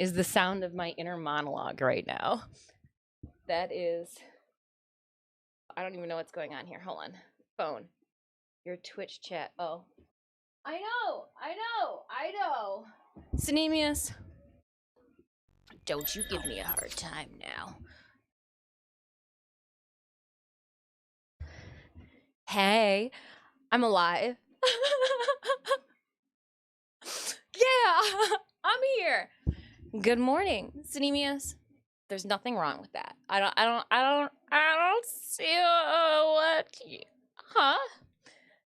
is the sound of my inner monologue right now. That is, I don't even know what's going on here. Hold on. Phone. Your Twitch chat. Oh. I know. Synemius, don't you give me a hard time now. Hey, I'm alive. Yeah, I'm here. Good morning, Synemius. There's nothing wrong with that. I don't see huh?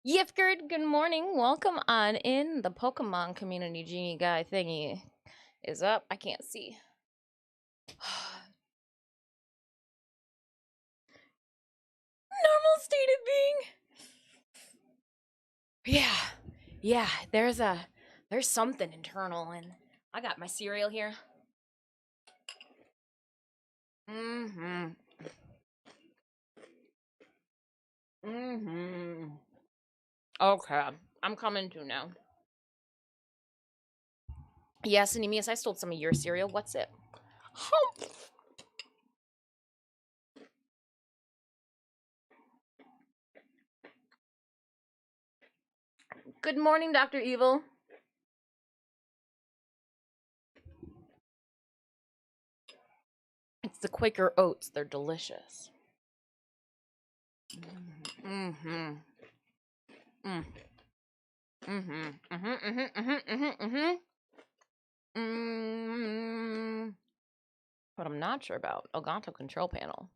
Yifgard, good morning. Welcome on in. The Pokemon community genie guy thingy is up. I can't see. Normal state of being. Yeah. There's something internal, and I got my cereal here. Mm-hmm. Okay, I'm coming to now. Yes, Anemius, I stole some of your cereal. What's it? Good morning, Dr. Evil. It's the Quaker Oats. They're delicious. Mm-hmm. Mm. What I'm not sure about, Elgato control panel.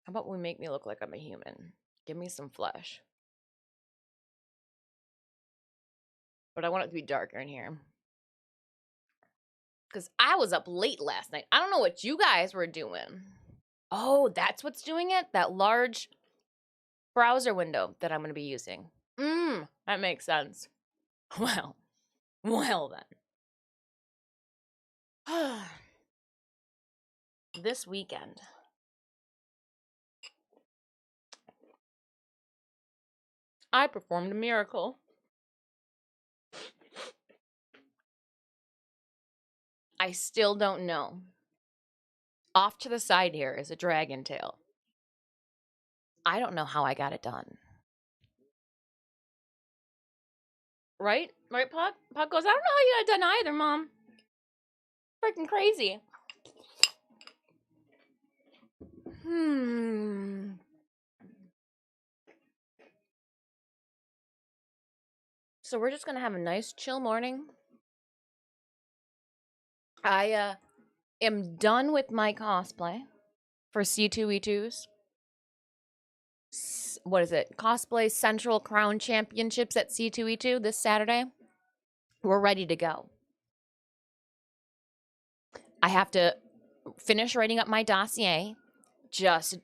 How about we make me look like I'm a human? Give me some flesh. But I want it to be darker in here. Because I was up late last night. I don't know what you guys were doing. Oh, that's what's doing it? That large browser window that I'm going to be using. That makes sense. Well then. This weekend. I performed a miracle. I still don't know. Off to the side here is a dragon tail. I don't know how I got it done. Right? Right, Puck? Puck goes, I don't know how you got it done either, Mom. Freaking crazy. So we're just going to have a nice chill morning. I am done with my cosplay for C2E2s. What is it? Cosplay Central Crown Championships at C2E2 this Saturday. We're ready to go. I have to finish writing up my dossier, just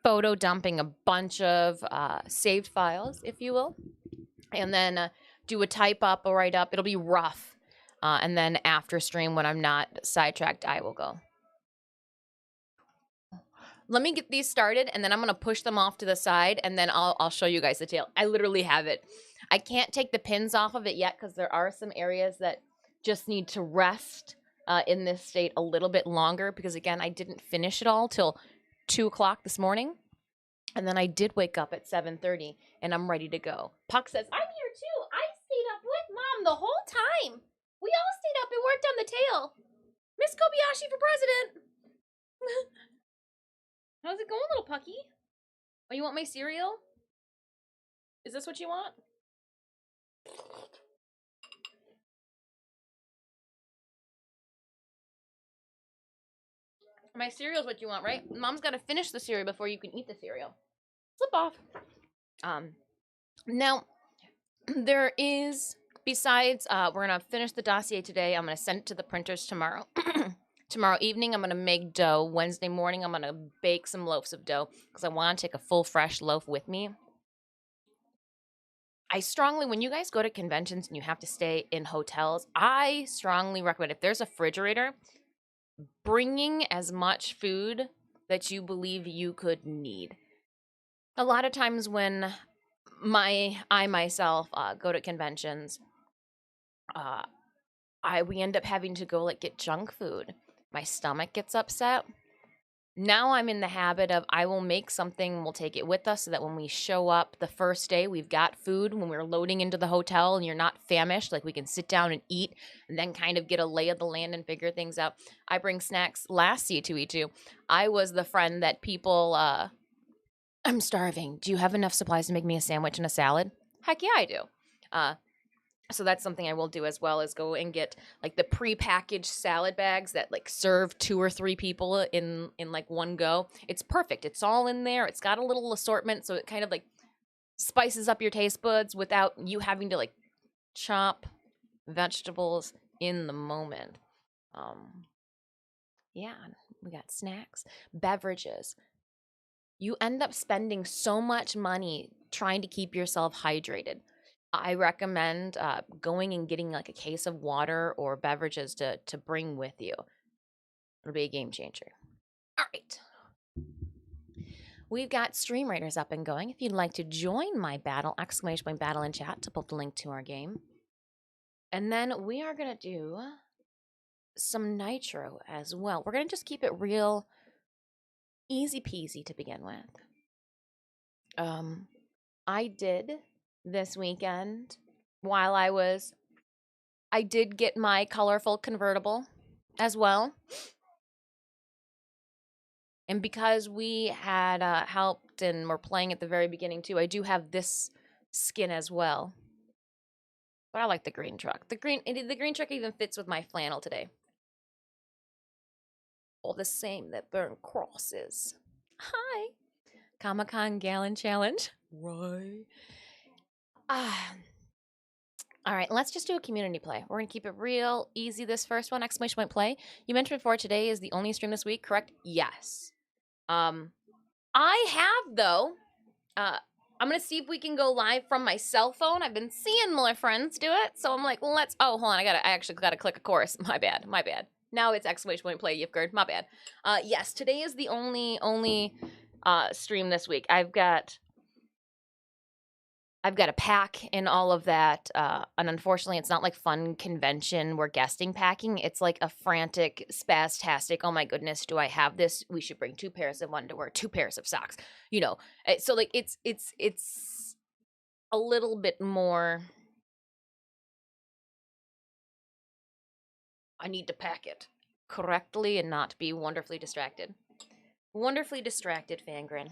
photo dumping a bunch of saved files, if you will, and then do a type up, a write up. It'll be rough. And then after stream, when I'm not sidetracked, I will go. Let me get these started, and then I'm gonna push them off to the side, and then I'll show you guys the tail. I literally have it. I can't take the pins off of it yet because there are some areas that just need to rest in this state a little bit longer because, again, I didn't finish it all till 2 o'clock this morning. And then I did wake up at 7:30, and I'm ready to go. Puck says, I'm here too. I stayed up with Mom the whole time. We all stayed up and worked on the tail. Miss Kobayashi for president. How's it going, little Pucky? Oh, you want my cereal? Is this what you want? My cereal's what you want, right? Mom's got to finish the cereal before you can eat the cereal. Slip off. Now, there is, besides, we're going to finish the dossier today. I'm going to send it to the printers tomorrow. Tomorrow evening, I'm going to make dough. Wednesday morning, I'm going to bake some loaves of dough because I want to take a full, fresh loaf with me. I strongly, when you guys go to conventions and you have to stay in hotels, I strongly recommend, if there's a refrigerator, bringing as much food that you believe you could need. A lot of times when I myself go to conventions, we end up having to go like get junk food. My stomach gets upset. Now I'm in the habit of I will make something, we'll take it with us so that when we show up the first day, we've got food. When we're loading into the hotel and you're not famished, like we can sit down and eat and then kind of get a lay of the land and figure things out. I bring snacks. Last C2E2, I was the friend that people, I'm starving. Do you have enough supplies to make me a sandwich and a salad? Heck yeah, I do. So that's something I will do as well, is go and get like the pre-packaged salad bags that like serve 2 or 3 people in like one go. It's perfect. It's all in there. It's got a little assortment, so it kind of like spices up your taste buds without you having to like chop vegetables in the moment. Yeah, we got snacks, beverages. You end up spending so much money trying to keep yourself hydrated. I recommend going and getting like a case of water or beverages to bring with you. It'll be a game changer. All right. We've got Stream Raiders up and going. If you'd like to join my battle, ! Battle in chat to put the link to our game. And then we are going to do some Nitro as well. We're going to just keep it real easy peasy to begin with. I did this weekend while I did get my colorful convertible as well. And because we had helped and were playing at the very beginning too, I do have this skin as well. But I like the green truck. The green truck even fits with my flannel today. All the same that burn crosses. Hi. Comic-Con Gallon Challenge. Right. All right, let's just do a community play. We're going to keep it real easy this first one, ! Play. You mentioned before today is the only stream this week, correct? Yes. I have, though, I'm going to see if we can go live from my cell phone. I've been seeing my friends do it, so I'm like, let's, oh, hold on, I actually got to click a course. My bad. Now it's ! Play, Yifgard. My bad. Yes, today is the only stream this week. I've got a pack and all of that, and unfortunately, it's not like fun convention we're guesting packing. It's like a frantic, spastastic, oh my goodness, do I have this? We should bring 2 pairs of underwear, 2 pairs of socks, you know. So like it's a little bit more. I need to pack it correctly and not be wonderfully distracted. Wonderfully distracted, Fangrin.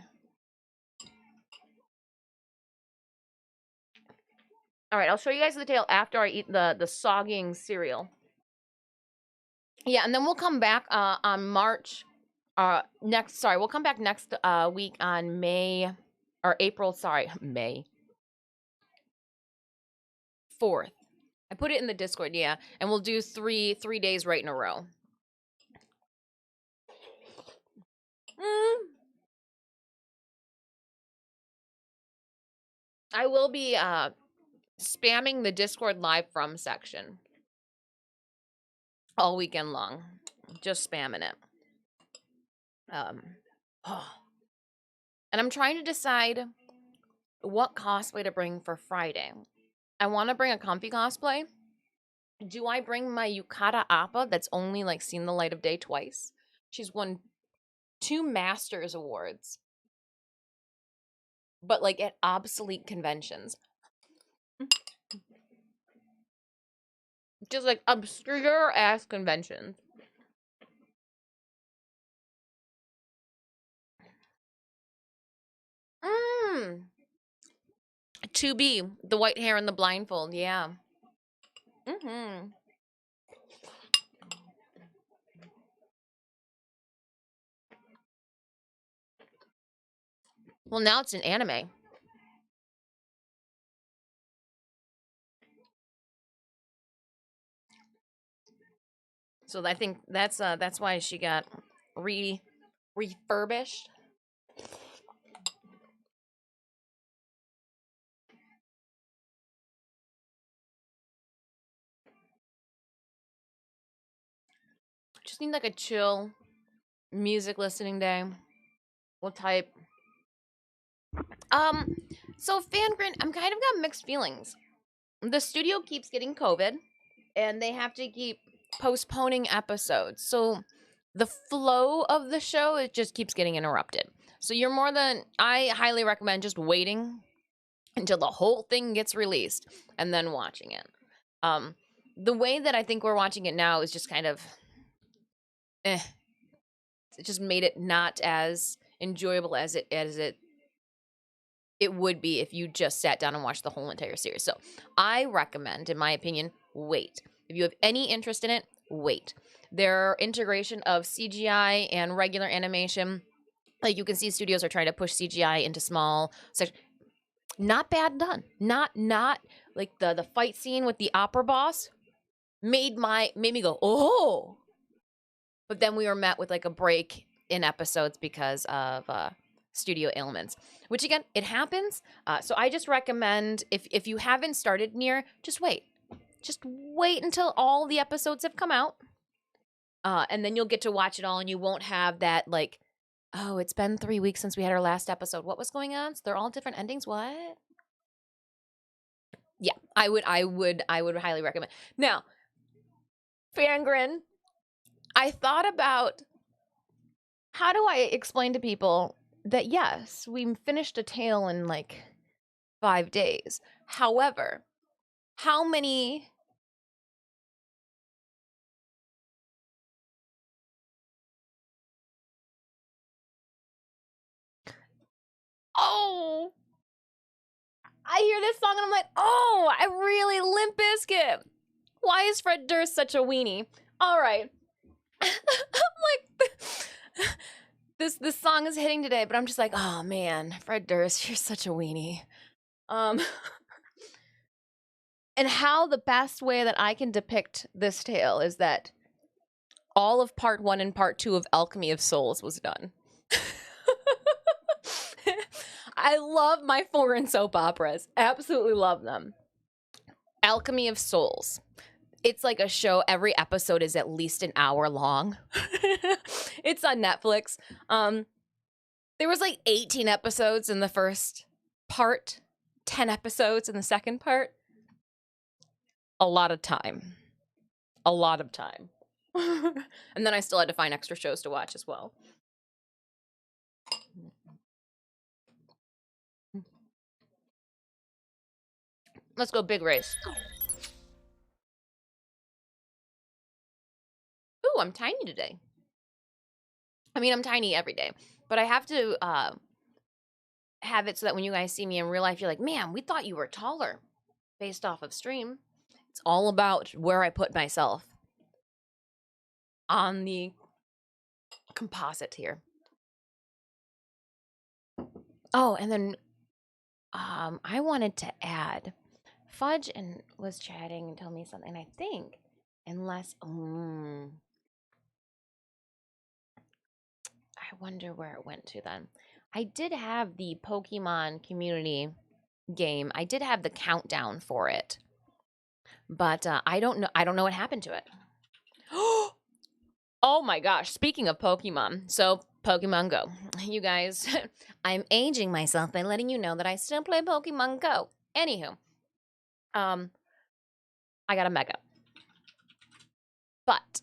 All right, I'll show you guys the tail after I eat the sogging cereal. Yeah, and then we'll come back on March. We'll come back next week on May 4th. I put it in the Discord, yeah, and we'll do three days right in a row. I will be spamming the Discord live from section all weekend long. Just spamming it. And I'm trying to decide what cosplay to bring for Friday. I want to bring a comfy cosplay. Do I bring my Yukata Appa that's only like seen the light of day twice? She's won 2 Masters awards, but like at obsolete conventions. Just like obscure ass conventions. To be the white hair and the blindfold, yeah. Well, now it's an anime. So I think that's why she got refurbished. Just need like a chill music listening day. We'll type. So Fangrin, I'm kind of got mixed feelings. The studio keeps getting COVID. and they have to keep postponing episodes. So the flow of the show, it just keeps getting interrupted. So I highly recommend just waiting until the whole thing gets released and then watching it. The way that I think we're watching it now is just kind of it just made it not as enjoyable as it would be if you just sat down and watched the whole entire series. So I recommend, in my opinion, wait. If you have any interest in it, wait. Their integration of CGI and regular animation, like you can see studios are trying to push CGI into small sections. Not bad done. Not like the fight scene with the opera boss made me go, oh. But then we were met with like a break in episodes because of studio ailments, which again, it happens. So I just recommend if you haven't started Nier, just wait. Just wait until all the episodes have come out. And then you'll get to watch it all and you won't have that like, oh, it's been 3 weeks since we had our last episode. What was going on? So they're all different endings. What? Yeah, I would highly recommend. Now, Fangrin, I thought about how do I explain to people that yes, we finished a tale in like 5 days. However, how many oh, I hear this song and I'm like, oh, I really Limp Bizkit. Why is Fred Durst such a weenie? All right. I'm like, this song is hitting today, but I'm just like, oh man, Fred Durst, you're such a weenie. And how the best way that I can depict this tale is that all of part 1 and part 2 of Alchemy of Souls was done. I love my foreign soap operas. Absolutely love them. Alchemy of Souls. It's like a show. Every episode is at least an hour long. It's on Netflix. There was like 18 episodes in the first part, 10 episodes in the second part. A lot of time. A lot of time. And then I still had to find extra shows to watch as well. Let's go big race. Ooh, I'm tiny today. I mean, I'm tiny every day, but I have to have it so that when you guys see me in real life, you're like, man, we thought you were taller based off of stream. It's all about where I put myself on the composite here. Oh, and then I wanted to add Fudge and was chatting and told me something. I think unless I wonder where it went to then. I did have the Pokemon community game. I did have the countdown for it. But I don't know what happened to it. Oh my gosh, speaking of Pokemon. So, Pokemon Go. You guys, I'm aging myself by letting you know that I still play Pokemon Go. Anywho, I got a Mega. But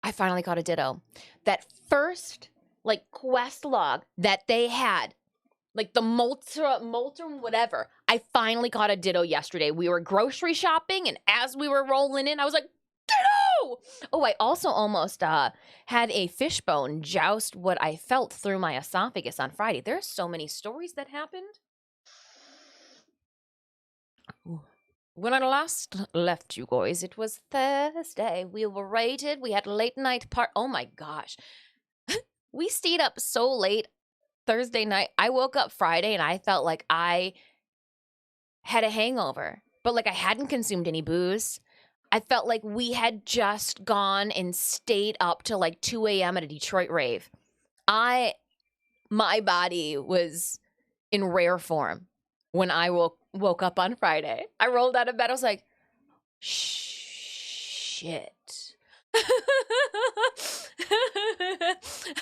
I finally caught a Ditto. That first like quest log that they had, like the Molten whatever. I finally caught a Ditto yesterday. We were grocery shopping, and as we were rolling in, I was like, Ditto! Oh, I also almost had a fishbone joust what I felt through my esophagus on Friday. There's so many stories that happened. When I last left you guys, it was Thursday. We were rated. We had late night oh my gosh. We stayed up so late Thursday night. I woke up Friday and I felt like I had a hangover, but like I hadn't consumed any booze. I felt like we had just gone and stayed up till like 2 a.m. at a Detroit rave. My body was in rare form when I woke up on Friday. I rolled out of bed. I was like, shit.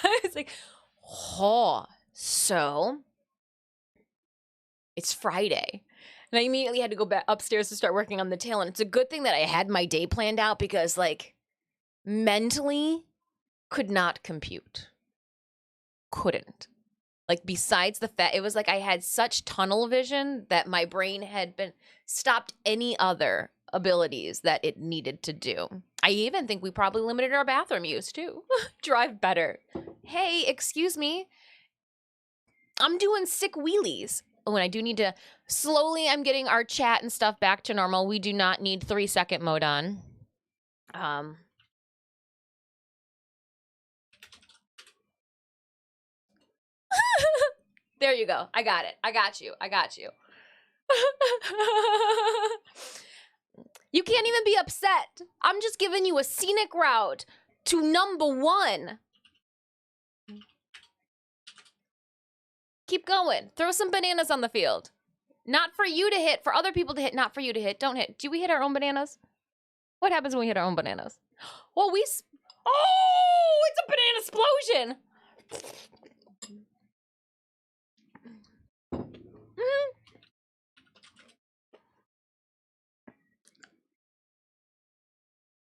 I was like, oh, so it's Friday. And I immediately had to go back upstairs to start working on the tail. And it's a good thing that I had my day planned out because, like, mentally could not compute. Couldn't. Like, besides the fact, it was like I had such tunnel vision that my brain had been stopped any other abilities that it needed to do. I even think we probably limited our bathroom use too. Drive better. Hey, excuse me. I'm doing sick wheelies. Oh, and I do need to slowly, I'm getting our chat and stuff back to normal. We do not need 3-second mode on. There you go. I got it. I got you. I got you. You can't even be upset. I'm just giving you a scenic route to number 1. Keep going. Throw some bananas on the field. Not for you to hit, for other people to hit, not for you to hit. Don't hit. Do we hit our own bananas? What happens when we hit our own bananas? Well, oh, it's a banana explosion.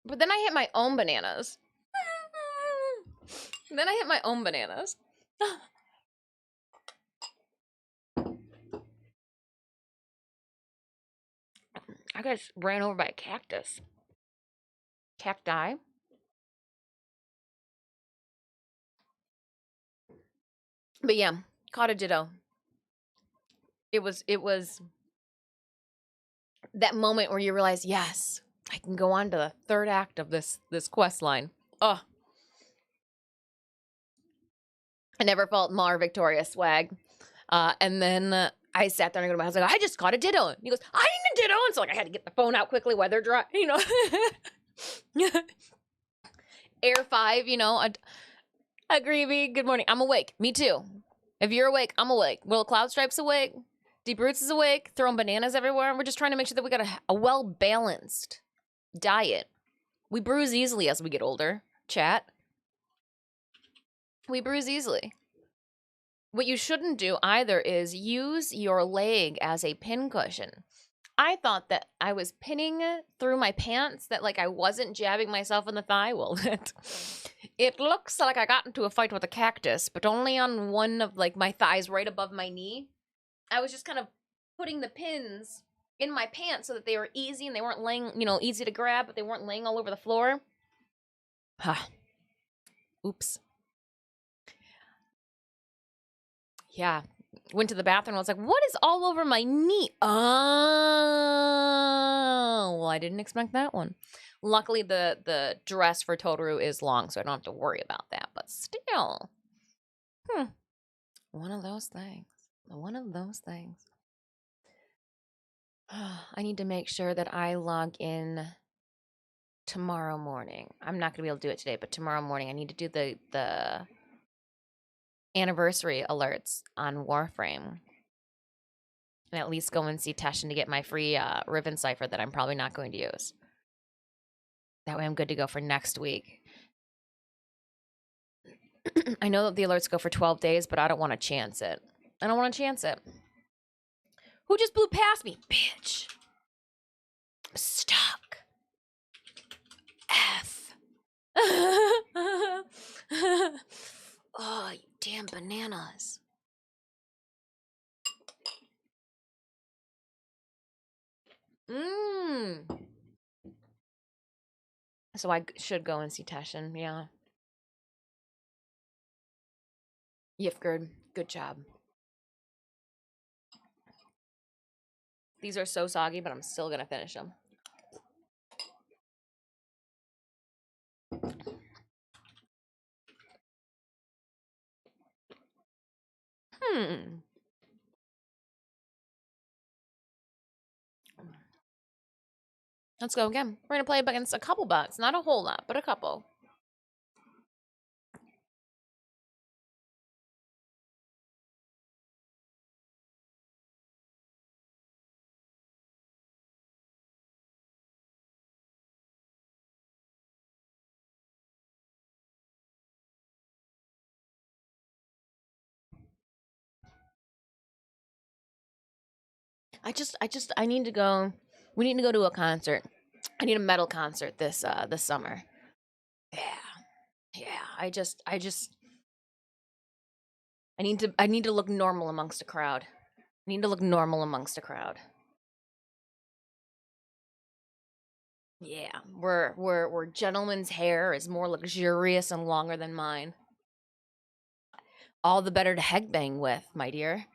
But then I hit my own bananas. Then I hit my own bananas. I got ran over by a cactus. Cacti. But yeah, caught a ditto. It was that moment where you realize, yes, I can go on to the 3rd act of this quest line. Oh. I never felt more victorious swag. And then I sat there and I was like, I just caught a ditto. And he goes, I need a ditto. And so like I had to get the phone out quickly, weather dry, you know. Air 5, you know. Agree, B. Good morning. I'm awake. Me too. If you're awake, I'm awake. Will Cloud Stripe's awake. Deep Roots is awake. Throwing bananas everywhere. And we're just trying to make sure that we got a well-balanced diet. We bruise easily as we get older. Chat. We bruise easily. What you shouldn't do either is use your leg as a pin cushion. I thought that I was pinning through my pants, that like I wasn't jabbing myself in the thigh. Well, it looks like I got into a fight with a cactus, but only on one of like my thighs right above my knee. I was just kind of putting the pins in my pants so that they were easy and they weren't laying, you know, easy to grab, but they weren't laying all over the floor. Oops. Yeah. Went to the bathroom and I was like, what is all over my knee? Oh, well, I didn't expect that one. Luckily, the dress for Totoro is long, so I don't have to worry about that. But still, one of those things. One of those things. I need to make sure that I log in tomorrow morning. I'm not going to be able to do it today, but tomorrow morning I need to do the anniversary alerts on Warframe. And at least go and see Teshin to get my free Riven Cipher that I'm probably not going to use. That way I'm good to go for next week. I know that the alerts go for 12 days, but I don't want to chance it. I don't want to chance it. Who just blew past me? Bitch. I'm stuck. F. Oh, you damn bananas. So I should go and see Teshin, yeah. Yifgard, good job. These are so soggy, but I'm still gonna finish them. Let's go again. We're gonna play against a couple bots, not a whole lot, but a couple. I need to go. We need to go to a concert. I need a metal concert this summer. Yeah, yeah. I need to look normal amongst a crowd. I need to look normal amongst a crowd. Yeah, where gentlemen's hair is more luxurious and longer than mine. All the better to headbang with, my dear.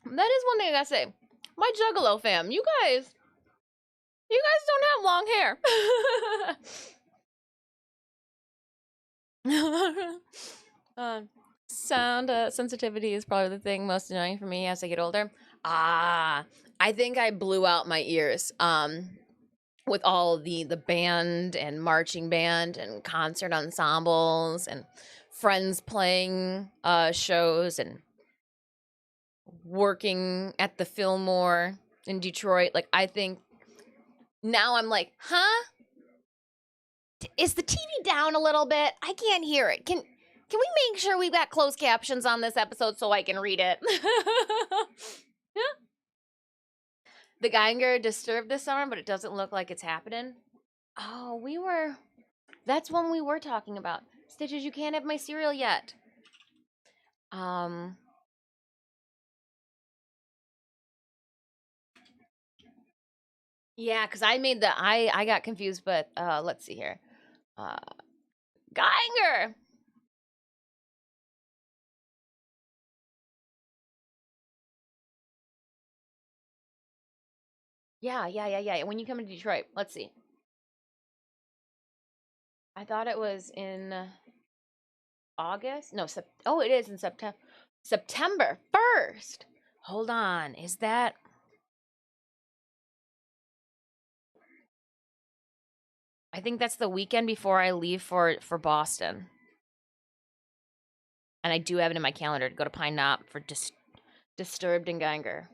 That is one thing I gotta say. My Juggalo fam, you guys don't have long hair. Sound sensitivity is probably the thing most annoying for me as I get older. I think I blew out my ears. With all the band and marching band and concert ensembles and friends playing shows and working at the Fillmore in Detroit. Like, I think now I'm like, huh? Is the TV down a little bit? I can't hear it. Can we make sure we've got closed captions on this episode so I can read it? Yeah. The Geiger disturbed this summer, but it doesn't look like it's happening. Oh, that's one we were talking about. Stitches, you can't have my cereal yet. Yeah, because I got confused, but let's see here. Geiger. Yeah. When you come to Detroit, let's see. I thought it was in August. No, it is in September. September 1st. Hold on. Is that? I think that's the weekend before I leave for Boston. And I do have it in my calendar to go to Pine Knot for Disturbed and Geiger.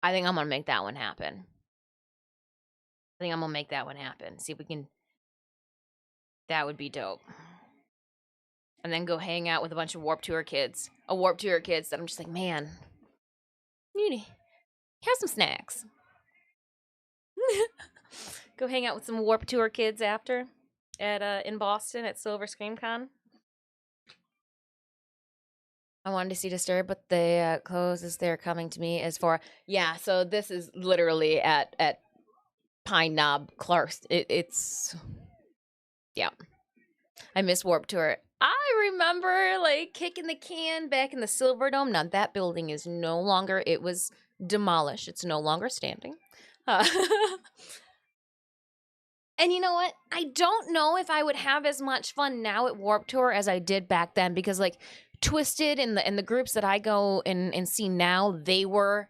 I think I'm gonna make that one happen. See if we can. That would be dope. And then go hang out with a bunch of Warped Tour kids. A Warped Tour kids that I'm just like, man, you need have some snacks. Go hang out with some Warped Tour kids after at in Boston at Silver Scream Con. I wanted to see Disturbed, but the closest they're coming to me is for So this is literally at Pine Knob, Clarks. It's I miss Warped Tour. I remember like kicking the can back in the Silverdome. Now that building is no longer. It was demolished. It's no longer standing. And you know what? I don't know if I would have as much fun now at Warped Tour as I did back then, because like Twisted and the groups that I go and see now, they were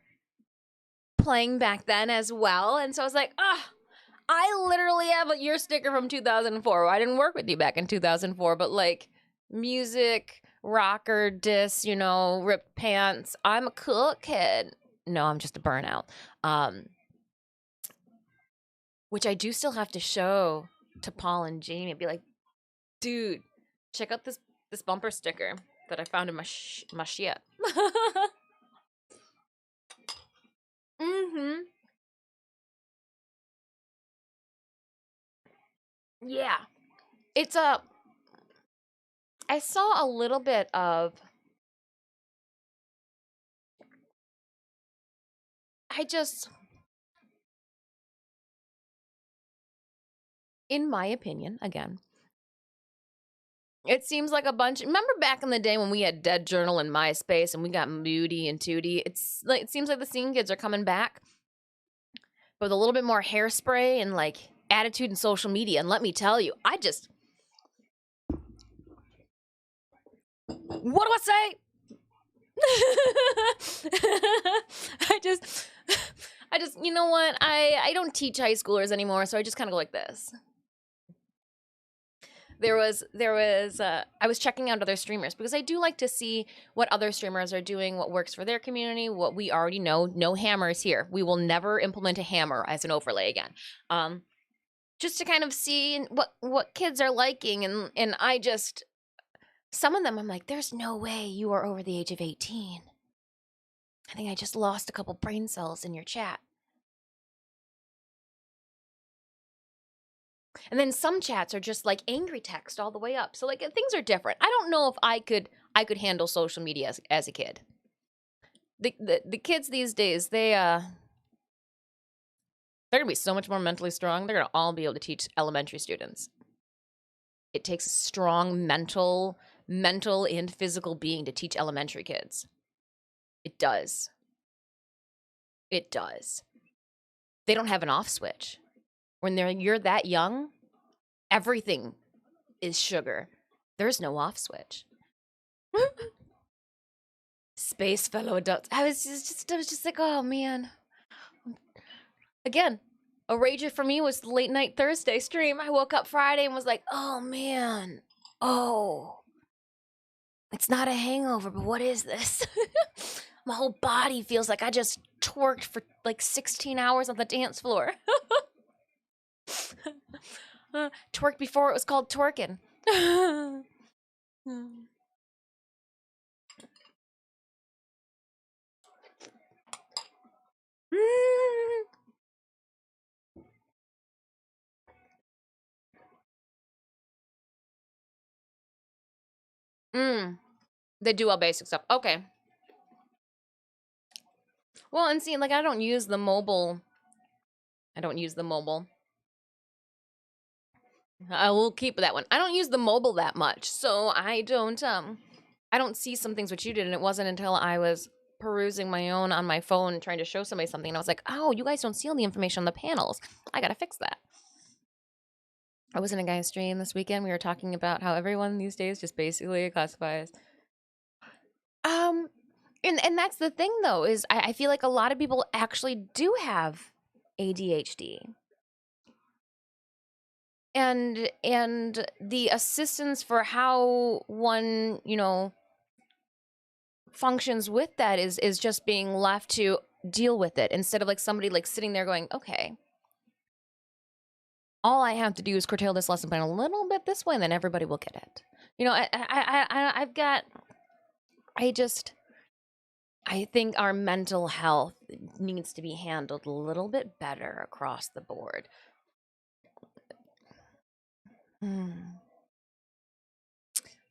playing back then as well. And so I was like, I literally have your sticker from 2004. I didn't work with you back in 2004, but like music, rocker, ripped pants. I'm a cool kid. No, I'm just a burnout. Which I do still have to show to Paul and Jamie. I'd be like, dude, check out this bumper sticker that I found in my shit. Mm-hmm. Yeah. It's I saw a little bit of in my opinion, again, it seems like a bunch. Remember back in the day when we had Dead Journal and MySpace and we got Moody and Tootie? It's like it seems like the scene kids are coming back, but with a little bit more hairspray and like attitude and social media. And let me tell you, what do I say? I just, you know what? I don't teach high schoolers anymore, so I just kind of go like this. There was I was checking out other streamers because I do like to see what other streamers are doing, what works for their community, what we already know. No hammers here. We will never implement a hammer as an overlay again. just to kind of see what kids are liking, and I just, some of them I'm like, there's no way you are over the age of 18. I think I just lost a couple brain cells in your chat. And then some chats are just like angry text all the way up. So like things are different. I don't know if I could handle social media as a kid. The kids these days, they're gonna be so much more mentally strong. They're gonna all be able to teach elementary students. It takes a strong mental and physical being to teach elementary kids. It does. It does. They don't have an off switch. When you're that young, everything is sugar. There's no off switch. Space fellow adults. I was just like, oh man. Again, a rager for me was the late night Thursday stream. I woke up Friday and was like, oh man. Oh. It's not a hangover, but what is this? My whole body feels like I just twerked for like 16 hours on the dance floor. Twerked before it was called twerking. They do all basic stuff. Okay. Well, and see, like I don't use the mobile. I will keep that one. I don't use the mobile that much, so I don't see some things which you did, and it wasn't until I was perusing my own on my phone trying to show somebody something, and I was like, oh, you guys don't see all the information on the panels. I gotta fix that. I was in a guy's stream this weekend. We were talking about how everyone these days just basically classifies. And that's the thing though, is I feel like a lot of people actually do have ADHD. And the assistance for how one, functions with that is just being left to deal with it instead of like somebody like sitting there going, okay, all I have to do is curtail this lesson plan a little bit this way, and then everybody will get it. I think our mental health needs to be handled a little bit better across the board.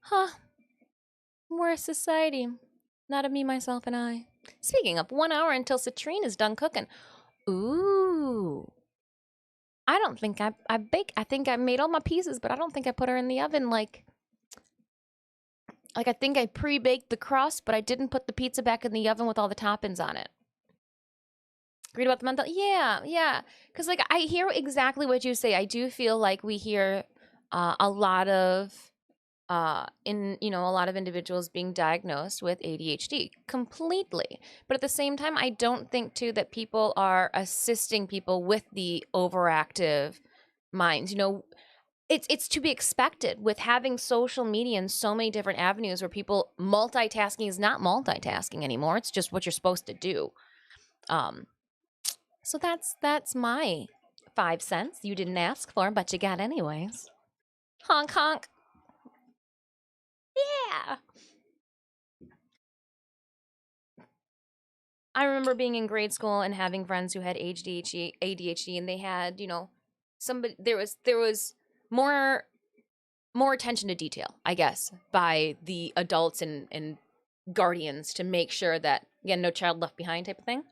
Huh. We're a society. Not a me, myself, and I. Speaking of, 1 hour until Citrine is done cooking. Ooh. I don't think I bake. I think I made all my pieces, but I don't think I put her in the oven like I think I pre-baked the crust, but I didn't put the pizza back in the oven with all the toppings on it. Read about the mental? Yeah. Because like I hear exactly what you say. I do feel like we hear a lot of a lot of individuals being diagnosed with ADHD completely. But at the same time, I don't think too that people are assisting people with the overactive minds. It's to be expected with having social media and so many different avenues where people multitasking is not multitasking anymore. It's just what you're supposed to do. So that's my 5 cents. You didn't ask for, but you got anyways. Honk honk. Yeah. I remember being in grade school and having friends who had ADHD, and they had, somebody there was more attention to detail, I guess, by the adults and guardians to make sure that, again, no child left behind type of thing.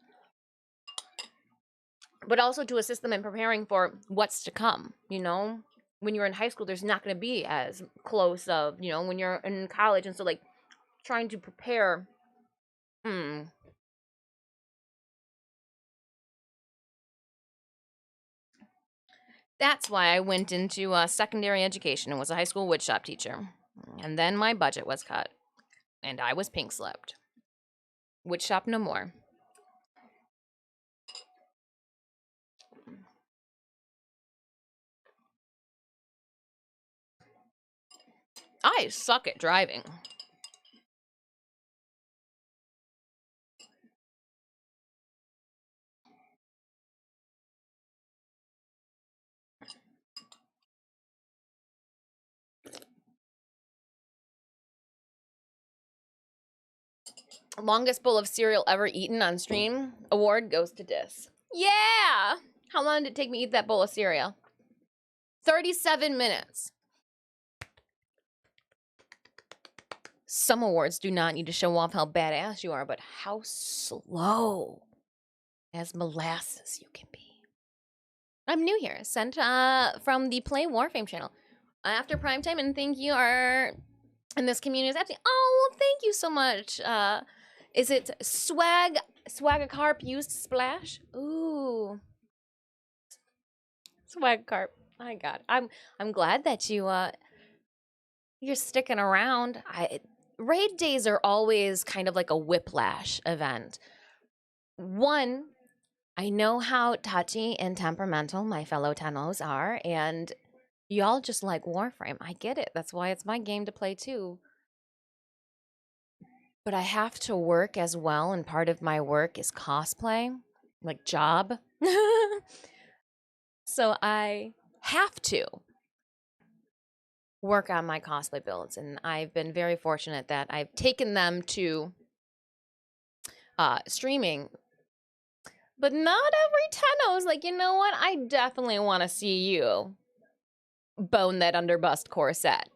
But also to assist them in preparing for what's to come, When you're in high school, there's not going to be as close of, when you're in college. And so, like, trying to prepare. That's why I went into secondary education and was a high school woodshop teacher. And then my budget was cut, and I was pink slipped. Woodshop no more. I suck at driving. Longest bowl of cereal ever eaten on stream award goes to Dis. Yeah! How long did it take me to eat that bowl of cereal? 37 minutes. Some awards do not need to show off how badass you are, but how slow as molasses you can be. I'm new here, sent from the Play Warframe channel after prime time, and think you are in this community is absolutely. Oh, well, thank you so much. Is it Swagacarp used splash? Ooh, Swagacarp. My God, I'm glad that you're sticking around. Raid days are always kind of like a whiplash event. One, I know how touchy and temperamental my fellow Tennos are, and y'all just like Warframe. I get it. That's why it's my game to play too. But I have to work as well, and part of my work is cosplay, like job. So I have to work on my cosplay builds, and I've been very fortunate that I've taken them to streaming. But not every Tenno's like, you know what? I definitely want to see you bone that underbust corset.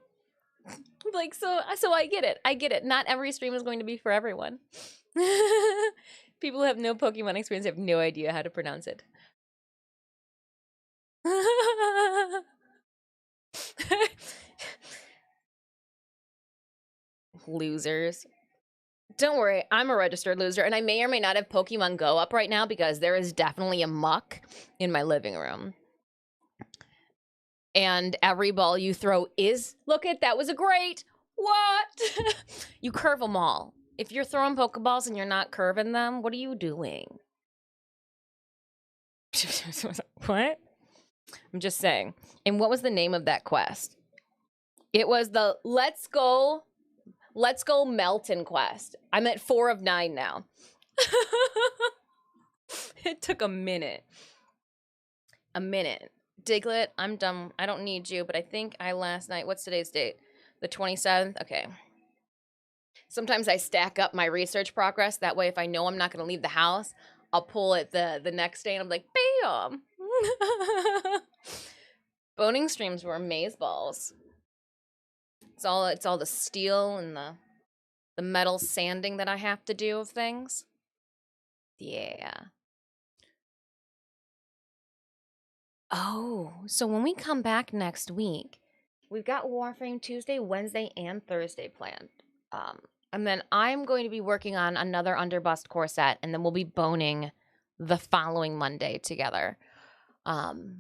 Like, so I get it. I get it. Not every stream is going to be for everyone. People who have no Pokemon experience have no idea how to pronounce it. Losers. Don't worry, I'm a registered loser, and I may or may not have Pokemon Go up right now because there is definitely a muck in my living room. And every ball you throw is, look at, that was a great, what? You curve them all. If you're throwing Pokeballs and you're not curving them, what are you doing? What? I'm just saying. And what was the name of that quest? It was the Let's Go Melton quest. I'm at 4 of 9 now. It took a minute. Diglett, I'm done. I don't need you, but I think I last night, what's today's date? The 27th? Okay. Sometimes I stack up my research progress. That way, if I know I'm not going to leave the house, I'll pull it the next day and I'm like, bam! Boning streams were amazeballs. It's all the steel and the metal sanding that I have to do of things. Yeah. Oh, so when we come back next week, we've got Warframe Tuesday, Wednesday, and Thursday planned. And then I'm going to be working on another underbust core set, and then we'll be boning the following Monday together. Because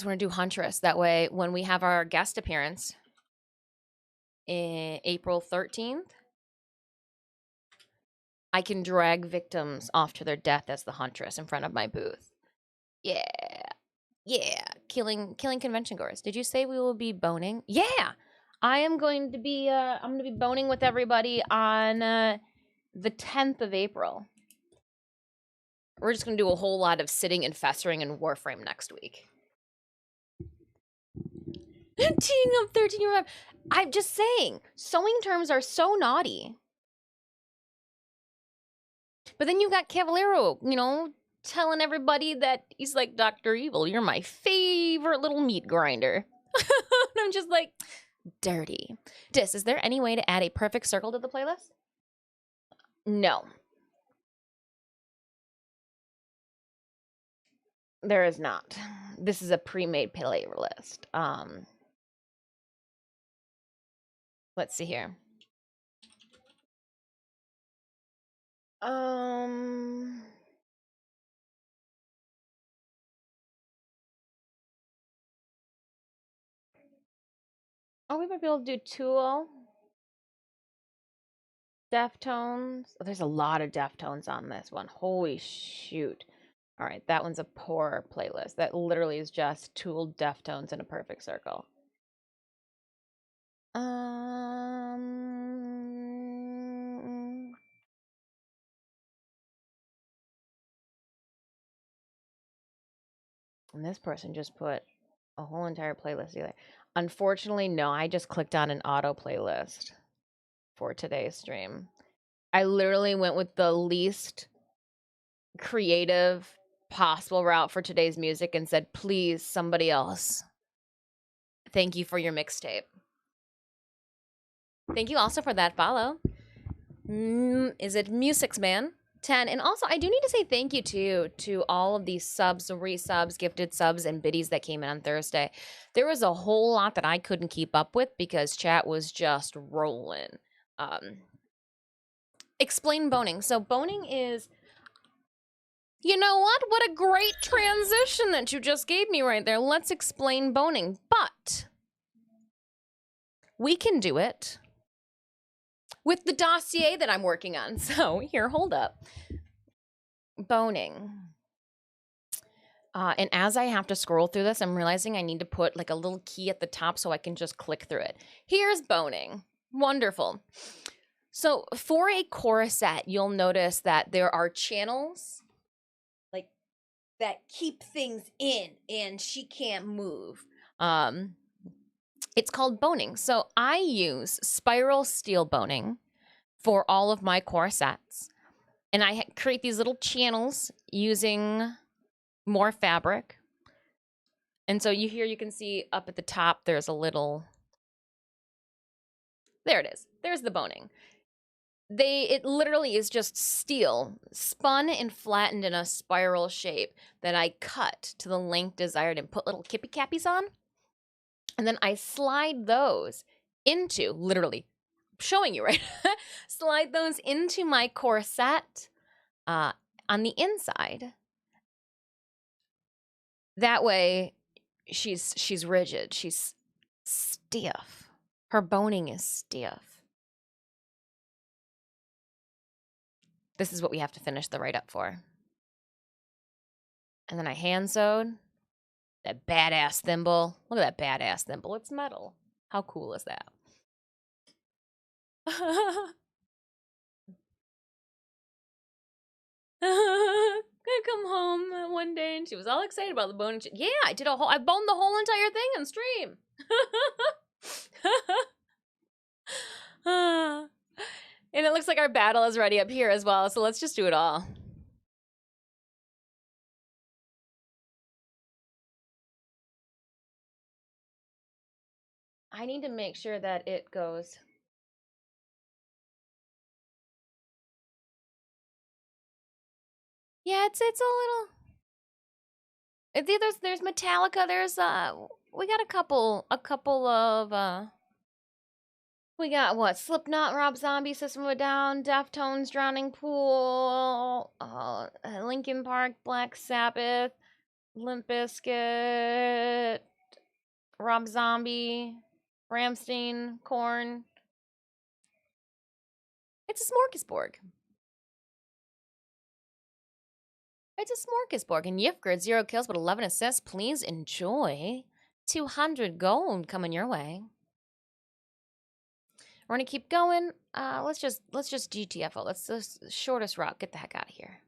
we're going to do Huntress. That way, when we have our guest appearance in April 13th, I can drag victims off to their death as the Huntress in front of my booth. Yeah. Yeah. Killing convention goers. Did you say we will be boning? Yeah. I am going to be boning with everybody on the 10th of April. We're just going to do a whole lot of sitting and festering in Warframe next week. Teeing up 13-year-old. I'm just saying, sewing terms are so naughty. But then you got Cavallero, telling everybody that he's like Dr. Evil. You're my favorite little meat grinder. And I'm just like, dirty. Dis, is there any way to add a perfect circle to the playlist? No. There is not. This is a pre-made playlist. Let's see here. Oh, we might be able to do Tool. Deftones. Oh, there's a lot of Deftones on this one. Holy shoot. All right, that one's a poor playlist. That literally is just Tool, Deftones, in a perfect circle. And this person just put a whole entire playlist together. Unfortunately, no, I just clicked on an auto playlist for today's stream. I literally went with the least creative possible route for today's music and said, please, somebody else. Thank you for your mixtape. Thank you also for that follow. Is it Music's Man 10? And also, I do need to say thank you to all of these subs, resubs, gifted subs, and biddies that came in on Thursday. There was a whole lot that I couldn't keep up with because chat was just rolling. Explain boning. So boning is... You know what? What a great transition that you just gave me right there. Let's explain boning. But we can do it with the dossier that I'm working on. So here, hold up. Boning. And as I have to scroll through this, I'm realizing I need to put like a little key at the top so I can just click through it. Here's boning. Wonderful. So for a chorusette, you'll notice that there are channels like that keep things in and she can't move. It's called boning. So I use spiral steel boning for all of my chorusettes. And I create these little channels using more fabric. And so you can see up at the top, there's a little, there it is. There's the boning. It literally is just steel spun and flattened in a spiral shape that I cut to the length desired and put little kippy cappies on. And then I slide those into, literally showing you, right? Slide those into my corset on the inside. That way she's rigid, she's stiff. Her boning is stiff. This is what we have to finish the write-up for. And then I hand sewed that badass thimble. Look at that badass thimble. It's metal. How cool is that? I come home one day and she was all excited about the bone. Yeah, I boned the whole entire thing on stream. And it looks like our battle is ready up here as well, so let's just do it all. I need to make sure that it goes. Yeah, it's a little. It's either there's Metallica, there's we got a couple of we got what? Slipknot, Rob Zombie, System of a Down, Deftones, Drowning Pool, Linkin Park, Black Sabbath, Limp Bizkit, Rob Zombie, Rammstein, Korn. It's a smorgasbord. It's a smorgasbord. And Yifgrid, 0 kills but 11 assists. Please enjoy. 200 gold coming your way. We're gonna keep going. Let's just GTFO. Let's the shortest route. Get the heck out of here.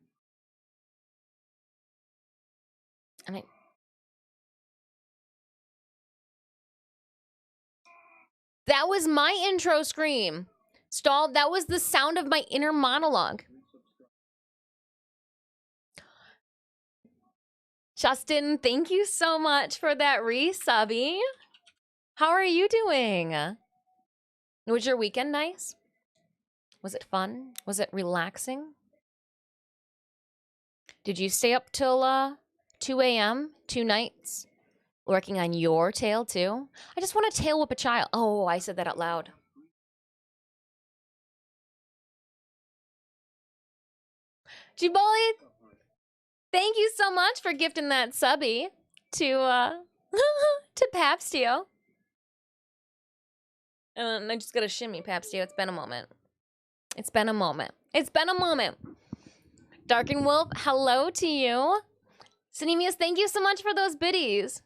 And that was my intro scream. Stall. That was the sound of my inner monologue. Justin, thank you so much for that resubby. How are you doing? Was your weekend nice? Was it fun? Was it relaxing? Did you stay up till 2 a.m. 2 nights? Working on your tail too? I just want to tail whip a child. Oh, I said that out loud. Jiboli, thank you so much for gifting that subby to to Papstio. And I just got to shimmy, Papstio. It's been a moment. It's been a moment. It's been a moment. Dark and Wolf, hello to you. Cinemius, thank you so much for those biddies.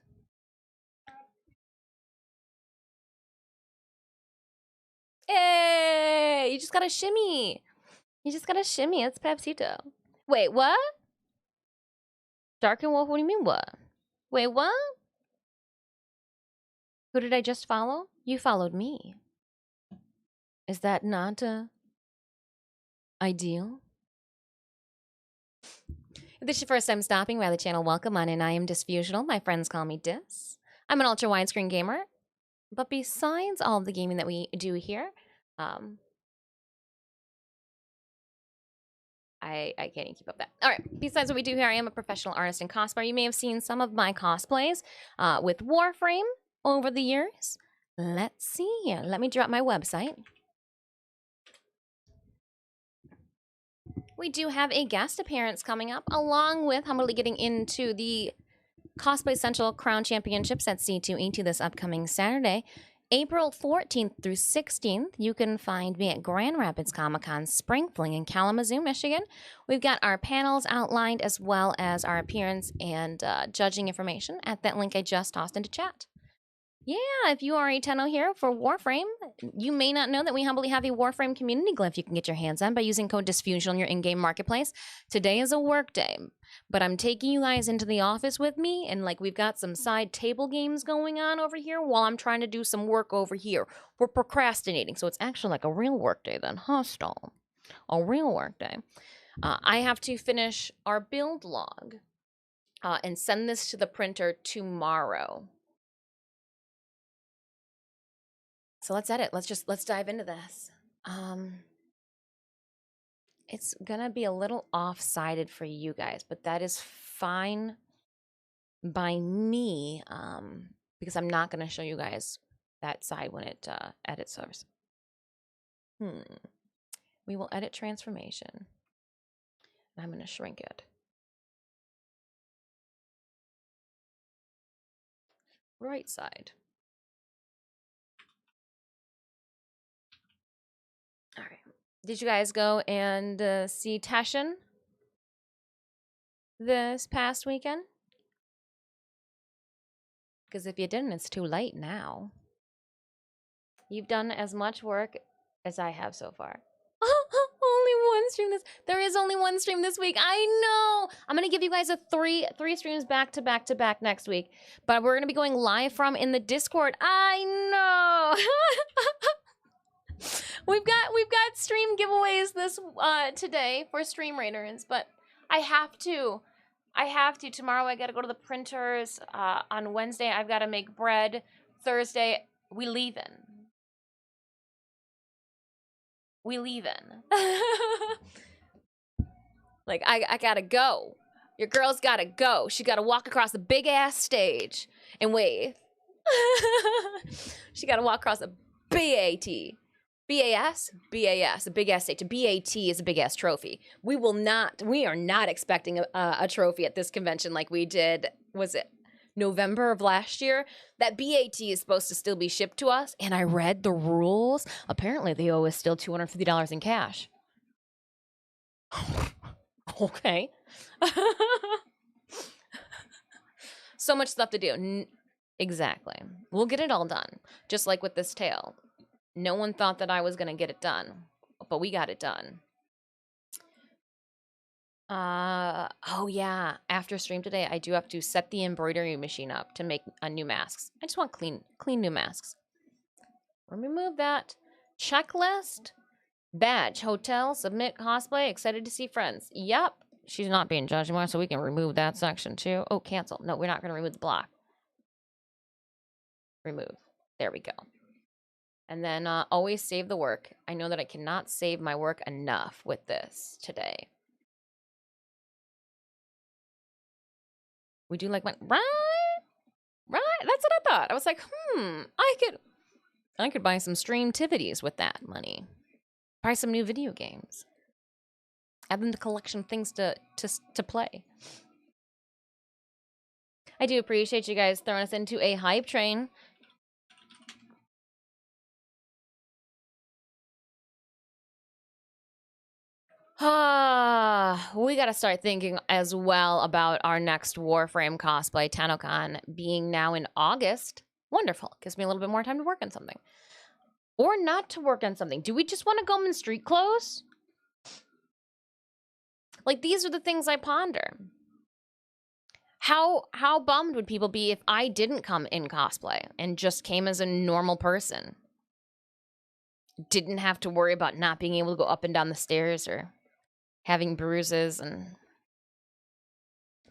Hey, you just got to shimmy. You just got to shimmy. It's Papsito. Wait, what? Dark and Wolf, what do you mean what? Wait, what? Who did I just follow? You followed me. Is that not ideal? If this is your first time stopping by the channel, welcome on in. I am Disfusional. My friends call me Dis. I'm an ultra widescreen gamer. But besides all of the gaming that we do here, I can't even keep up that. All right. Besides what we do here, I am a professional artist and cosplayer. You may have seen some of my cosplays with Warframe over the years. Let's see here. Let me drop my website. We do have a guest appearance coming up, along with humbly getting into the Cosplay Central Crown Championships at C2E2 this upcoming Saturday. April 14th through 16th, you can find me at Grand Rapids Comic-Con Spring Fling in Kalamazoo, Michigan. We've got our panels outlined as well as our appearance and judging information at that link I just tossed into chat. Yeah, if you are a tenno here for Warframe, you may not know that we humbly have a Warframe community glyph you can get your hands on by using code Disfusional in your in-game marketplace. Today is a work day, but I'm taking you guys into the office with me, and like we've got some side table games going on over here while I'm trying to do some work over here. We're procrastinating, so it's actually like a real work day then, huh, Stall? A real work day. I have to finish our build log and send this to the printer tomorrow. So let's edit. Let's dive into this. It's gonna be a little off-sided for you guys, but that is fine by me, because I'm not gonna show you guys that side when it edits source. We will edit transformation. I'm gonna shrink it. Right side. All right. Did you guys go and see Teshin this past weekend? Because if you didn't, it's too late now. You've done as much work as I have so far. Only one stream this. There is only one stream this week. I know. I'm gonna give you guys a three streams back to back to back next week. But we're gonna be going live from in the Discord. I know. we've got stream giveaways this today for stream raiders, but I have to. Tomorrow I gotta go to the printers. On Wednesday I've gotta make bread. Thursday we leavin'. Like, I gotta go. Your girl's gotta go. She gotta walk across the big ass stage and wave. She gotta walk across a BAT. BAS? BAS, a big ass stage. A BAT is a big ass trophy. We are not expecting a trophy at this convention like we did, was it November of last year? That BAT is supposed to still be shipped to us, and I read the rules. Apparently, they owe us still $250 in cash. Okay. So much stuff to do. Exactly. We'll get it all done. Just like with this tail. No one thought that I was going to get it done, but we got it done. Oh yeah, after stream today, I do have to set the embroidery machine up to make new masks. I just want clean new masks. Remove that. Checklist. Badge. Hotel. Submit cosplay. Excited to see friends. Yep. She's not being judged anymore, so we can remove that section too. Oh, cancel. No, we're not going to remove the block. Remove. There we go. And then always save the work. I know that I cannot save my work enough with this today. We do like my right. That's what I thought. I was like, I could buy some streamtivities with that money. Buy some new video games. Add them to collection things to play. I do appreciate you guys throwing us into a hype train. We gotta start thinking as well about our next Warframe cosplay, TennoCon, being now in August. Wonderful. Gives me a little bit more time to work on something. Or not to work on something. Do we just want to go in street clothes? Like, these are the things I ponder. How bummed would people be if I didn't come in cosplay and just came as a normal person? didn't have to worry about not being able to go up and down the stairs or having bruises.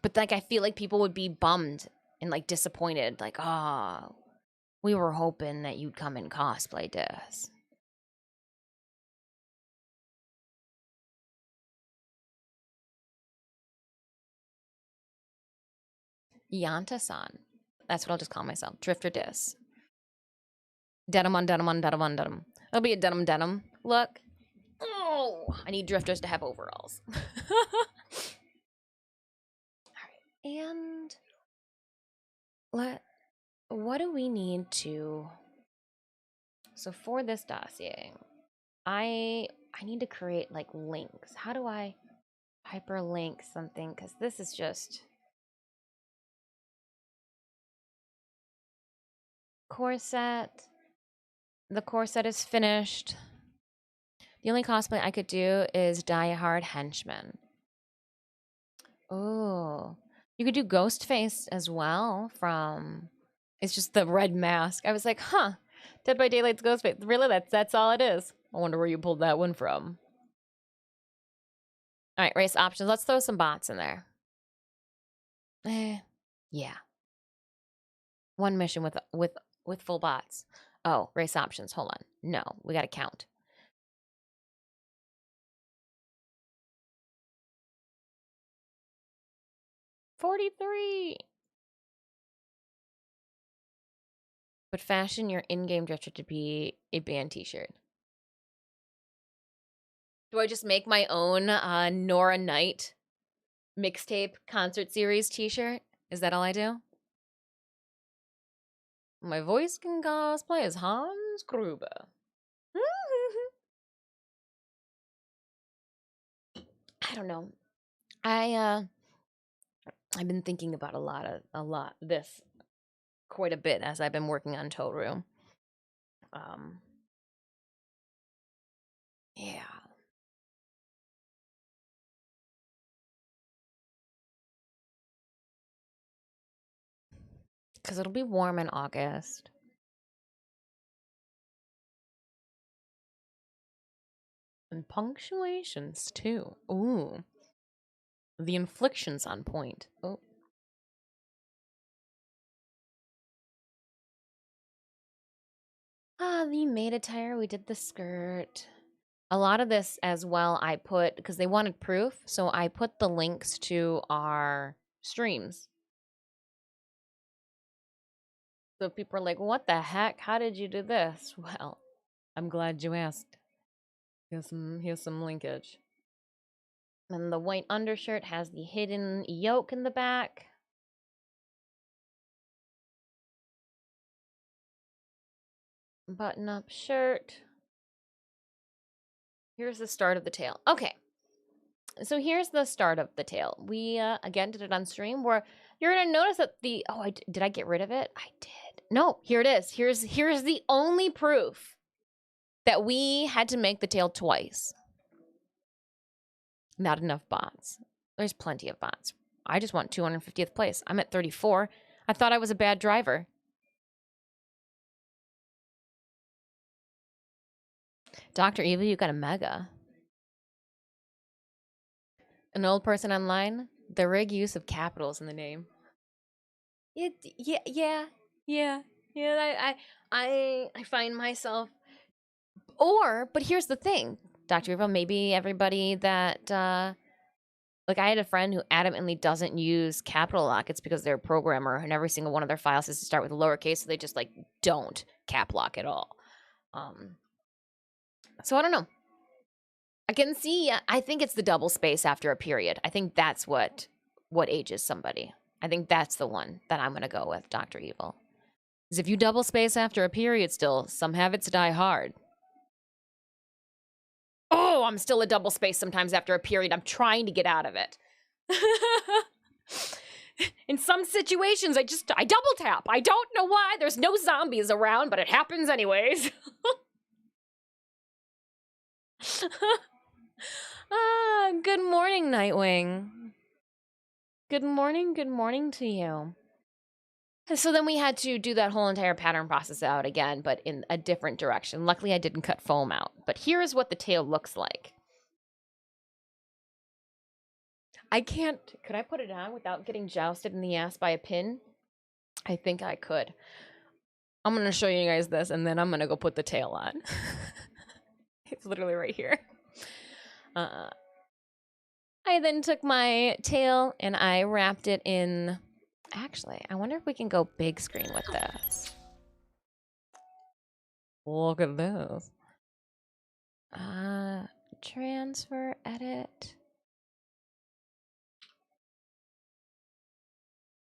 But like, I feel like people would be bummed and like disappointed, like, oh, we were hoping that you'd come in cosplay to us. Yanta-san. That's what I'll just call myself. Drifter Dis. Denim on denim on denim on denim. It'll be a denim denim look. Oh, I need drifters to have overalls. Alright, and what do we need to... So for this dossier, I need to create like links. How do I hyperlink something? Because this is just... Corset. The corset is finished. The only cosplay I could do is Die Hard Henchman. Oh, you could do Ghostface as well from... It's just the red mask. I was like, huh, Dead by Daylight's Ghostface. Really, that's all it is. I wonder where you pulled that one from. All right, race options. Let's throw some bots in there. Yeah. One mission with full bots. Oh, race options. Hold on. No, we got to count. $43. But fashion your in-game drifter to be a band t-shirt. Do I just make my own Nora Knight mixtape concert series t-shirt? Is that all I do? My voice can cosplay as Hans Gruber. I don't know. I've been thinking about this quite a bit as I've been working on Toru. Yeah. Because it'll be warm in August. And punctuations, too. Ooh. The inflection's on point. Oh. The maid attire, we did the skirt. A lot of this as well, I put, because they wanted proof, so I put the links to our streams. So people are like, what the heck? How did you do this? Well, I'm glad you asked. Here's some linkage. And the white undershirt has the hidden yoke in the back. Button-up shirt. Here's the start of the tail. Okay. So here's the start of the tail. We, again, did it on stream where you're going to notice that the... Oh, did I get rid of it? I did. No, here it is. Here's the only proof that we had to make the tail twice. Not enough bots. There's plenty of bots. I just want 250th place. I'm at 34. I thought I was a bad driver. Dr. Eva, you got a mega. An old person online? The rig use of capitals in the name. Yeah. I find myself... But here's the thing, Dr. Eva, maybe everybody that... Like, I had a friend who adamantly doesn't use capital lock. It's because they're a programmer and every single one of their files has to start with lowercase, so they just, like, don't cap lock at all. So I don't know. I can see, I think it's the double space after a period. I think that's what ages somebody. I think that's the one that I'm going to go with, Dr. Evil. Because if you double space after a period still, some habits die hard. Oh, I'm still a double space sometimes after a period. I'm trying to get out of it. In some situations, I double tap. I don't know why. There's no zombies around, but it happens anyways. Good morning, Nightwing. Good morning to you. So then we had to do that whole entire pattern process out again, but in a different direction. Luckily, I didn't cut foam out. But here's what the tail looks like. I can't... Could I put it on without getting jousted in the ass by a pin? I think I could. I'm going to show you guys this, and then I'm going to go put the tail on. It's literally right here. I then took my tail and I wrapped it in... Actually, I wonder if we can go big screen with this. Look at this. Transfer, edit.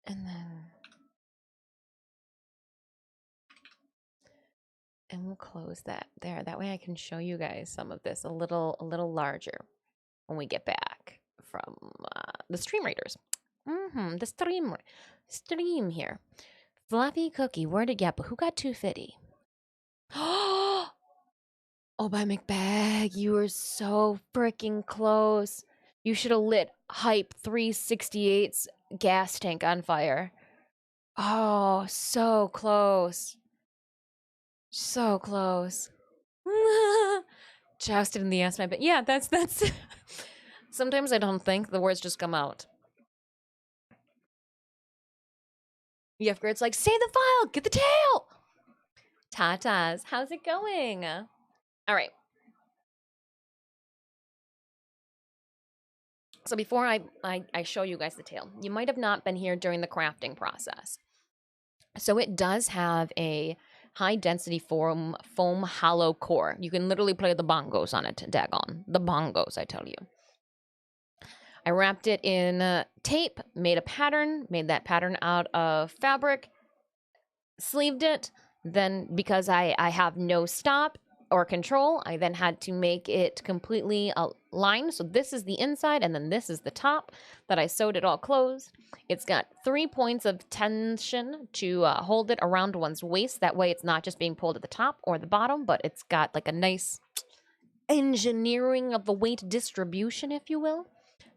And then... And we'll close that there. That way I can show you guys some of this a little larger when we get back from the stream raiders. The stream here. Fluffy Cookie, where'd it get? But who got 250? Oh, by McBag, you were so freaking close. You should have lit Hype 368's gas tank on fire. Oh, so close. So close. Jousted in the ass, but yeah, that's sometimes I don't think, the words just come out. It's like, save the file, get the tail. Tatas, how's it going? All right. So before I show you guys the tail, you might have not been here during the crafting process. So it does have a high density foam hollow core. You can literally play the bongos on it, daggone. The bongos, I tell you. I wrapped it in tape, made a pattern, made that pattern out of fabric, sleeved it. Then because I have no stop or control, I then had to make it completely aligned. So this is the inside and then this is the top that I sewed it all closed. It's got 3 points of tension to hold it around one's waist. That way it's not just being pulled at the top or the bottom, but it's got like a nice engineering of the weight distribution, if you will.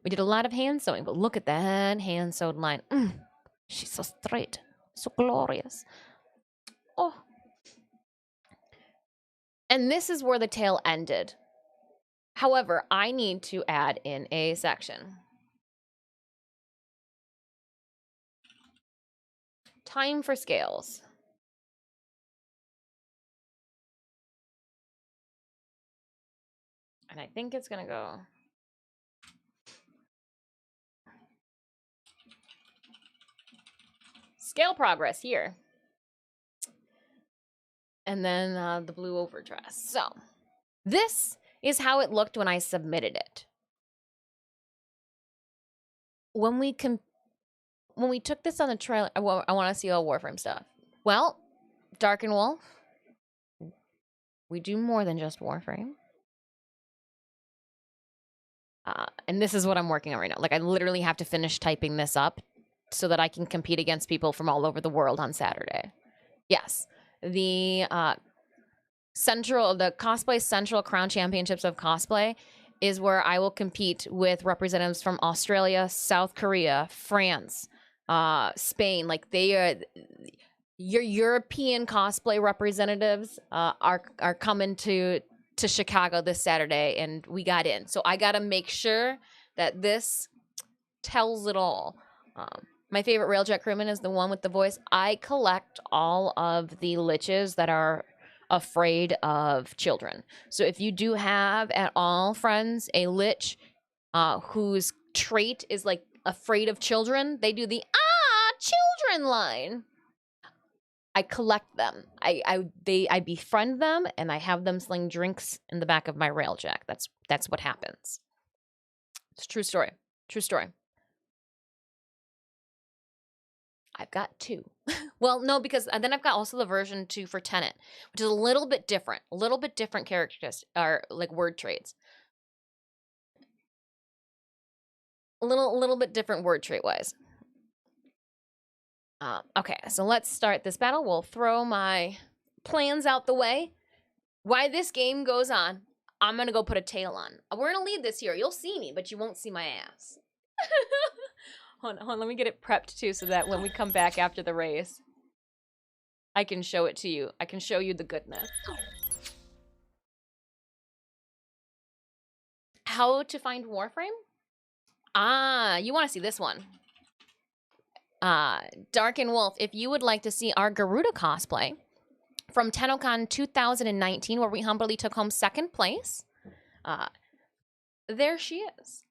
We did a lot of hand sewing, but look at that hand sewed line. She's so straight, so glorious. Oh. And this is where the tail ended. However, I need to add in a section. Time for scales. And I think it's gonna go... Scale progress here. And then the blue overdress. So this is how it looked when I submitted it. When we took this on the trailer, I want to see all Warframe stuff. Well, Dark and Wolf, we do more than just Warframe. And this is what I'm working on right now. Like, I literally have to finish typing this up so that I can compete against people from all over the world on Saturday. Yes. The Cosplay Central Crown Championships of Cosplay is where I will compete with representatives from Australia, South Korea, France, Spain. Like, they are... Your European cosplay representatives are coming to Chicago this Saturday, and we got in. So I got to make sure that this tells it all. My favorite Railjet crewman is the one with the voice. I collect all of the liches that are afraid of children. So if you do have at all, friends, a lich whose trait is like afraid of children, they do the children line. I collect them. I befriend them, and I have them sling drinks in the back of my railjack. That's what happens. It's a true story. True story. I've got 2. Well, no, because then I've got also the version 2 for Tenet, which is a little bit different. A little bit different characters, or like word traits. A little bit different word trait wise. Okay, so let's start this battle. We'll throw my plans out the way. While this game goes on, I'm going to go put a tail on. We're going to leave this here. You'll see me, but you won't see my ass. Hold on, let me get it prepped too so that when we come back after the race, I can show it to you. I can show you the goodness. How to find Warframe? Ah, you want to see this one. Dark and Wolf, if you would like to see our Garuda cosplay from TennoCon 2019, where we humbly took home second place, there she is.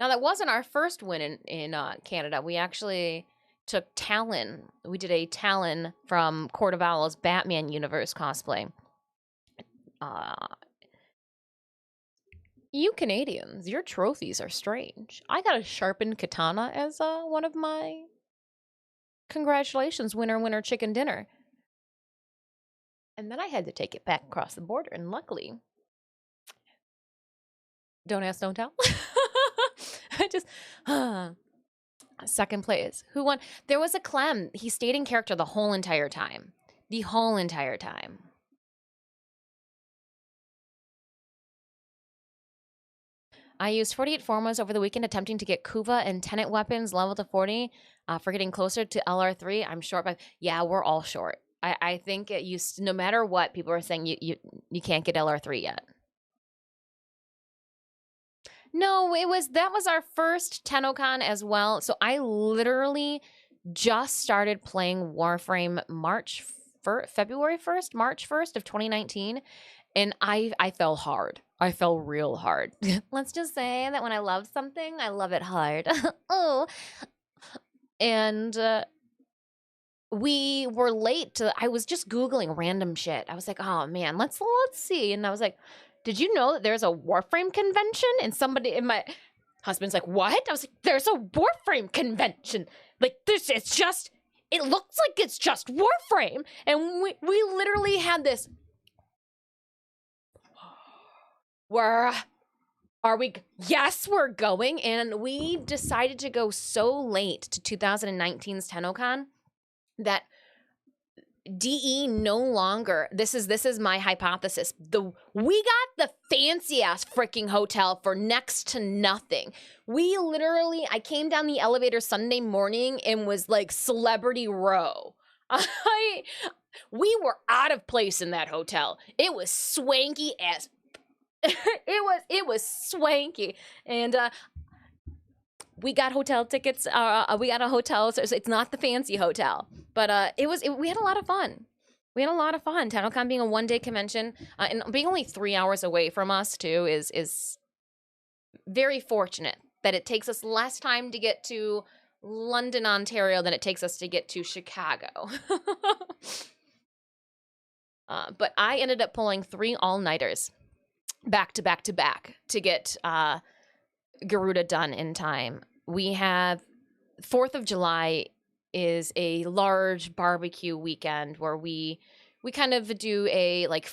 Now, that wasn't our first win in Canada. We actually took Talon. We did a Talon from Court of Owl's Batman Universe cosplay. You Canadians, your trophies are strange. I got a sharpened katana as one of my congratulations, winner, chicken dinner. And then I had to take it back across the border, and luckily, don't ask, don't tell. I just, second place. Who won? There was a Clem. He stayed in character the whole entire time. The whole entire time. I used 48 formos over the weekend attempting to get Kuva and Tenet weapons level to 40 for getting closer to LR3. I'm short by, yeah, we're all short. I think no matter what, people are saying you can't get LR3 yet. No, that was our first TennoCon as well. So I literally just started playing Warframe February 1st, March 1st of 2019. And I fell hard. I fell real hard. Let's just say that when I love something, I love it hard. Oh. And we were late I was just Googling random shit. I was like, oh man, let's see. And I was like, did you know that there's a Warframe convention? And somebody in my husband's like, what? I was like, there's a Warframe convention. Like it looks like it's just Warframe. And we literally had this. Where are we? Yes, we're going. And we decided to go so late to 2019's TennoCon that DE no longer, this is my hypothesis. We got the fancy ass freaking hotel for next to nothing. I came down the elevator Sunday morning and was like Celebrity Row. We were out of place in that hotel. It was swanky as it was swanky, and we got hotel tickets. We got a hotel, so it's not the fancy hotel, but we had a lot of fun. We had a lot of fun. TennoCon being a one-day convention, and being only 3 hours away from us too is very fortunate that it takes us less time to get to London, Ontario than it takes us to get to Chicago. But I ended up pulling 3 all-nighters back to back to back to get Garuda done in time. We have 4th of July is a large barbecue weekend where we kind of do a like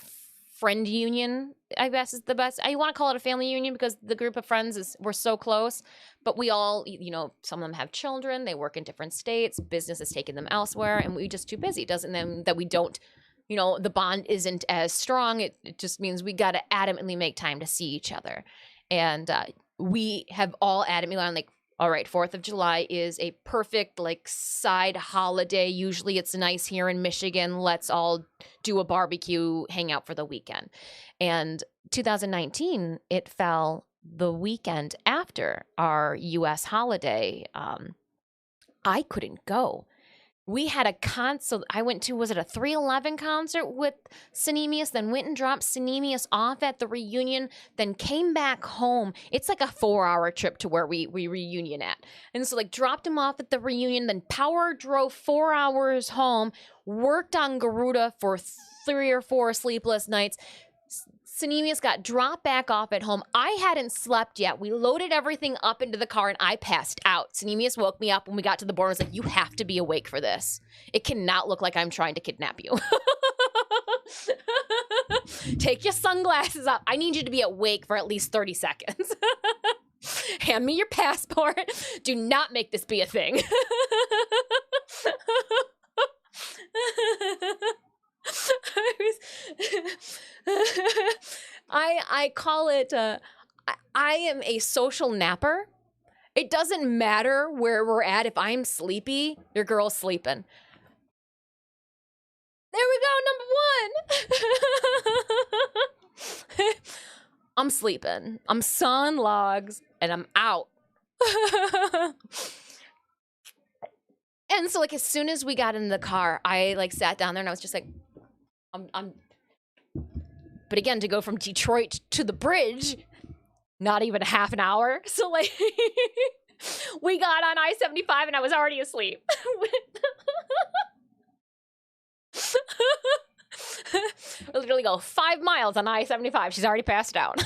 friend union, I guess is the best. I want to call it a family union because the group of friends we're so close, but we all, some of them have children, they work in different states, business has taken them elsewhere, and we just too busy. Doesn't mean that we don't, the bond isn't as strong. It just means we got to adamantly make time to see each other. And we have all adamantly on like, all right, 4th of July is a perfect like side holiday. Usually it's nice here in Michigan. Let's all do a barbecue, hang out for the weekend. And 2019, it fell the weekend after our U.S. holiday. I couldn't go. We had a concert. I went to, was it a 311 concert with Cinemius, then went and dropped Cinemius off at the reunion, then came back home. It's like a 4-hour trip to where we reunion at. And so like dropped him off at the reunion, then power drove 4 hours home, worked on Garuda for 3 or 4 sleepless nights. Cinemius got dropped back off at home. I hadn't slept yet. We loaded everything up into the car and I passed out. Cinemius woke me up when we got to the border and was like, you have to be awake for this. It cannot look like I'm trying to kidnap you. Take your sunglasses up. I need you to be awake for at least 30 seconds. Hand me your passport. Do not make this be a thing. I call it, I am a social napper. It doesn't matter where we're at. If I'm sleepy, your girl's sleeping. There we go, number 1. I'm sleeping. I'm sawing logs, and I'm out. And so, like, as soon as we got in the car, I, like, sat down there, and I was just like, I'm. But again, to go from Detroit to the bridge, not even half an hour. So, like, we got on I-75, and I was already asleep. Literally go 5 miles on I-75. She's already passed out.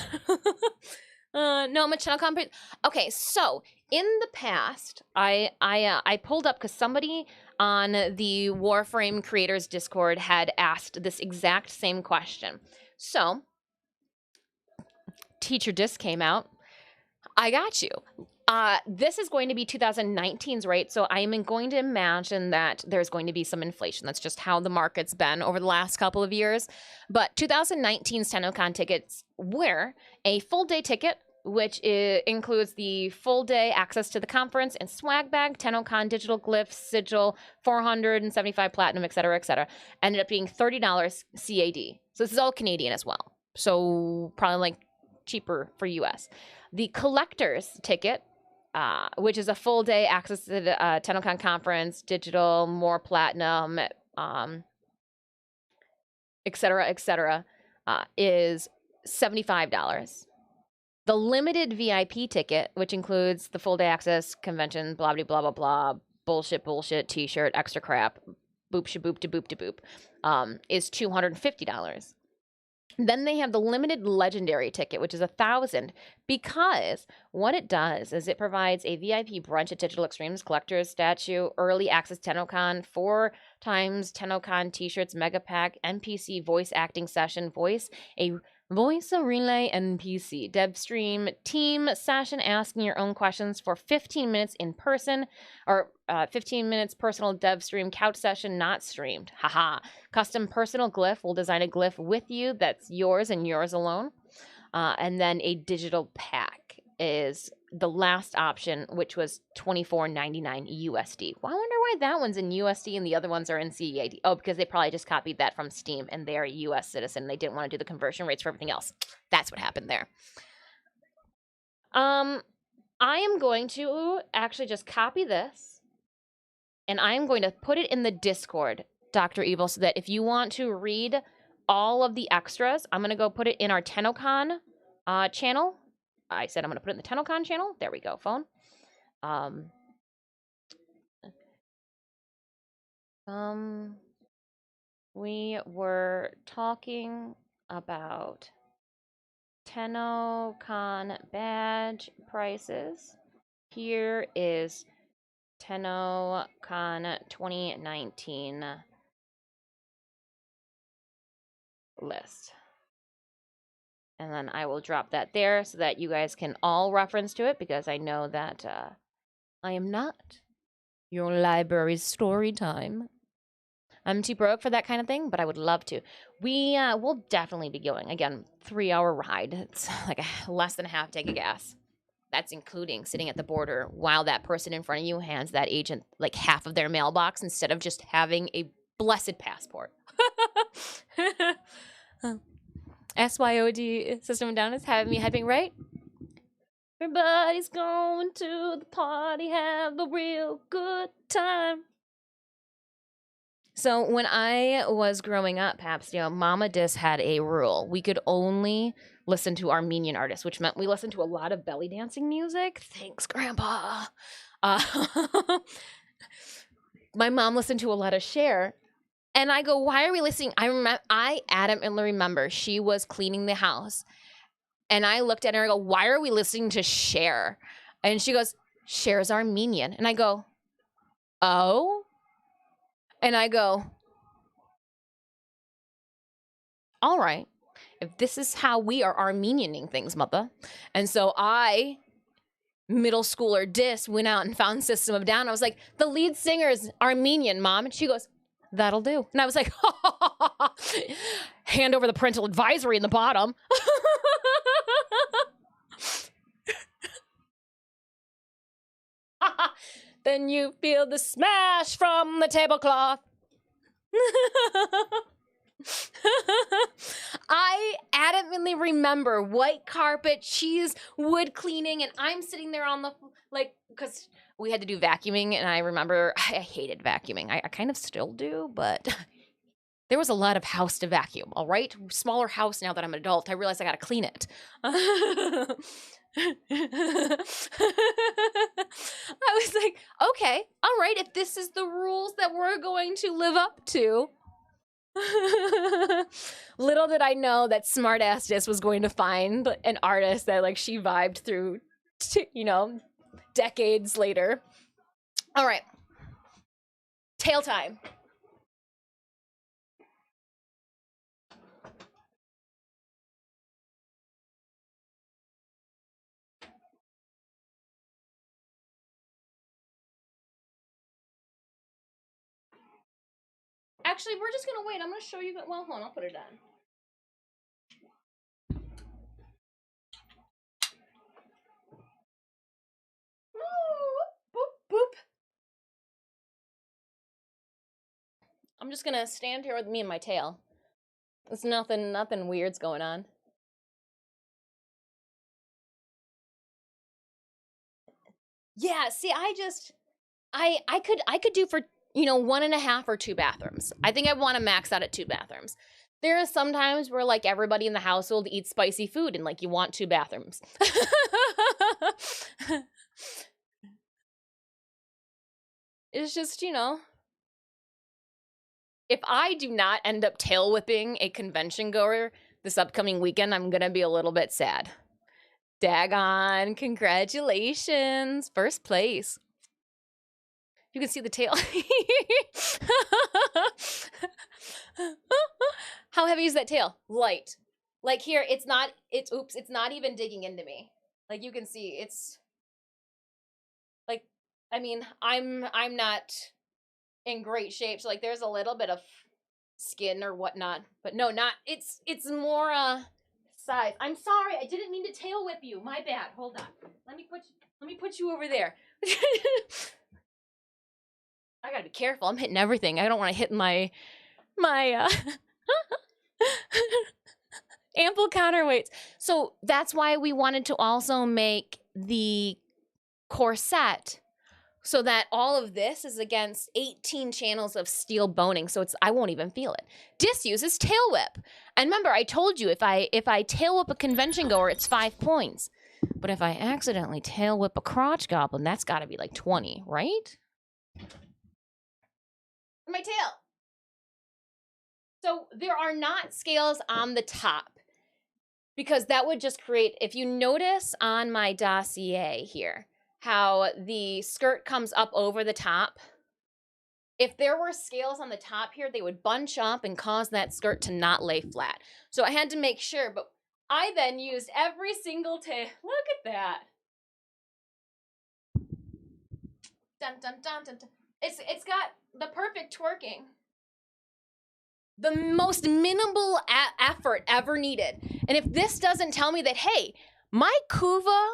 No, I'm a channel comp. Okay, so in the past, I pulled up because somebody on the Warframe Creators Discord had asked this exact same question. So, Teacher Disc came out. I got you. This is going to be 2019's rate, so I am going to imagine that there's going to be some inflation. That's just how the market's been over the last couple of years. But 2019's TennoCon tickets were a full-day ticket, which includes the full-day access to the conference and swag bag, TennoCon digital glyph, sigil, 475 platinum, etc., ended up being $30 CAD. So this is all Canadian as well. So probably like cheaper for US. The collector's ticket, which is a full day access to the TennoCon conference, digital, more platinum, etc., is $75. The limited VIP ticket, which includes the full day access, convention, blah, blah, blah, blah, blah, bullshit, t-shirt, extra crap, boop, shaboop, to boop, to boop, is $250. Then they have the limited legendary ticket, which is $1,000, because what it does is it provides a VIP brunch at Digital Extremes, collector's statue, early access TennoCon, 4 times TennoCon t-shirts, mega pack, NPC voice acting session, a voice relay NPC, dev stream, team session, asking your own questions for 15 minutes in person, or 15 minutes personal dev stream, couch session not streamed. Haha. Custom personal glyph. We'll design a glyph with you that's yours and yours alone. And then a digital pack is the last option, which was $24.99 USD. Well, I wonder why that one's in USD and the other ones are in CAD. Oh, because they probably just copied that from Steam and they're a US citizen. They didn't want to do the conversion rates for everything else. That's what happened there. I am going to actually just copy this and I am going to put it in the Discord, Dr. Evil, so that if you want to read all of the extras, I'm going to go put it in our TennoCon channel. I said I'm going to put it in the TennoCon channel. There we go, phone. We were talking about TennoCon badge prices. Here is TennoCon 2019 list. And then I will drop that there so that you guys can all reference to it, because I know that I am not your library's story time. I'm too broke for that kind of thing, but I would love to. We will definitely be going. Again, 3-hour ride. It's like less than a half tank of gas. That's including sitting at the border while that person in front of you hands that agent like half of their mailbox instead of just having a blessed passport. SYOD System Down is having me hyping, right? Everybody's going to the party, have a real good time. So when I was growing up, Paps, Mama Dis had a rule. We could only listen to Armenian artists, which meant we listened to a lot of belly dancing music. Thanks, Grandpa. My mom listened to a lot of Cher. And I go, why are we listening? I adamantly remember she was cleaning the house. And I looked at her and I go, why are we listening to Cher? And she goes, Cher's Armenian. And I go, oh? And I go, all right, if this is how we are Armenianing things, mother. And so I, middle schooler Dis, went out and found System of a Down. I was like, the lead singer is Armenian, Mom. And she goes, that'll do. And I was like, hand over the parental advisory in the bottom. Then you feel the smash from the tablecloth. I adamantly remember white carpet, cheese, wood cleaning, and I'm sitting there on the, like, because we had to do vacuuming, and I remember I hated vacuuming. I kind of still do, but there was a lot of house to vacuum, all right? Smaller house now that I'm an adult. I realize I got to clean it. I was like, okay, all right, if this is the rules that we're going to live up to. Little did I know that smartass Dis was going to find an artist that like she vibed through, you know, decades later. All right, tail time. Actually, we're just gonna wait. I'm gonna show you that. Well, hold on, I'll put it on. Boop, boop. I'm just gonna stand here with me and my tail. There's nothing weird's going on. Yeah, see, I could do for, you know, 1.5 or 2 bathrooms. I think I want to max out at 2 bathrooms. There are some times where like everybody in the household eats spicy food and like you want 2 bathrooms. It's just, you know, if I do not end up tail whipping a convention goer this upcoming weekend, I'm gonna be a little bit sad. Daggone, congratulations, first place. You can see the tail. How heavy is that tail? Light. Like here, it's not even digging into me. Like you can see, it's like, I mean, I'm not in great shape. So like there's a little bit of skin or whatnot, but no, not, it's more size. I'm sorry, I didn't mean to tail whip you. My bad. Hold on. Let me put you over there. I gotta be careful. I'm hitting everything. I don't want to hit my ample counterweights. So that's why we wanted to also make the corset so that all of this is against 18 channels of steel boning. So I won't even feel it. Dis uses tail whip. And remember, I told you if I tail whip a convention goer, it's 5 points. But if I accidentally tail whip a crotch goblin, that's gotta be like 20, right? My tail. So there are not scales on the top because that would just create, if you notice on my dossier here, how the skirt comes up over the top. If there were scales on the top here, they would bunch up and cause that skirt to not lay flat. So I had to make sure, but I then used every single tail. Look at that. Dun, dun, dun, dun, dun. It's got the perfect twerking. The most minimal effort ever needed. And if this doesn't tell me that, hey, my Kuva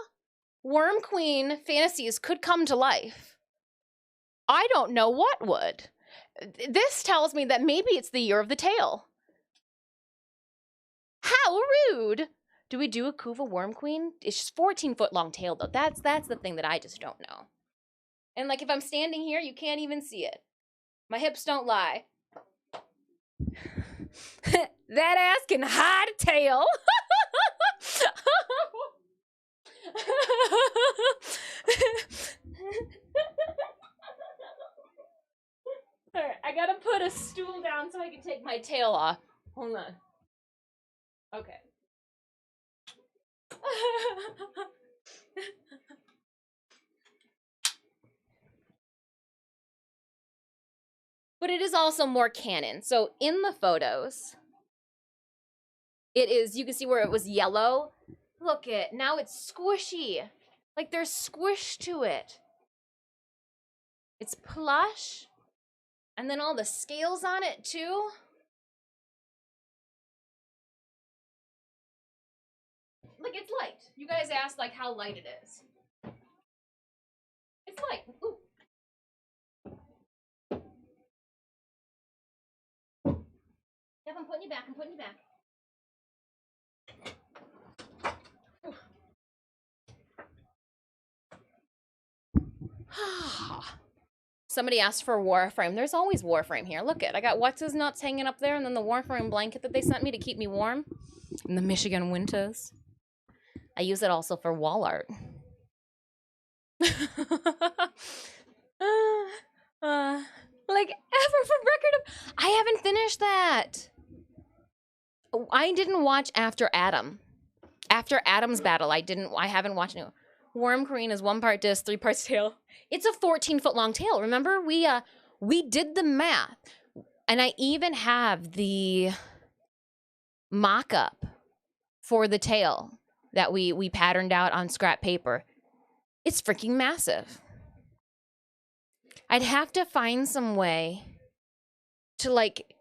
Worm Queen fantasies could come to life, I don't know what would. This tells me that maybe it's the year of the tail. How rude. Do we do a Kuva Worm Queen? It's just 14-foot long tail, though. That's the thing that I just don't know. And like if I'm standing here, you can't even see it. My hips don't lie. That ass can hide a tail. All right, I gotta put a stool down so I can take my tail off. Hold on. Okay. But it is also more canon. So in the photos, it is, you can see where it was yellow. Look it, now it's squishy. Like there's squish to it. It's plush. And then all the scales on it too. Like it's light. You guys asked like how light it is. It's light. Ooh. Yep, I'm putting you back. I'm putting you back. Somebody asked for Warframe. There's always Warframe here. Look I got what's his nuts hanging up there, and then the Warframe blanket that they sent me to keep me warm in the Michigan winters. I use it also for wall art. Like ever for record of, I haven't finished that. I didn't watch After Adam. After Adam's battle, I haven't watched it. Worm Queen is 1 part disc, 3 parts tail. It's a 14-foot long tail. Remember, we did the math, and I even have the mock-up for the tail that we patterned out on scrap paper. It's freaking massive. I'd have to find some way to like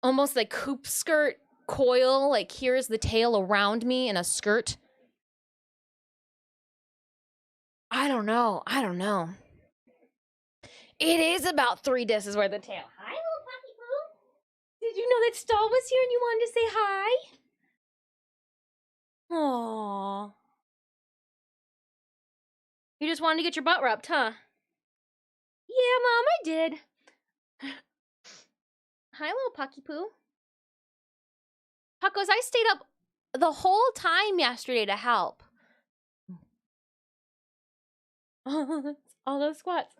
almost like hoop skirt coil, like here's the tail around me in a skirt. I don't know. It is about 3 discs worth of tail. Hi, little Pocky Poo. Did you know that Stall was here and you wanted to say hi? Aww. You just wanted to get your butt rubbed, huh? Yeah, Mom, I did. Hi, little Pocky Poo. Puckos, I stayed up the whole time yesterday to help. All those squats.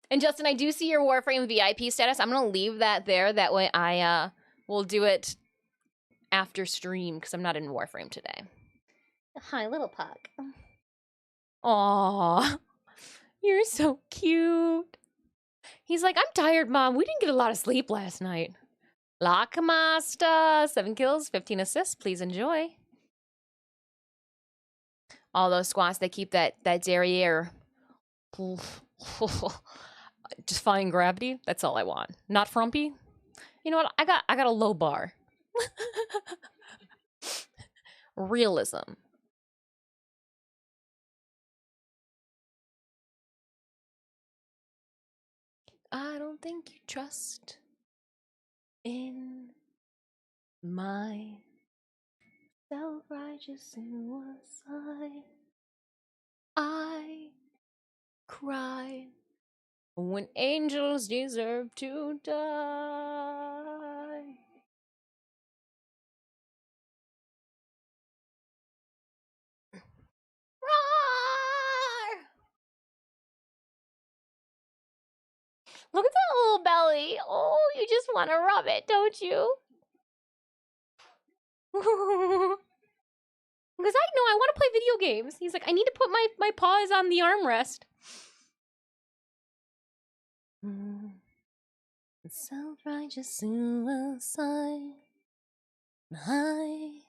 And Justin, I do see your Warframe VIP status. I'm gonna leave that there. That way I will do it after stream because I'm not in Warframe today. Hi, little Puck. Aww. You're so cute. He's like, I'm tired, Mom. We didn't get a lot of sleep last night. Lockmaster, 7 kills, 15 assists. Please enjoy. All those squats, they keep that derriere. Just fine gravity. That's all I want. Not frumpy. You know what? I got a low bar. Realism. I don't think you trust in my self-righteous suicide. I cry when angels deserve to die. Roar! Look at that little belly. Oh, you just want to rub it, don't you? Because I know I want to play video games. He's like, I need to put my paws on the armrest. Self-righteous suicide. I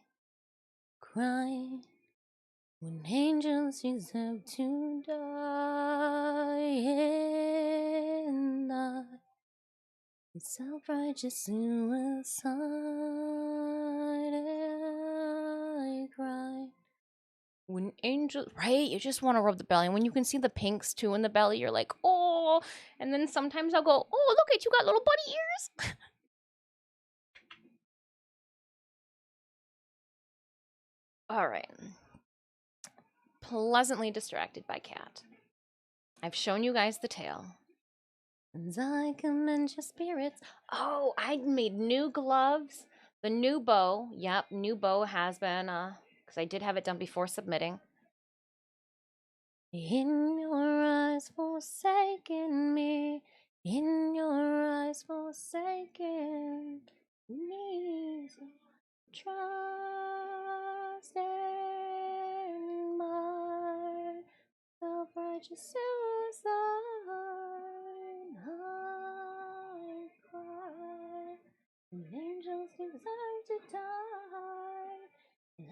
cry when angels deserve to die. And I self-righteous suicide. I cry when angels, right? You just want to rub the belly. And when you can see the pinks too in the belly, you're like, oh. And then sometimes I'll go, oh, look at you got little bunny ears. All right. Pleasantly distracted by cat. I've shown you guys the tail. And I commend your spirits. Oh, I made new gloves. The new bow. Yep, new bow has been, because I did have it done before submitting. In your eyes forsaken me. In your eyes forsaken me. Trust in my self-righteous suicide. I cry. And angels deserve to die. And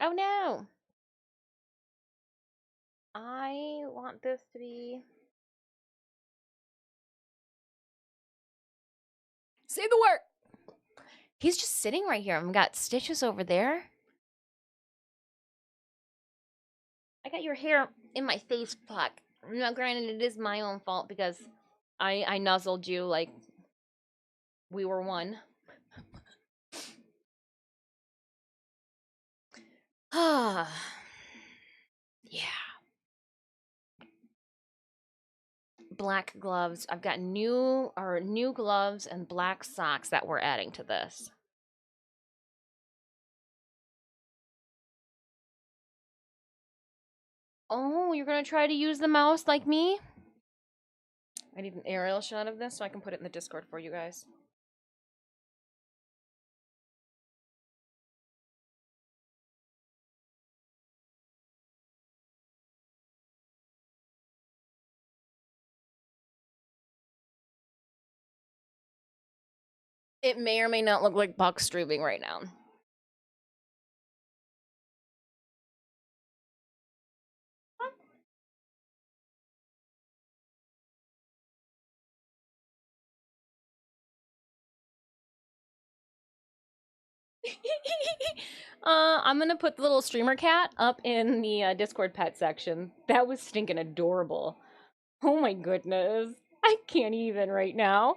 Oh no! I want this to be Say the word. He's just sitting right here. I've got stitches over there. I got your hair in my face, Puck. Now, granted, it is my own fault because I nuzzled you like we were one. Ah, yeah. Black gloves. I've got new gloves and black socks that we're adding to this. Oh, you're gonna try to use the mouse like me? I need an aerial shot of this so I can put it in the Discord for you guys. It may or may not look like Buck streaming right now. I'm gonna put the little streamer cat up in the Discord pet section. That was stinking adorable. Oh my goodness. I can't even right now.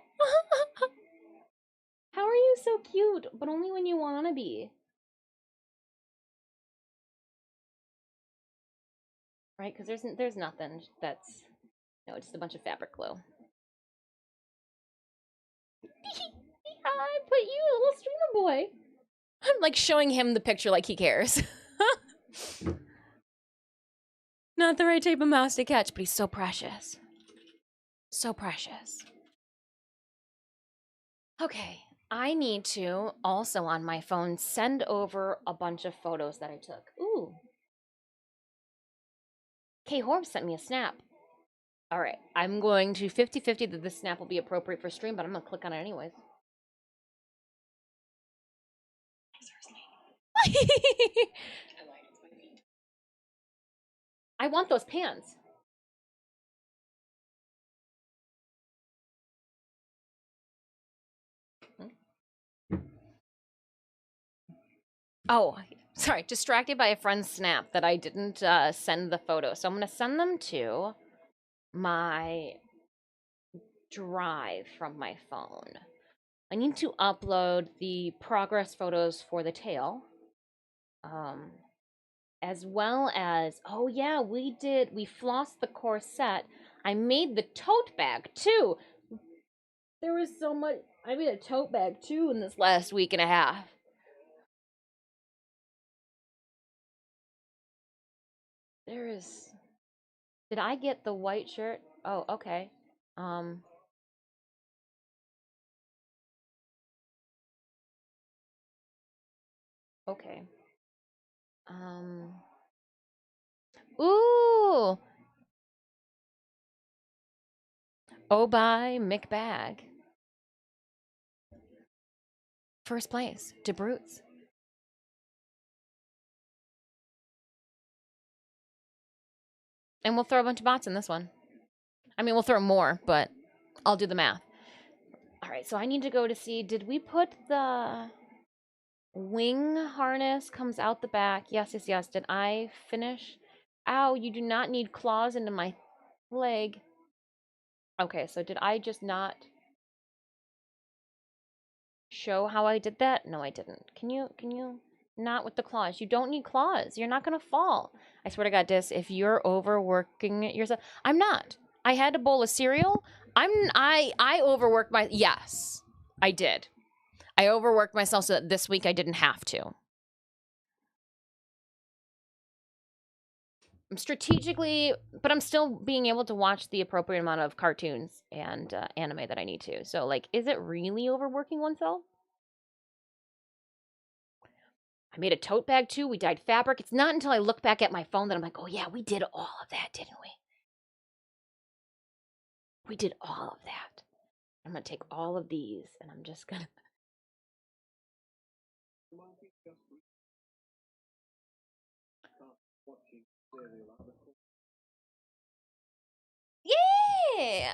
How are you so cute? But only when you wanna be. Right? Because there's nothing that's no, just a bunch of fabric glue. I put you, little streamer boy. I'm like showing him the picture like he cares. Not the right type of mouse to catch, but he's so precious. So precious. Okay, I need to also on my phone send over a bunch of photos that I took. Ooh. K Horb sent me a snap. All right, I'm going to 50-50 that this snap will be appropriate for stream, but I'm gonna click on it anyways. I want those pants. Oh, sorry, distracted by a friend's snap that I didn't send the photo. So I'm going to send them to my drive from my phone. I need to upload the progress photos for the tail. As well as, oh yeah, we flossed the corset. I made the tote bag too. There was so much, I made a tote bag too in this last week and a half. There is, did I get the white shirt? Oh, okay. Okay. Ooh. Oh by McBag. First place. DeBrutes. And we'll throw a bunch of bots in this one. I mean, we'll throw more, but I'll do the math. All right, so I need to go to see, did we put the wing harness comes out the back? Yes, yes, yes. Did I finish? Ow, you do not need claws into my leg. Okay, so did I just not show how I did that? No, I didn't. Can you not with the claws? You don't need claws. You're not gonna fall. I swear to God, Dis, if you're overworking yourself, I'm not. I had a bowl of cereal. I overworked my, yes, I did. I overworked myself so that this week I didn't have to. I'm strategically, but I'm still being able to watch the appropriate amount of cartoons and anime that I need to. So, like, is it really overworking oneself? I made a tote bag too. We dyed fabric. It's not until I look back at my phone that I'm like, oh yeah, we did all of that, didn't we? We did all of that. I'm gonna take all of these and I'm just gonna. Yeah,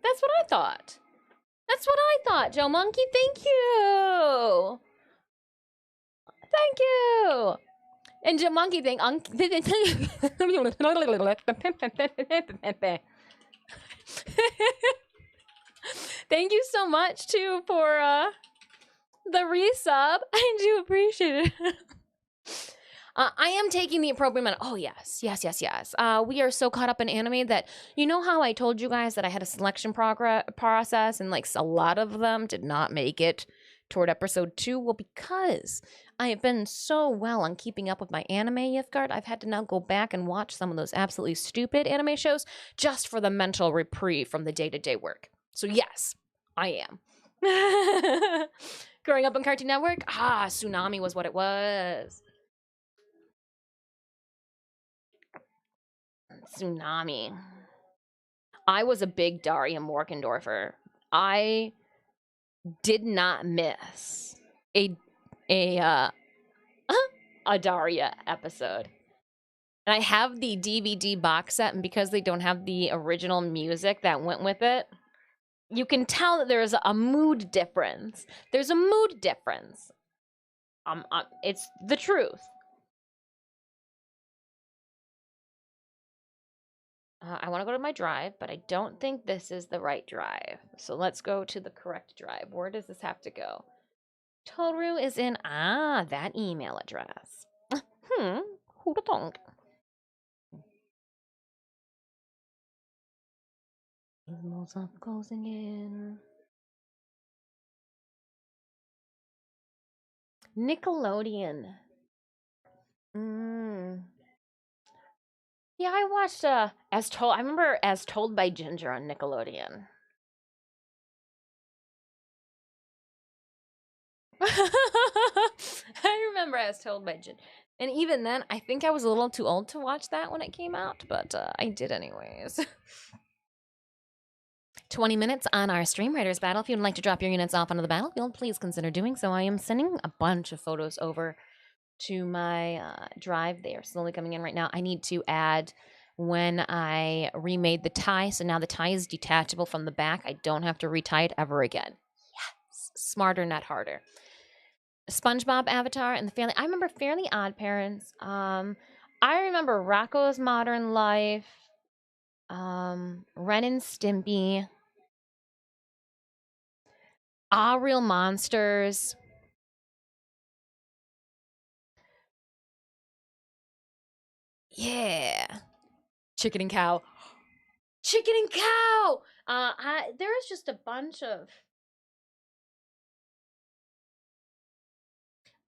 that's what I thought. That's what I thought, Joe Monkey. Thank you. Thank you. And Joe Monkey thing. Thank you so much too for the resub. I do appreciate it. I am taking the appropriate amount. Oh, yes. We are so caught up in anime that, you know how I told you guys that I had a selection process and like a lot of them did not make it toward episode 2? Well, because I have been so well on keeping up with my anime gift card, I've had to now go back and watch some of those absolutely stupid anime shows just for the mental reprieve from the day-to-day work. So yes, I am. Growing up on Cartoon Network, Tsunami was what it was. Tsunami. I was a big Daria Morkendorfer. I did not miss a a uh, a Daria episode. And I have the DVD box set, and because they don't have the original music that went with it, you can tell that there's a mood difference. There's a mood difference. It's the truth. I want to go to my drive, but I don't think this is the right drive. So let's go to the correct drive. Where does this have to go? Toru is in, that email address. Who'da thunk? Emails up closing in. Nickelodeon. Yeah, I watched As Told. I remember As Told by Ginger on Nickelodeon. I remember As Told by Ginger. And even then, I think I was a little too old to watch that when it came out, but I did anyways. 20 minutes on our Stream Raiders battle. If you'd like to drop your units off onto the battlefield, please consider doing so. I am sending a bunch of photos over to my drive. They are slowly coming in right now. I need to add when I remade the tie. So now the tie is detachable from the back. I don't have to retie it ever again. Yes. Smarter, not harder. SpongeBob Avatar and the Family. I remember Fairly Odd Parents. I remember Rocco's Modern Life. Ren and Stimpy. Real Monsters. Yeah. Chicken and Cow. Chicken and Cow! There's just a bunch of...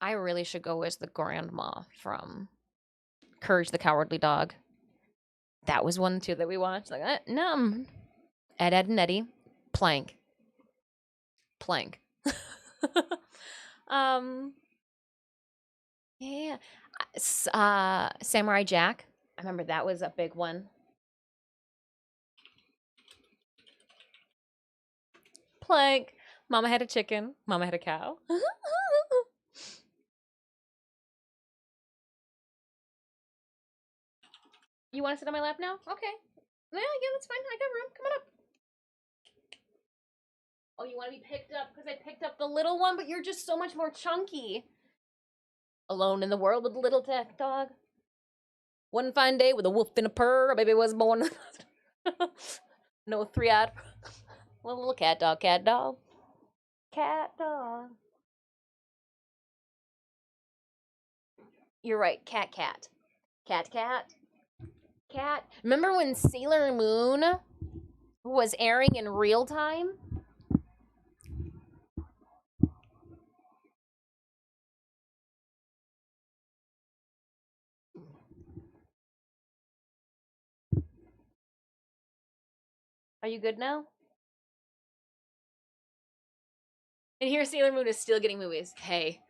I really should go as the grandma from Courage the Cowardly Dog. That was one, too, that we watched. Like, Num. Ed, Ed, and Eddie. Plank. Yeah. Samurai Jack. I remember that was a big one. Plank. Mama had a chicken. Mama had a cow. You want to sit on my lap now? Okay. Yeah, that's fine. I got room. Come on up. Oh, you want to be picked up because I picked up the little one, but you're just so much more chunky. Alone in the world with the little tech dog. One fine day with a wolf and a purr, a baby was born. No three-eyed. Well, little cat dog, cat dog. Cat dog. You're right, cat cat. Cat cat. Cat. Remember when Sailor Moon was airing in real time? Are you good now? And here Sailor Moon is still getting movies. Hey,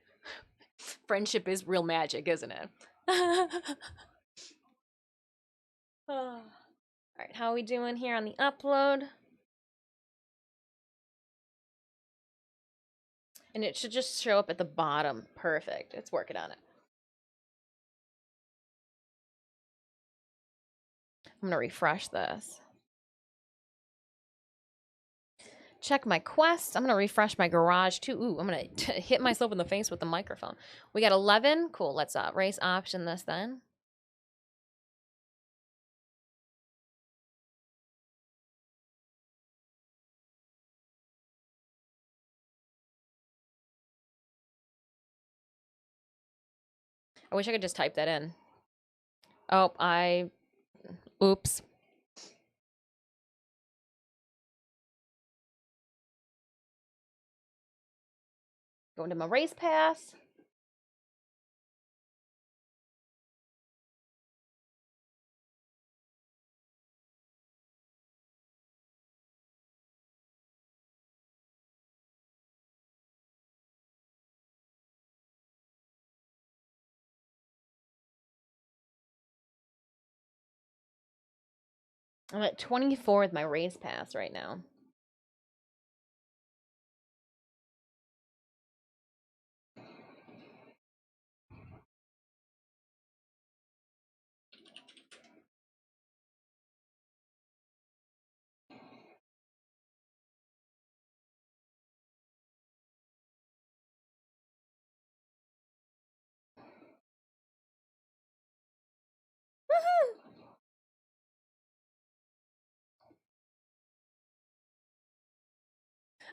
friendship is real magic, isn't it? All right, how are we doing here on the upload? And it should just show up at the bottom. Perfect. It's working on it. I'm going to refresh this. check my quests. I'm going to refresh my garage too. Ooh, I'm going to hit myself in the face with the microphone. We got 11. Cool. Let's race option this then. I wish I could just type that in. Oh, oops. Going to my race pass. I'm at 24 with my race pass right now.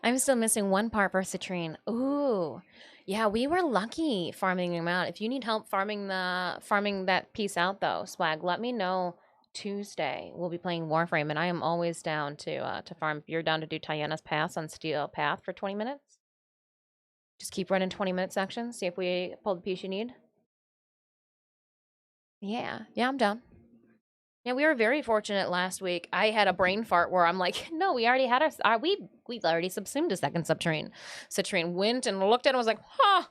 I'm still missing one part for citrine. Ooh. Yeah, we were lucky farming them out. If you need help farming that piece out though, Swag, let me know Tuesday. We'll be playing Warframe and I am always down to farm. If you're down to do Tayana's Pass on Steel Path for 20 minutes. Just keep running 20-minute sections, see if we pull the piece you need. Yeah, I'm down. Yeah, we were very fortunate last week. I had a brain fart where I'm like, no, we already had we've already subsumed a second subterrane. Citrine went and looked at it and was like, huh,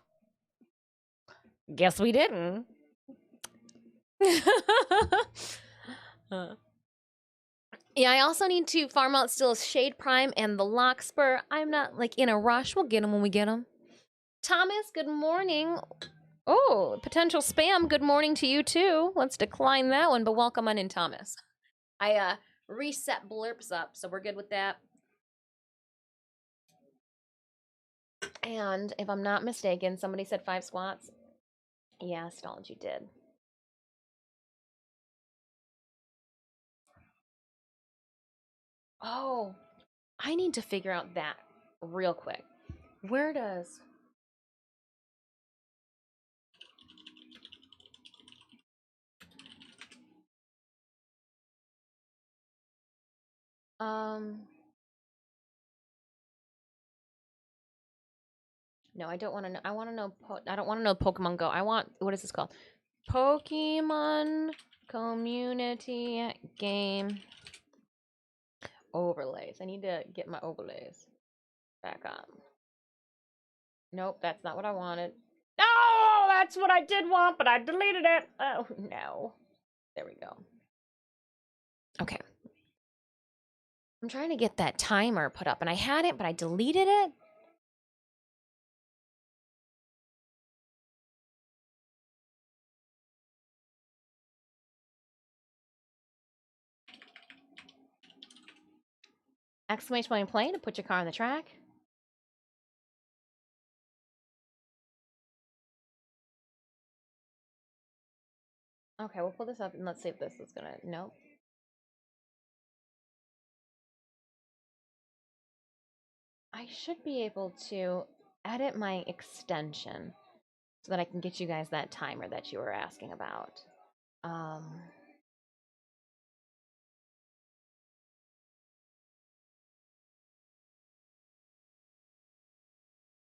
guess we didn't. Yeah, I also need to farm out still Shade Prime and the Lockspur. I'm not like in a rush. We'll get them when we get them. Thomas, good morning. Oh, potential spam. Good morning to you too. Let's decline that one, but welcome on in, Thomas. I reset blurps up, so we're good with that. And if I'm not mistaken, somebody said 5 squats. Yeah, Stology did. Oh, I need to figure out that real quick. Where does no, I don't want to know. I want to know. I don't want to know Pokemon Go. I want, what is this called? Pokemon Community Game Overlays. I need to get my overlays back on. Nope, that's not what I wanted. No, that's what I did want, but I deleted it. Oh no. There we go. Okay. I'm trying to get that timer put up, and I had it, but I deleted it. Exclamation point play to put your car on the track. Okay, we'll pull this up and let's see if this is gonna, nope. I should be able to edit my extension so that I can get you guys that timer that you were asking about. Um,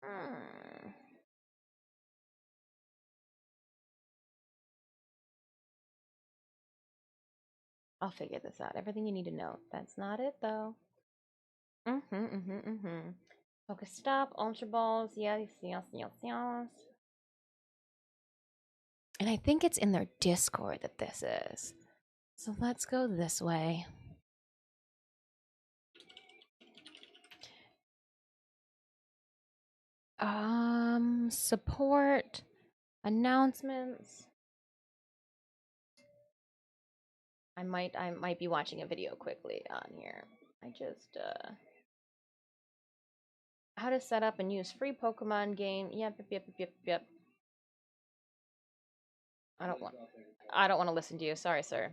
hmm. I'll figure this out. Everything you need to know. That's not it though. Focus stop, ultra balls, yes. And I think it's in their Discord that this is. So let's go this way. Support, announcements. I might be watching a video quickly on here. I just How to set up and use free Pokemon game. Yep. I don't want to listen to you. Sorry, sir.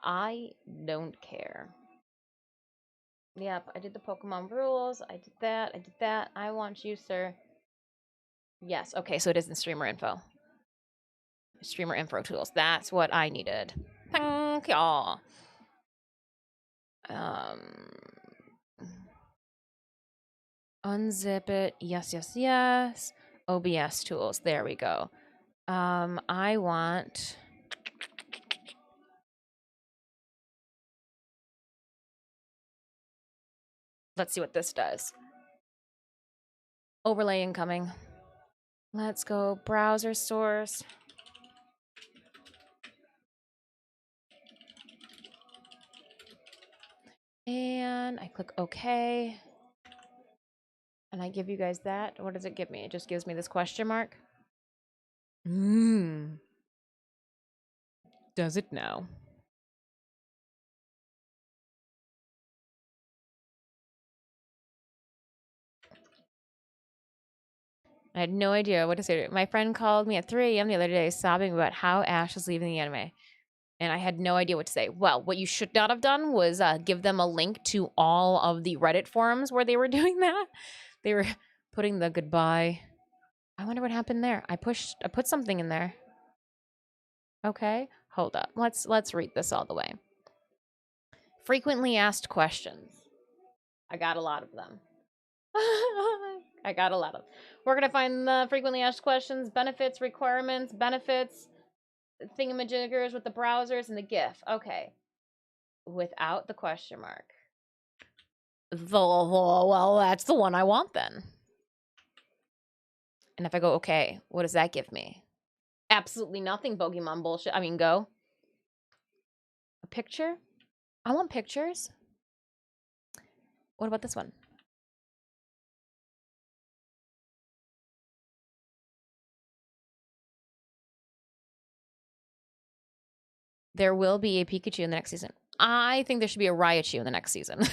I don't care. Yep, I did the Pokemon rules. I did that. I want you, sir. Yes, okay, so it is in streamer info. Streamer info tools. That's what I needed. Thank y'all. Unzip it. Yes. OBS tools. There we go. I want... Let's see what this does. Overlay incoming. Let's go browser source. And I click OK. And I give you guys that. What does it give me? It just gives me this question mark. Does it now? I had no idea what to say. My friend called me at 3 a.m. the other day sobbing about how Ash is leaving the anime. And I had no idea what to say. Well, what you should not have done was give them a link to all of the Reddit forums where they were doing that. They were putting the goodbye. I wonder what happened there. I put something in there. Okay, hold up. Let's read this all the way. Frequently asked questions. I got a lot of them. I got a lot of them. We're going to find the frequently asked questions, benefits, requirements, benefits, thingamajiggers with the browsers, and the GIF. Okay. Without the question mark. Well, that's the one I want then. And if I go, okay, what does that give me? Absolutely nothing, Pokemon bullshit. I mean, go. A picture? I want pictures. What about this one? There will be a Pikachu in the next season. I think there should be a Raichu in the next season.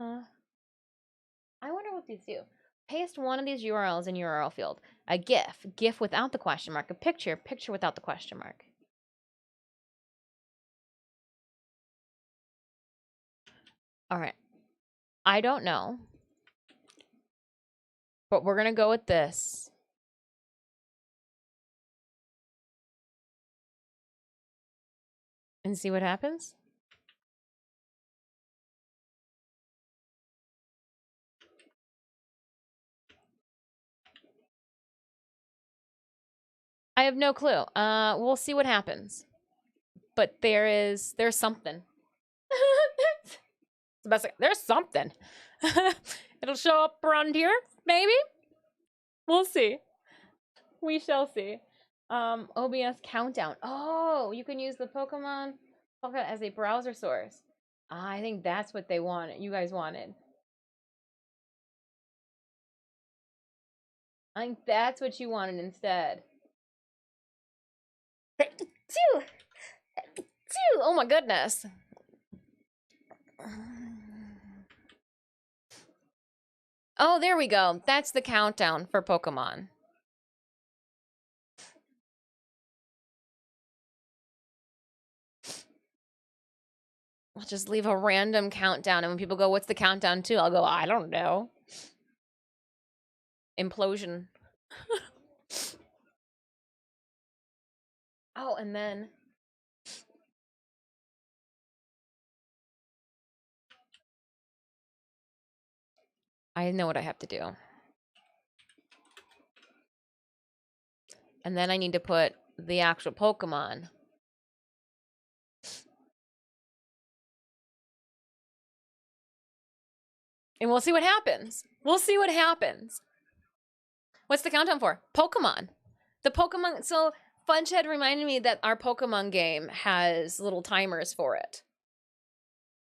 I wonder what these do. Paste one of these URLs in URL field. A GIF without the question mark. A picture without the question mark. All right. I don't know. But we're going to go with this. And see what happens. I have no clue. We'll see what happens. But there's something. The best. There's something. It'll show up around here, maybe. We'll see. We shall see. OBS countdown. Oh, you can use the Pokemon as a browser source. I think that's what they wanted. You guys wanted. I think that's what you wanted instead. Oh my goodness. Oh, there we go. That's the countdown for Pokemon. I'll just leave a random countdown, and when people go, what's the countdown to? I'll go, I don't know. Implosion. Oh, and then... I know what I have to do. And then I need to put the actual Pokemon. And we'll see what happens. We'll see what happens. What's the countdown for? Pokemon. The Pokemon... So, Funched reminded me that our Pokemon game has little timers for it.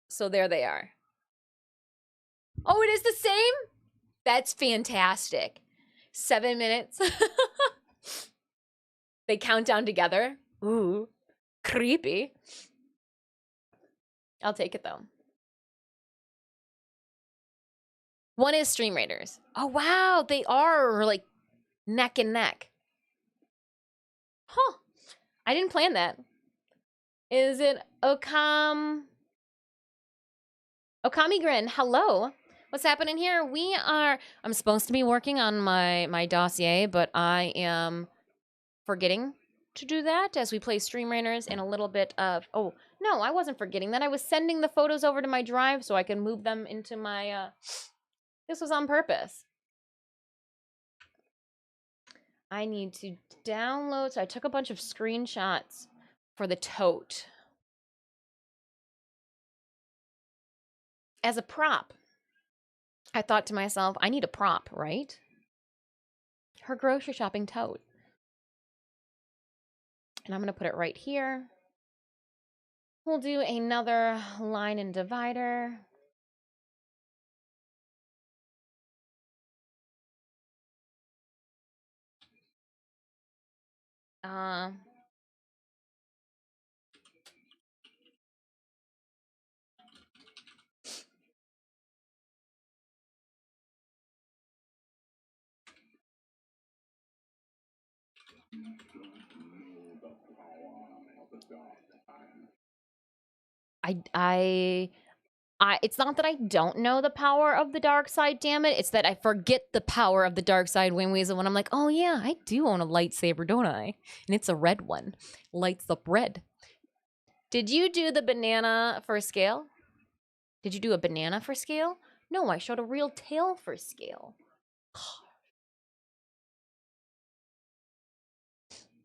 So there they are. Oh, it is the same? That's fantastic. 7 minutes. They count down together. Ooh, creepy. I'll take it, though. One is Stream Raiders. Oh, wow. They are like neck and neck. Huh. I didn't plan that. Is it Okami Grin? Hello. What's happening here? I'm supposed to be working on my dossier, but I am forgetting to do that as we play Stream Raiders in a little bit of... Oh, no, I wasn't forgetting that. I was sending the photos over to my drive so I can move them into my... This was on purpose. I need to download... So I took a bunch of screenshots for the tote. As a prop. I thought to myself, I need a prop, right? Her grocery shopping tote. And I'm going to put it right here. We'll do another line and divider. It's not that I don't know the power of the dark side, damn it. It's that I forget the power of the dark side when I'm like, oh yeah, I do own a lightsaber, don't I? And it's a red one. Lights up red. Did you do the banana for scale? Did you do a banana for scale? No, I showed a real tail for scale.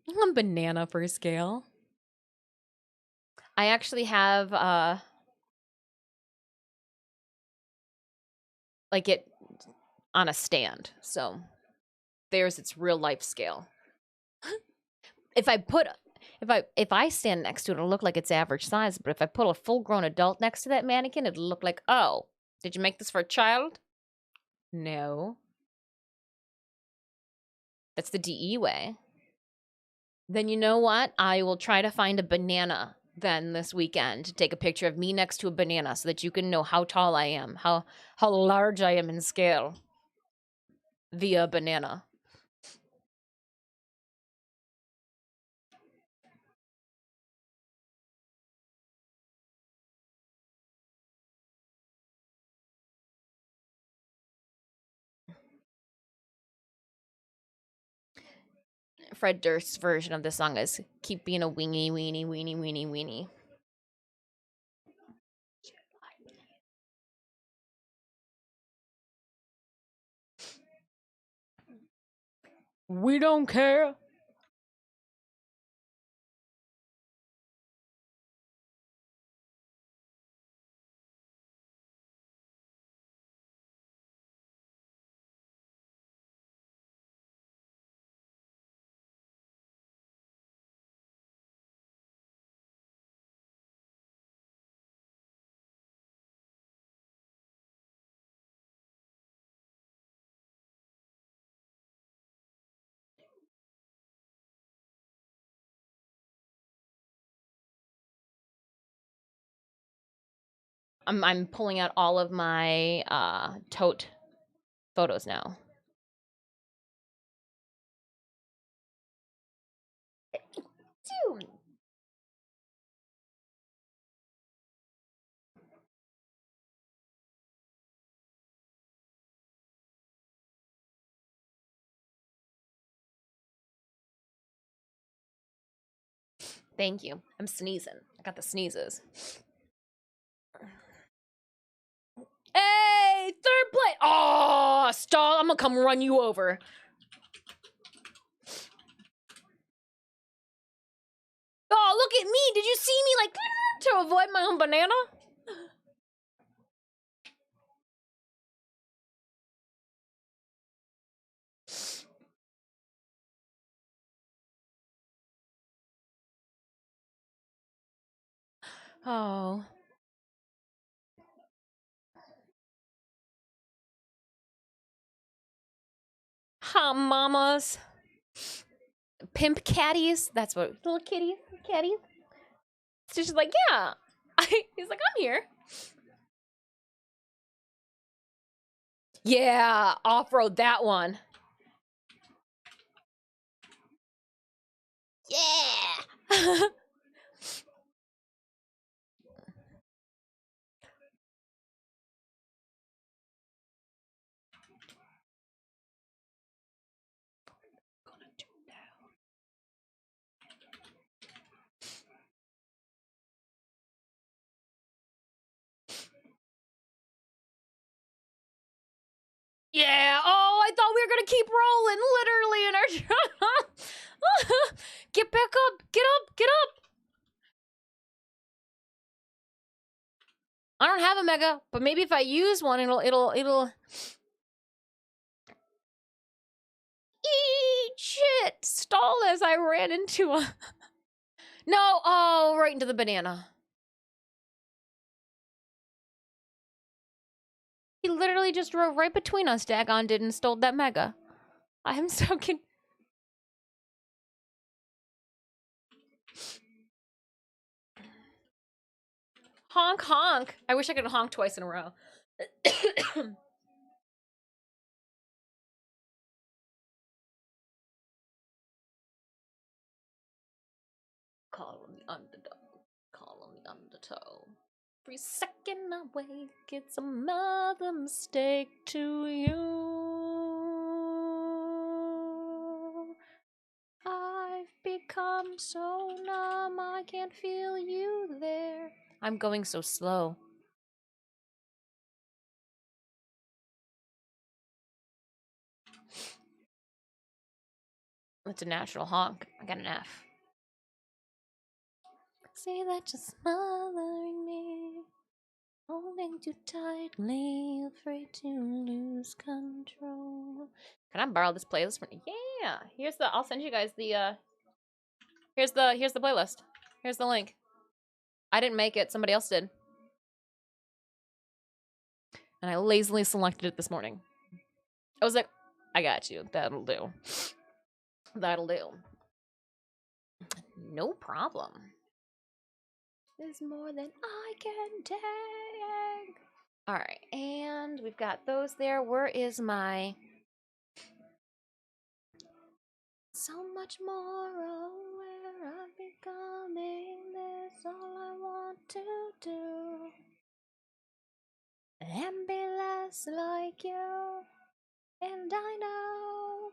A banana for scale. I actually have like it on a stand. So there's its real life scale. If I stand next to it, it'll look like it's average size. But if I put a full-grown adult next to that mannequin, it'll look like, oh, did you make this for a child? No. That's the DE way. Then you know what? I will try to find a banana then this weekend to take a picture of me next to a banana so that you can know how tall I am, how large I am in scale via banana. Fred Durst's version of the song is "Keep being a weenie, weenie, weenie, weenie, weenie." We don't care. I'm pulling out all of my tote photos now. Dude. Thank you. I'm sneezing. I got the sneezes. Hey, third place. Oh, stall. I'm gonna come run you over. Oh, look at me. Did you see me like to avoid my own banana? Oh. Huh, mamas. Pimp catties. That's what little kitties. Catties. So she's like, yeah. He's like, I'm here. Yeah, off-road that one. Yeah. Yeah. Oh, I thought we were gonna keep rolling, literally in our. Get back up. Get up. Get up. I don't have a mega, but maybe if I use one, it'll. Eat shit. Stall as I ran into a. No. Oh, right into the banana. He literally just drove right between us. Dagon did and stole that mega. I am so con. Honk, honk. I wish I could honk twice in a row. Call him the underdog. Call him the undertow. Every second I wake, it's another mistake to you. I've become so numb, I can't feel you there. I'm going so slow. It's a natural honk. I got an F. Say that you're smothering me, holding too tightly, afraid to lose control. Can I borrow this playlist from? Yeah. Here's the. I'll send you guys the. Here's the playlist. Here's the link. I didn't make it. Somebody else did. And I lazily selected it this morning. I was like, I got you. That'll do. That'll do. No problem. There's more than I can take. All right, and we've got those there. Where is my... So much more aware I'm becoming this all I want to do. And be less like you. And I know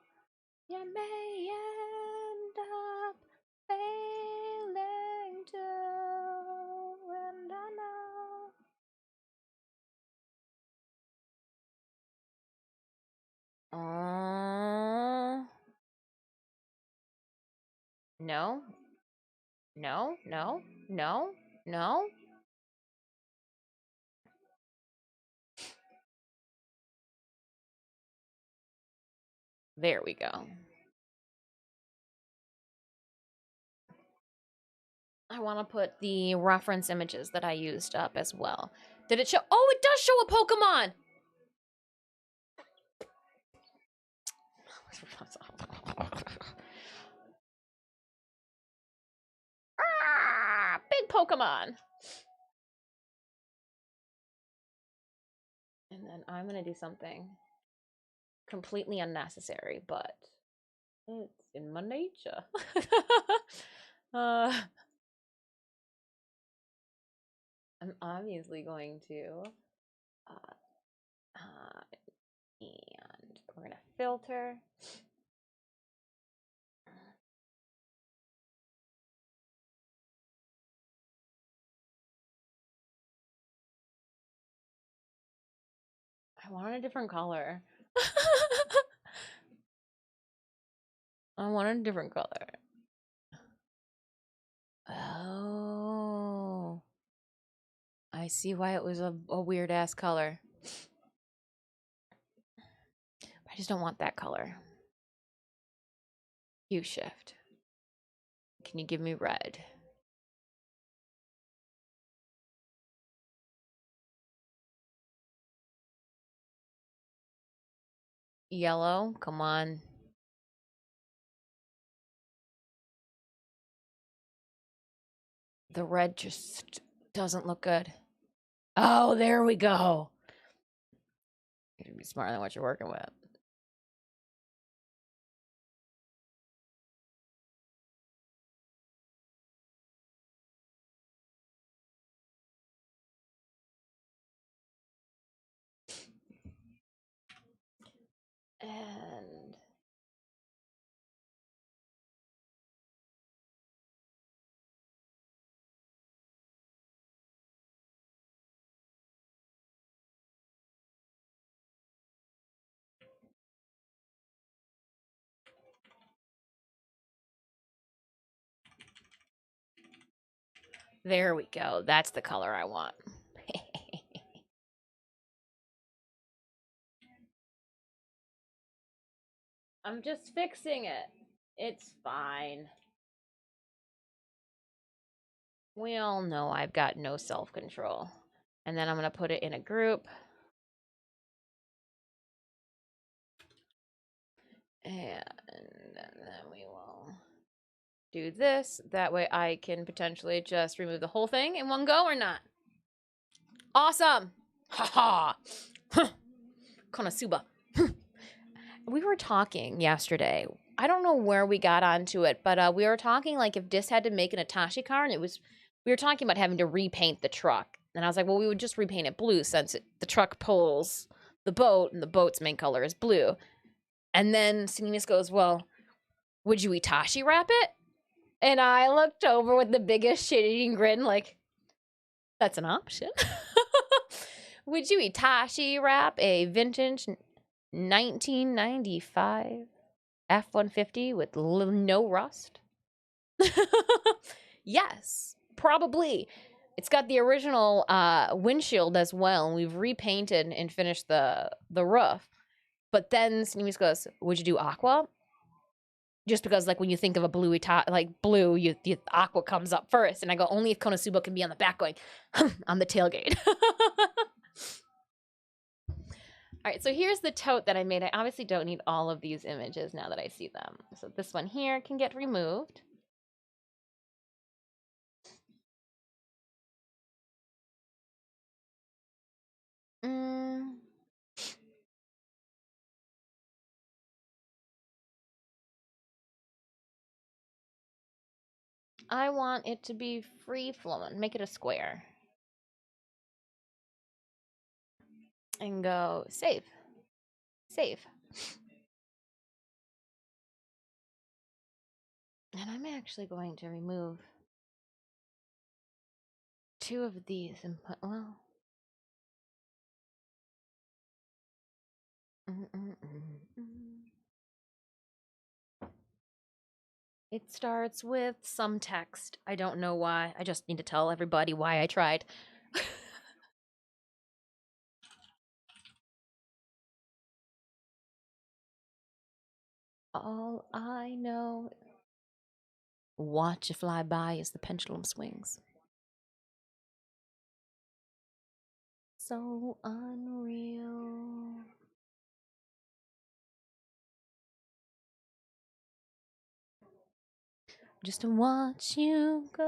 you may end up failing too. And I know. No. No, no, no, no. There we go. I want to put the reference images that I used up as well. Did it show? Oh, it does show a Pokemon! Ah, big Pokemon! And then I'm going to do something completely unnecessary, but it's in my nature. I'm obviously going to... and we're going to filter. I want a different color. I want a different color. Oh. I see why it was a weird ass color. I just don't want that color. Hue shift. Can you give me red? Yellow? Come on. The red just doesn't look good. Oh, there we go. be smarter than what you're working with. And there we go. That's the color I want. I'm just fixing it. It's fine. We all know I've got no self-control. And then I'm going to put it in a group. And then we will do this. That way I can potentially just remove the whole thing in one go or not. Awesome. Ha ha. Konosuba. We were talking yesterday. I don't know where we got onto it, but we were talking like if Dis had to make an Itachi car, and we were talking about having to repaint the truck. And I was like, well, we would just repaint it blue since the truck pulls the boat, and the boat's main color is blue. And then Seninas goes, well, would you Itachi wrap it? And I looked over with the biggest shit-eating grin, like, that's an option. Would you Itachi wrap a vintage 1995 F-150 with no rust? Yes, probably. It's got the original windshield as well, and we've repainted and finished the roof. But then Sneeze goes, would you do aqua? Just because, like, when you think of a blue, blue, the aqua comes up first. And I go, only if Konosuba can be on the back going, on the tailgate. All right, so here's the tote that I made. I obviously don't need all of these images now that I see them. So this one here can get removed. I want it to be free flowing. Make it a square. And go save. Save. And I'm actually going to remove 2 of these and put, well. It starts with some text. I don't know why. I just need to tell everybody why I tried. All I know. Watch it fly by as the pendulum swings. So unreal. Just to watch you go.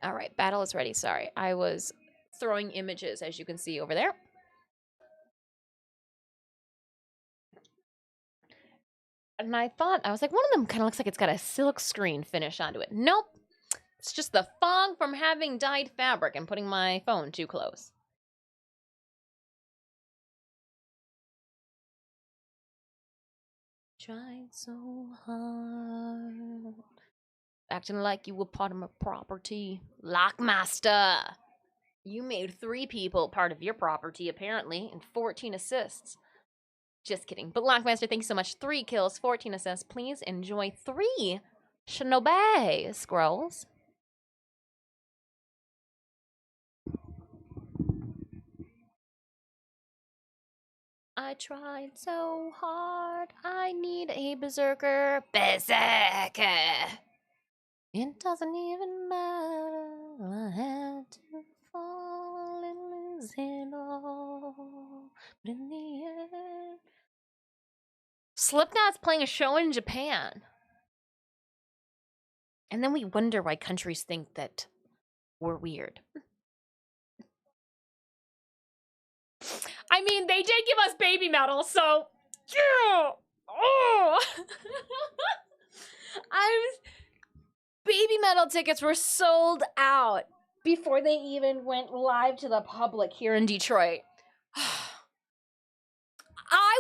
All right, battle is ready. Sorry, I was throwing images, as you can see over there. And I thought, I was like, one of them kind of looks like it's got a silk screen finish onto it. Nope. It's just the fog from having dyed fabric and putting my phone too close. Tried so hard. Acting like you were part of my property. Lockmaster. You made 3 people part of your property, apparently, and 14 assists. Just kidding. But Lockmaster, thank you so much. 3 kills, 14 assists. Please enjoy 3 Shinobi scrolls. I tried so hard. I need a berserker. Berserker! It doesn't even matter. I had to fall and lose it all. But in the end, Slipknot's playing a show in Japan. And then we wonder why countries think that we're weird. I mean, they did give us baby metal, so yeah. Oh. Baby metal tickets were sold out before they even went live to the public here in Detroit. I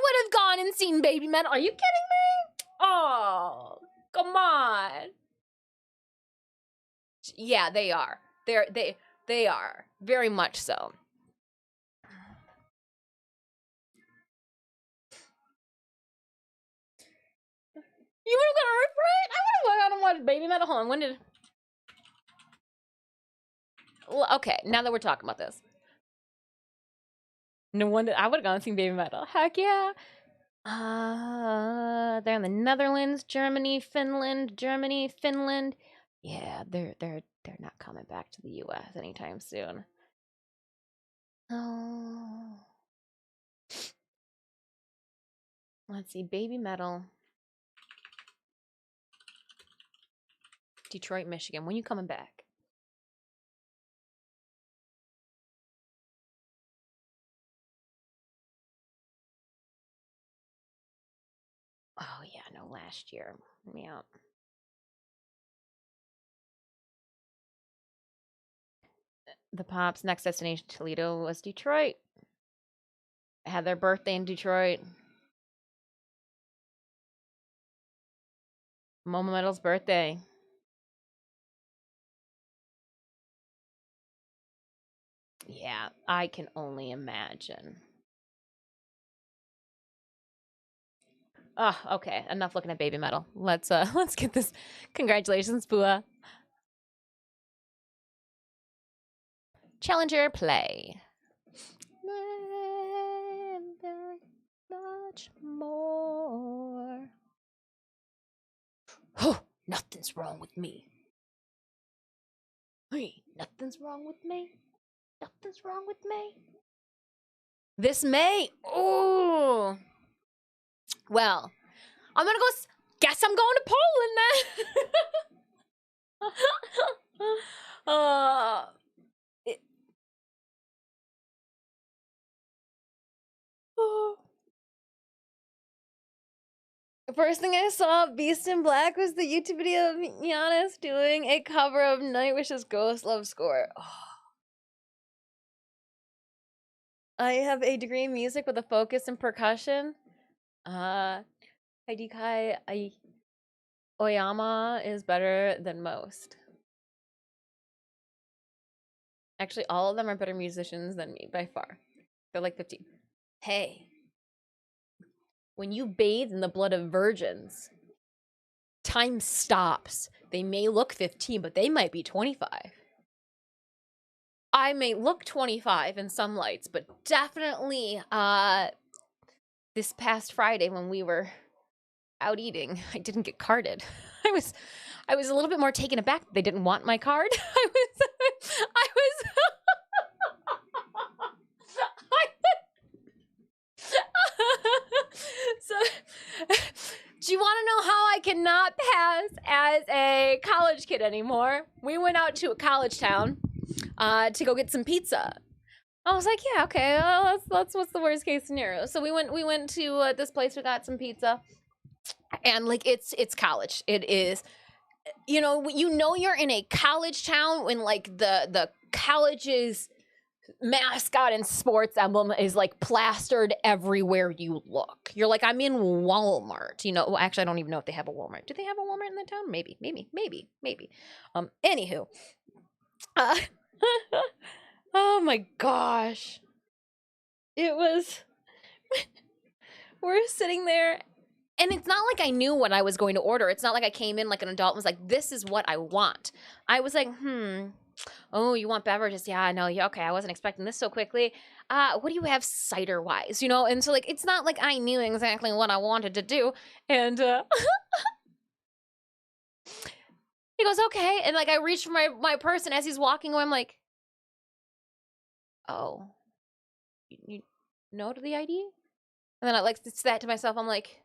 would have gone and seen baby metal. Are you kidding me? Oh, come on. Yeah, they are. They are very much so. You would have gone right? I would have gone and watched baby metal. Hold on, when did? Well, okay, now that we're talking about this, no wonder I would have gone and seen baby metal. Heck yeah. They're in the Netherlands, Germany, Finland. Yeah, they're not coming back to the U.S. anytime soon. Oh, let's see, baby metal. Detroit, Michigan. When you coming back? Oh yeah, no, last year. Yeah. The Pops' next destination, Toledo, was Detroit. Had their birthday in Detroit. Momo Metal's birthday. Yeah, I can only imagine. Oh, okay. Enough looking at baby metal. Let's let's get this. Congratulations, Pua. Challenger play. Much more. Oh, nothing's wrong with me. Hey, nothing's wrong with me. Nothing's wrong with me. This May. Oh. Well, I'm gonna go. Guess I'm going to Poland then. It, oh. The first thing I saw of Beast in Black was the YouTube video of Giannis doing a cover of Nightwish's Ghost Love Score. Oh. I have a degree in music with a focus in percussion. Haidikai Oyama is better than most. Actually, all of them are better musicians than me by far. They're like 15. Hey, when you bathe in the blood of virgins, time stops. They may look 15, but they might be 25. I may look 25 in some lights, but definitely this past Friday when we were out eating, I didn't get carded. I was a little bit more taken aback that they didn't want my card. I was so do you want to know how I cannot pass as a college kid anymore? We went out to a college town to go get some pizza. I was like, yeah, okay, that's what's the worst case scenario. So we went to this place. We got some pizza, and like it's college. It is, you know you're in a college town when like the college's mascot and sports emblem is like plastered everywhere you look. You're like, I'm in Walmart. Well, actually, I don't even know if they have a Walmart. Do they have a Walmart in the town? Maybe. Anywho, oh my gosh, it was. We're sitting there, and it's not like I knew what I was going to order. It's not like I came in like an adult and was like, this is what I want. I was like, oh, you want beverages? Yeah, no, yeah, okay. I wasn't expecting this so quickly. What do you have cider wise? And so like, it's not like I knew exactly what I wanted to do. And he goes, okay. And like, I reached for my purse, and as he's walking away, I'm like, oh, you know to the ID? And then I like said that to myself. I'm like,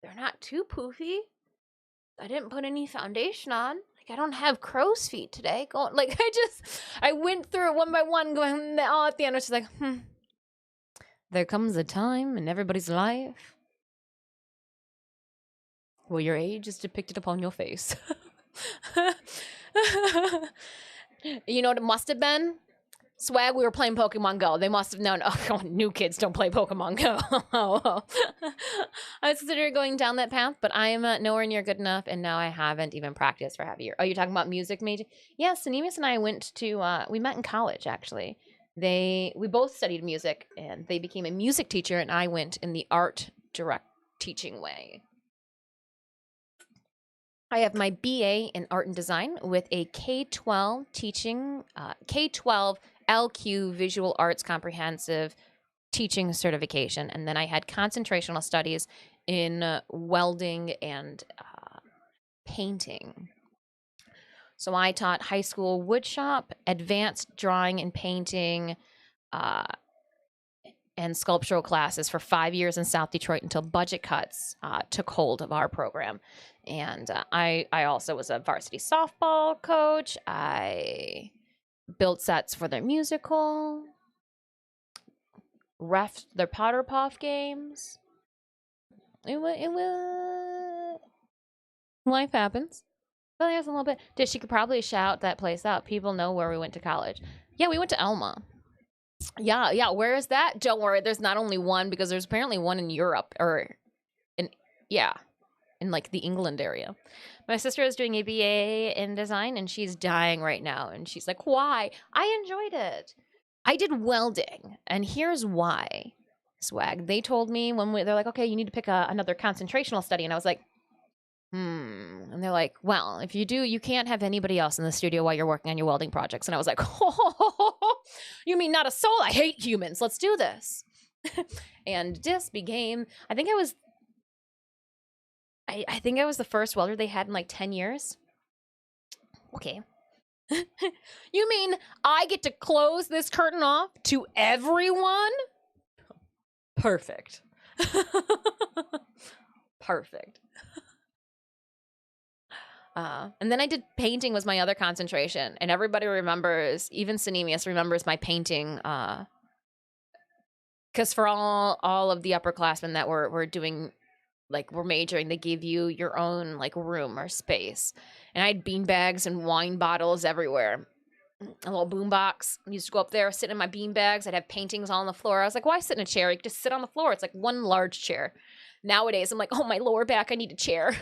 they're not too poofy. I didn't put any foundation on. Like, I don't have crow's feet today. Going like I went through it one by one, going all at the end. I was just like, there comes a time in everybody's life where your age is depicted upon your face. You know what it must have been? Swag, we were playing Pokemon Go. They must have known, oh, new kids don't play Pokemon Go. I was considering going down that path, but I am nowhere near good enough, and now I haven't even practiced for half a year. Oh, you're talking about music major? Yeah, Sanemis and I went to, we met in college, actually. We both studied music, and they became a music teacher, and I went in the art direct teaching way. I have my BA in art and design with a K-12 teaching, K-12 LQ Visual Arts Comprehensive teaching certification. And then I had concentrational studies in welding and painting. So I taught high school woodshop, advanced drawing and painting, and sculptural classes for 5 years in South Detroit until budget cuts took hold of our program. And I also was a varsity softball coach. I built sets for their musical, refed their Powder Puff games. It was life happens. But that's a little bit. She could probably shout that place out. People know where we went to college. Yeah, we went to Elma. Yeah. Where is that? Don't worry. There's not only one, because there's apparently one in Europe in like the England area. My sister is doing a BA in design, and she's dying right now. And she's like, "Why?" I enjoyed it. I did welding, and here's why. Swag. They told me they're like, "Okay, you need to pick another concentrational study," and I was like, And they're like, "Well, if you do, you can't have anybody else in the studio while you're working on your welding projects." And I was like, "Oh, you mean not a soul? I hate humans. Let's do this." And this became, I think I think I was the first welder they had in like 10 years. Okay. You mean I get to close this curtain off to everyone? Perfect. Perfect. And then I did painting was my other concentration, and everybody remembers, even Sanemius remembers my painting, because for all of the upperclassmen that were doing, like, were majoring, they gave you your own like room or space, and I had bean bags and wine bottles everywhere. A little boom box. I used to go up there, sit in my bean bags. I'd have paintings all on the floor. I was like, why sit in a chair? You could just sit on the floor. It's like one large chair. Nowadays, I'm like, oh, my lower back, I need a chair.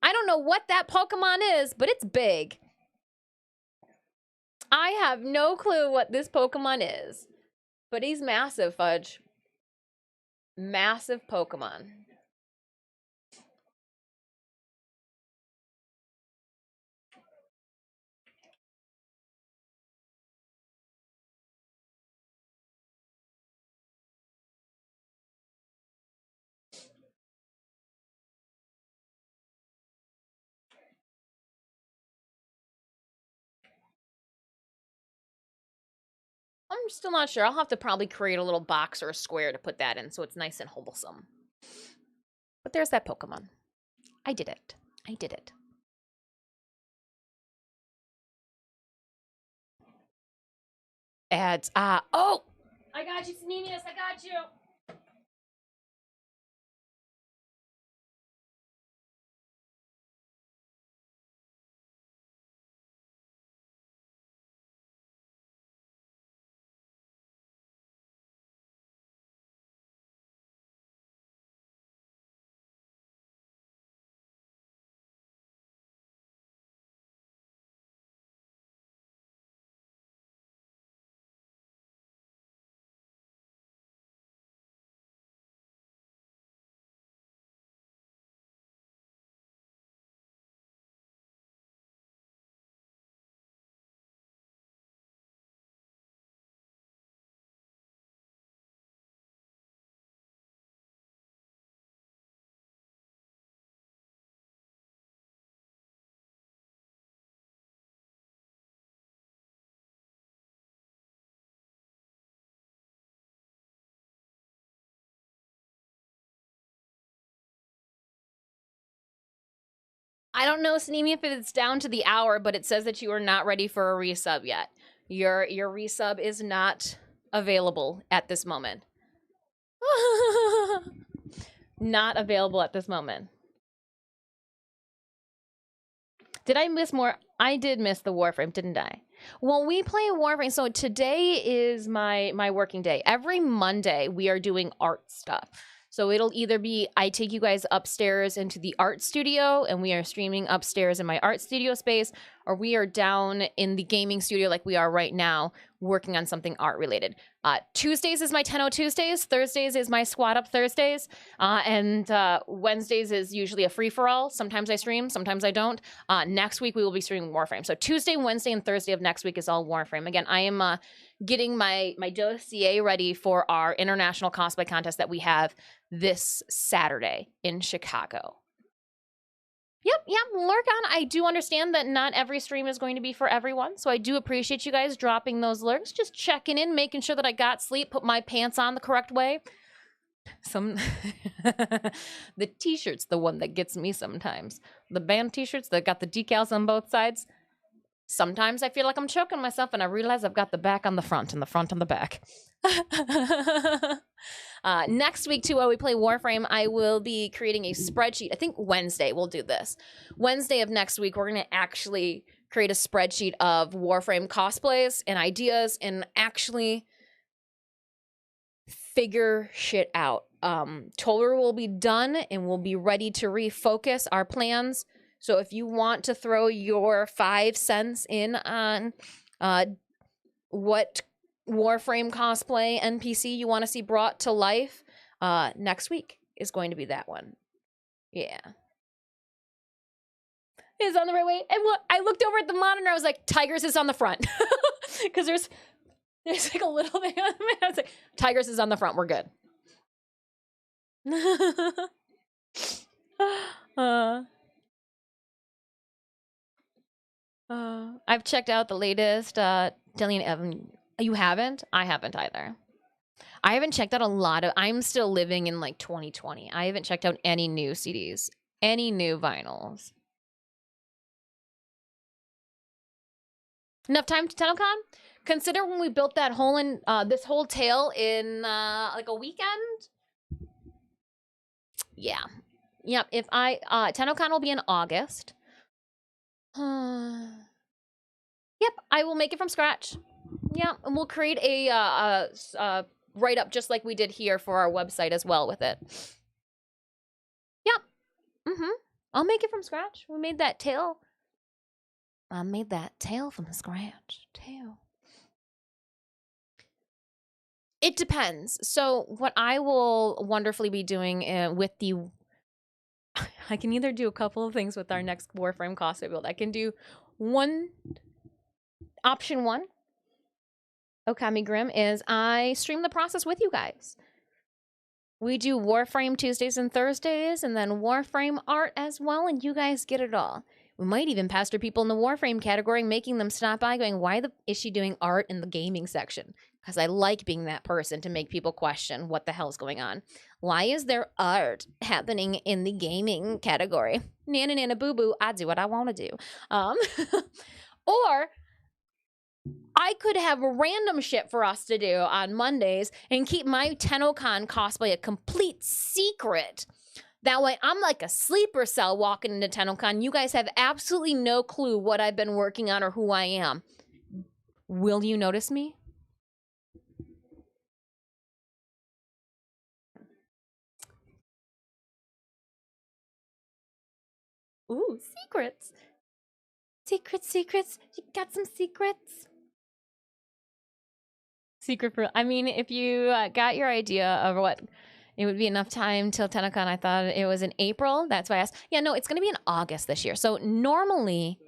I don't know what that Pokemon is, but it's big. I have no clue what this Pokemon is, but he's massive, Fudge. Massive Pokemon. I'm still not sure. I'll have to probably create a little box or a square to put that in so it's nice and wholesome. But there's that Pokemon. I did it. I did it. Ads. Oh! I got you, Sanenius. I got you. I don't know, Sneemy, if it's down to the hour, but it says that you are not ready for a resub yet. Your resub is not available at this moment. Not available at this moment. Did I miss more? I did miss the Warframe, didn't I? Well, we play Warframe. So today is my working day. Every Monday we are doing art stuff. So it'll either be I take you guys upstairs into the art studio and we are streaming upstairs in my art studio space, or we are down in the gaming studio like we are right now working on something art related. Tuesdays is my 10:0 Tuesdays. Thursdays is my Squad Up Thursdays. And Wednesdays is usually a free-for-all. Sometimes I stream, sometimes I don't. Next week we will be streaming Warframe. So Tuesday, Wednesday, and Thursday of next week is all Warframe. Again, I am getting my dossier ready for our international cosplay contest that we have this Saturday in Chicago. Yep, lurk on. I do understand that not every stream is going to be for everyone, so I do appreciate you guys dropping those lurks, just checking in, making sure that I got sleep, put my pants on the correct way. The t-shirt's the one that gets me sometimes. The band t-shirts that got the decals on both sides. Sometimes I feel like I'm choking myself and I realize I've got the back on the front and the front on the back. Next week, too, while we play Warframe, I will be creating a spreadsheet. I think Wednesday we'll do this. Wednesday of next week, we're going to actually create a spreadsheet of Warframe cosplays and ideas and actually figure shit out. Toller will be done and we'll be ready to refocus our plans. So if you want to throw your 5 cents in on what Warframe cosplay NPC you want to see brought to life, next week is going to be that one. Yeah. It's on the right way. And look, I looked over at the monitor, I was like, Tigers is on the front. Because there's like a little thing on it. I was like, Tigers is on the front, we're good. I've checked out the latest Dillian Evan. You haven't? I haven't either. I haven't checked out a lot of. I'm still living in like 2020. I haven't checked out any new CDs, any new vinyls. Enough time to TennoCon? Consider when we built that whole in this whole tale in like a weekend. Yeah. Yep. If I TennoCon will be in August. Yep, I will make it from scratch. Yeah, and we'll create a write-up just like we did here for our website as well with it. Yep. I'll make it from scratch. We made that tail. I made that tail from scratch. Tail. It depends. So what I will wonderfully be doing with the... I can either do a couple of things with our next Warframe cosplay build. I can do option 1, Okami Grim, is I stream the process with you guys. We do Warframe Tuesdays and Thursdays, and then Warframe art as well, and you guys get it all. We might even pester people in the Warframe category, making them stop by going, why is she doing art in the gaming section? Because I like being that person to make people question what the hell's going on. Why is there art happening in the gaming category? Nana nana boo boo, I do what I want to do. Or I could have random shit for us to do on Mondays and keep my TennoCon cosplay a complete secret. That way, I'm like a sleeper cell walking into TennoCon. You guys have absolutely no clue what I've been working on or who I am. Will you notice me? Ooh, secrets. Secrets. You got some secrets? Secret for... I mean, if you got your idea of what... It would be enough time till TennoCon. I thought it was in April. That's why I asked. Yeah, no, it's going to be in August this year. So normally...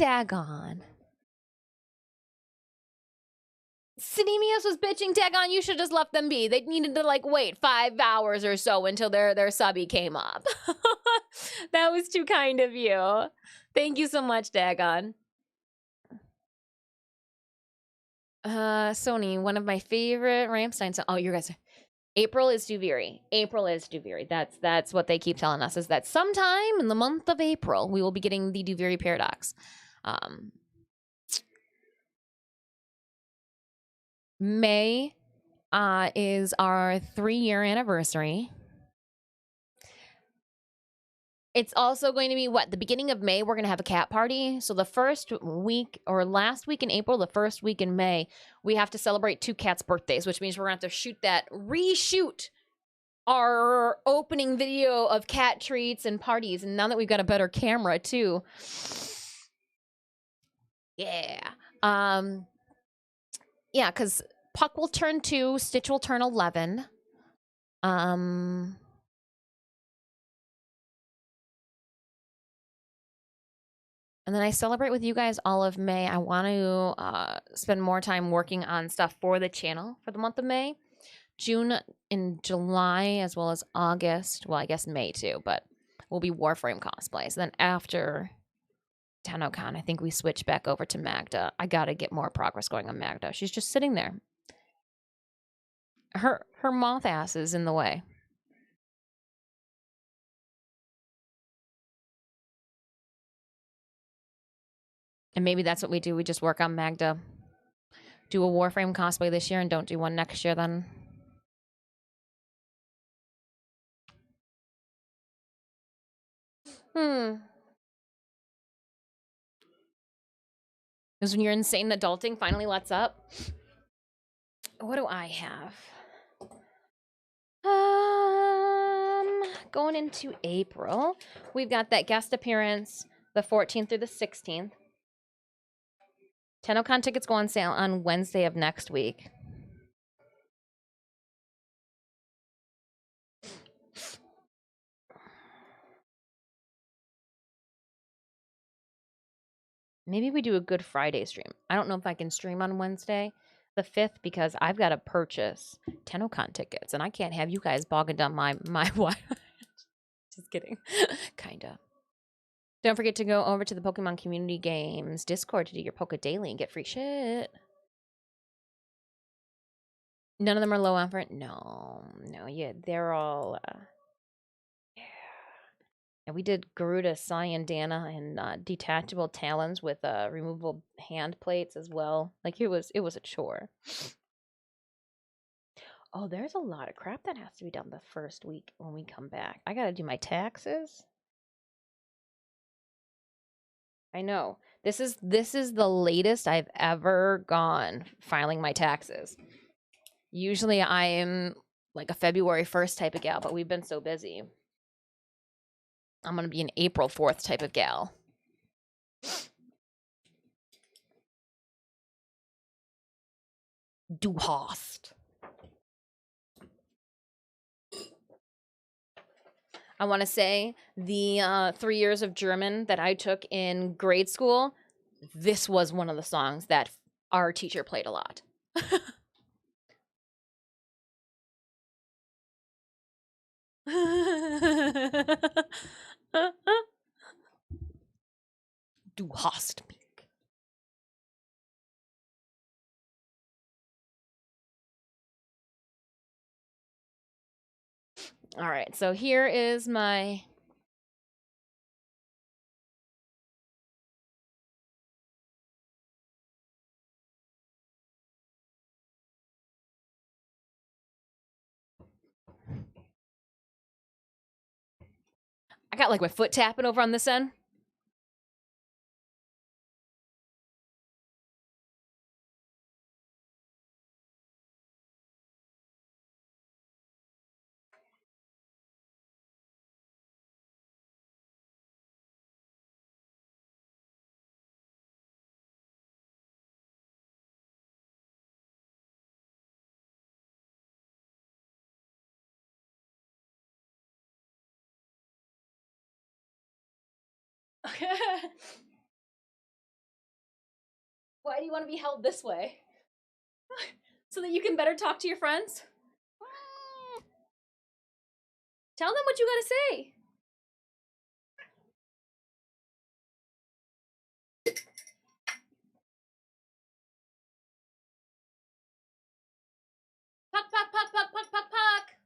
Daggone. Cinemius was bitching, Daggone, you should just left them be. They needed to, like, wait 5 hours or so until their subby came up. That was too kind of you. Thank you so much, Daggone. Sony, one of my favorite Rammstein songs. Oh, you guys... April is Duviri. April is Duviri. That's what they keep telling us, is that sometime in the month of April we will be getting the Duviri paradox. May is our 3-year anniversary. It's also going to be the beginning of May. We're going to have a cat party. So the first week or last week in April, the first week in May, we have to celebrate 2 cats' birthdays, which means we're going to have to reshoot our opening video of cat treats and parties. And now that we've got a better camera too. Yeah. Yeah, because Puck will turn 2, Stitch will turn 11. And then I celebrate with you guys all of May. I want to spend more time working on stuff for the channel for the month of May. June and July, as well as August. Well, I guess May too, but we'll be Warframe cosplays. Then after TennoCon, I think we switch back over to Magda. I got to get more progress going on Magda. She's just sitting there. Her moth ass is in the way. And maybe that's what we do. We just work on Magda. Do a Warframe cosplay this year and don't do one next year then. Because when you're insane adulting finally lets up. What do I have? Going into April, we've got that guest appearance the 14th through the 16th. TennoCon tickets go on sale on Wednesday of next week. Maybe we do a Good Friday stream. I don't know if I can stream on Wednesday the 5th because I've got to purchase TennoCon tickets and I can't have you guys bogging down my Wi-Fi. Just kidding. Kinda. Don't forget to go over to the Pokemon Community Games Discord to do your Poke Daily and get free shit. None of them are low effort? No, yeah, they're all, yeah. And we did Garuda, Cyan, Dana, and detachable talons with removable hand plates as well. Like, it was a chore. Oh, there's a lot of crap that has to be done the first week when we come back. I gotta do my taxes. I know. This is the latest I've ever gone filing my taxes. Usually I am like a February 1st type of gal, but we've been so busy. I'm going to be an April 4th type of gal. Du hast. I want to say the 3 years of German that I took in grade school, this was one of the songs that our teacher played a lot. Du hast mich. All right, so here is my... I got like my foot tapping over on this end. Why do you want to be held this way? So that you can better talk to your friends? Tell them what you gotta say. Puck, puck, puck, puck, puck, puck, puck.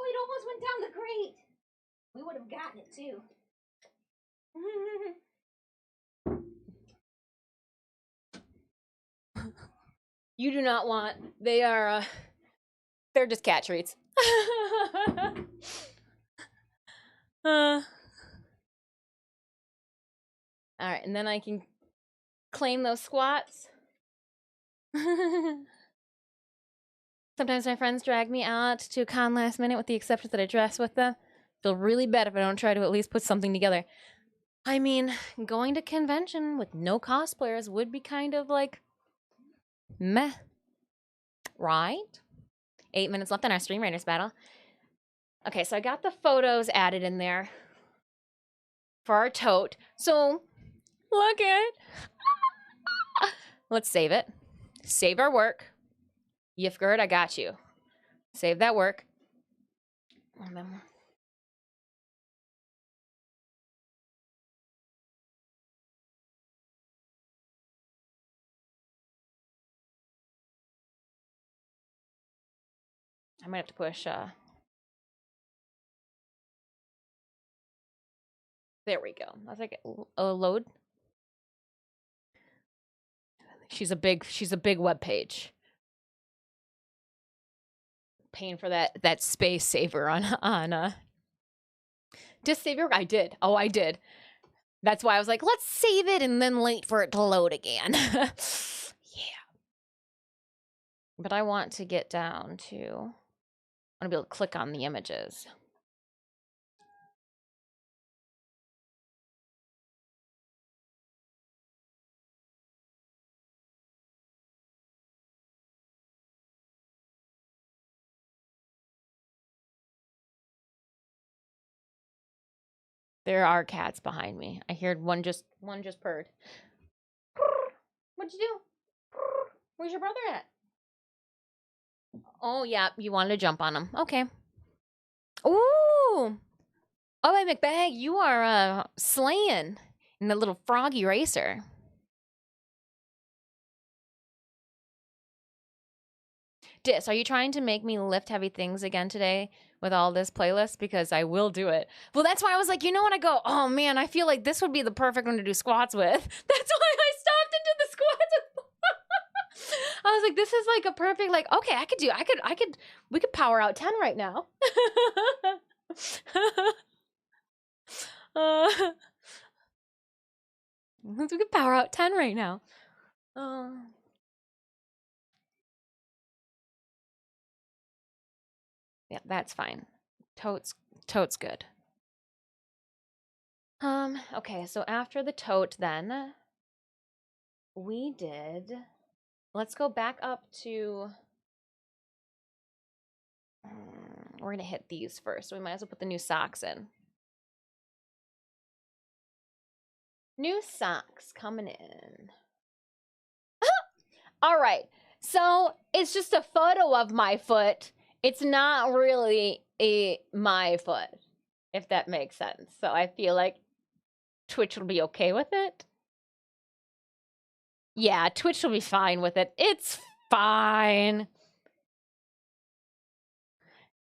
it almost went down the grate. We would have gotten it too. You do not want, they are, they're just cat treats. All right, and then I can claim those squats. Sometimes my friends drag me out to a con last minute with the exception that I dress with them. Feel really bad if I don't try to at least put something together. I mean, going to convention with no cosplayers would be kind of like meh, right? 8 minutes left on our Stream Raiders battle. Okay, so I got the photos added in there for our tote. So, look it. Let's save it. Save our work. Yifgard, I got you. Save that work. I might have to push, there we go. I was like, oh, load. She's a big web page. Paying for that space saver on Disk saver. I did. Oh, I did. That's why I was like, let's save it and then wait for it to load again. Yeah. But I want to get down to, I want to be able to click on the images. There are cats behind me. I heard one just purred. What'd you do? Where's your brother at? Oh, yeah, you wanted to jump on him. Okay. Ooh. Oh, hey, McBag, you are slaying in the little froggy racer. Dis, are you trying to make me lift heavy things again today with all this playlist? Because I will do it. Well, that's why I was like, you know what? I go, oh man, I feel like this would be the perfect one to do squats with. That's why I stopped and did the squats. I was like, this is like a perfect, like, okay, we could power out 10 right now. We could power out 10 right now. Yeah, that's fine. Tote's good. Okay, so after the tote then, we did, let's go back up to, we're gonna hit these first. So we might as well put the new socks in. New socks coming in. All right, so it's just a photo of my foot. It's not really my foot, if that makes sense. So I feel like Twitch will be okay with it. Yeah, Twitch will be fine with it. It's fine.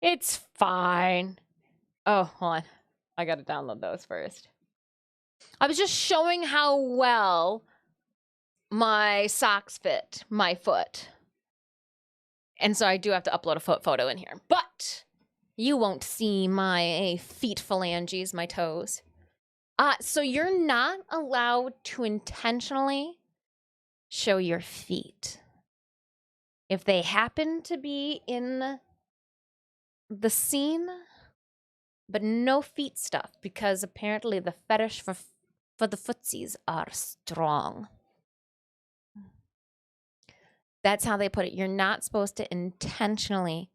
It's fine. Oh, hold on. I gotta download those first. I was just showing how well my socks fit my foot. And so I do have to upload a foot photo in here. But you won't see my feet phalanges, my toes. So you're not allowed to intentionally show your feet. If they happen to be in the scene, but no feet stuff, because apparently the fetish for the footsies are strong. That's how they put it. You're not supposed to intentionally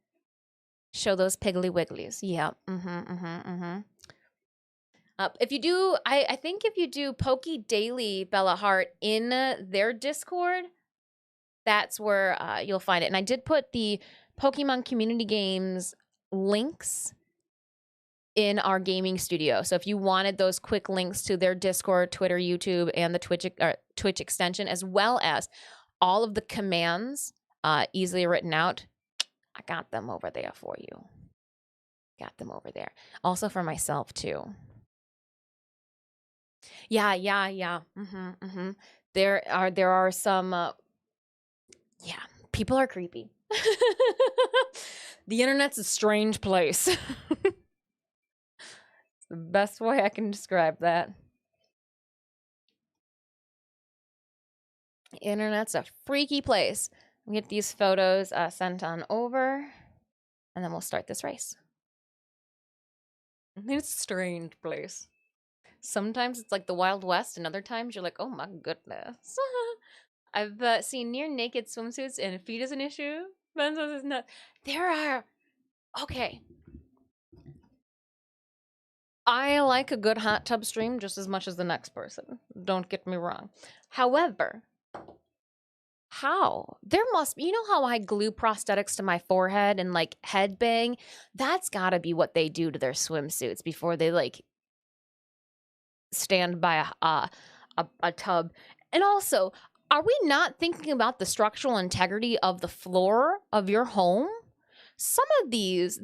show those piggly wigglies. Yeah. If you do, I think if you do Pokey Daily Bella Hart in their Discord, that's where you'll find it. And I did put the Pokemon Community Games links in our gaming studio. So if you wanted those quick links to their Discord, Twitter, YouTube, and the Twitch extension, as well as all of the commands easily written out, I got them over there for you. Got them over there. Also for myself too. Yeah. There are some yeah, people are creepy. The internet's a strange place. It's the best way I can describe that. Internet's a freaky place. We get these photos sent on over, and then we'll start this race. It's a strange place. Sometimes it's like the Wild West, and other times you're like, oh my goodness. I've seen near naked swimsuits, and if feet is an issue, Benzos is not. There are. Okay. I like a good hot tub stream just as much as the next person. Don't get me wrong. However, how? There must be, you know how I glue prosthetics to my forehead and like headbang? That's gotta be what they do to their swimsuits before they like stand by a tub. And also, are we not thinking about the structural integrity of the floor of your home? Some of these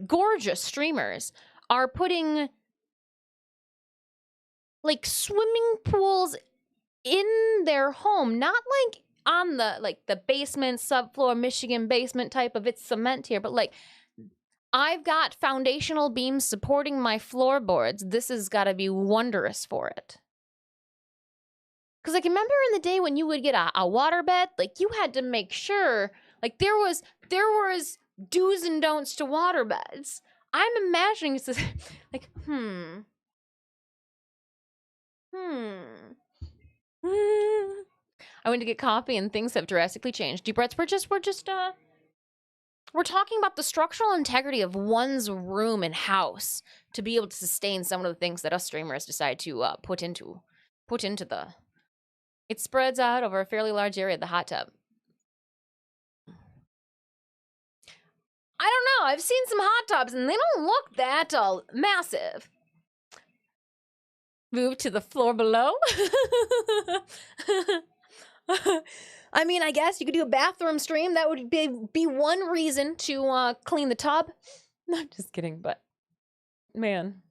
gorgeous streamers are putting like swimming pools in their home, not like on the basement, subfloor, Michigan basement type of it's cement here, but like I've got foundational beams supporting my floorboards. This has got to be wondrous for it. Because like remember in the day when you would get a waterbed, like you had to make sure like there was do's and don'ts to waterbeds. I'm imagining it's like I went to get coffee and things have drastically changed. Deep breaths. We're talking about the structural integrity of one's room and house to be able to sustain some of the things that us streamers decide to put into the. It spreads out over a fairly large area, the hot tub. I don't know. I've seen some hot tubs and they don't look that massive. Move to the floor below. I mean, I guess you could do a bathroom stream. That would be one reason to clean the tub. Not just kidding, but man.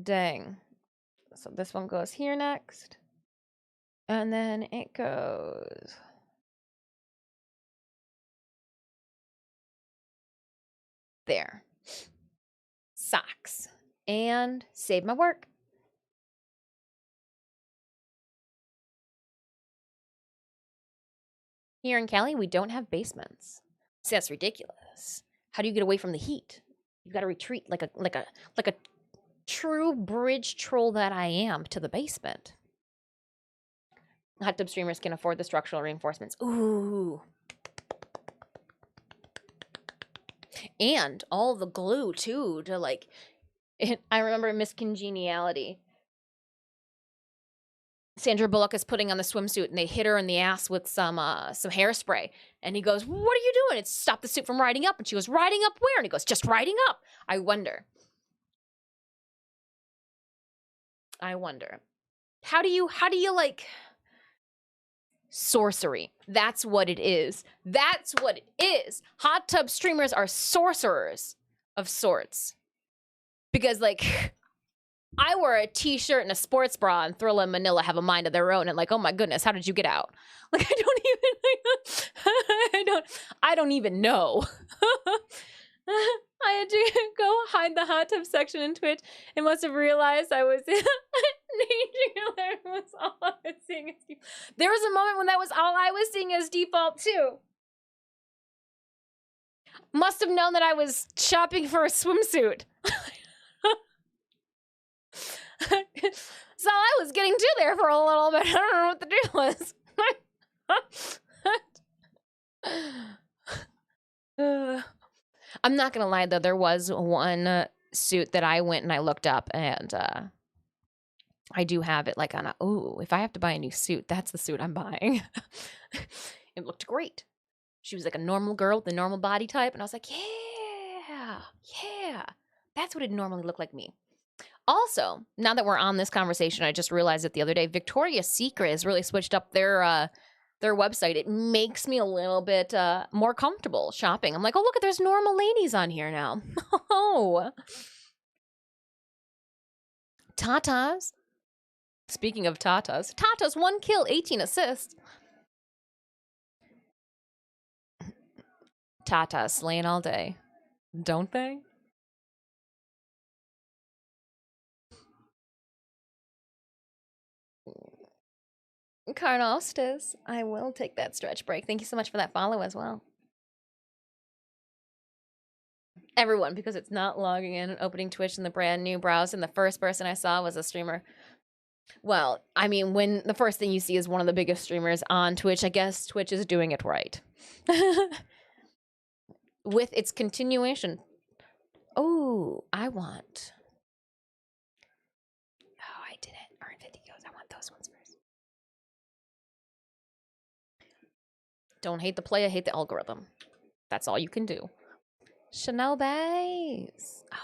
Dang. So this one goes here next. And then it goes there. Socks. And save my work. Here in Cali, we don't have basements. See, that's ridiculous. How do you get away from the heat? You've got to retreat like a true bridge troll that I am to the basement. Hot tub streamers can afford the structural reinforcements. Ooh. And all the glue too to like I remember Miss Congeniality. Sandra Bullock is putting on the swimsuit and they hit her in the ass with some hairspray. And he goes, "What are you doing?" It's stop the suit from riding up. And she goes, "Riding up where?" And he goes, "Just riding up." I wonder. How do you like sorcery? That's what it is. That's what it is. Hot tub streamers are sorcerers of sorts. Because like I wear a t-shirt and a sports bra and Thrilla and Manila have a mind of their own and like, oh my goodness, how did you get out? Like I don't even know. I had to go hide the hot tub section in Twitch and must have realized I was was all I was seeing as default. There was a moment when that was all I was seeing as default too. Must have known that I was shopping for a swimsuit. So I was getting to there for a little bit. I don't know what the deal was. I'm not gonna lie though, there was one suit that I went and I looked up and I do have it like on a, ooh, if I have to buy a new suit, that's the suit I'm buying. It looked great. She was like a normal girl with a normal body type and I was like, yeah, that's what it normally looked like me. Also, now that we're on this conversation, I just realized it the other day. Victoria's Secret has really switched up their website. It makes me a little bit more comfortable shopping. I'm like, oh, look, there's normal ladies on here now. Oh, Tatas. Speaking of Tatas, Tatas 1 kill, 18 assists. Tatas slaying all day, don't they? Carnostis, I will take that stretch break. Thank you so much for that follow as well. Everyone, because it's not logging in and opening Twitch in the brand new browser. And the first person I saw was a streamer. Well, I mean, when the first thing you see is one of the biggest streamers on Twitch, I guess Twitch is doing it right. With its continuation. Oh, I want. Oh, I didn't earn 50 kills. I want those ones first. Don't hate the player, hate the algorithm. That's all you can do. Chanel base. Oh.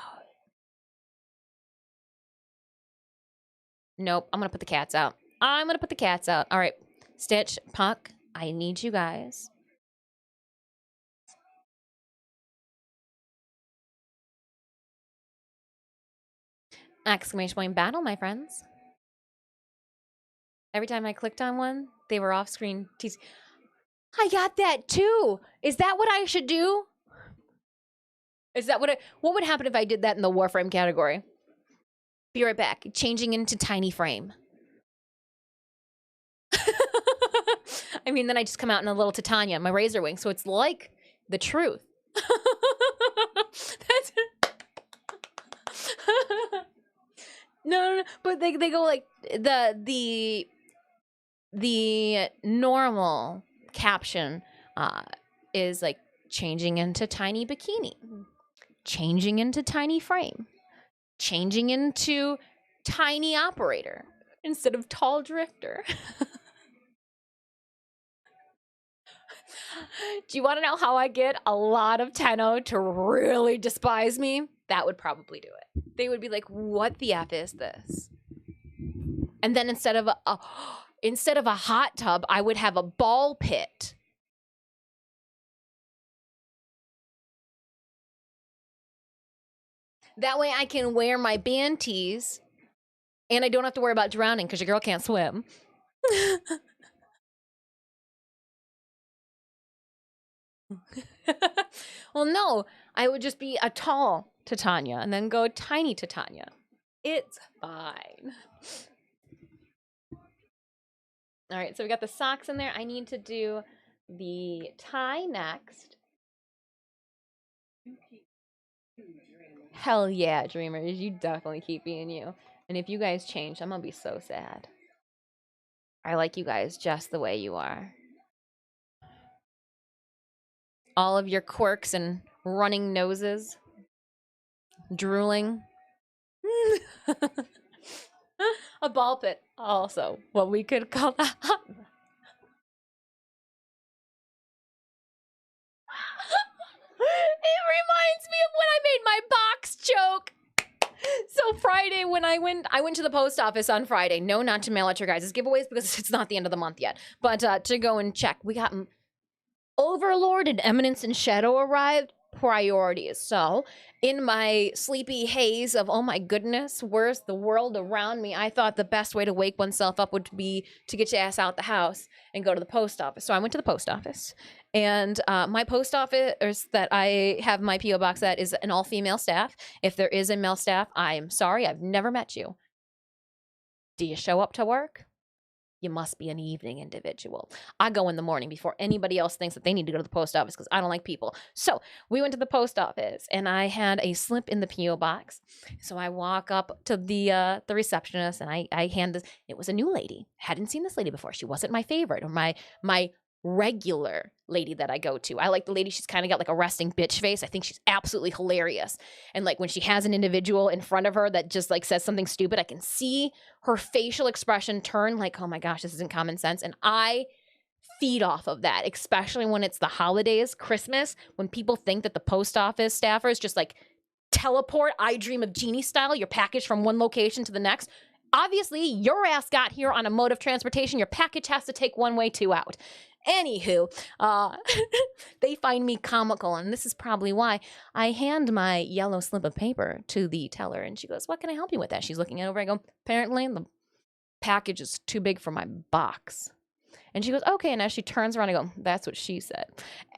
Nope, I'm gonna put the cats out. I'm gonna put the cats out. All right, Stitch, Puck, I need you guys. Exclamation point battle, my friends. Every time I clicked on one, they were off screen. I got that too. Is that what I should do? Is that what would happen if I did that in the Warframe category? Be right back. Changing into tiny frame. I mean, then I just come out in a little Titania, my razor wing, so it's like the truth. That's no, but they go like the normal caption is like changing into tiny bikini, changing into tiny frame, changing into tiny operator instead of tall drifter. Do you want to know how I get a lot of Tenno to really despise me? That would probably do it. They would be like, what the F is this? And then instead of a hot tub, I would have a ball pit. That way I can wear my band tees and I don't have to worry about drowning because your girl can't swim. Well, no, I would just be a tall Titania and then go tiny Titania. It's fine. All right, so we got the socks in there. I need to do the tie next. Hell yeah, dreamers. You definitely keep being you. And if you guys change, I'm going to be so sad. I like you guys just the way you are. All of your quirks and running noses, drooling. A ball pit, also what we could call that. It reminds me of when I made my box joke. So Friday when I went to the post office on Friday. No, not to mail out your guys' giveaways because it's not the end of the month yet. But to go and check. We got Overlord and Eminence and Shadow arrived. Priorities. So in my sleepy haze of, oh my goodness, where's the world around me? I thought the best way to wake oneself up would be to get your ass out the house and go to the post office. So I went to the post office. And my post office that I have my P.O. box at is an all-female staff. If there is a male staff, I'm sorry, I've never met you. Do you show up to work? You must be an evening individual. I go in the morning before anybody else thinks that they need to go to the post office because I don't like people. So we went to the post office and I had a slip in the P.O. box. So I walk up to the receptionist and I hand this. It was a new lady. Hadn't seen this lady before. She wasn't my favorite or my regular lady that I go to. I like the lady. She's kind of got like a resting bitch face. I think she's absolutely hilarious. And like when she has an individual in front of her that just like says something stupid, I can see her facial expression turn like, oh my gosh, this isn't common sense. And I feed off of that, especially when it's the holidays, Christmas, when people think that the post office staffers just like teleport, I Dream of Genie style, your package from one location to the next. Obviously, your ass got here on a mode of transportation. Your package has to take one way, two out. Anywho, they find me comical, and this is probably why. I hand my yellow slip of paper to the teller, and she goes, "What can I help you with?" That she's looking it over. I go, "Apparently, the package is too big for my box." And she goes, "Okay." And as she turns around, I go, "That's what she said."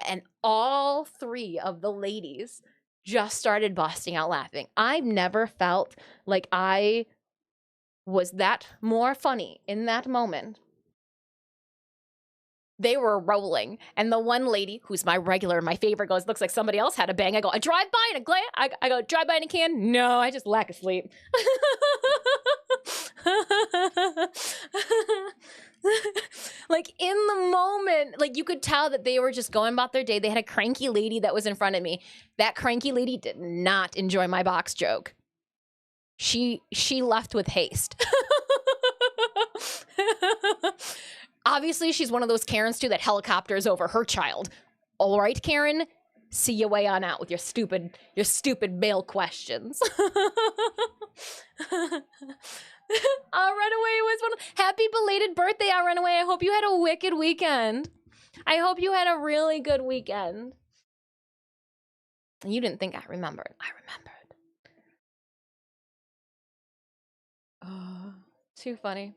And all three of the ladies just started busting out laughing. I've never felt like I was that more funny in that moment. They were rolling. And the one lady, who's my regular, my favorite, goes, "Looks like somebody else had a bang." I go, "I drive by in a glance." I go, "Drive by in a can?" "No, I just lack of sleep." Like in the moment, like you could tell that they were just going about their day. They had a cranky lady that was in front of me. That cranky lady did not enjoy my box joke. She left with haste. Obviously, she's one of those Karens too that helicopters over her child. All right, Karen, see you way on out with your stupid male questions. Our runaway was one. Happy belated birthday, our runaway. I hope you had a wicked weekend. I hope you had a really good weekend. You didn't think I remembered. I remembered. Oh, too funny.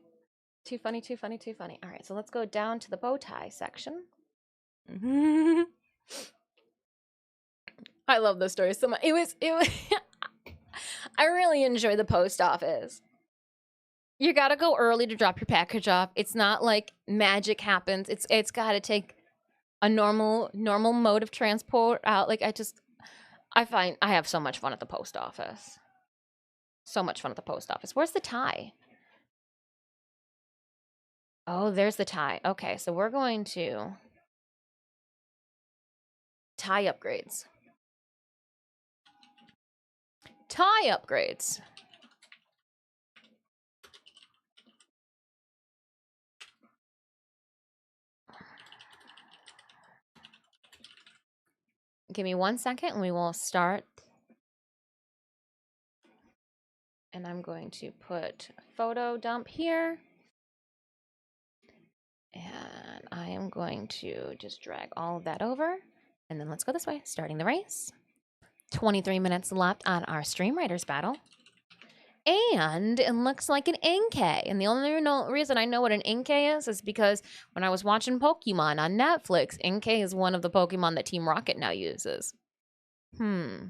Too funny, too funny, too funny. All right, so let's go down to the bow tie section. I love this story so much. It was I really enjoy the post office. You gotta go early to drop your package off. It's not like magic happens. It's gotta take a normal mode of transport out. Like I find I have so much fun at the post office. So much fun at the post office. Where's the tie? Oh, there's the tie. Okay, so we're going to tie upgrades. Tie upgrades. Give me 1 second and we will start. And I'm going to put photo dump here. And I am going to just drag all of that over. And then let's go this way, starting the race. 23 minutes left on our Stream Riders battle. And it looks like an Inkay. And the only reason I know what an Inkay is because when I was watching Pokemon on Netflix, Inkay is one of the Pokemon that Team Rocket now uses. A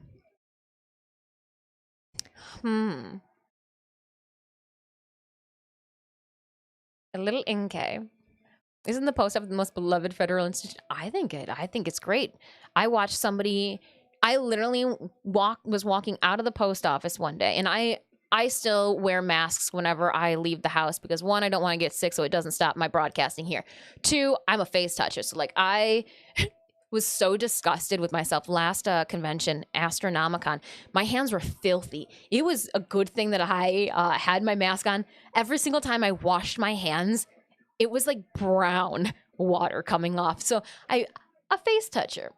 little Inkay. Isn't the post office the most beloved federal institution? I think it's great. I watched somebody. I literally was walking out of the post office one day, and I still wear masks whenever I leave the house because 1, I don't want to get sick, so it doesn't stop my broadcasting here. 2, I'm a face toucher, so like I was so disgusted with myself last convention, Astronomicon. My hands were filthy. It was a good thing that I had my mask on. Every single time I washed my hands, it was like brown water coming off. So a face toucher.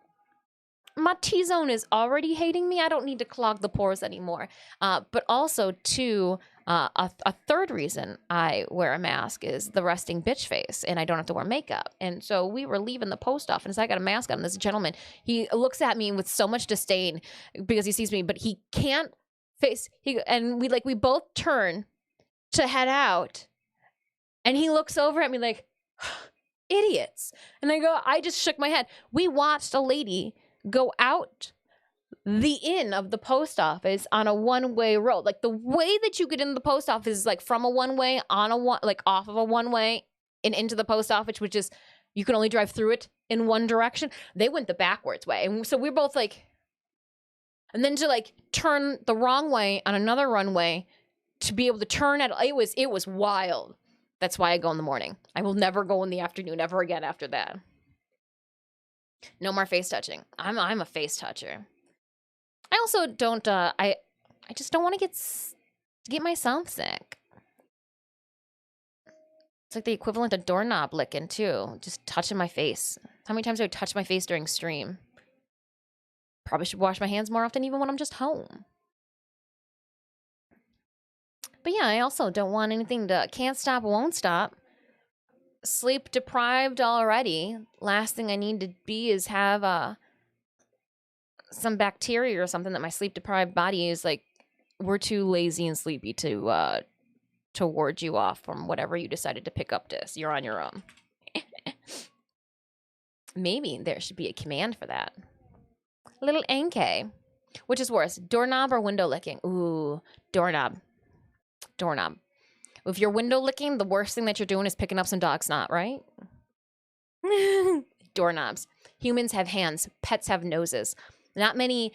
My T-zone is already hating me. I don't need to clog the pores anymore. But also, too, a third reason I wear a mask is the resting bitch face, and I don't have to wear makeup. And so we were leaving the post office. I got a mask on. This gentleman, he looks at me with so much disdain because he sees me, but he can't face. We both turn to head out. And he looks over at me like, idiots. And I just shook my head. We watched a lady go out the inn of the post office on a one-way road. Like the way that you get into the post office is like from a one-way on a one, like off of a one-way and into the post office, which is you can only drive through it in one direction. They went the backwards way. And so we're both like, and then to like turn the wrong way on another runway to be able to turn at, it was wild. That's why I go in the morning. I will never go in the afternoon ever again after that. No more face touching. I'm a face toucher. I also don't. I just don't want to get myself sick. It's like the equivalent of doorknob licking too. Just touching my face. How many times do I touch my face during stream? Probably should wash my hands more often, even when I'm just home. But yeah, I also don't want anything to can't stop, won't stop. Sleep deprived already. Last thing I need to be is have some bacteria or something that my sleep deprived body is like, we're too lazy and sleepy to ward you off from whatever you decided to pick up this. You're on your own. Maybe there should be a command for that. Little NK. Which is worse, doorknob or window licking? Ooh, doorknob. Doorknob. If you're window licking, the worst thing that you're doing is picking up some dog snot, right? Doorknobs. Humans have hands. Pets have noses. Not many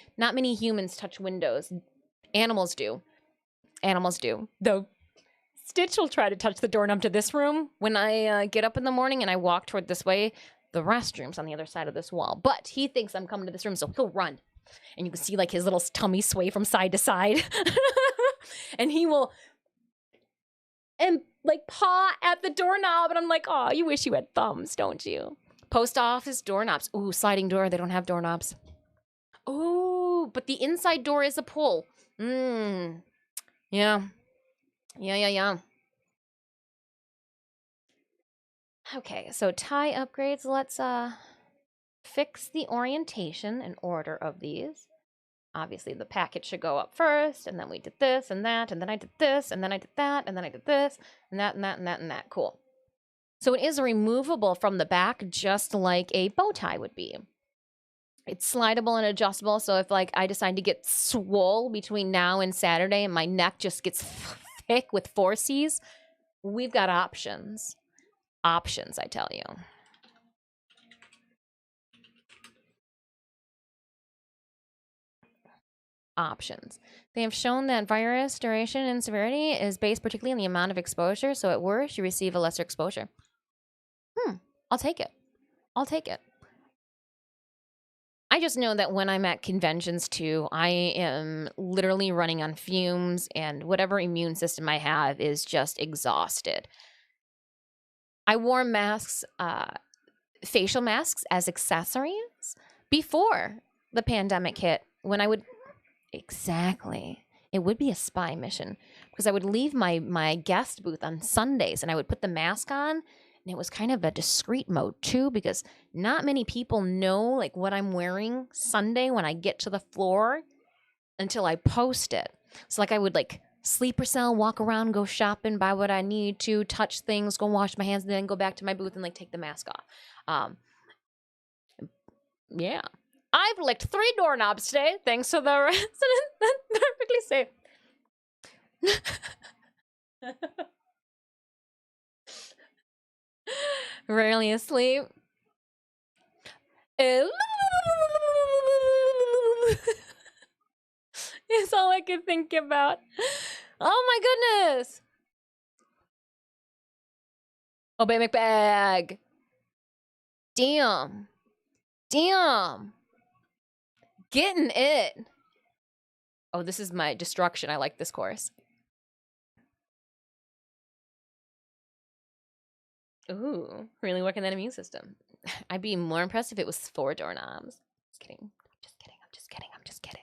humans touch windows. Animals do. Animals do. Though Stitch will try to touch the doorknob to this room. When I get up in the morning and I walk toward this way, the restroom's on the other side of this wall. But he thinks I'm coming to this room, so he'll run. And you can see like his little tummy sway from side to side. And he will and like paw at the doorknob. And I'm like, oh, you wish you had thumbs, don't you? Post office doorknobs. Ooh, sliding door. They don't have doorknobs. Ooh, but the inside door is a pull. Yeah. Yeah. Okay, so tie upgrades. Let's fix the orientation and order of these. Obviously, the packet should go up first, and then we did this and that, and then I did this, and then I did that, and then I did this, and that, and that, and that, and that. Cool. So it is removable from the back, just like a bow tie would be. It's slidable and adjustable, so if like I decide to get swole between now and Saturday and my neck just gets thick with 4Cs, we've got options. Options, I tell you. Options. They have shown that virus duration and severity is based particularly on the amount of exposure, so at worst, you receive a lesser exposure. I'll take it. I'll take it. I just know that when I'm at conventions too, I am literally running on fumes, and whatever immune system I have is just exhausted. I wore masks, facial masks as accessories before the pandemic hit, when I would exactly. It would be a spy mission because I would leave my guest booth on Sundays and I would put the mask on, and it was kind of a discreet mode too because not many people know like what I'm wearing Sunday when I get to the floor until I post it. So like I would like sleeper cell, walk around, go shopping, buy what I need to, touch things, go wash my hands, and then go back to my booth and like take the mask off. Yeah. I've licked 3 doorknobs today, thanks to the resident. Perfectly safe. Rarely asleep. It's all I could think about. Oh my goodness. Obey McBag. Damn. Getting it. Oh, this is my destruction. I like this course. Ooh, really working that immune system. I'd be more impressed if it was 4 doorknobs. Just kidding. I'm just kidding.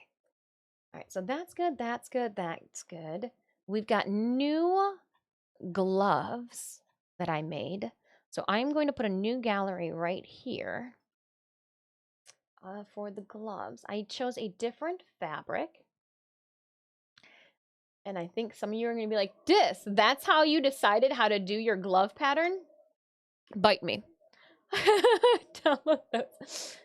All right, so that's good. We've got new gloves that I made. So I'm going to put a new gallery right here for the gloves. I chose a different fabric. And I think some of you are going to be like, that's how you decided how to do your glove pattern? Bite me. Download those.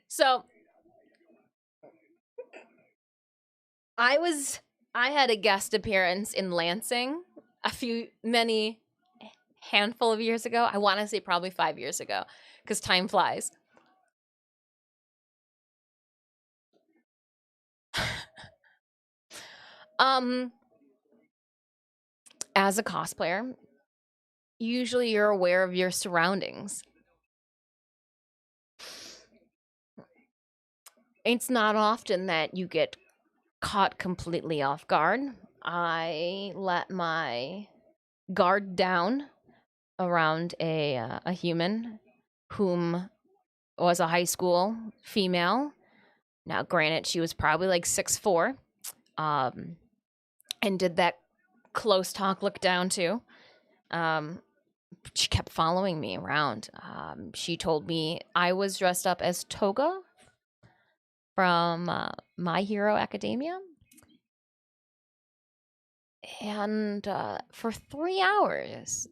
So I had a guest appearance in Lansing many handful of years ago. I want to say probably 5 years ago because time flies. As a cosplayer, usually you're aware of your surroundings. It's not often that you get caught completely off guard. I let my guard down around a human whom was a high school female. Now, granted, she was probably like 6'4", and did that close talk look down too. She kept following me around. She told me I was dressed up as Toga from My Hero Academia. And for 3 hours,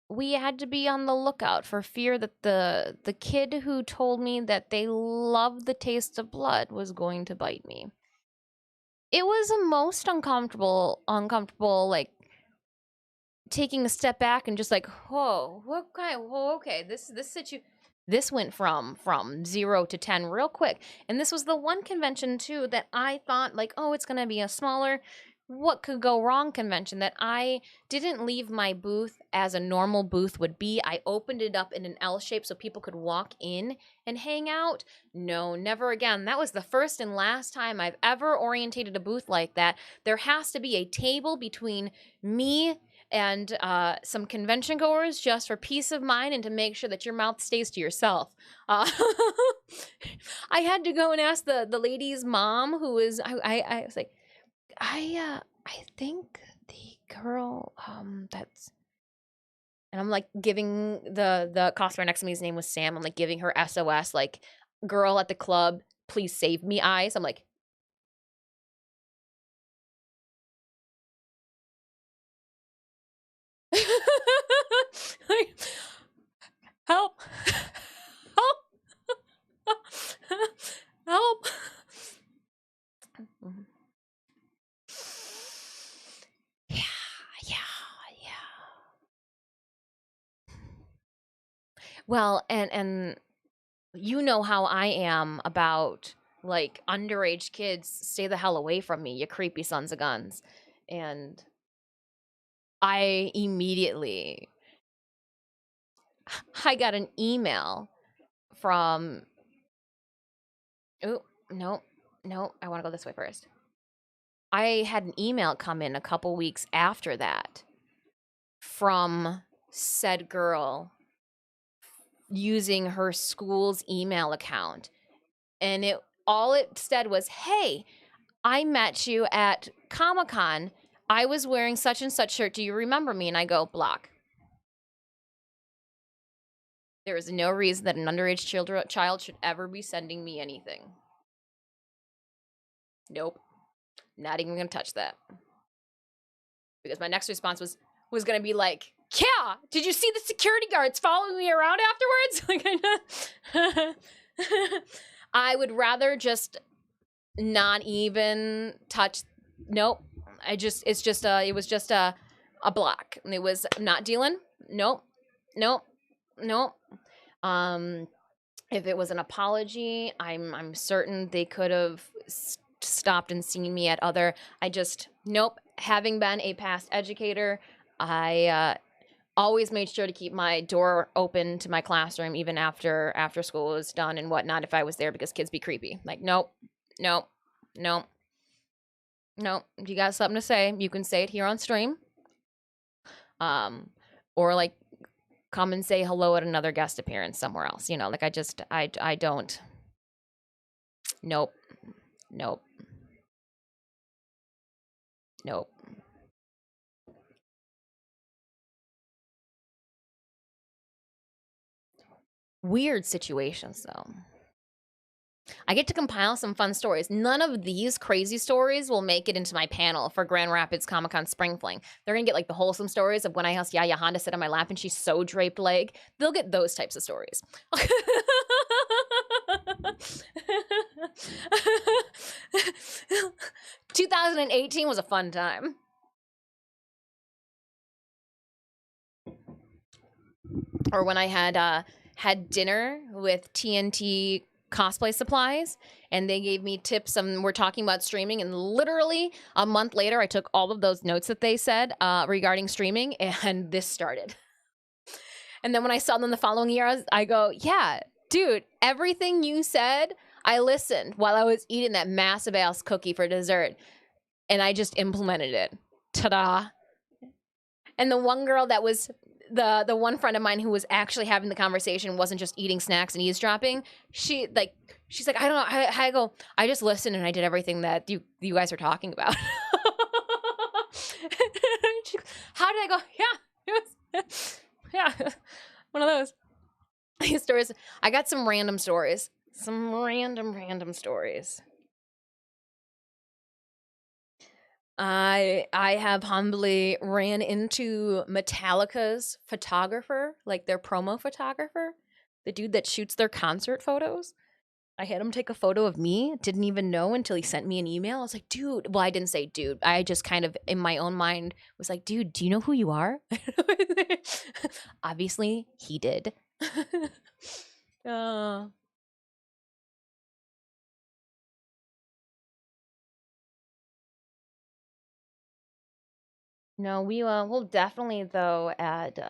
we had to be on the lookout for fear that the kid who told me that they loved the taste of blood was going to bite me. It was a most uncomfortable, like, taking a step back and just like, whoa, what kind? Whoa, okay, this went from 0 to 10 real quick. And this was the one convention too that I thought like, oh, it's gonna be a smaller, what could go wrong convention, that I didn't leave my booth as a normal booth would be. I opened it up in an L shape so people could walk in and hang out. No, never again. That was the first and last time I've ever orientated a booth like that. There has to be a table between me and some convention goers just for peace of mind and to make sure that your mouth stays to yourself. I had to go and ask the lady's mom, who was, I was like, I think the girl that's, and I'm like giving the cosplayer next to me's name was Sam. I'm like giving her SOS, like, girl at the club, please save me eyes. I'm like, like, help, help, help. Yeah, yeah, yeah. Well, and you know how I am about like underage kids. Stay the hell away from me, you creepy sons of guns. And I immediately I got an email from, oh, no, no, I want to go this way first. I had an email come in a couple weeks after that from said girl using her school's email account. And all it said was, hey, I met you at Comic-Con. I was wearing such and such shirt. Do you remember me? And I go, block. There is no reason that an underage child should ever be sending me anything. Nope. Not even going to touch that. Because my next response was going to be like, yeah, did you see the security guards following me around afterwards? Like, I would rather just not even touch. Nope. It was just a block. It was not dealing. Nope. Nope. Nope. If it was an apology, I'm certain they could have stopped and seen me at other. Nope. Having been a past educator, I always made sure to keep my door open to my classroom even after school was done and whatnot if I was there, because kids be creepy. Like, nope, nope, nope, nope. If you got something to say, you can say it here on stream. Or like come and say hello at another guest appearance somewhere else. You know, like I don't. Nope, nope, nope. Weird situations though. I get to compile some fun stories. None of these crazy stories will make it into my panel for Grand Rapids Comic-Con Spring Fling. They're gonna get like the wholesome stories of when I asked Yaya Honda sit on my lap and she so draped leg. They'll get those types of stories. 2018 was a fun time. Or when I had dinner with TNT cosplay supplies and they gave me tips and we're talking about streaming, and literally a month later I took all of those notes that they said regarding streaming and this started. And then when I saw them the following year, I go, yeah, dude, everything you said I listened while I was eating that massive ass cookie for dessert, and I just implemented it. Ta-da. And the one girl that was the one friend of mine who was actually having the conversation, wasn't just eating snacks and eavesdropping. She's like, I don't know. I go, I just listened and I did everything that you guys are talking about. How did I go? Yeah, yeah, one of those. These stories. I got some random stories. Some random stories. I have humbly ran into Metallica's photographer, like their promo photographer, the dude that shoots their concert photos. I had him take a photo of me, didn't even know until he sent me an email. I was like, dude, well, I didn't say dude. I just kind of, in my own mind, was like, dude, do you know who you are? Obviously, he did. uh, no, we'll definitely, though, add,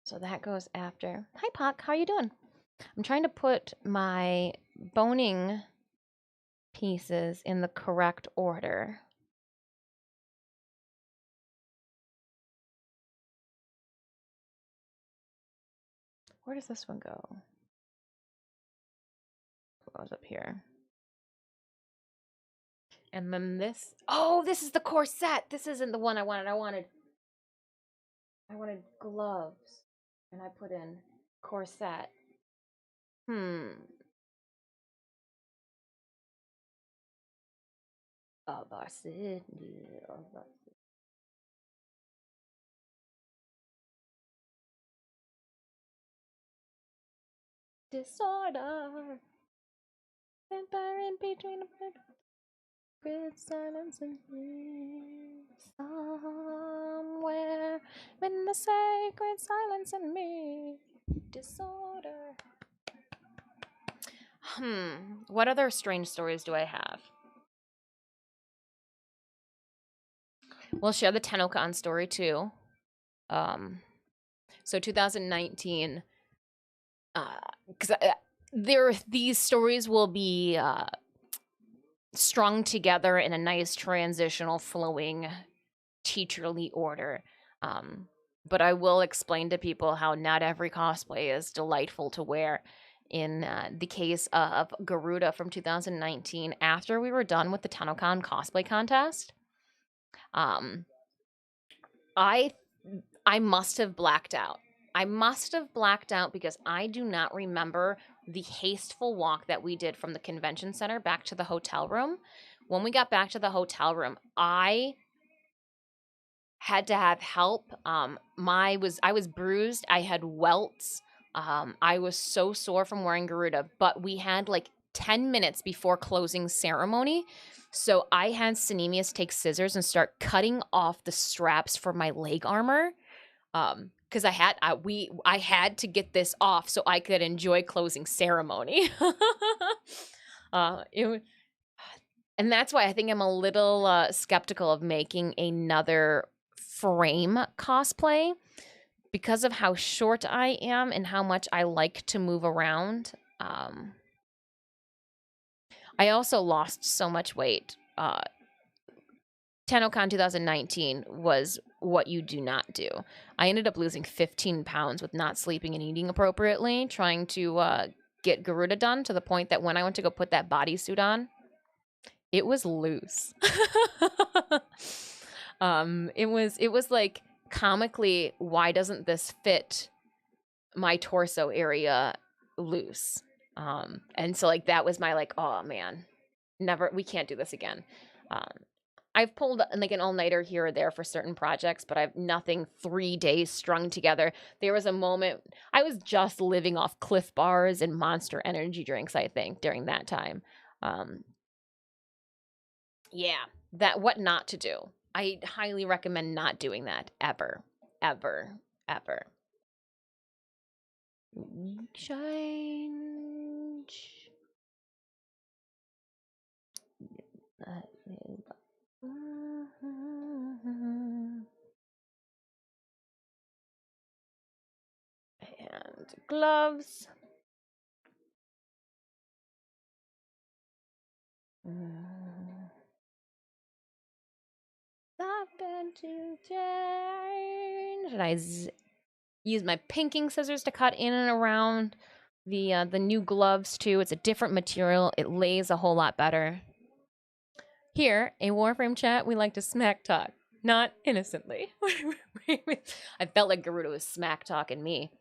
so that goes after. Hi, Pock, how are you doing? I'm trying to put my boning pieces in the correct order. Where does this one go? It goes up here. And then this. Oh, this is the corset. This isn't the one I wanted. I wanted gloves. And I put in corset. Abbasid. Disorder. Vampire in between the sacred silence and me. Somewhere in the sacred silence and me. Disorder. What other strange stories do I have? We'll share the Tennokan story too. So 2019, because these stories will be strung together in a nice transitional flowing teacherly order. But I will explain to people how not every cosplay is delightful to wear. In the case of Garuda from 2019, after we were done with the Tennokan cosplay contest, I must have blacked out. I must have blacked out because I do not remember the hasteful walk that we did from the convention center back to the hotel room. When we got back to the hotel room, I had to have help. I was bruised. I had welts. I was so sore from wearing Garuda, but we had like 10 minutes before closing ceremony. So I had Cinemius take scissors and start cutting off the straps for my leg armor. Because I had to get this off so I could enjoy closing ceremony. And that's why I think I'm a little skeptical of making another frame cosplay because of how short I am and how much I like to move around. I also lost so much weight. TennoCon 2019 was what you do not do. I ended up losing 15 pounds with not sleeping and eating appropriately, trying to get Garuda done, to the point that when I went to go put that bodysuit on, it was loose. It was like, comically, why doesn't this fit my torso area loose? And so like that was my like, oh man, never, we can't do this again. I've pulled like an all-nighter here or there for certain projects, but I've nothing 3 days strung together. There was a moment I was just living off Cliff Bars and Monster Energy drinks, I think, during that time. Yeah, that what not to do. I highly recommend not doing that ever, ever, ever. Change. And gloves. Something to change. And I use my pinking scissors to cut in and around the new gloves too. It's a different material. It lays a whole lot better. Here, a Warframe chat, we like to smack talk, not innocently. I felt like Garuda was smack talking me.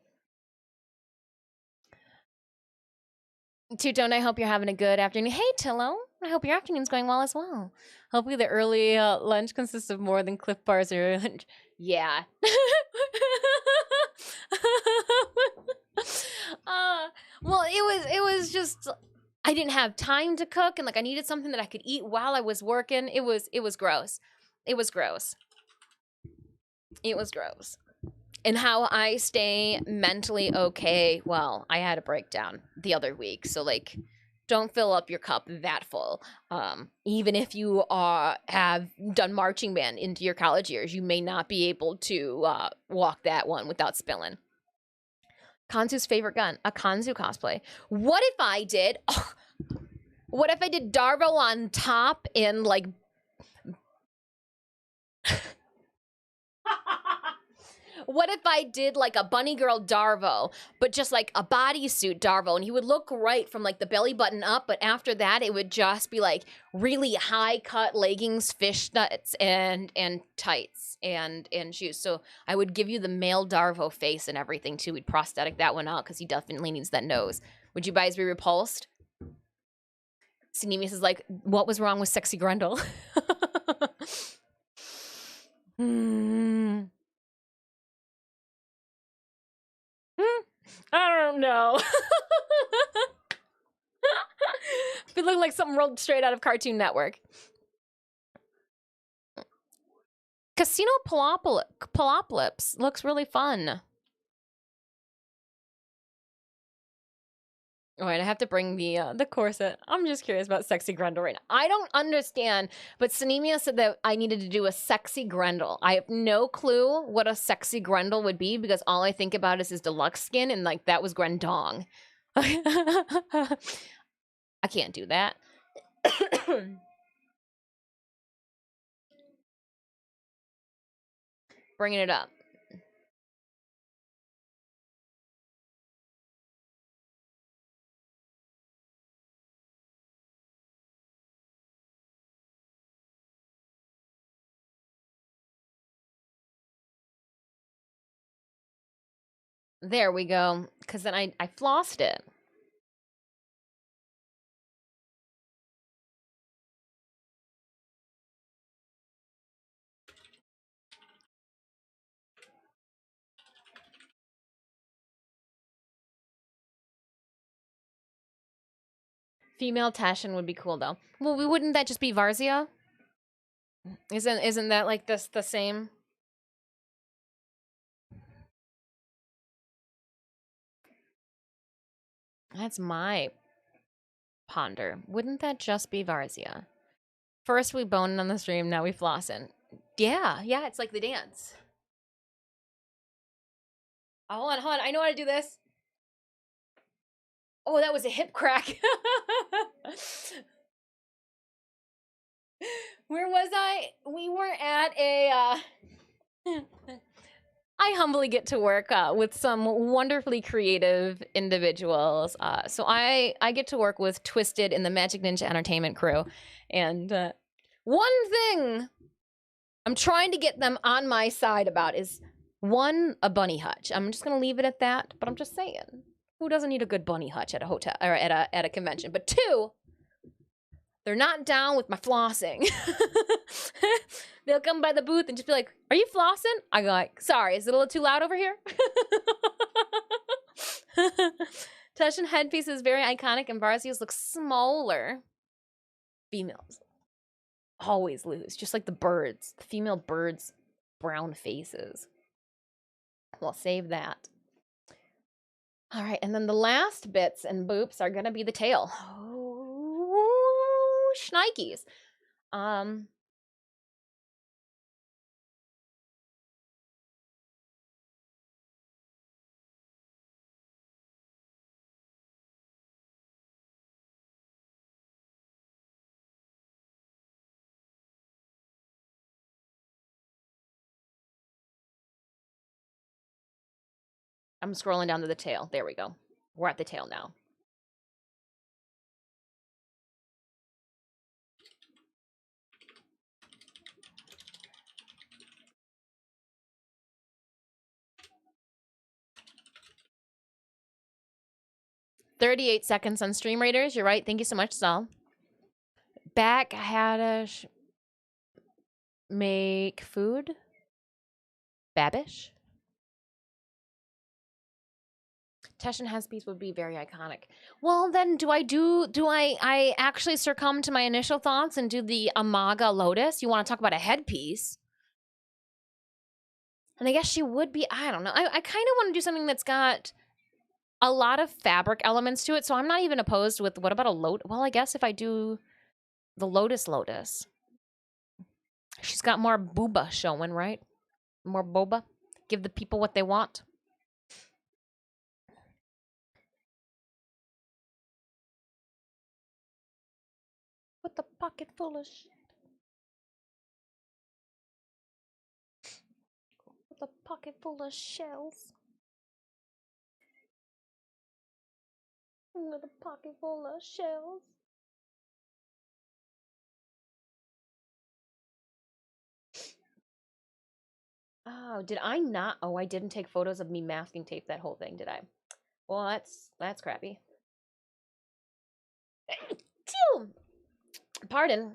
Two-Tone, I hope you're having a good afternoon. Hey, Tillo, I hope your afternoon's going well as well. Hopefully the early lunch consists of more than Cliff Bars or lunch. Yeah. Well, it was just I didn't have time to cook, and like I needed something that I could eat while I was working. It was gross. It was gross. It was gross. And how I stay mentally okay. Well, I had a breakdown the other week, so like, don't fill up your cup that full. Even if you have done marching band into your college years, you may not be able to walk that one without spilling. Kanzu's favorite gun, a Kanzu cosplay. What if I did? Oh, what if I did Darvo on top in like? What if I did like a bunny girl Darvo, but just like a bodysuit Darvo, and he would look right from like the belly button up, but after that it would just be like really high cut leggings, fishnets, and tights and shoes. So I would give you the male Darvo face and everything too. We'd prosthetic that one out because he definitely needs that nose. Would you guys be repulsed? Sinemius is like, what was wrong with Sexy Grendel? I don't know. It looked like something rolled straight out of Cartoon Network. Casino Palopolis looks really fun. All right, I have to bring the corset. I'm just curious about Sexy Grendel right now. I don't understand, but Sinemia said that I needed to do a Sexy Grendel. I have no clue what a Sexy Grendel would be because all I think about is his deluxe skin, and like that was Grendong. I can't do that. Bringing it up. There we go. Because then I flossed it. Female Tashin would be cool though. Well, wouldn't that just be Varzia? Isn't that like this the same? That's my ponder. Wouldn't that just be Varzia? First we boning on the stream, now we flossing. Yeah, it's like the dance. Oh, hold on, I know how to do this. Oh, that was a hip crack. Where was I? We were at a I humbly get to work with some wonderfully creative individuals. So I get to work with Twisted in the Magic Ninja Entertainment crew. And one thing I'm trying to get them on my side about is one, a bunny hutch. I'm just going to leave it at that. But I'm just saying, who doesn't need a good bunny hutch at a hotel or at a convention? But two, they're not down with my flossing. They'll come by the booth and just be like, "Are you flossing?" I go like, "Sorry, is it a little too loud over here?" Tushin headpiece is very iconic and Varzia's look smaller. Females always lose, just like the birds. The female birds' brown faces. We'll save that. All right, and then the last bits and boops are gonna be the tail. Oh, shnikes. I'm scrolling down to the tail. There we go. We're at the tail now. $38 on Stream Raiders. You're right. Thank you so much, Sal. Back Haddish. Make food. Babish. Tesh and Headpiece would be very iconic. Well, then do I actually succumb to my initial thoughts and do the Amaga Lotus? You want to talk about a headpiece? And I guess she would be, I don't know. I kind of want to do something that's got a lot of fabric elements to it, so I'm not even opposed with, what about a lotus? Well, I guess if I do the Lotus. She's got more booba showing, right? More boba. Give the people what they want. With a pocket full of shit. With a pocket full of shells. With a pocket full of shells. Oh, did I not? Oh, I didn't take photos of me masking tape that whole thing, did I? Well, that's crappy. Pardon.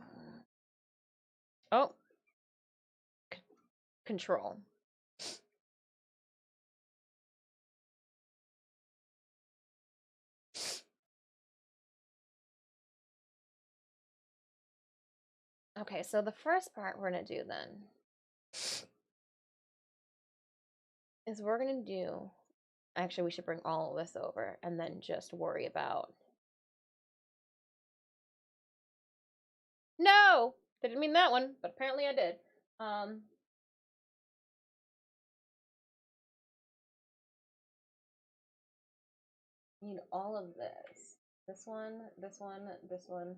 Oh. Control. Okay, so the first part we're gonna do then is we're gonna do, actually we should bring all of this over and then just worry about, no, didn't mean that one, but apparently I did. Need all of this. This one, this one, this one.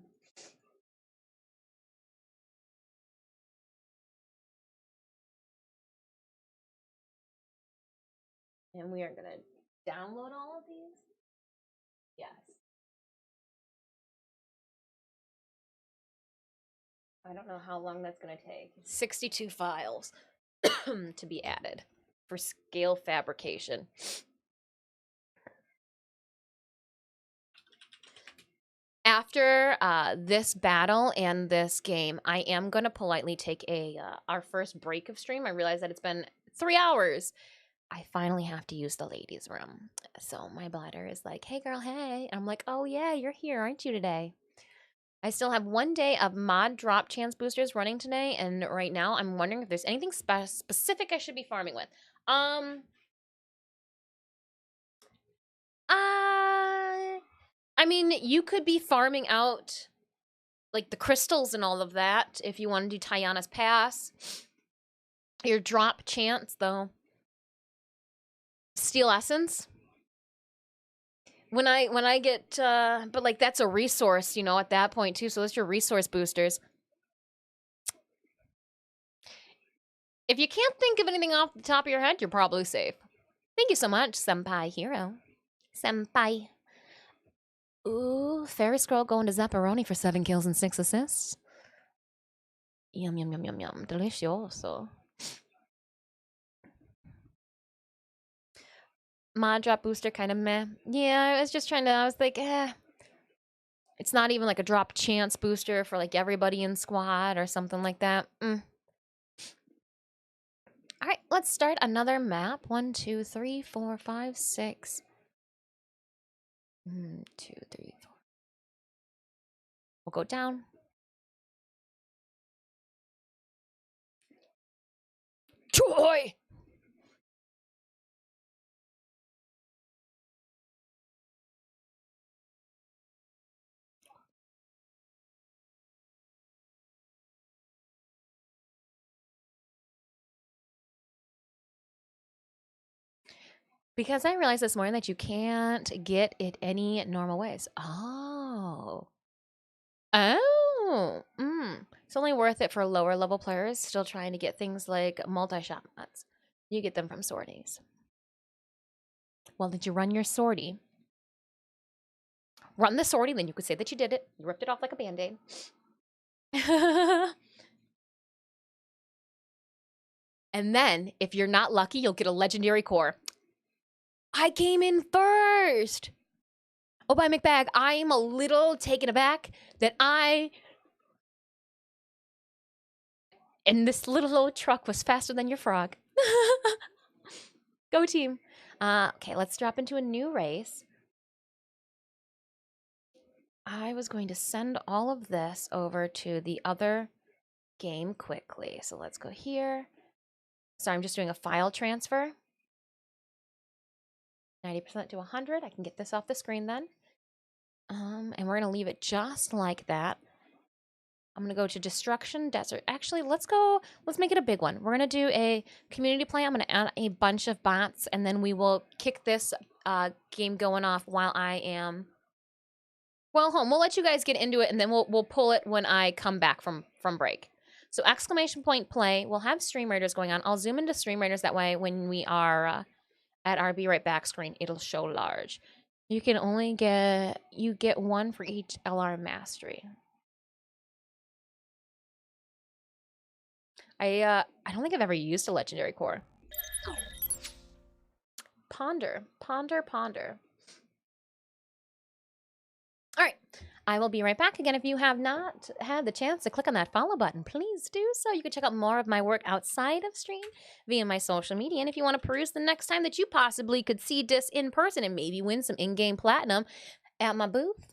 And we are gonna download all of these. Yes. I don't know how long that's gonna take. 62 files to be added for scale fabrication. After this battle and this game, I am going to politely take our first break of stream. I realize that it's been 3 hours. I finally have to use the ladies' room. So my bladder is like, hey, girl, hey. And I'm like, oh, yeah, you're here, aren't you, today? I still have 1 day of mod drop chance boosters running today. And right now, I'm wondering if there's anything specific I should be farming with. I mean, you could be farming out like the crystals and all of that if you want to do Tayana's Pass. Your drop chance, though. Steel Essence. When I get, but like that's a resource, you know, at that point too. So that's your resource boosters. If you can't think of anything off the top of your head, you're probably safe. Thank you so much, Senpai Hero. Senpai. Ooh, Fairy Scroll going to Zapparoni for 7 kills and 6 assists. Yum, yum, yum, yum, yum. Delicioso. Mod drop booster kind of meh. Yeah, I was just trying to, I was like, It's not even like a drop chance booster for like everybody in squad or something like that. All right, let's start another map. 1, 2, 3, 4, 5, 6. 2, 3, 4. We'll go down. Joy! Because I realized this morning that you can't get it any normal ways. Oh. Oh. It's only worth it for lower level players still trying to get things like multi-shot mods. You get them from sorties. Well, did you run your sortie? Run the sortie, then you could say that you did it. You ripped it off like a Band-Aid. And then, if you're not lucky, you'll get a legendary core. I came in first. Oh, by McBag, I'm a little taken aback that and this little old truck was faster than your frog. Go team. Okay, let's drop into a new race. I was going to send all of this over to the other game quickly. So let's go here. So I'm just doing a file transfer. 90% to 100. I can get this off the screen then. And we're going to leave it just like that. I'm going to go to Destruction Desert. Actually, let's make it a big one. We're going to do a community play. I'm going to add a bunch of bots, and then we will kick this game going off while I am home. We'll let you guys get into it, and then we'll pull it when I come back from break. So exclamation point play. We'll have Stream Raiders going on. I'll zoom into Stream Raiders that way when we are at our Be Right Back screen, it'll show large. You can only get one for each LR mastery. I don't think I've ever used a legendary core. Ponder. All right. I will be right back. Again, if you have not had the chance to click on that follow button, please do so. You can check out more of my work outside of stream via my social media. And if you want to peruse the next time that you possibly could see Dis in person and maybe win some in-game platinum at my booth,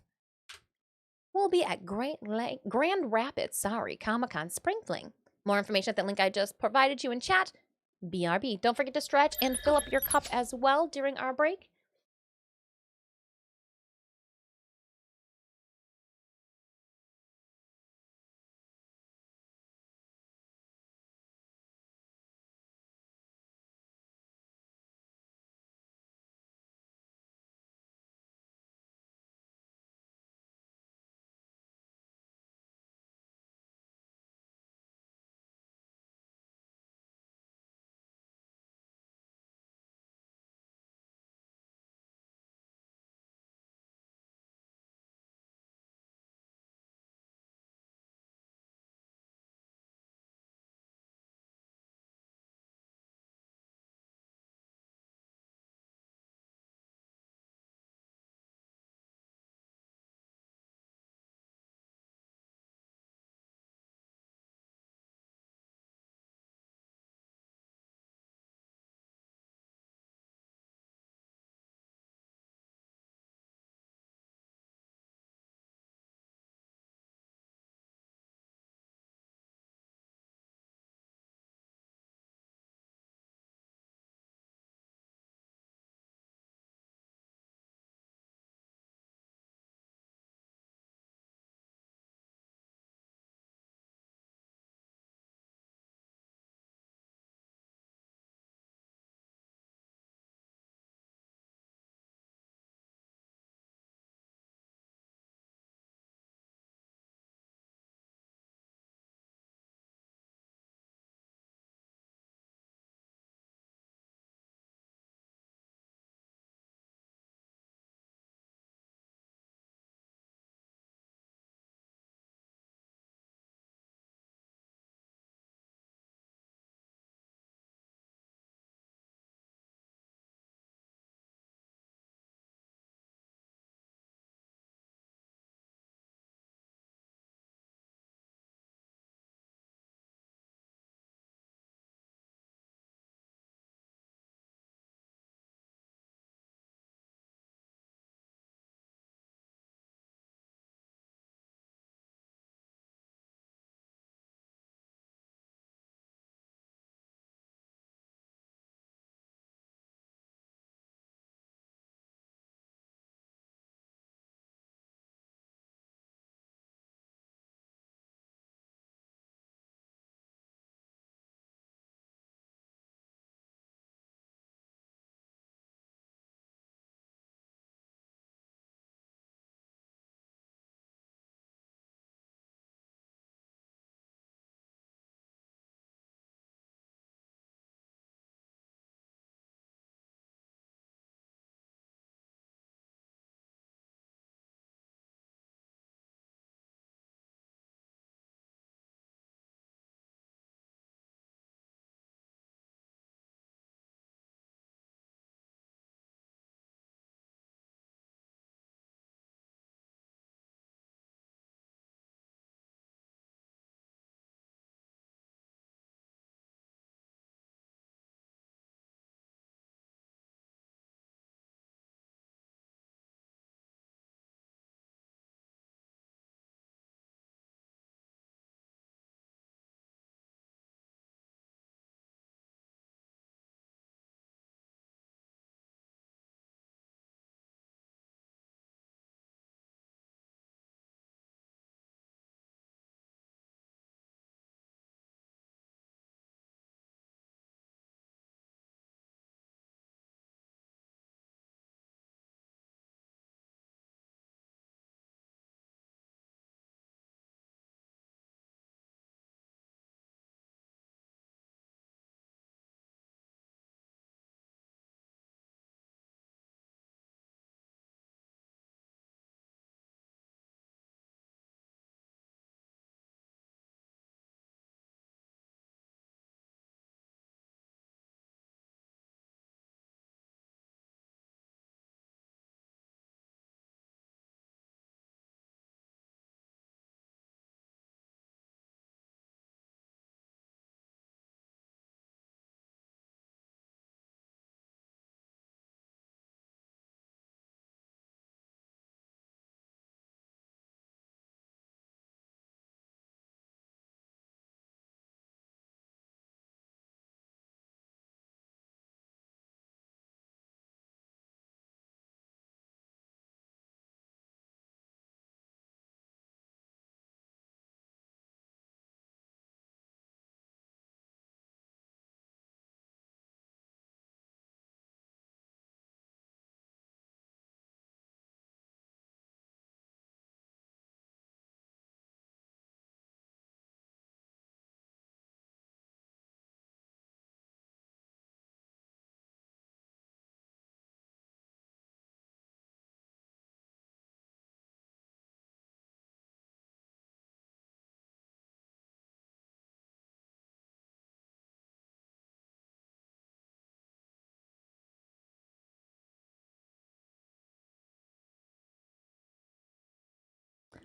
we'll be at Grand Rapids, Comic-Con Spring Fling. More information at the link I just provided you in chat. BRB. Don't forget to stretch and fill up your cup as well during our break.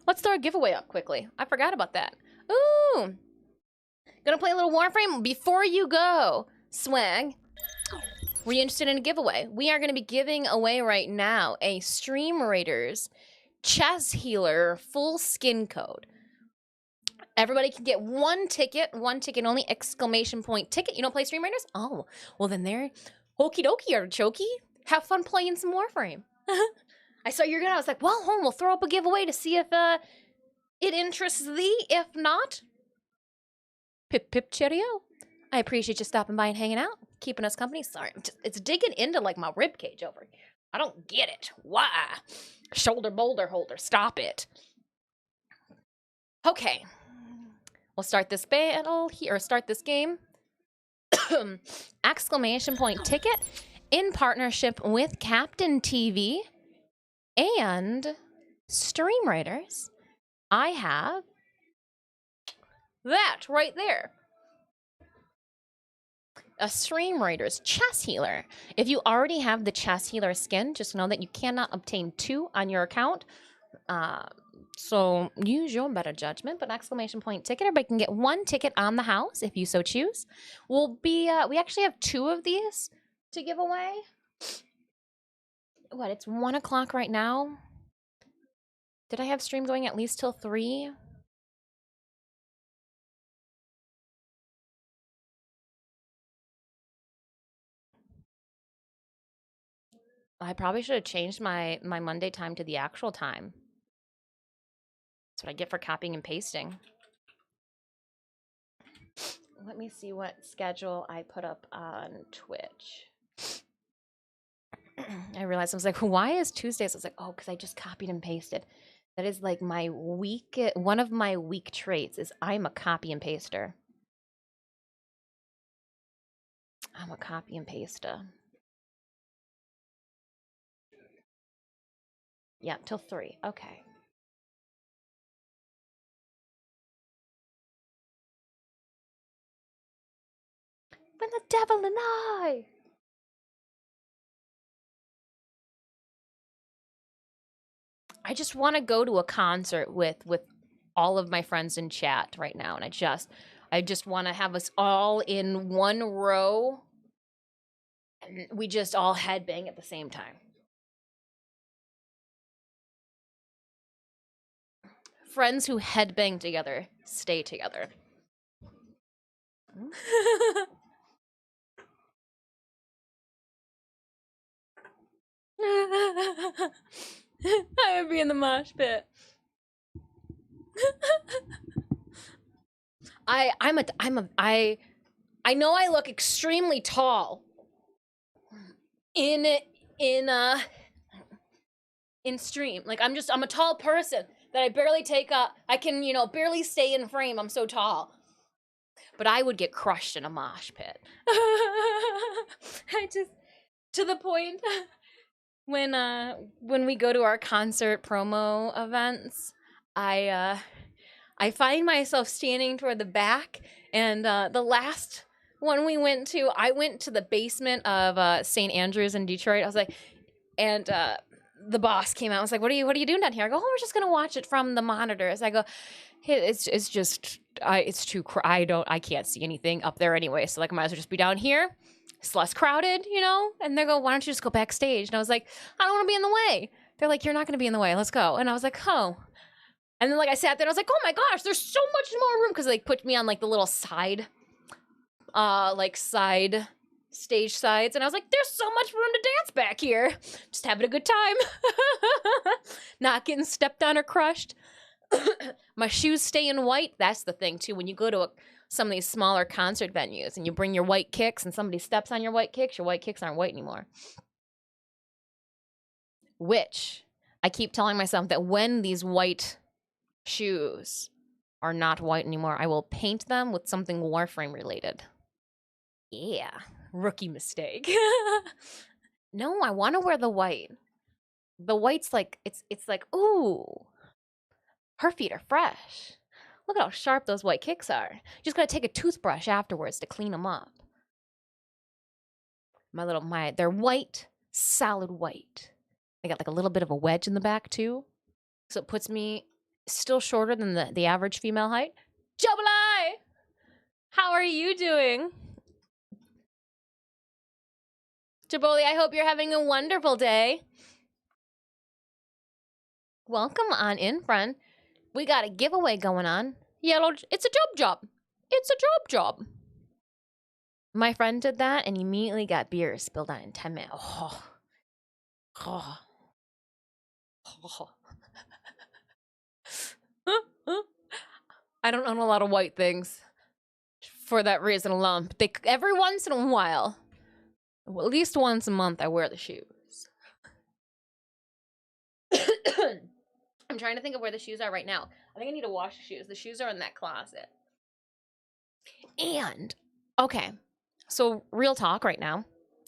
Let's throw a giveaway up quickly. I forgot about that. Ooh. Gonna play a little Warframe before you go. Swag. Were you interested in a giveaway? We are gonna be giving away right now a Stream Raiders Chest Healer full skin code. Everybody can get one ticket only, exclamation point ticket. You don't play Stream Raiders? Oh, well then there. Okie dokie, artichokey. Have fun playing some Warframe. I saw you're gonna, I was like, well, home, we'll throw up a giveaway to see if it interests thee. If not, pip pip cheerio. I appreciate you stopping by and hanging out, keeping us company. Sorry, it's digging into like my rib cage over here. I don't get it. Why? Shoulder boulder holder, stop it. Okay, we'll start this battle here, or start this game. Exclamation point ticket in partnership with Captain TV and Stream Raiders. I have that right there. A Stream Raiders Chest Healer. If you already have the Chest Healer skin, just know that you cannot obtain 2 on your account. So use your better judgment, but exclamation point ticket. Everybody can get 1 ticket on the house if you so choose. We'll be, we actually have 2 of these to give away. What, it's 1 o'clock right now? Did I have stream going at least till 3? I probably should have changed my Monday time to the actual time. That's what I get for copying and pasting. Let me see what schedule I put up on Twitch. I realized, I was like, why is Tuesdays? I was like, oh, because I just copied and pasted. That is like my weak, one of my weak traits is I'm a copy and paster. I'm a copy and paster. Yeah, till 3. Okay. When the devil and I just want to go to a concert with all of my friends in chat right now, and I just want to have us all in one row, and we just all headbang at the same time. Friends who headbang together stay together. I would be in the mosh pit. I know I look extremely tall in stream. Like I'm a tall person that I barely I can, barely stay in frame. I'm so tall. But I would get crushed in a mosh pit. To the point when we go to our concert promo events, I find myself standing toward the back, and the last one we went to, I went to the basement of St. Andrews in Detroit. I was like, and the boss came out. I was like, what are you doing down here? I go, oh, we're just gonna watch it from the monitors. I go, hey, it's too I can't see anything up there anyway. So like, I might as well just be down here. It's less crowded, And they go, why don't you just go backstage? And I was like, I don't want to be in the way. They're like, you're not going to be in the way. Let's go. And I was like, oh. And then like I sat there and I was like, oh my gosh, there's so much more room, because they put me on like the little side stage sides, and I was like, there's so much room to dance back here. Just having a good time. Not getting stepped on or crushed. My shoes stay in white. That's the thing too. When you go to some of these smaller concert venues and you bring your white kicks and somebody steps on your white kicks aren't white anymore. Which I keep telling myself that when these white shoes are not white anymore, I will paint them with something Warframe related. Yeah, rookie mistake. No, I want to wear the white. The white's like, it's like, ooh, her feet are fresh. Look at how sharp those white kicks are. You just gotta take a toothbrush afterwards to clean them up. They're white, solid white. They got like a little bit of a wedge in the back too. So it puts me still shorter than the average female height. Jubilee! How are you doing? Jaboli, I hope you're having a wonderful day. Welcome on in, friend. We got a giveaway going on. Yellow, it's a job. It's a job. My friend did that and immediately got beer spilled on in 10 minutes. Oh. I don't own a lot of white things for that reason alone. But every once in a while, well, at least once a month, I wear the shoes. I'm trying to think of where the shoes are right now. I think I need to wash the shoes. The shoes are in that closet. And, okay, so real talk right now.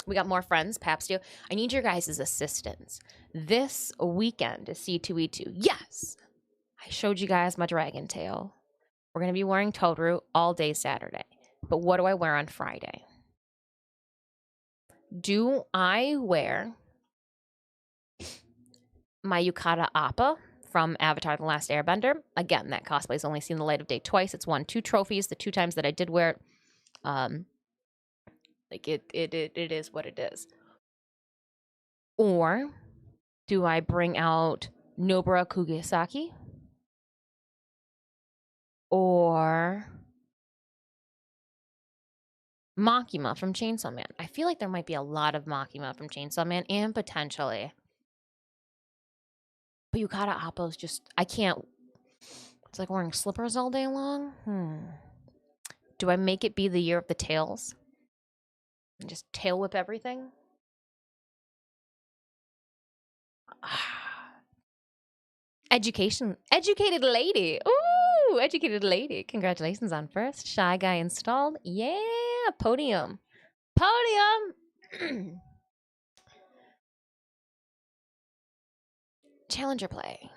We got more friends, Paps do. I need your guys' assistance. This weekend is C2E2. Yes! I showed you guys my dragon tail. We're going to be wearing Toadru all day Saturday. But what do I wear on Friday? Do I wear my Yukata Appa from Avatar The Last Airbender? Again, that cosplay's only seen the light of day twice. It's won 2 trophies. The 2 times that I did wear it, it is what it is. Or do I bring out Nobara Kugisaki? Or Makima from Chainsaw Man? I feel like there might be a lot of Makima from Chainsaw Man, and potentially. But Yukata Appa's just, I can't, it's like wearing slippers all day long. Do I make it be the year of the tails? And just tail whip everything? Educated lady. Ooh, educated lady. Congratulations on first. Shy guy installed. Yeah, podium. Challenger play.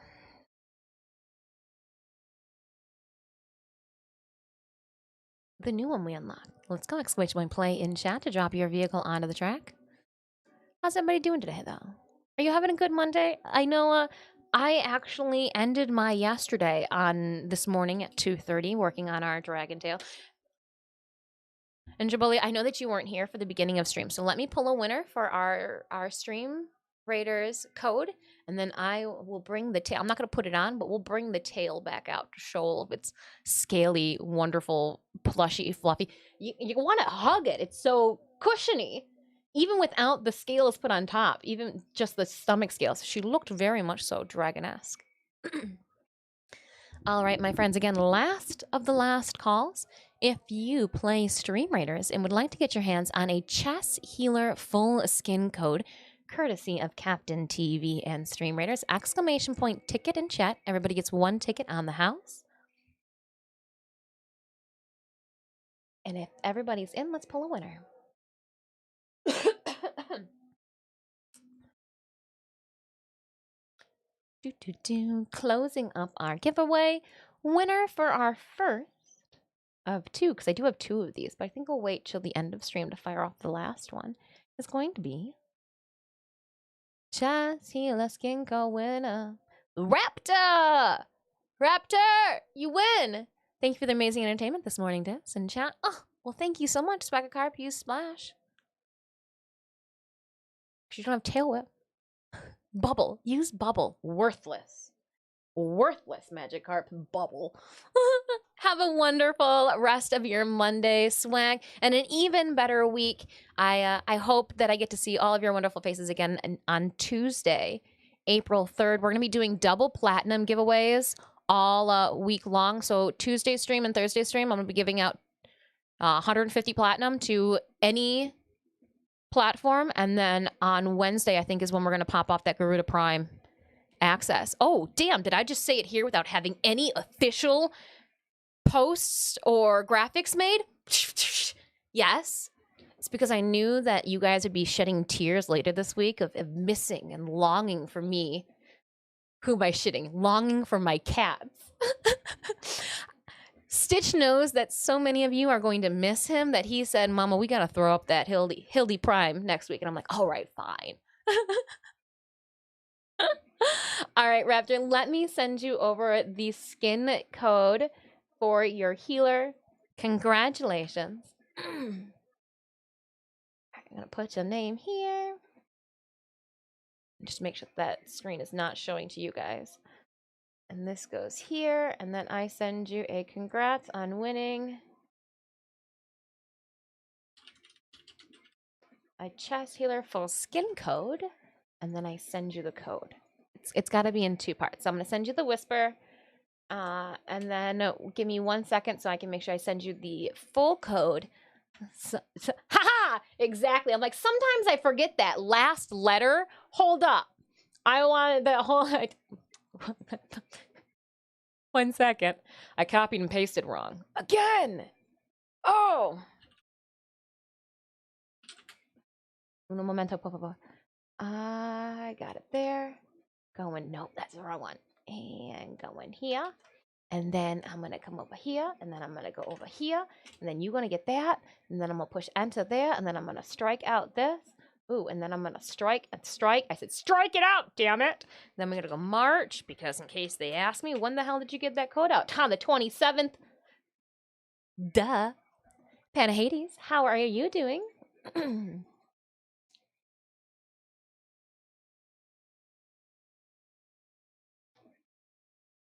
The new one we unlocked. Let's go! Exclamation point play in chat to drop your vehicle onto the track. How's everybody doing today, though? Are you having a good Monday? I know I actually ended my yesterday on this morning at 2:30 working on our Dragon Tail. And Jabali, I know that you weren't here for the beginning of stream, so let me pull a winner for our stream Raiders code, and then I will bring the tail. I'm not going to put it on, but we'll bring the tail back out to show all of its scaly, wonderful, plushy, fluffy. You want to hug it. It's so cushiony. Even without the scales put on top, even just the stomach scales, she looked very much so dragon-esque. All right, my friends, again, last of the last calls. If you play Stream Raiders and would like to get your hands on a Chess Healer full skin code, courtesy of Captain TV and Stream Raiders, exclamation point ticket in chat. Everybody gets 1 ticket on the house. And if everybody's in, let's pull a winner. Closing up our giveaway. Winner for our first of 2, because I do have 2 of these, but I think I'll wait till the end of stream to fire off the last one, is going to be Chess Healer Skin Co winner. Raptor! Raptor! You win! Thank you for the amazing entertainment this morning, Dips, in chat. Oh, well, thank you so much, Spike Carp. Use Splash. You don't have Tail Whip. Bubble. Use Bubble. Worthless. Worthless Magikarp Bubble. Have a wonderful rest of your Monday, swag, and an even better week. I hope that I get to see all of your wonderful faces again on Tuesday, April 3rd. We're going to be doing double platinum giveaways all week long. So Tuesday stream and Thursday stream, I'm going to be giving out 150 platinum to any platform. And then on Wednesday, I think, is when we're going to pop off that Garuda Prime access. Oh, damn. Did I just say it here without having any official posts or graphics made? Yes. It's because I knew that you guys would be shedding tears later this week of missing and longing for me. Who am I shitting? Longing for my cats. Stitch knows that so many of you are going to miss him that he said, Mama, we got to throw up that Hildy Prime next week. And I'm like, all right, fine. All right, Raptor, let me send you over the skin code for your healer. Congratulations. I'm going to put your name here. Just make sure that screen is not showing to you guys. And this goes here, and then I send you a congrats on winning a chest healer full skin code, and then I send you the code. It's got to be in 2 parts. So I'm going to send you the whisper, and then give me 1 second so I can make sure I send you the full code. Haha! Exactly. I'm like, sometimes I forget that last letter. Hold up. I wanted the whole... 1 second. I copied and pasted wrong. Again! Oh! Uno momento, por favor. I got it there. Going, nope, that's the wrong one. And going here. And then I'm going to come over here. And then I'm going to go over here. And then you're going to get that. And then I'm going to push enter there. And then I'm going to strike out this. Ooh, and then I'm going to strike and strike. I said, strike it out, damn it. Then we're going to go March, because in case they ask me, when the hell did you get that code out? On the 27th. Duh. Panahades, how are you doing?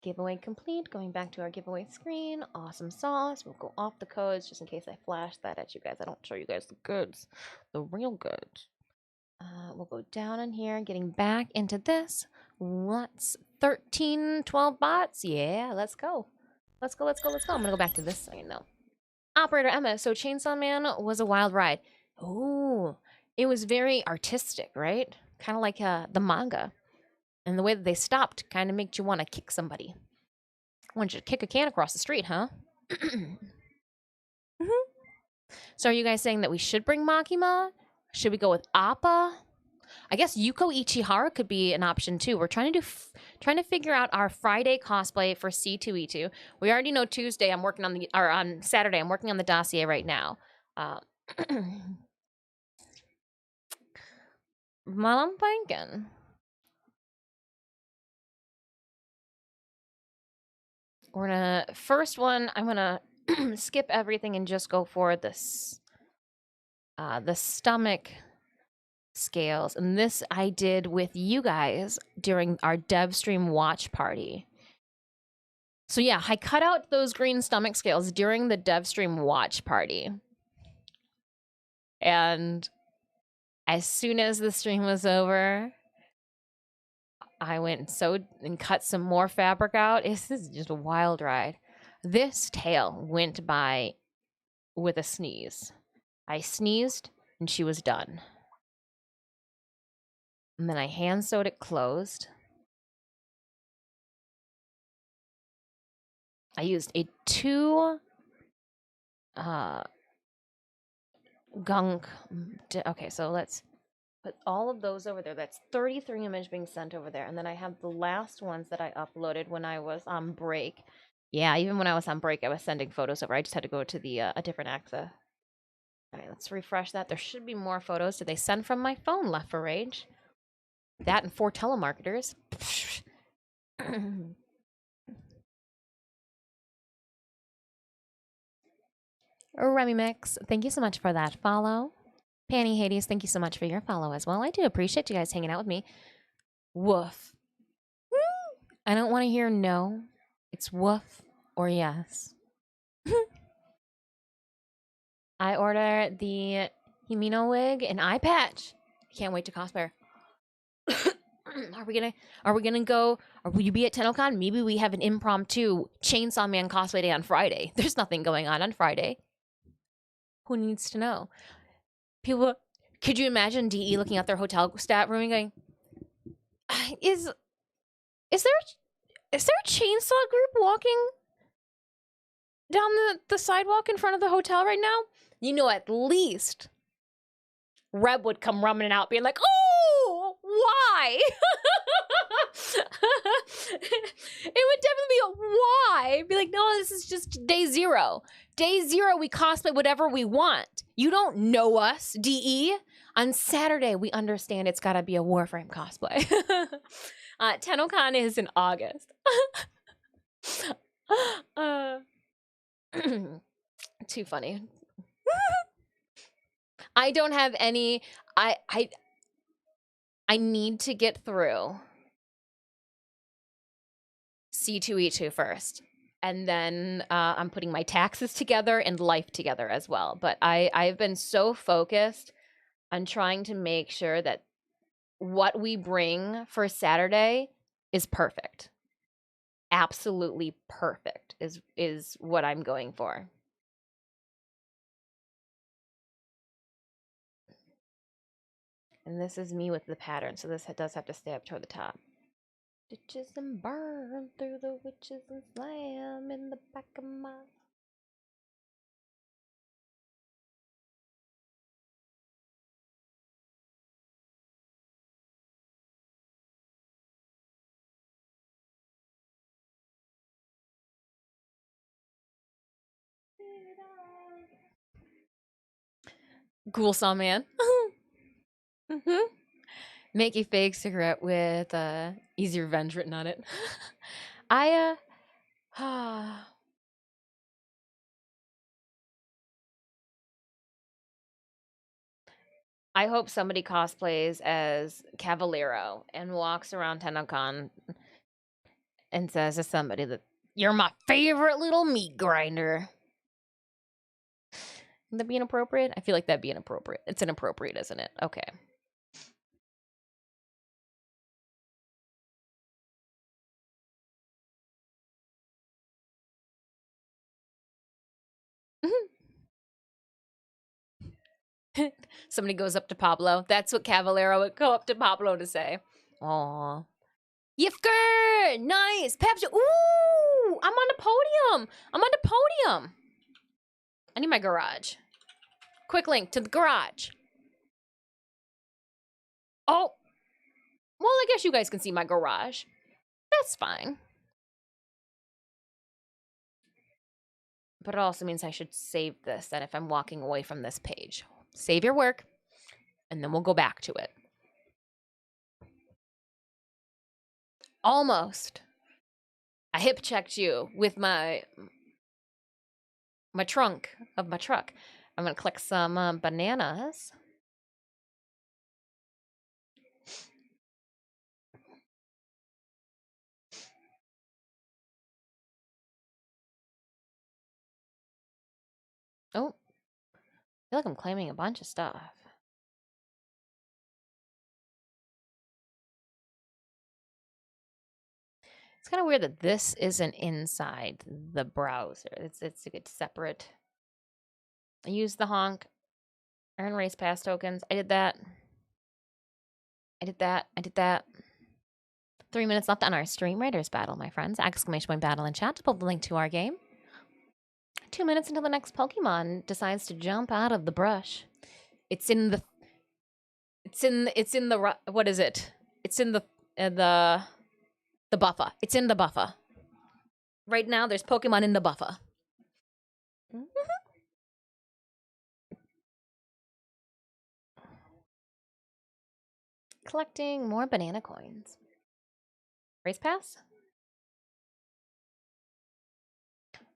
Giveaway complete. Going back to our giveaway screen. Awesome sauce. We'll go off the codes just in case I flash that at you guys. I don't show you guys the goods. The real goods. We'll go down in here, getting back into this. What's 13, 12 bots? Yeah, let's go. Let's go, let's go, let's go. I'm gonna go back to this second now. Operator Emma, so Chainsaw Man was a wild ride. Oh, it was very artistic, right? Kind of like the manga. And the way that they stopped kind of made you want to kick somebody. Wanted you to kick a can across the street, huh? So are you guys saying that we should bring Makima? Should we go with Appa? I guess Yuko Ichihara could be an option too. We're trying to figure out our Friday cosplay for C2E2. We already know Tuesday. I'm working on on Saturday. I'm working on the dossier right now. While I'm thinking, we're gonna first one. I'm gonna skip everything and just go for this. The stomach scales, and this I did with you guys during our dev stream watch party. So yeah, I cut out those green stomach scales during the dev stream watch party, and as soon as the stream was over, I went and cut some more fabric out. This is just a wild ride. This tail went by with a sneeze. I sneezed and she was done. And then I hand sewed it closed. I used a 2 gunk. Okay, so let's put all of those over there. That's 33 images being sent over there. And then I have the last ones that I uploaded when I was on break. Yeah, even when I was on break, I was sending photos over. I just had to go to the a different access. All right, let's refresh that. There should be more photos. Did they send from my phone, Left for Rage? That and 4 telemarketers. Remy Mix, thank you so much for that follow. Panny Hades, thank you so much for your follow as well. I do appreciate you guys hanging out with me. Woof. I don't want to hear no. It's woof or yes. I order the Himino wig and eye patch. Can't wait to cosplay. Are we gonna go? Or will you be at TennoCon? Maybe we have an impromptu Chainsaw Man cosplay day on Friday. There's nothing going on Friday. Who needs to know? People, could you imagine DE looking at their hotel stat room and going, "Is there a chainsaw group walking down the sidewalk in front of the hotel right now?" You know, at least Reb would come running out being like, "Oh, why?" It would definitely be a why. Be like, "No, this is just day 0. Day 0, we cosplay whatever we want. You don't know us, DE. On Saturday, we understand it's got to be a Warframe cosplay. TennoCon is in August. Too funny. I don't have any. I need to get through C2E2 first. And then I'm putting my taxes together and life together as well. But I've been so focused on trying to make sure that what we bring for Saturday is perfect. Absolutely perfect is what I'm going for. And this is me with the pattern, so this does have to stay up toward the top. Ditches and burn through the witches and slam in the back of my... Ghoul Saw Man. Mm-hmm. Make a fake cigarette with Easy Revenge written on it. I hope somebody cosplays as Cavalero and walks around TennoCon and says to somebody that you're my favorite little meat grinder. Would that be inappropriate? I feel like that'd be inappropriate. It's inappropriate, isn't it? Okay. Somebody goes up to Pablo. That's what Cavalero would go up to Pablo to say. Aw. Yifker! Nice! Pepsi! Ooh! I'm on the podium! I'm on the podium! I need my garage. Quick link to the garage. Oh! Well, I guess you guys can see my garage. That's fine. But it also means I should save this, that if I'm walking away from this page. Save your work, and then we'll go back to it. Almost. I hip checked you with my trunk of my truck. I'm gonna collect some bananas. Oh, I feel like I'm claiming a bunch of stuff. It's kind of weird that this isn't inside the browser. It's separate. I used the honk. Earn race pass tokens. I did that. I did that. 3 minutes left on our Stream Raiders battle, my friends. Exclamation point battle in chat to pull the link to our game. 2 minutes until the next Pokemon decides to jump out of the brush. It's in the what is it? It's in the buffer. It's in the buffer. Right now, there's Pokemon in the buffer. Collecting more banana coins. Race pass?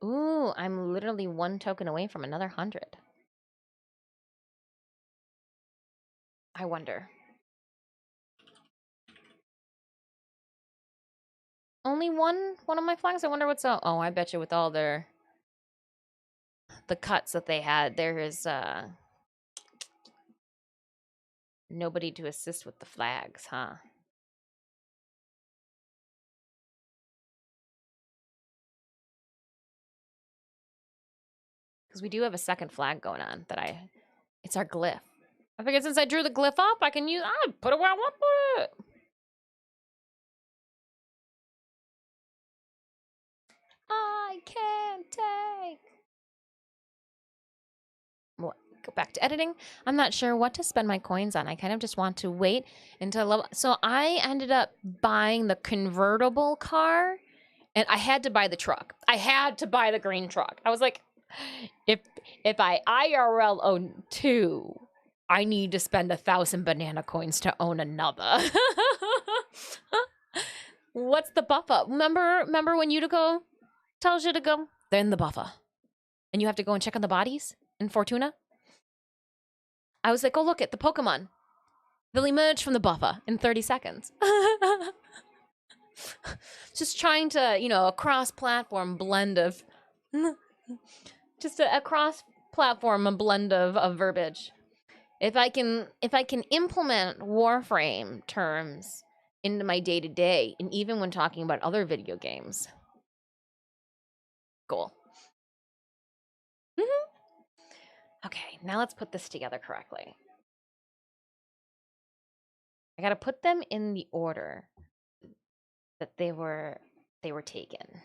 Ooh, I'm literally 1 token away from another 100. I wonder. Only one of my flags? I wonder what's up. Oh, I bet you with all the cuts that they had, there is nobody to assist with the flags, huh? Because we do have a second flag going on that it's our glyph. I figured since I drew the glyph up, I can put it where I want to put it. I can't take. What? Go back to editing. I'm not sure what to spend my coins on. I kind of just want to wait until level. So I ended up buying the convertible car, and I had to buy the truck. I had to buy the green truck. I was like, if I IRL own 2, I need to spend 1,000 banana coins to own another. What's the buffer? Remember when Utico tells you to go? They're in the buffer. And you have to go and check on the bodies in Fortuna? I was like, oh, look at the Pokemon. They'll emerge from the buffer in 30 seconds. Just trying to, a cross-platform blend of... just a cross-platform blend of verbiage. If I can implement Warframe terms into my day-to-day, and even when talking about other video games. Cool. Okay, now let's put this together correctly. I gotta put them in the order that they were taken.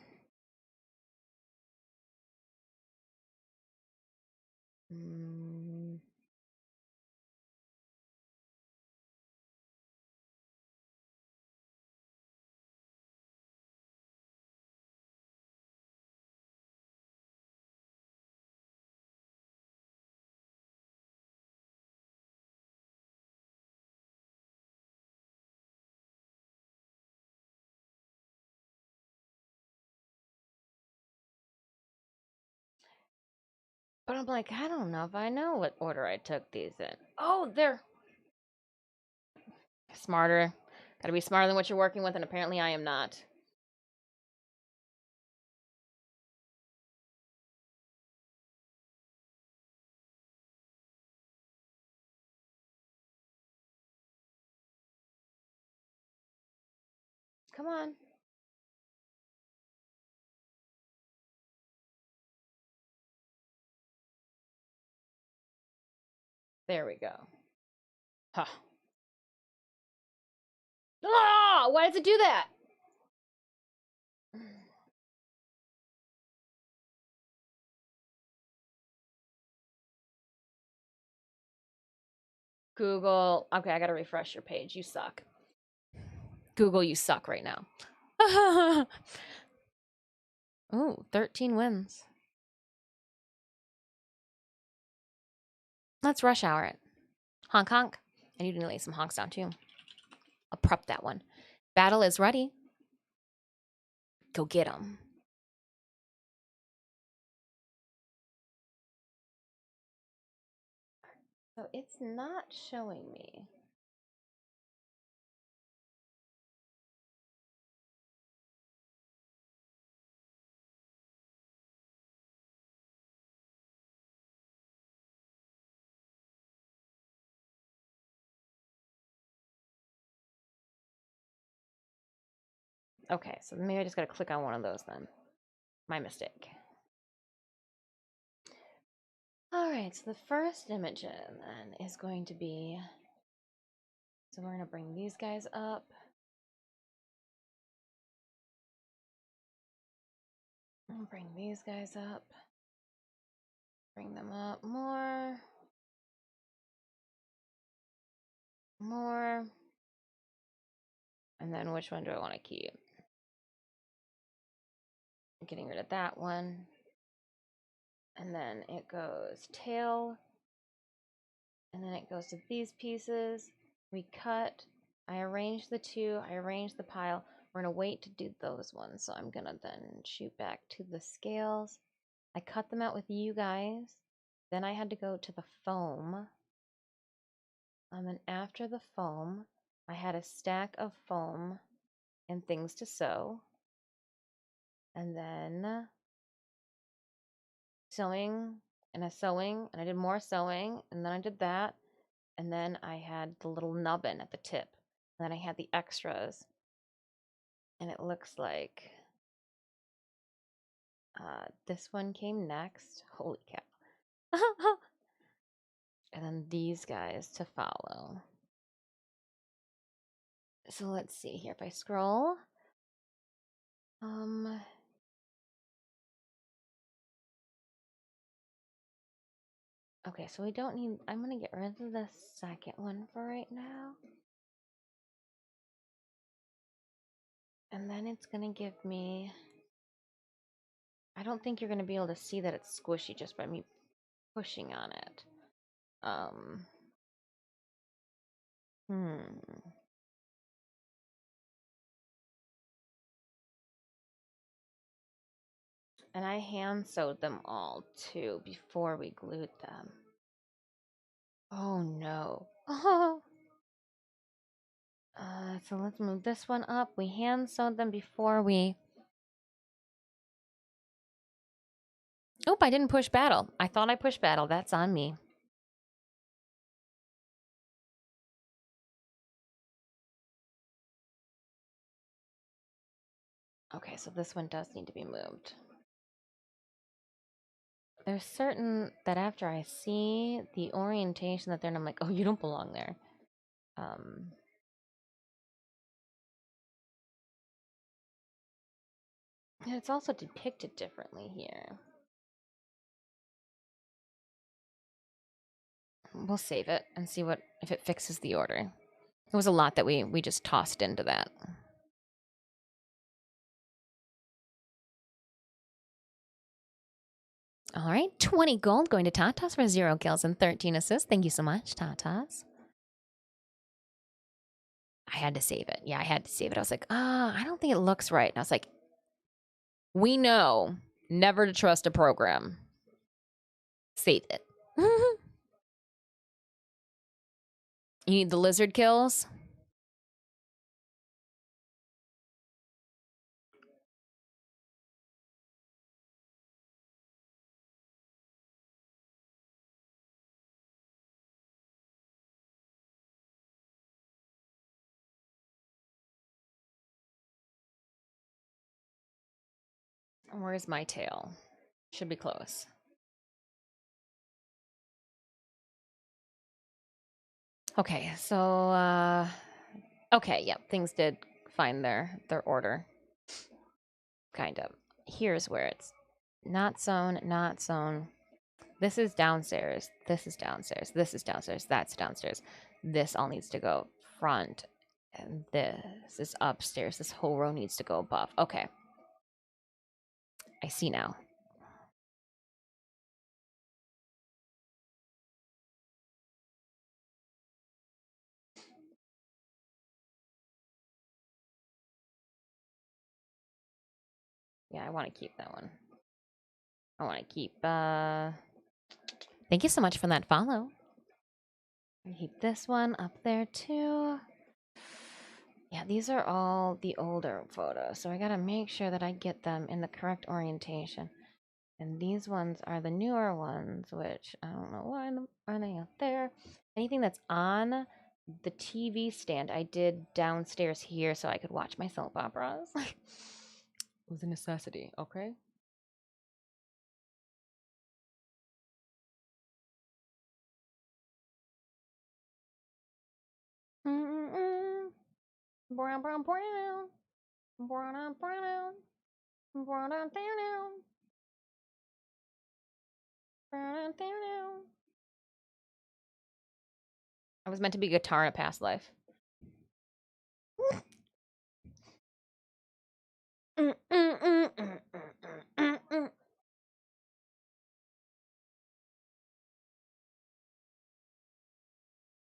But I'm like, I don't know if I know what order I took these in. Oh, they're smarter. Gotta be smarter than what you're working with, and apparently I am not. Come on. There we go. Huh. Ah! Why does it do that? Google. Okay, I gotta refresh your page. You suck. Google, you suck right now. Ooh, 13 wins. Let's rush hour it. Honk honk. I need to lay some honks down too. I'll prep that one. Battle is ready. Go get them. So it's not showing me. Okay, so maybe I just gotta click on one of those then. My mistake. All right, so the first image then is going to be, so we're gonna bring these guys up. I'll bring these guys up. Bring them up more. More. And then which one do I want to keep? I'm getting rid of that one. And then it goes tail. And then it goes to these pieces. We cut. I arrange the two. I arrange the pile. We're going to wait to do those ones. So I'm going to then shoot back to the scales. I cut them out with you guys. Then I had to go to the foam. And after the foam, I had a stack of foam and things to sew. And then sewing and a sewing, and I did more sewing, and then I did that, and then I had the little nubbin at the tip, and then I had the extras, and it looks like this one came next. Holy cow. And then these guys to follow. So let's see here. If I scroll, okay, so we don't need, I'm gonna get rid of the second one for right now. And then it's gonna give me, I don't think you're gonna be able to see that it's squishy just by me pushing on it. Hmm. And I hand sewed them all too before we glued them. Oh no. So let's move this one up. We hand sewed them before we. Oop, I didn't push battle. I thought I pushed battle. That's on me. Okay, so this one does need to be moved. There's certain that after I see the orientation that they're in, I'm like, oh, you don't belong there. And it's also depicted differently here. We'll save it and see what if it fixes the order. It was a lot that we just tossed into that. All right, 20 gold going to Tatas for 0 kills and 13 assists. Thank you so much, Tatas. I had to save it. Yeah, I had to save it. I was like, I don't think it looks right. And I was like, we know never to trust a program. Save it. You need the lizard kills? Where's my tail? Should be close. Okay, so okay, yep, things did find their order. Kind of. Here's where it's not sewn, not sewn. This is downstairs. This is downstairs. This is downstairs. That's downstairs. This all needs to go front. And this is upstairs. This whole row needs to go above. Okay. I see now. Yeah, I want to keep that one. I want to keep, Thank you so much for that follow. Keep this one up there too. Yeah, these are all the older photos, so I gotta make sure that I get them in the correct orientation. And these ones are the newer ones, which I don't know why are they up there. Anything that's on the TV stand, I did downstairs here so I could watch my soap operas. It was a necessity, okay? Mm-mm-mm. Brown, brown, brown. Brown, brown. Brown, brown, brown. Brown, brown. I was meant to be a guitar in a past life.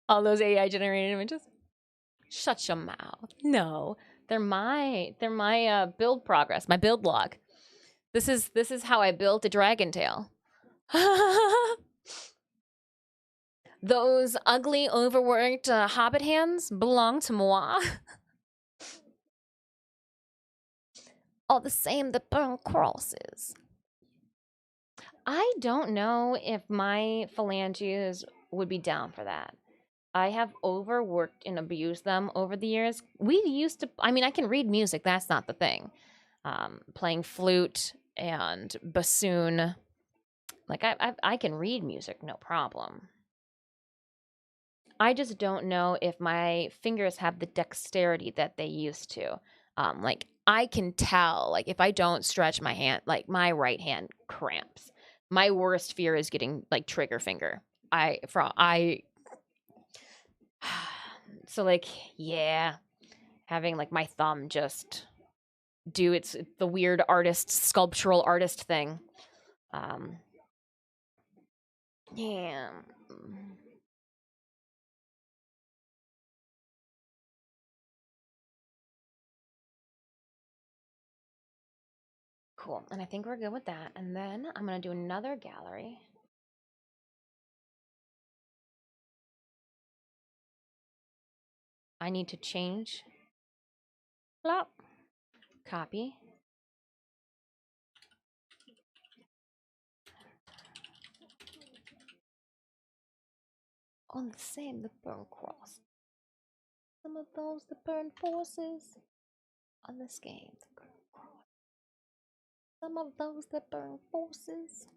All those AI generated images. Shut your mouth. No, they're my build progress, my build log. This is how I built a dragon tail. Those ugly, overworked hobbit hands belong to moi. All the same, the burn crosses. I don't know if my phalanges would be down for that. I have overworked and abused them over the years. We used to, I mean, I can read music. That's not the thing. Playing flute and bassoon. Like, I can read music, no problem. I just don't know if my fingers have the dexterity that they used to. Like, I can tell, like, if I don't stretch my hand, like, my right hand cramps. My worst fear is getting, like, trigger finger. So, like, yeah, having, like, my thumb just do it's the weird artist, sculptural artist thing. Yeah. cool. And I think we're good with that. And then I'm going to do another gallery. I need to change. Plop. Copy. On the same that burn cross. Some of those that burn forces on this game. Some of those that burn forces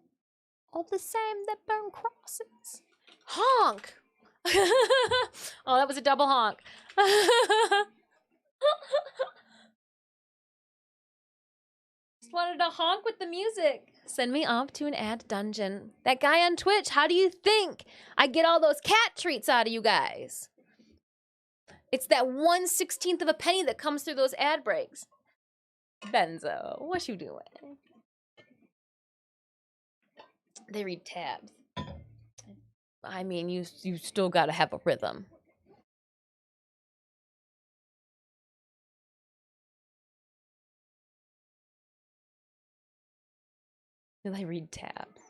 are the same that burn crosses. Honk! Oh, that was a double honk. Just wanted to honk with the music. Send me off to an ad dungeon. That guy on Twitch, how do you think I get all those cat treats out of you guys? It's that 1/16 of a penny that comes through those ad breaks. Benzo, what you doing? They read tabs. I mean, you still gotta have a rhythm. They read tabs.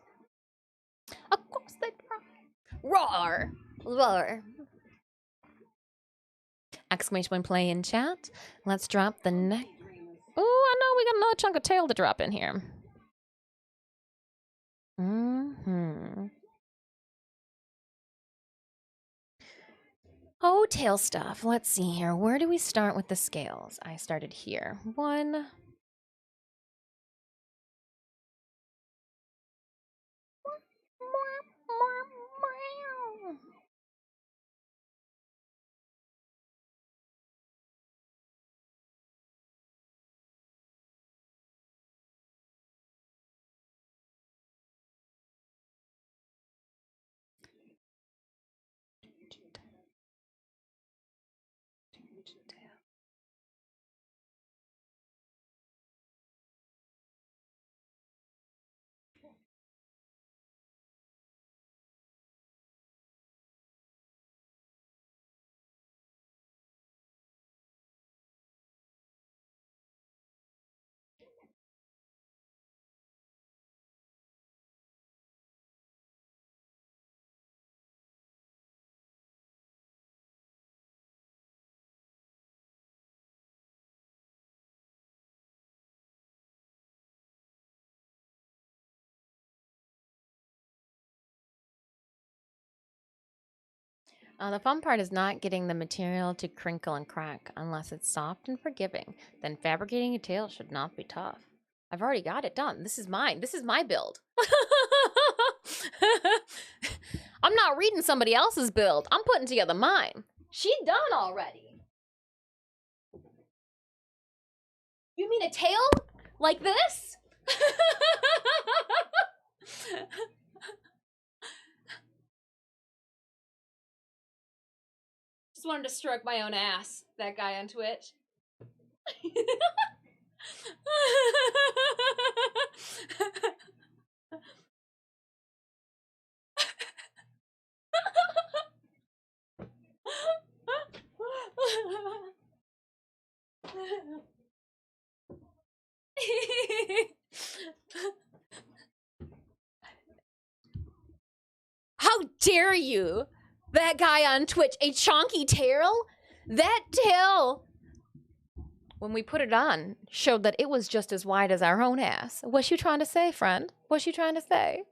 Of course they try. Roar! Roar. Exclamation point play in chat. Let's drop the next. Oh, I know we got another chunk of tail to drop in here. Oh, tail stuff. Let's see here. Where do we start with the scales? I started here. 1. The fun part is not getting the material to crinkle and crack unless it's soft and forgiving. Then fabricating a tail should not be tough. I've already got it done. This is mine. This is my build. I'm not reading somebody else's build. I'm putting together mine. She done already. You mean a tail? Like this? Just wanted to stroke my own ass, that guy on Twitch. How dare you? That guy on Twitch, a chonky tail? That tail, when we put it on, showed that it was just as wide as our own ass. What you trying to say, friend? What you trying to say?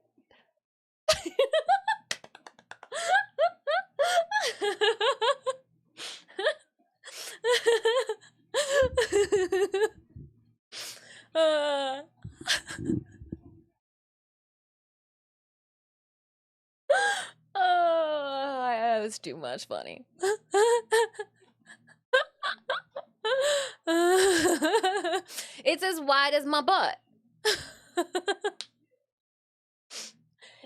Oh, that was too much funny. It's as wide as my butt.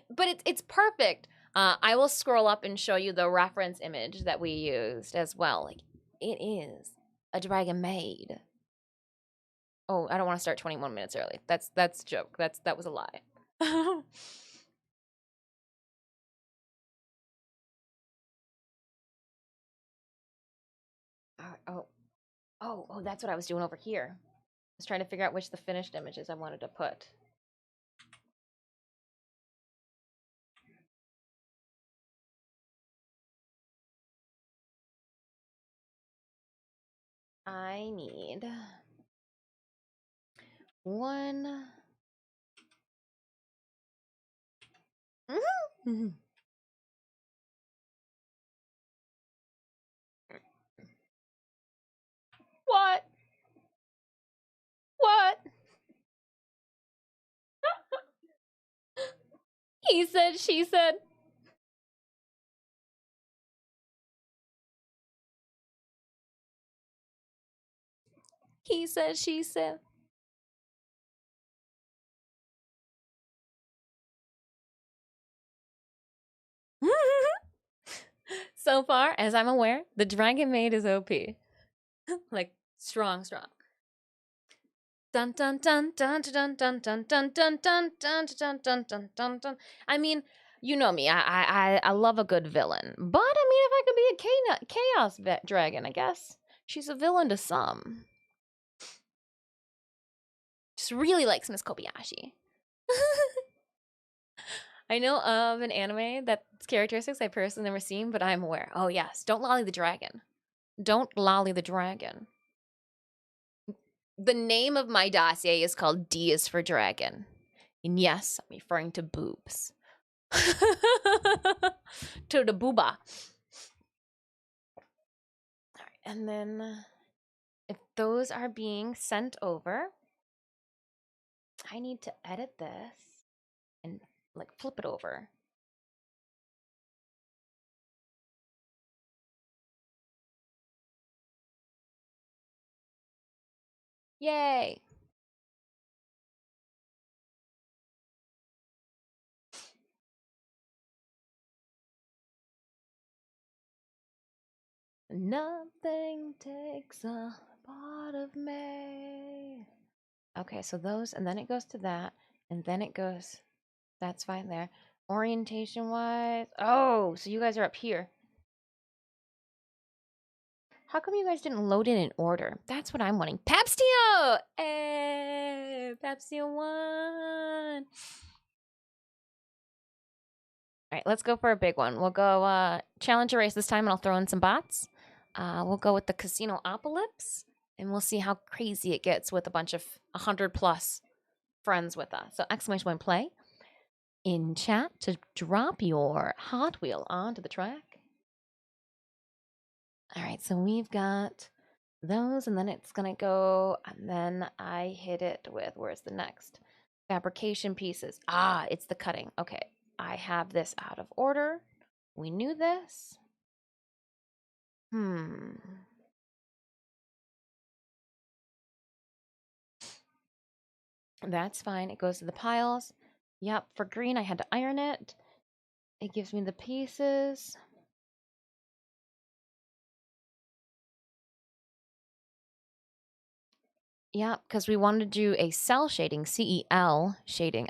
But it's perfect. I will scroll up and show you the reference image that we used as well. Like, it is a dragon maid. Oh, I don't want to start 21 minutes early. That's a joke. That was a lie. Oh, that's what I was doing over here. was trying to figure out which the finished images I wanted to put. I need one. What? What? He said, she said. He said, she said. So far, as I'm aware, the Dragon Maid is OP. Like, strong, strong. Dun dun dun dun dun dun dun dun dun dun dun dun dun dun dun dun. I mean, you know me. I love a good villain, but I mean, if I could be a chaos dragon, I guess she's a villain to some. Just really likes Miss Kobayashi. I know of an anime that's characteristics I personally never seen, but I'm aware. Oh yes, don't lolly the dragon. Don't lolly the dragon. The name of my dossier is called D is for Dragon. And yes, I'm referring to boobs. To the booba. All right, and then if those are being sent over, I need to edit this and like flip it over. Yay! Nothing takes a part of me. Okay, so those, and then it goes to that, and then it goes, that's fine there. Orientation wise, oh, so you guys are up here. How come you guys didn't load in order? That's what I'm wanting. Papstio! Hey, Papstio won! All right, let's go for a big one. We'll go challenge race this time, and I'll throw in some bots. We'll go with the Casino Apocalypse, and we'll see how crazy it gets with a bunch of 100+ friends with us. So exclamation point play in chat to drop your Hot Wheel onto the track. All right, so we've got those, and then it's gonna go, and then I hit it with, where's the next? Fabrication pieces. Ah, it's the cutting. Okay, I have this out of order. We knew this. That's fine. It goes to the piles. Yep, for green, I had to iron it. It gives me the pieces. Yeah, because we wanted to do a cell shading, CEL shading.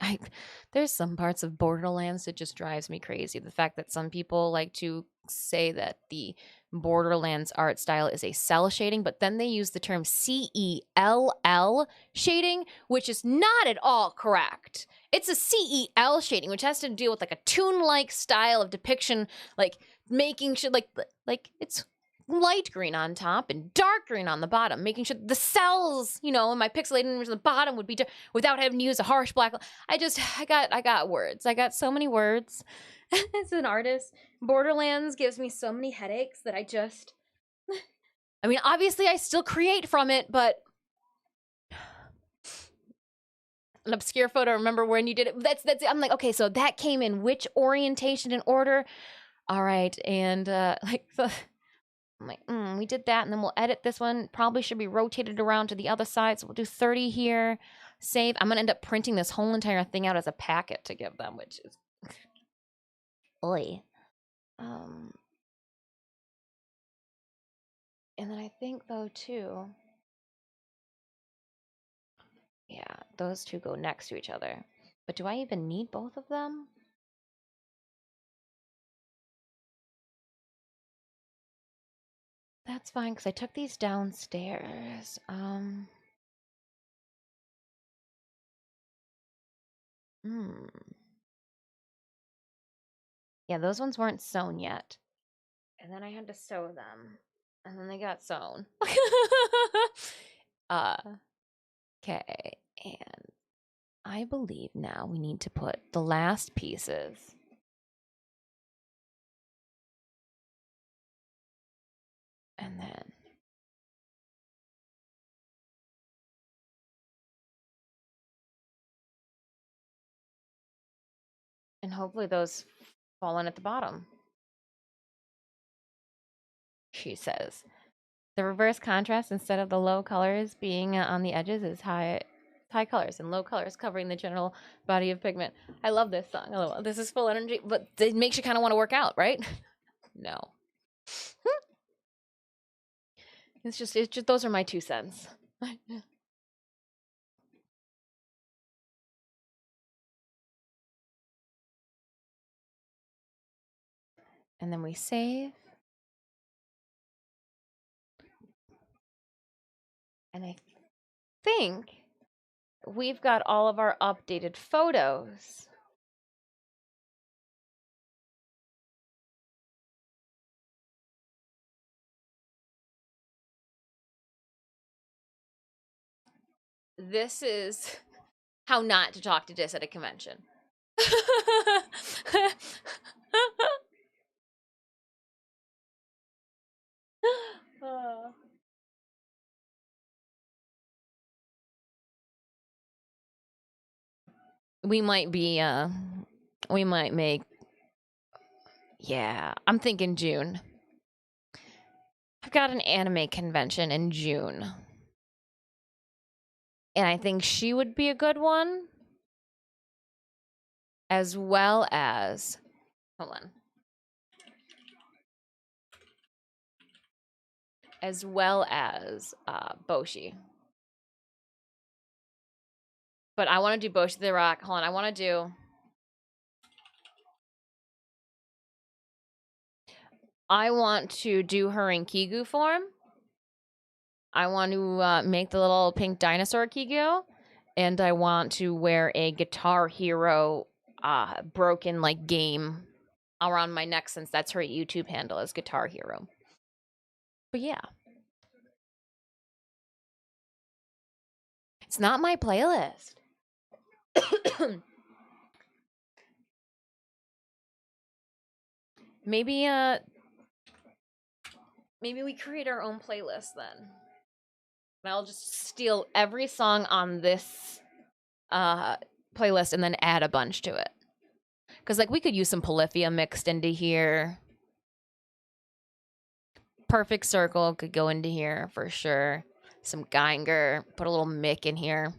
There's some parts of Borderlands that just drives me crazy. The fact that some people like to say that the Borderlands art style is a cell shading, but then they use the term CELL shading, which is not at all correct. It's a CEL shading, which has to do with like a toon-like style of depiction, like making sure like it's light green on top and dark green on the bottom, making sure the cells, in my pixelated image on the bottom would be without having to use a harsh black. I got words. I got so many words. As an artist, Borderlands gives me so many headaches that I mean, obviously I still create from it, but an obscure photo, remember when you did it? That's I'm like, okay, so that came in which orientation and order? All right, and I'm like, we did that, and then we'll edit this one. Probably should be rotated around to the other side, so we'll do 30 here. Save. I'm going to end up printing this whole entire thing out as a packet to give them, which is... Oy. And then I think, though, too... Yeah, those two go next to each other. But do I even need both of them? That's fine, because I took these downstairs. Hmm. Yeah, those ones weren't sewn yet. And then I had to sew them. And then they got sewn. Okay. And I believe now we need to put the last pieces. And then and hopefully those fall in at the bottom. She says. The reverse contrast instead of the low colors being on the edges is high colors and low colors covering the general body of pigment. I love this song. I love, this is full energy, but it makes you kind of want to work out, right? No. It's just those are my 2 cents. And then we save. And I think we've got all of our updated photos. This is how not to talk to Dis at a convention. We might be we might make, yeah, I'm thinking June. I've got an anime convention in June. And I think she would be a good one. As well as, hold on. As well as Boshi. But I want to do Boshi the Rock. Hold on, I want to do her in Kigu form. I want to make the little pink dinosaur Kigu. And I want to wear a Guitar Hero broken like game around my neck, since that's her YouTube handle is Guitar Hero. But yeah. It's not my playlist. Maybe we create our own playlist then. I'll just steal every song on this playlist and then add a bunch to it. Because like we could use some Polyphia mixed into here. Perfect Circle could go into here for sure. Some Geiger, put a little Mick in here.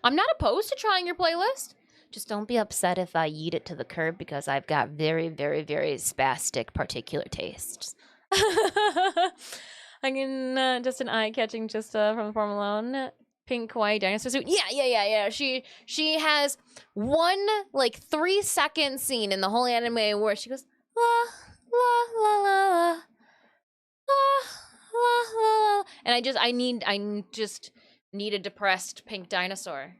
I'm not opposed to trying your playlist. Just don't be upset if I yeet it to the curb, because I've got very, very, very spastic particular tastes. I can just an eye catching just from Form Alone. Pink kawaii dinosaur suit. Yeah. She has one like 3-second scene in the whole anime where she goes la la la la la la la la, and I just need a depressed pink dinosaur.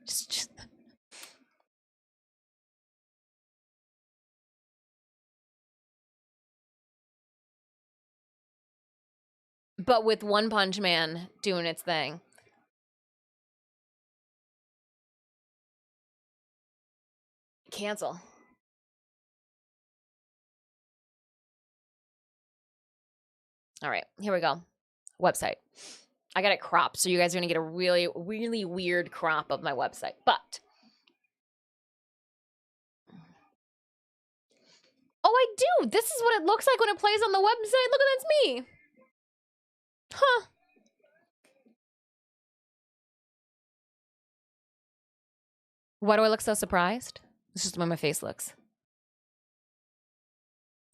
just but with One Punch Man doing its thing. Cancel. All right, here we go. Website. I got it cropped, so you guys are gonna get a really, really weird crop of my website. But oh, I do. This is what it looks like when it plays on the website. Look, that's me. Huh. Why do I look so surprised? It's just the way my face looks.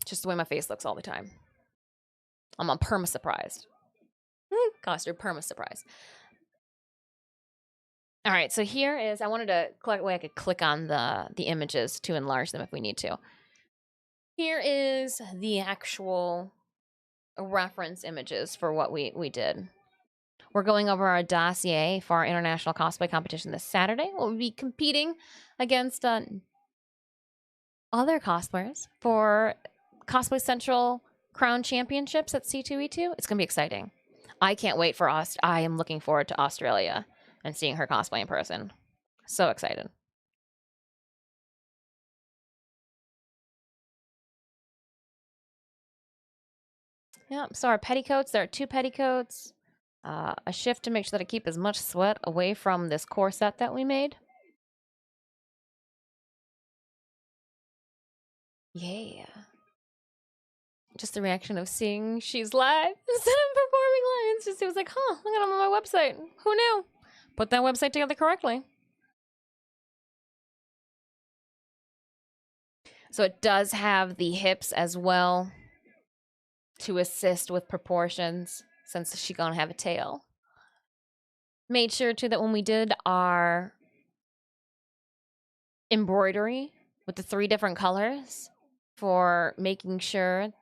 Just the way my face looks all the time. I'm on perma surprised. Coster perma surprise. All right, so here is, I wanted to click, way I could click on the images to enlarge them if we need to. Here is the actual reference images for what we did. We're going over our dossier for our international cosplay competition this Saturday. We'll be competing against other cosplayers for Cosplay Central Crown Championships at C2E2. It's going to be exciting. I can't wait for I am looking forward to Australia and seeing her cosplay in person. So excited. Yeah, so our petticoats, there are 2 petticoats. A shift to make sure that I keep as much sweat away from this corset that we made. Yeah. Just the reaction of seeing she's live instead of performing live. It's just, it was like, huh, look at them on my website. Who knew? Put that website together correctly. So it does have the hips as well to assist with proportions since she's gonna have a tail. Made sure too that when we did our embroidery with the 3 different colors for making sure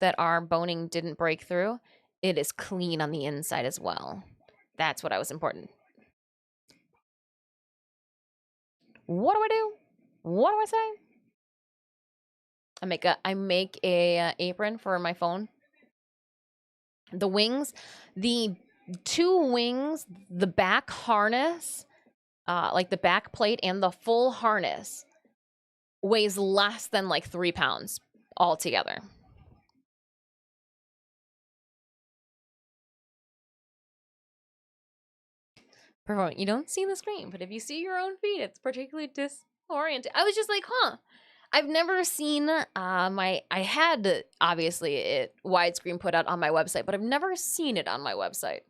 that our boning didn't break through, it is clean on the inside as well. That's what I was important. What do I do? What do I say? I make a apron for my phone. The wings, the 2 wings, the back harness, like the back plate and the full harness weighs less than like 3 pounds altogether. You don't see the screen, but if you see your own feet, it's particularly disorienting. I was just like, huh. I've never seen I had obviously it widescreen put out on my website, but I've never seen it on my website.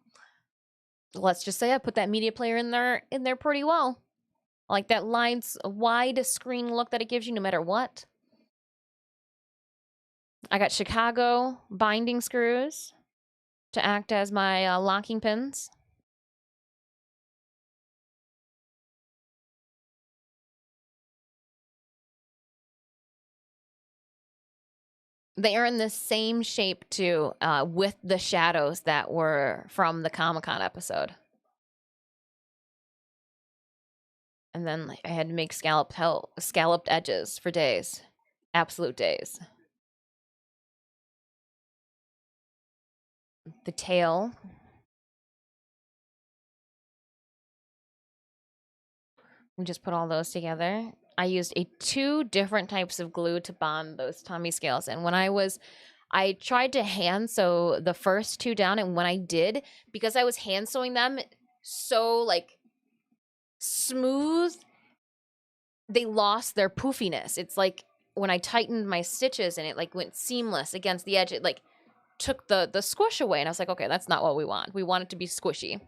Let's just say I put that media player in there pretty well. I like that wide screen look that it gives you no matter what. I got Chicago binding screws to act as my locking pins. They are in the same shape too, with the shadows that were from the Comic-Con episode. And then I had to make scalloped edges for days. Absolute days. The tail. We just put all those together. I used 2 different types of glue to bond those tummy scales. And when I tried to hand sew the first 2 down, and when I did, because I was hand sewing them so like smooth, they lost their poofiness. It's like when I tightened my stitches and it like went seamless against the edge, it like took the squish away. And I was like, okay, that's not what we want. We want it to be squishy.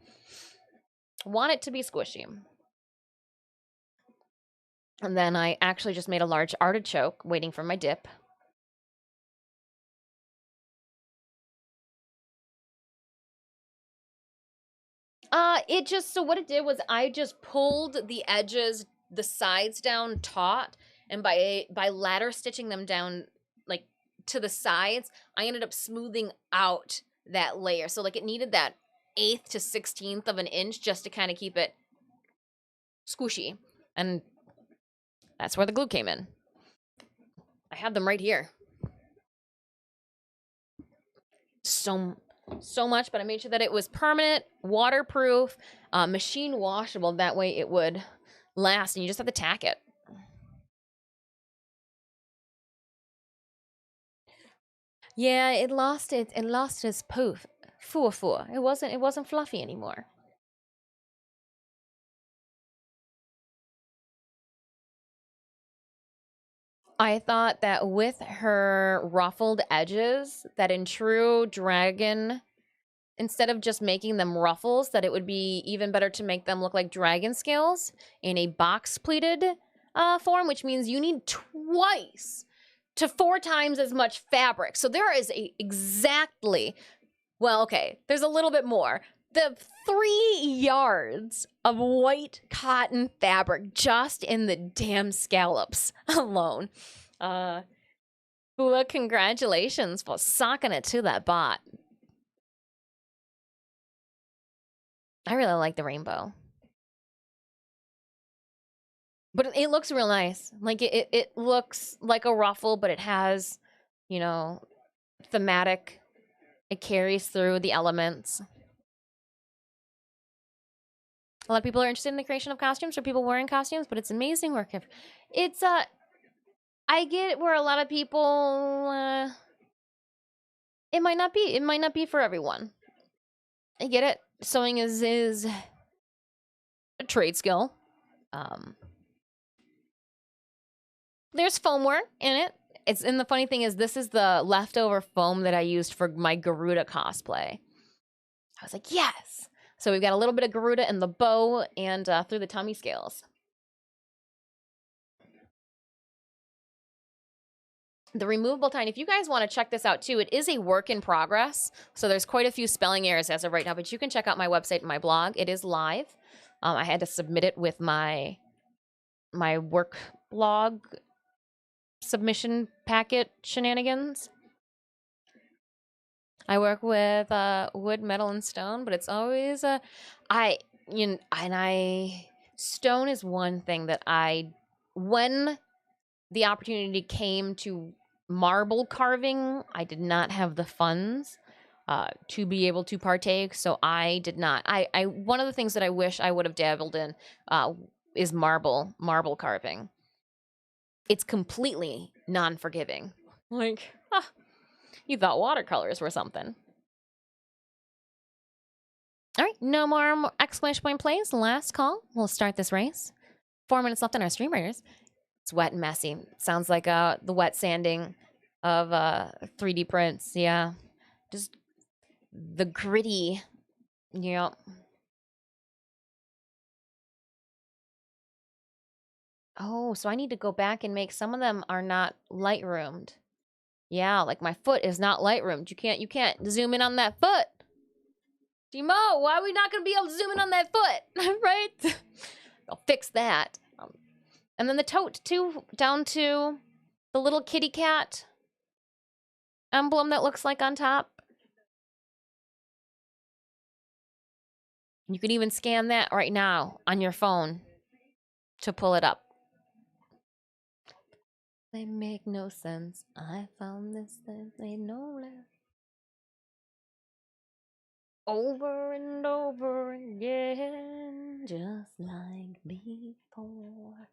Want it to be squishy. And then I actually just made a large artichoke waiting for my dip. So what it did was I just pulled the edges, the sides down taut, and by ladder stitching them down like to the sides, I ended up smoothing out that layer. So like it needed that 1/8 to 1/16 of an inch just to kind of keep it squishy. And that's where the glue came in. I have them right here. So much, but I made sure that it was permanent, waterproof, machine washable. That way it would last, and you just have to tack it. Yeah, it lost its poof. Foo. It wasn't fluffy anymore. I thought that with her ruffled edges, that in true dragon, instead of just making them ruffles, that it would be even better to make them look like dragon scales in a box pleated form, which means you need 2 to 4 times as much fabric. So there is there's a little bit more. The 3 yards of white cotton fabric just in the damn scallops alone. Well, congratulations for socking it to that bot. I really like the rainbow. But it looks real nice. Like it looks like a ruffle, but it has, you know, thematic. It carries through the elements. A lot of people are interested in the creation of costumes or people wearing costumes, but it's amazing work. It's I get where a lot of people it might not be for everyone. I get it. Sewing is a trade skill. Um there's foam work in it. And the funny thing is this is the leftover foam that I used for my Garuda cosplay. I was like, yes. So we've got a little bit of Garuda in the bow and through the tummy scales. The removable tie, if you guys want to check this out too, it is a work in progress. So there's quite a few spelling errors as of right now, but you can check out my website and my blog. It is live. I had to submit it with my work blog submission packet shenanigans. I work with wood, metal, and stone, but it's always stone is one thing that when the opportunity came to marble carving, I did not have the funds to be able to partake, so I did not. I one of the things that I wish I would have dabbled in is marble carving. It's completely non-forgiving. Like, you thought watercolors were something. All right, no more exclamation point plays. Last call. We'll start this race. 4 minutes left on our stream raiders. It's wet and messy. Sounds like the wet sanding of 3D prints. Yeah, just the gritty. Yeah. Oh, so I need to go back and make some of them are not lightroomed. Yeah, like my foot is not lightroomed. You can't zoom in on that foot. Timo, why are we not gonna be able to zoom in on that foot? Right? I'll fix that. And then the tote too, down to the little kitty cat emblem that looks like on top. You can even scan that right now on your phone to pull it up. They make no sense. I found this that made no sense. Over and over again, just like before.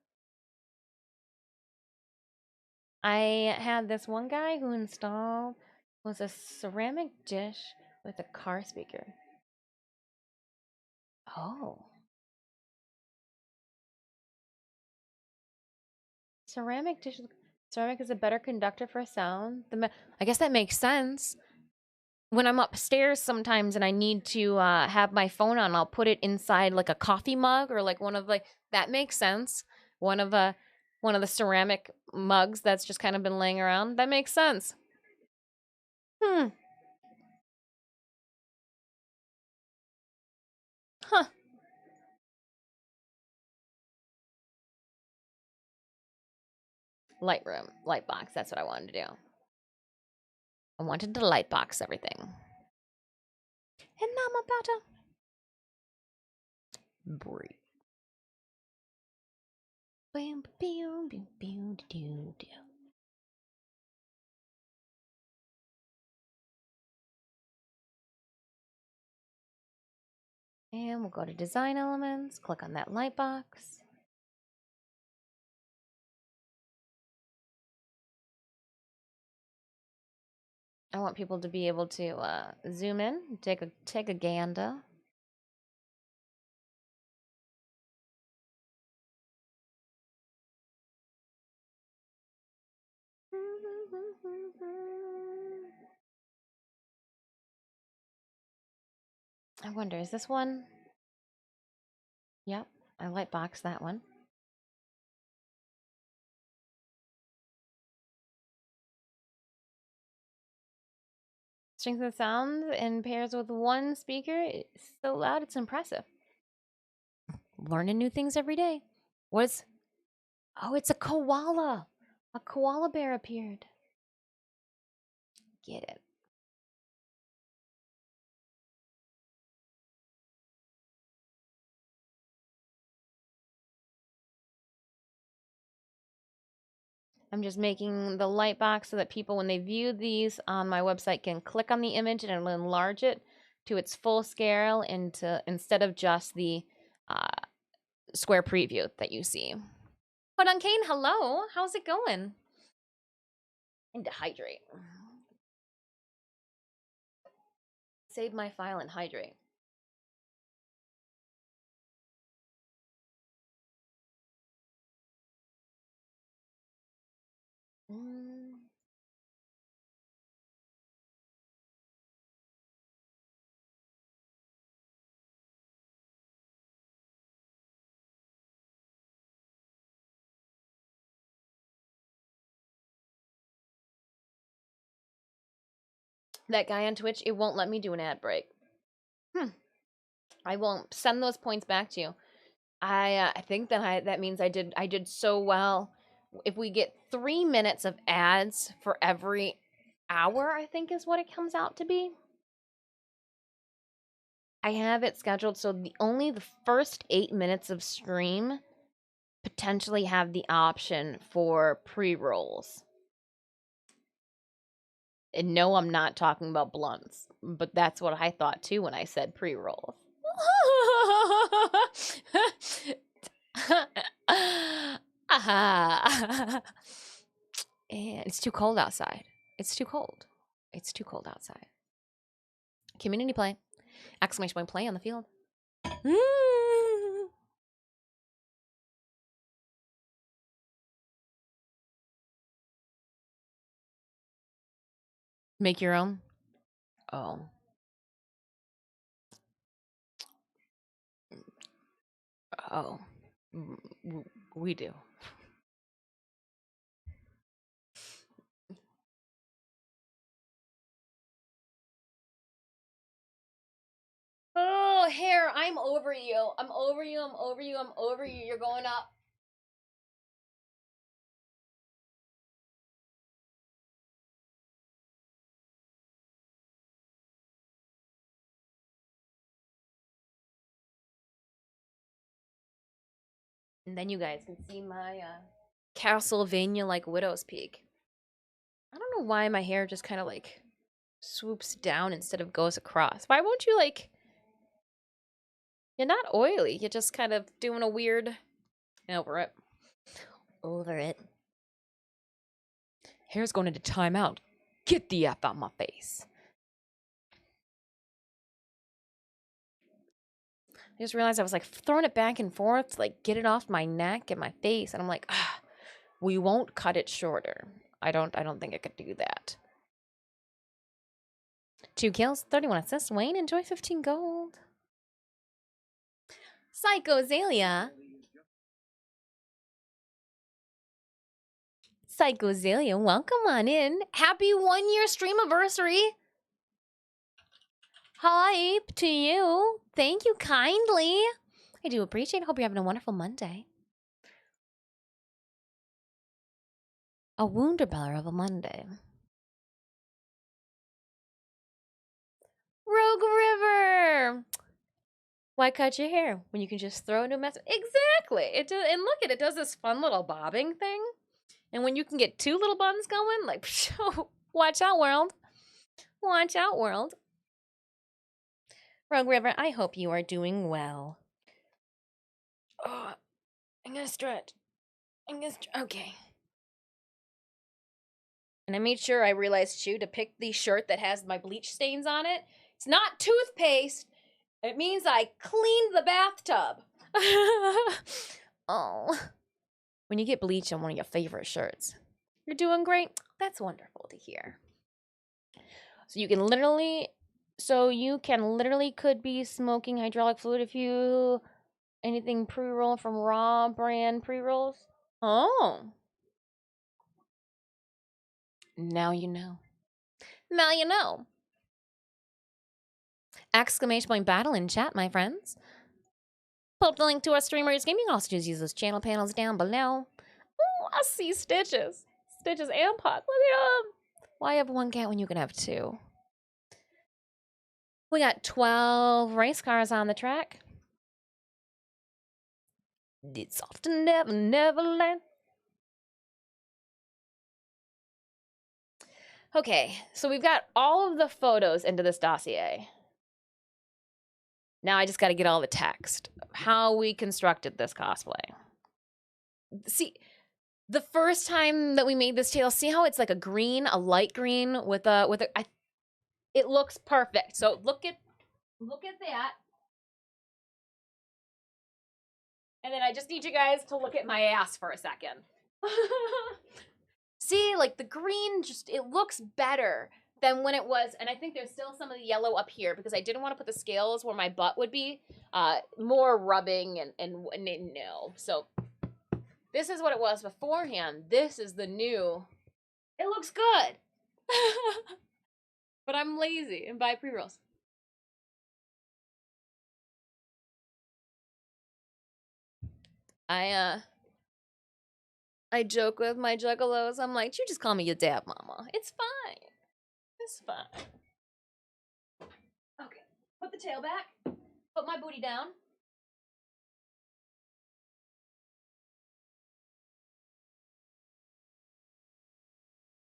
I had this one guy who installed was a ceramic dish with a car speaker. Oh. Ceramic dish. Ceramic is a better conductor for sound. I guess that makes sense. When I'm upstairs sometimes and I need to have my phone on, I'll put it inside like a coffee mug or like one of like that makes sense. One of the ceramic mugs that's just kind of been laying around. That makes sense. Hmm. Huh. Lightroom, Lightbox. That's what I wanted to do. I wanted to lightbox everything. And now I'm about to breathe. And we'll go to design elements, click on that light box. I want people to be able to zoom in, take a gander. I wonder, is this one? Yep, I light box that one. Strength of sound in pairs with one speaker. It's so loud, it's impressive. Learning new things every day. What is? Oh, it's a koala. A koala bear appeared. Get it. I'm just making the light box so that people, when they view these on my website, can click on the image and it'll enlarge it to its full scale instead of just the square preview that you see. Hold on, Kane. Hello. How's it going? And to hydrate. Save my file and hydrate. That guy on Twitch, it won't let me do an ad break. I won't send those points back to you. I think that means I did so well. If we get 3 minutes of ads for every hour, I think is what it comes out to be. I have it scheduled so only the first 8 minutes of stream potentially have the option for pre-rolls. And no, I'm not talking about blunts, but that's what I thought too when I said pre-rolls. And it's too cold outside. It's too cold. It's too cold outside. Community play. Exclamation point play on the field. Make your own? Oh. Oh. We do. Oh, hair, I'm over you. I'm over you. I'm over you. I'm over you. You're going up. And then you guys can see my Castlevania-like Widow's Peak. I don't know why my hair just kind of like swoops down instead of goes across. Why won't you like... You're not oily. You're just kind of doing a weird... Over it. Over it. Hair's going into timeout. Get the F out my face. I just realized I was like throwing it back and forth to like get it off my neck and my face. And I'm like, we won't cut it shorter. I don't think I could do that. 2 kills, 31 assists. Wayne, enjoy 15 gold. Psycho Zalia. Psycho Zalia, welcome on in. Happy 1-year stream anniversary. Hype to you. Thank you kindly. I do appreciate it. Hope you're having a wonderful Monday. A Wunderballer of a Monday. Rogue River. Why cut your hair when you can just throw it in a mess? Exactly. It does, and look at it does this fun little bobbing thing. And when you can get 2 little buns going, like, watch out, world. Watch out, world. Rogue River, I hope you are doing well. Oh, I'm gonna stretch. Okay. And I made sure I realized, too, to pick the shirt that has my bleach stains on it. It's not toothpaste. It means I cleaned the bathtub. Oh. When you get bleach on one of your favorite shirts, you're doing great. That's wonderful to hear. So you can literally could be smoking hydraulic fluid if you anything pre-roll from Raw brand pre-rolls. Oh. Now you know. Now you know. Exclamation point battle in chat, my friends. Put the link to our streamer's game. You can also just use those channel panels down below. Oh, I see Stitches. Stitches and Pot. Look at them. Why have one cat when you can have two? We got 12 race cars on the track. It's often never, Neverland. Okay, so we've got all of the photos into this dossier. Now I just got to get all the text. How we constructed this cosplay. See, the first time that we made this tail, see how it's like a light green with a it looks perfect. So look at that. And then I just need you guys to look at my ass for a second. See, like the green it looks better than when it was, and I think there's still some of the yellow up here because I didn't want to put the scales where my butt would be. More rubbing and no. So this is what it was beforehand. This is the new. It looks good. But I'm lazy and buy pre-rolls. I joke with my juggalos. I'm like, you just call me your dad, mama. It's fine. It's fine. Okay, put the tail back. Put my booty down.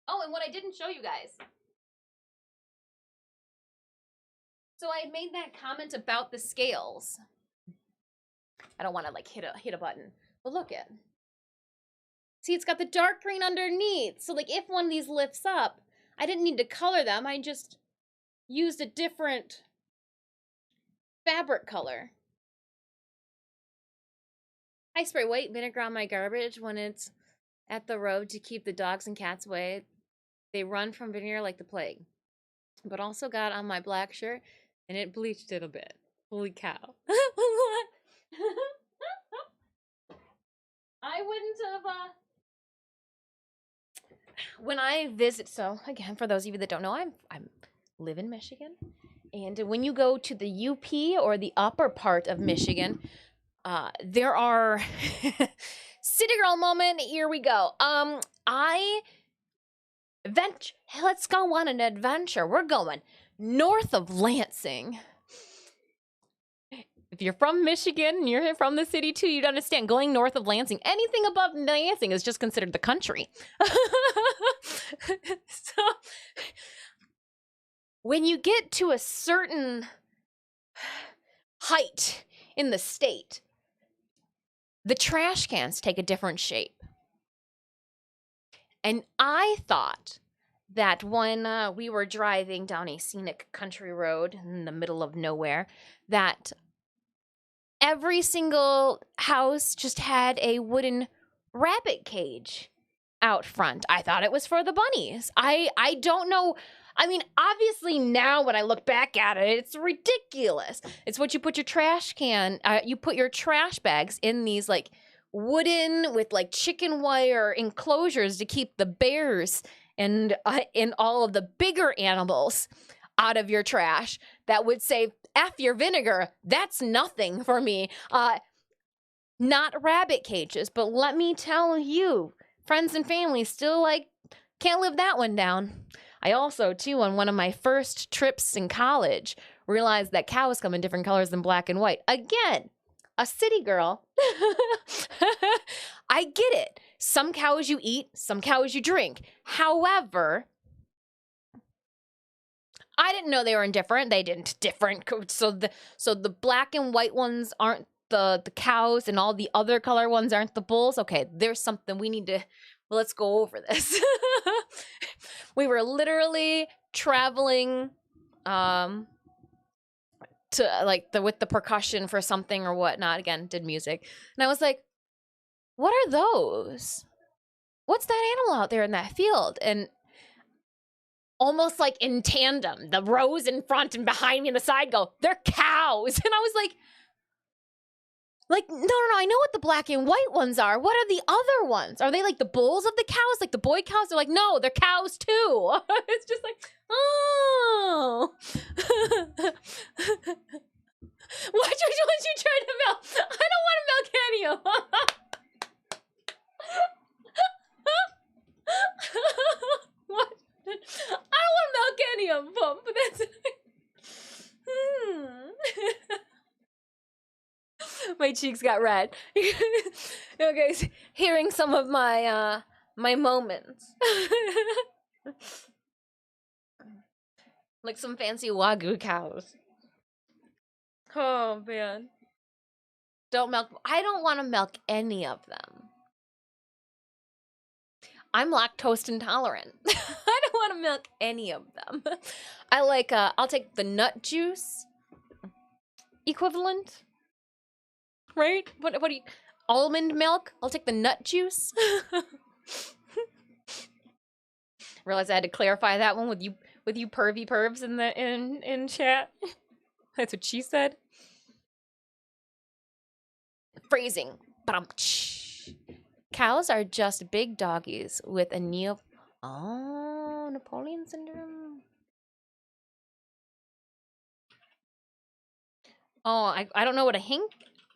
Oh, and what I didn't show you guys. So I made that comment about the scales. I don't want to like hit a button, but look at. See, it's got the dark green underneath. So like if one of these lifts up, I didn't need to color them. I just used a different fabric color. I spray white vinegar on my garbage when it's at the road to keep the dogs and cats away. They run from vinegar like the plague. But also got on my black shirt and it bleached it a bit. Holy cow. I wouldn't have, when I visit, so again, for those of you that don't know, I live in Michigan. And when you go to the UP or the upper part of Michigan, there are, city girl moment, here we go. Let's go on an adventure. We're going north of Lansing. If you're from Michigan and you're from the city too, you'd understand going north of Lansing. Anything above Lansing is just considered the country. So when you get to a certain height in the state, the trash cans take a different shape. And I thought that when we were driving down a scenic country road in the middle of nowhere, that every single house just had a wooden rabbit cage out front. I thought it was for the bunnies. I don't know. I mean, obviously now when I look back at it, it's ridiculous. It's what you put your trash can, you put your trash bags in these like wooden with like chicken wire enclosures to keep the bears and all of the bigger animals out of your trash. That would say, F your vinegar. That's nothing for me. Not rabbit cages, but let me tell you, friends and family still like can't live that one down. I also, too, on one of my first trips in college, realized that cows come in different colors than black and white. Again, a city girl. I get it. Some cows you eat, some cows you drink. However, I didn't know they were indifferent. They didn't different. So the black and white ones aren't the cows and all the other color ones aren't the bulls. Okay, there's something we need to, well, let's go over this. We were literally traveling to like with the percussion for something or whatnot. Again, did music. And I was like, what are those? What's that animal out there in that field? And almost like in tandem, the rows in front and behind me and the side go, they're cows. And I was like, no, I know what the black and white ones are. What are the other ones? Are they like the bulls of the cows? Like the boy cows? They're like, no, they're cows too. It's just like, oh. What you trying to milk? I don't want to milk any of them. What? my cheeks got red. Okay, hearing some of my my moments. Like some fancy Wagyu cows. Oh man. Don't milk. I don't want to milk any of them. I'm lactose intolerant. I don't want to milk any of them. I like, I'll take the nut juice equivalent. Right? What do you, almond milk? I'll take the nut juice. Realized I had to clarify that one with you pervy pervs in chat. That's what she said. Phrasing. Cows are just big doggies with a Napoleon syndrome. Oh, I don't know what a hink.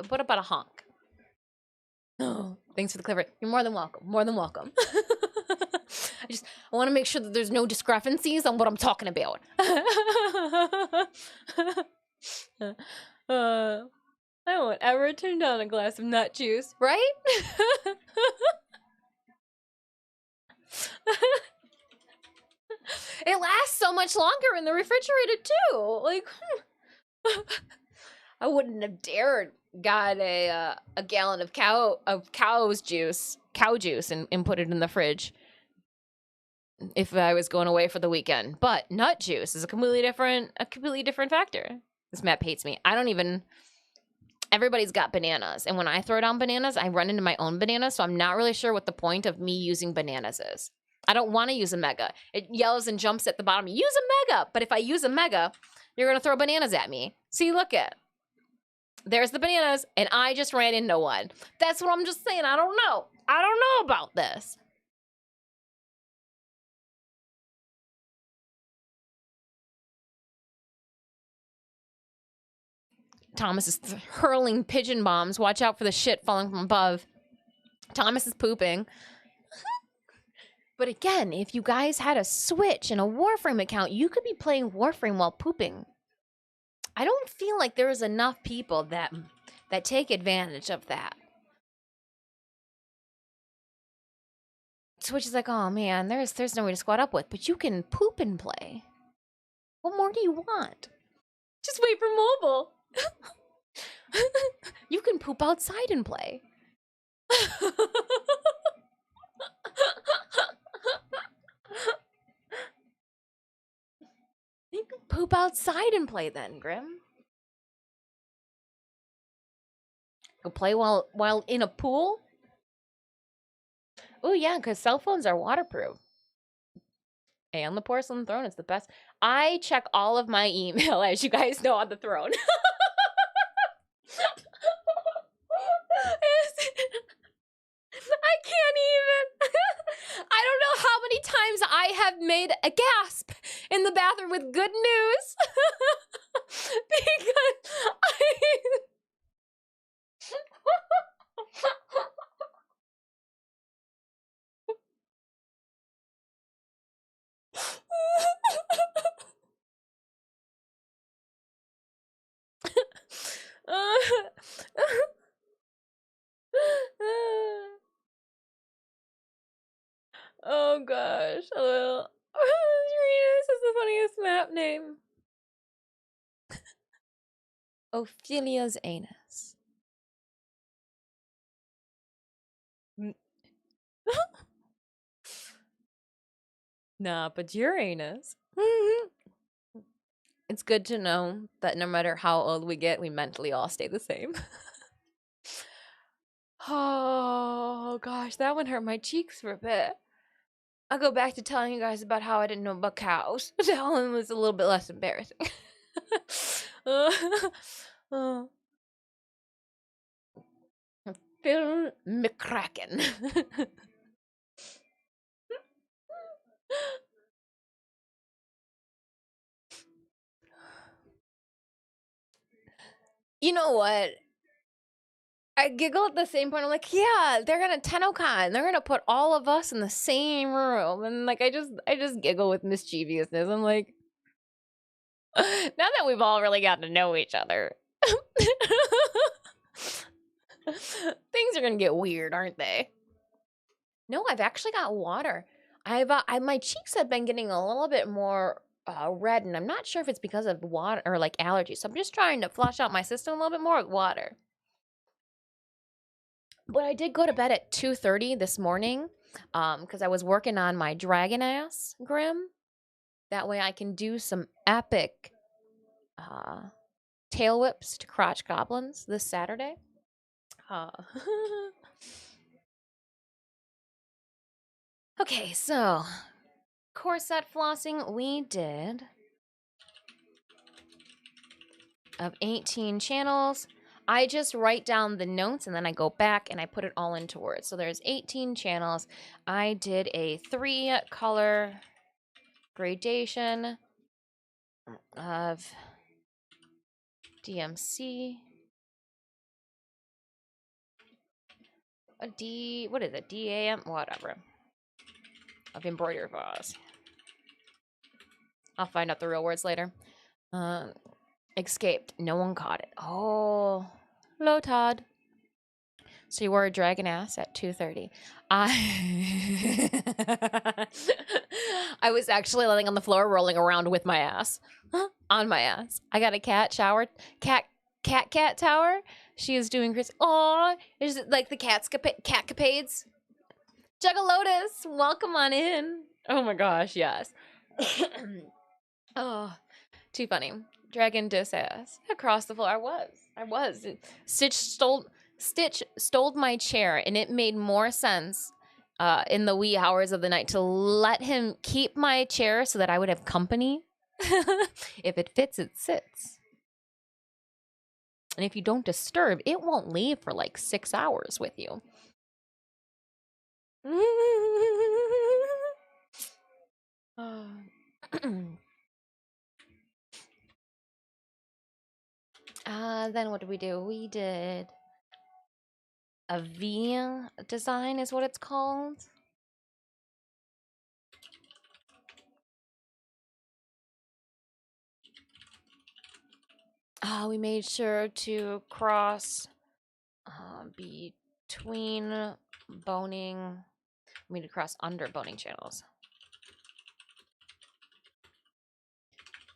What about a honk? Oh, thanks for the clever. You're more than welcome. More than welcome. I want to make sure that there's no discrepancies on what I'm talking about. I won't ever turn down a glass of nut juice, right? It lasts so much longer in the refrigerator too. Like, I wouldn't have dared got a gallon of cow juice, and put it in the fridge if I was going away for the weekend. But nut juice is a completely different factor. This map hates me. Everybody's got bananas, and when I throw down bananas, I run into my own bananas, so I'm not really sure what the point of me using bananas is. I don't want to use a mega. It yells and jumps at the bottom. Use a mega! But if I use a mega, you're going to throw bananas at me. See, look at. There's the bananas, and I just ran into one. That's what I'm just saying. I don't know. I don't know about this. Thomas is hurling pigeon bombs. Watch out for the shit falling from above. Thomas is pooping. But again, if you guys had a Switch and a Warframe account, you could be playing Warframe while pooping. I don't feel like there is enough people that take advantage of that. Switch is like, oh man, there's no way to squat up with, but you can poop and play. What more do you want? Just wait for mobile. You can poop outside and play. You can poop outside and play then, Grim. Go play while in a pool? Oh yeah, because cell phones are waterproof. Hey, on the porcelain throne, it's the best. I check all of my email, as you guys know, on the throne. I can't even. I don't know how many times I have made a gasp in the bathroom with good news. Because oh gosh. Well, this is the funniest map name. Ophelia's anus. Nah, but your anus. It's good to know that no matter how old we get, we mentally all stay the same. Oh gosh, that one hurt my cheeks for a bit. I'll go back to telling you guys about how I didn't know about cows. That one was a little bit less embarrassing. Phil McCracken. You know what? I giggle at the same point. I'm like, yeah, they're gonna TennoCon. They're gonna put all of us in the same room, and like, I just giggle with mischievousness. I'm like, now that we've all really gotten to know each other, Things are gonna get weird, aren't they? No, I've actually got water. My cheeks have been getting a little bit more red, and I'm not sure if it's because of water or like allergies. So I'm just trying to flush out my system a little bit more with water. But I did go to bed at 2:30 this morning, because I was working on my dragon ass grim. That way I can do some epic tail whips to crotch goblins this Saturday. Okay, so corset flossing we did of 18 channels. I just write down the notes and then I go back and I put it all into words. So there's 18 channels. I did a 3-color gradation of DMC. What is it? DAM? Whatever. Of embroidery floss. I'll find out the real words later. Escaped. No one caught it. Oh, low Todd. So you wore a dragon ass at 2:30. I was actually laying on the floor, rolling around with my ass on my ass. I got a cat tower. She is doing Chris. Oh, is it like the catcapades? Juggalotus, welcome on in. Oh my gosh, yes. Oh, too funny. Dragon dis ass across the floor. I was. Stitch stole my chair, and it made more sense in the wee hours of the night to let him keep my chair so that I would have company. If it fits, it sits. And if you don't disturb, it won't leave for like 6 hours with you. Then what did we do? We did a V design is what it's called. We made sure to cross between boning. We need to cross under boning channels.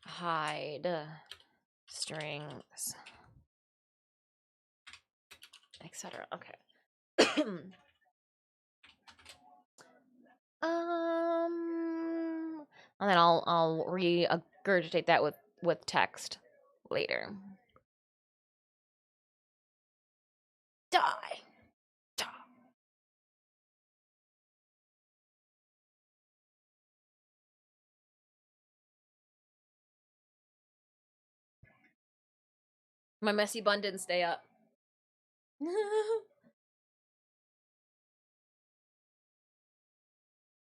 Hide strings, etc. Okay. And then I'll regurgitate that with text later. Die. My messy bun didn't stay up.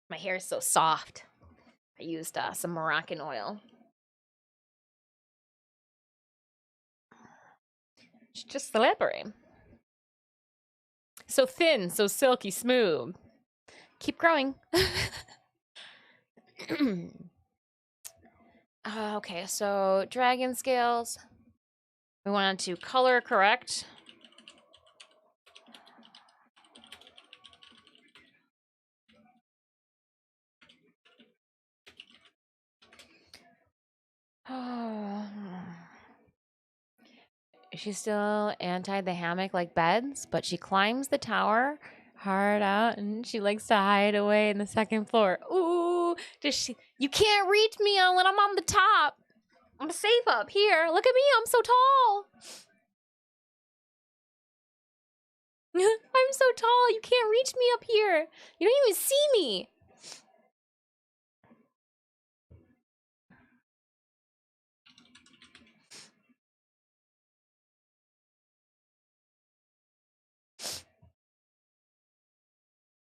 My hair is so soft. I used some Moroccan oil. It's just slippery. So thin, so silky smooth. Keep growing. Okay, so dragon scales. We wanted to color correct. Oh. She's still anti the hammock like beds, but she climbs the tower hard out and she likes to hide away in the second floor. Ooh, you can't reach me when I'm on the top. I'm safe up here. Look at me, I'm so tall. I'm so tall, you can't reach me up here. You don't even see me.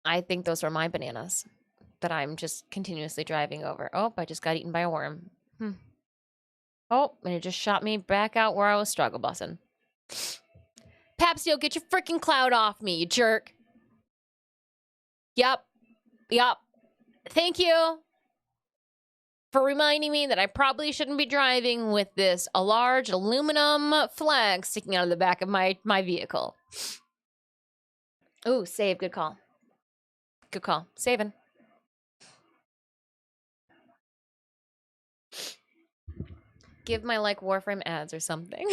I think those are my bananas that I'm just continuously driving over. Oh, I just got eaten by a worm. Oh, and it just shot me back out where I was struggle bussing. Papsteel, get your freaking cloud off me, you jerk. Yup. Thank you for reminding me that I probably shouldn't be driving with a large aluminum flag sticking out of the back of my vehicle. Ooh, save. Good call. Good call. Saving. Give my like Warframe ads or something.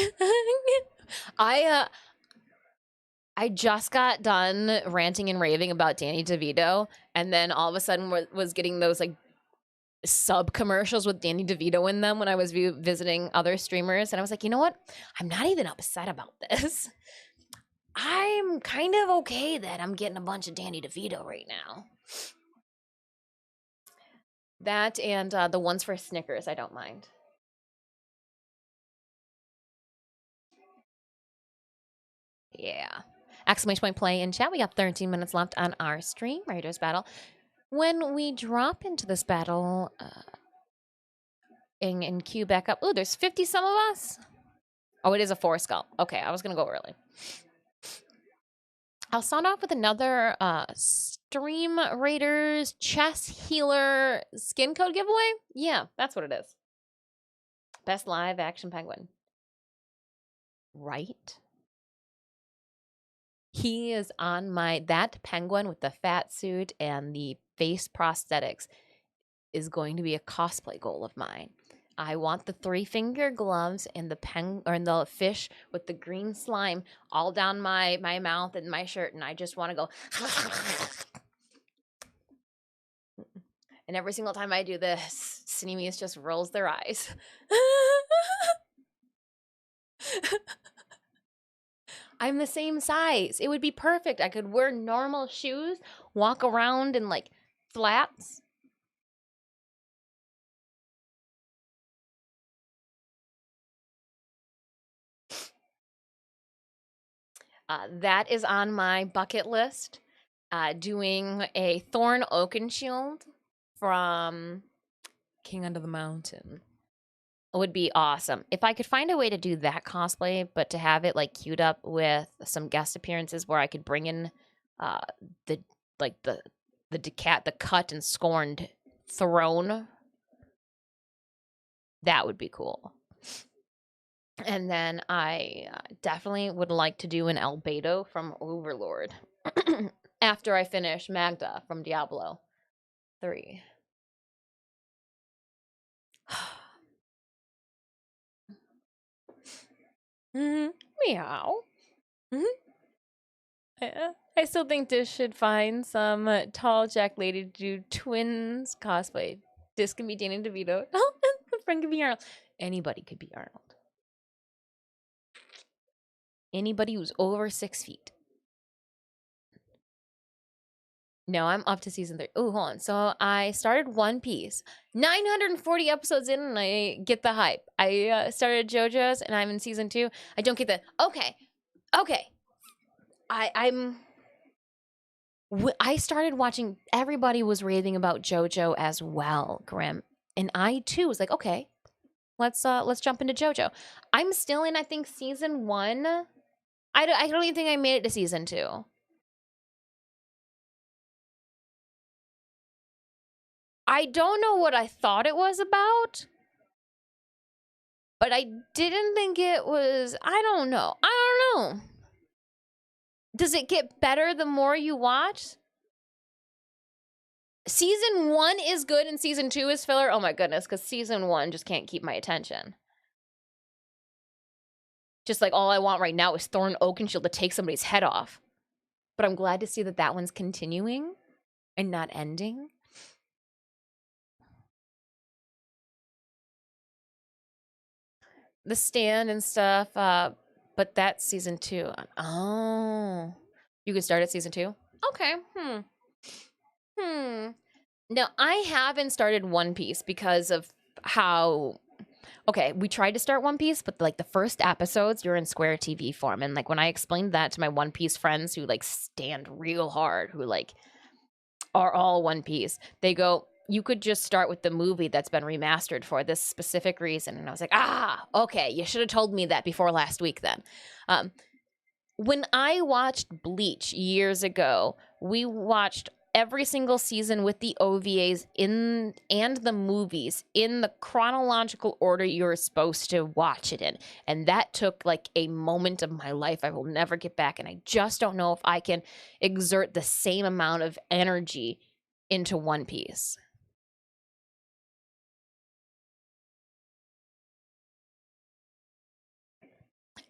I just got done ranting and raving about Danny DeVito, and then all of a sudden was getting those like sub commercials with Danny DeVito in them when I was visiting other streamers, and I was like, you know what? I'm not even upset about this. I'm kind of okay that I'm getting a bunch of Danny DeVito right now. That and the ones for Snickers, I don't mind. Yeah. Exclamation point play in chat. We got 13 minutes left on our stream, Raiders battle. When we drop into this battle and queue back up, ooh, there's 50 some of us. Oh, it is a 4 skull. Okay, I was going to go early. I'll start off with another Stream Raiders Chess Healer skin code giveaway. Yeah, that's what it is. Best live action penguin. Right? He is on that penguin with the fat suit and the face prosthetics is going to be a cosplay goal of mine. I want the 3-finger gloves and the fish with the green slime all down my mouth and my shirt, and I just want to go. And every single time I do this, Sneemies just rolls their eyes. I'm the same size. It would be perfect. I could wear normal shoes, walk around in like flats. That is on my bucket list. Doing a Thorn Oakenshield from King Under the Mountain would be awesome. If I could find a way to do that cosplay, but to have it like queued up with some guest appearances where I could bring in the cut and scorned throne, that would be cool. And then I definitely would like to do an Albedo from Overlord after I finish Magda from Diablo 3. Meow. I still think Dish should find some tall Jack lady to do twins cosplay. This can be Danny DeVito. Frank can be Arnold. Anybody could be Arnold. Anybody who's over 6 feet. No, I'm up to season 3. Oh, hold on. So I started One Piece. 940 episodes in, and I get the hype. I started JoJo's, and I'm in season 2. I don't get the okay. I started watching. Everybody was raving about JoJo as well, Grim, and I too was like, okay, let's jump into JoJo. I'm still in, I think, season 1. I don't even think I made it to season 2. I don't know what I thought it was about, but I didn't think it was. I don't know. Does it get better the more you watch? Season 1 is good and season 2 is filler. Oh my goodness, because season 1 just can't keep my attention. Just like all I want right now is Thorn Oakenshield to take somebody's head off. But I'm glad to see that one's continuing and not ending. The Stand and stuff, but that's season 2. Oh, you could start at season 2? Okay. No, I haven't started One Piece because of how. Okay, we tried to start One Piece, but like the first episodes, you're in Square TV form, and like when I explained that to my One Piece friends who like stand real hard, who like are all One Piece, they go, you could just start with the movie that's been remastered for this specific reason. And I was like, okay, you should have told me that before last week then. When I watched Bleach years ago, we watched every single season with the OVAs in and the movies in the chronological order you're supposed to watch it in. And that took like a moment of my life I will never get back. And I just don't know if I can exert the same amount of energy into One Piece.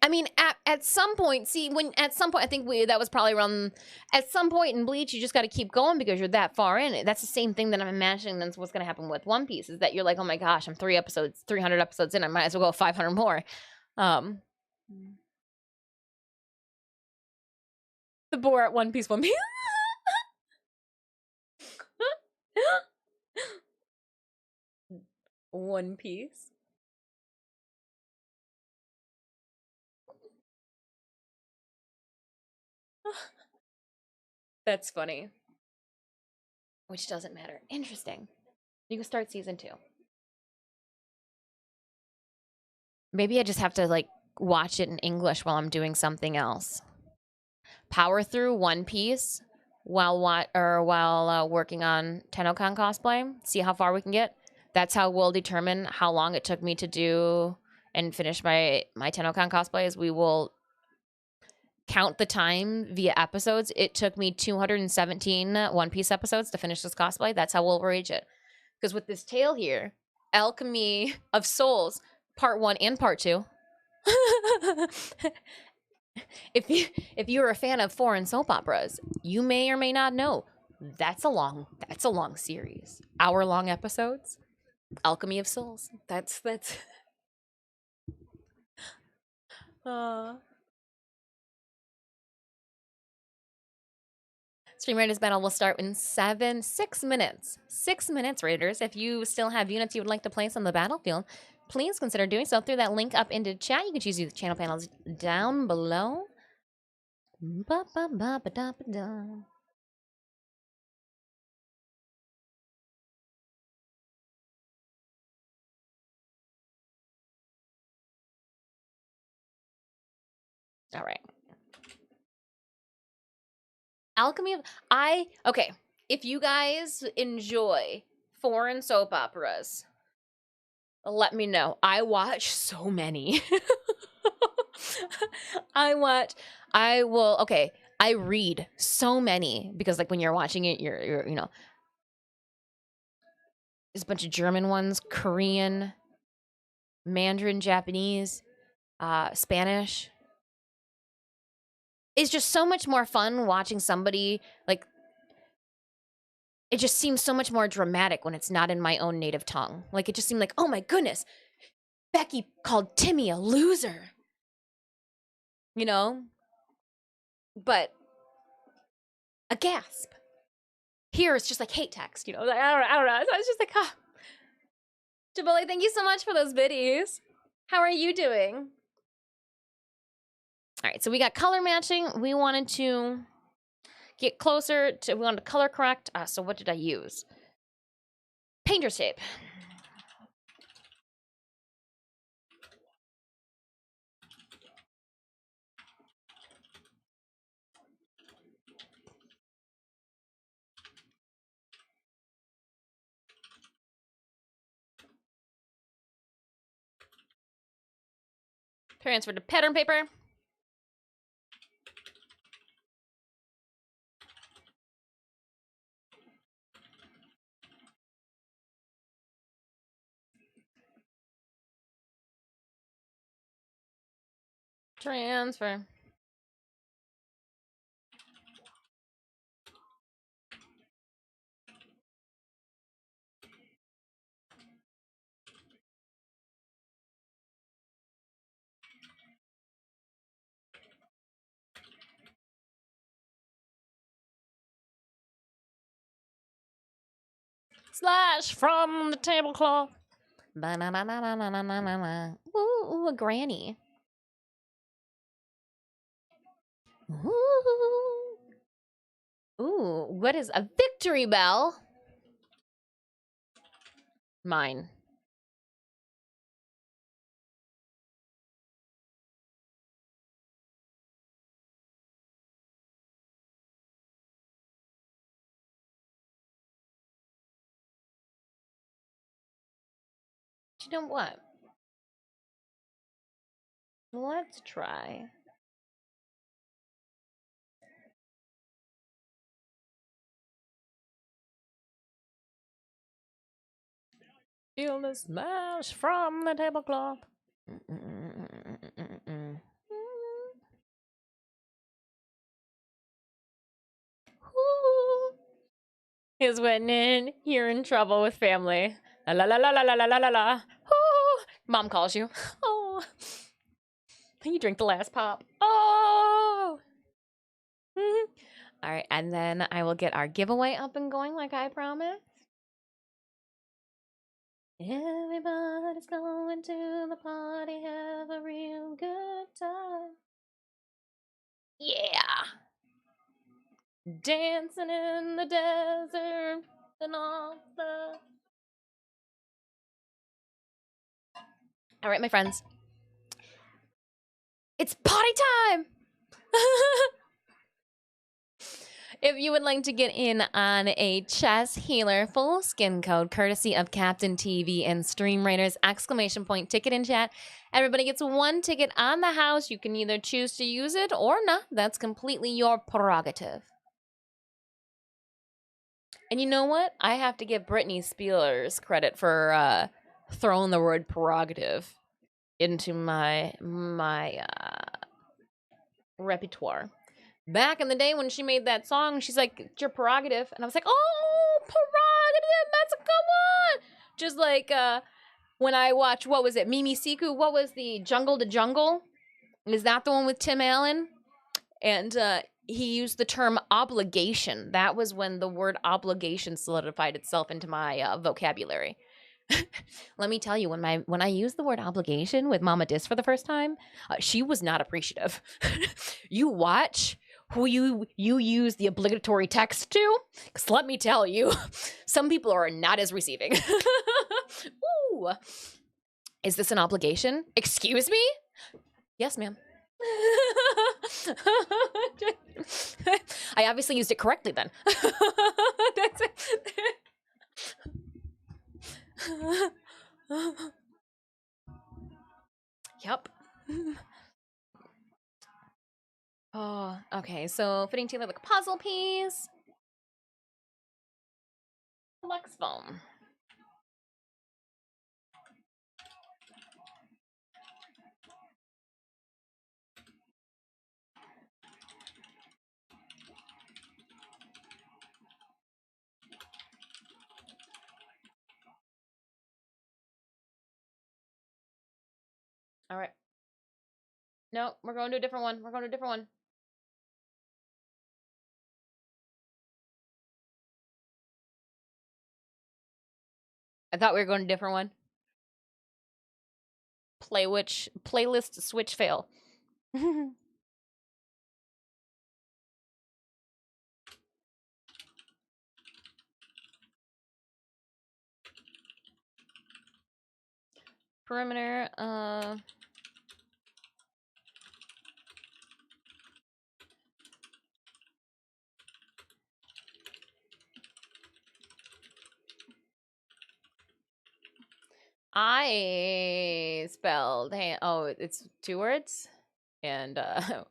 I mean, at some point, see, at some point, I think that was probably around, at some point in Bleach, you just got to keep going because you're that far in it. That's the same thing that I'm imagining that's what's going to happen with One Piece, is that you're like, oh my gosh, I'm 300 episodes in, I might as well go 500 more. The Borat One Piece. One Piece. That's funny. Which doesn't matter. Interesting. You can start season 2. Maybe I just have to like watch it in English while I'm doing something else. Power through One Piece while working on Tennokan cosplay. See how far we can get. That's how we'll determine how long it took me to do and finish my Tennokan cosplay. Is we will count the time via episodes. It took me 217 One Piece episodes to finish this cosplay. That's how we'll rage it. Because with this tale here, Alchemy of Souls, part 1 and part 2. if you're a fan of foreign soap operas, you may or may not know that's a long series. Hour-long episodes. Alchemy of Souls. That's Stream Raiders battle will start in 6 minutes. 6 minutes, Raiders. If you still have units you would like to place on the battlefield, please consider doing so through that link up into chat. You can choose the channel panels down below. All right. Alchemy of okay. If you guys enjoy foreign soap operas, let me know. I watch so many. I read so many because like when you're watching it, you're you know, there's a bunch of German ones, Korean, Mandarin, Japanese, Spanish. It's just so much more fun watching somebody like, it just seems so much more dramatic when it's not in my own native tongue. Like it just seemed like, oh my goodness, Becky called Timmy a loser. You know? But a gasp. Here it's just like hate text, you know? Like, I don't know. So it's just like, ah. Jabali, thank you so much for those biddies. How are you doing? All right, so we got color matching. We wanted to get closer to, we wanted to color correct. So what did I use? Painter's tape. Transfer to pattern paper. Transfer. Slash from the tablecloth. Ooh, a granny. Ooh, what is a victory bell? Mine. you know what? Let's try. Feel the smash from the tablecloth. He's winning. You're in trouble with family. La la la la la la la la la. Mom calls you. Oh. You drink the last pop. Oh. All right, and then I will get our giveaway up and going like I promised. Everybody's going to the party, have a real good time. Yeah. Dancing in the desert and all the... All right, my friends. It's potty time! If you would like to get in on a chest healer full skin code courtesy of Captain TV and Stream Raiders, exclamation point ticket in chat. Everybody gets one ticket on the house. You can either choose to use it or not. That's completely your prerogative. And you know what? I have to give Britney Spears credit for throwing the word prerogative into my repertoire. Back in the day when she made that song, she's like, it's your prerogative. And I was like, oh, prerogative, that's a good one. Just like when I watched, what was it, Mimi Siku? What was the Jungle to Jungle? Is that the one with Tim Allen? And he used the term obligation. That was when the word obligation solidified itself into my vocabulary. Let me tell you, when I used the word obligation with Mama Dis for the first time, she was not appreciative. You watch who you use the obligatory text to, because let me tell you, some people are not as receiving. Ooh. Is this an obligation? Excuse me? Yes, ma'am. I obviously used it correctly then. That's it. Yep. Oh, okay. So fitting together like a puzzle piece. Flex foam. All right. No, we're going to a different one. We're going to a different one. I thought we were going to a different one. Playlist switch fail. Perimeter, I spelled, hey, oh, it's 2 words and a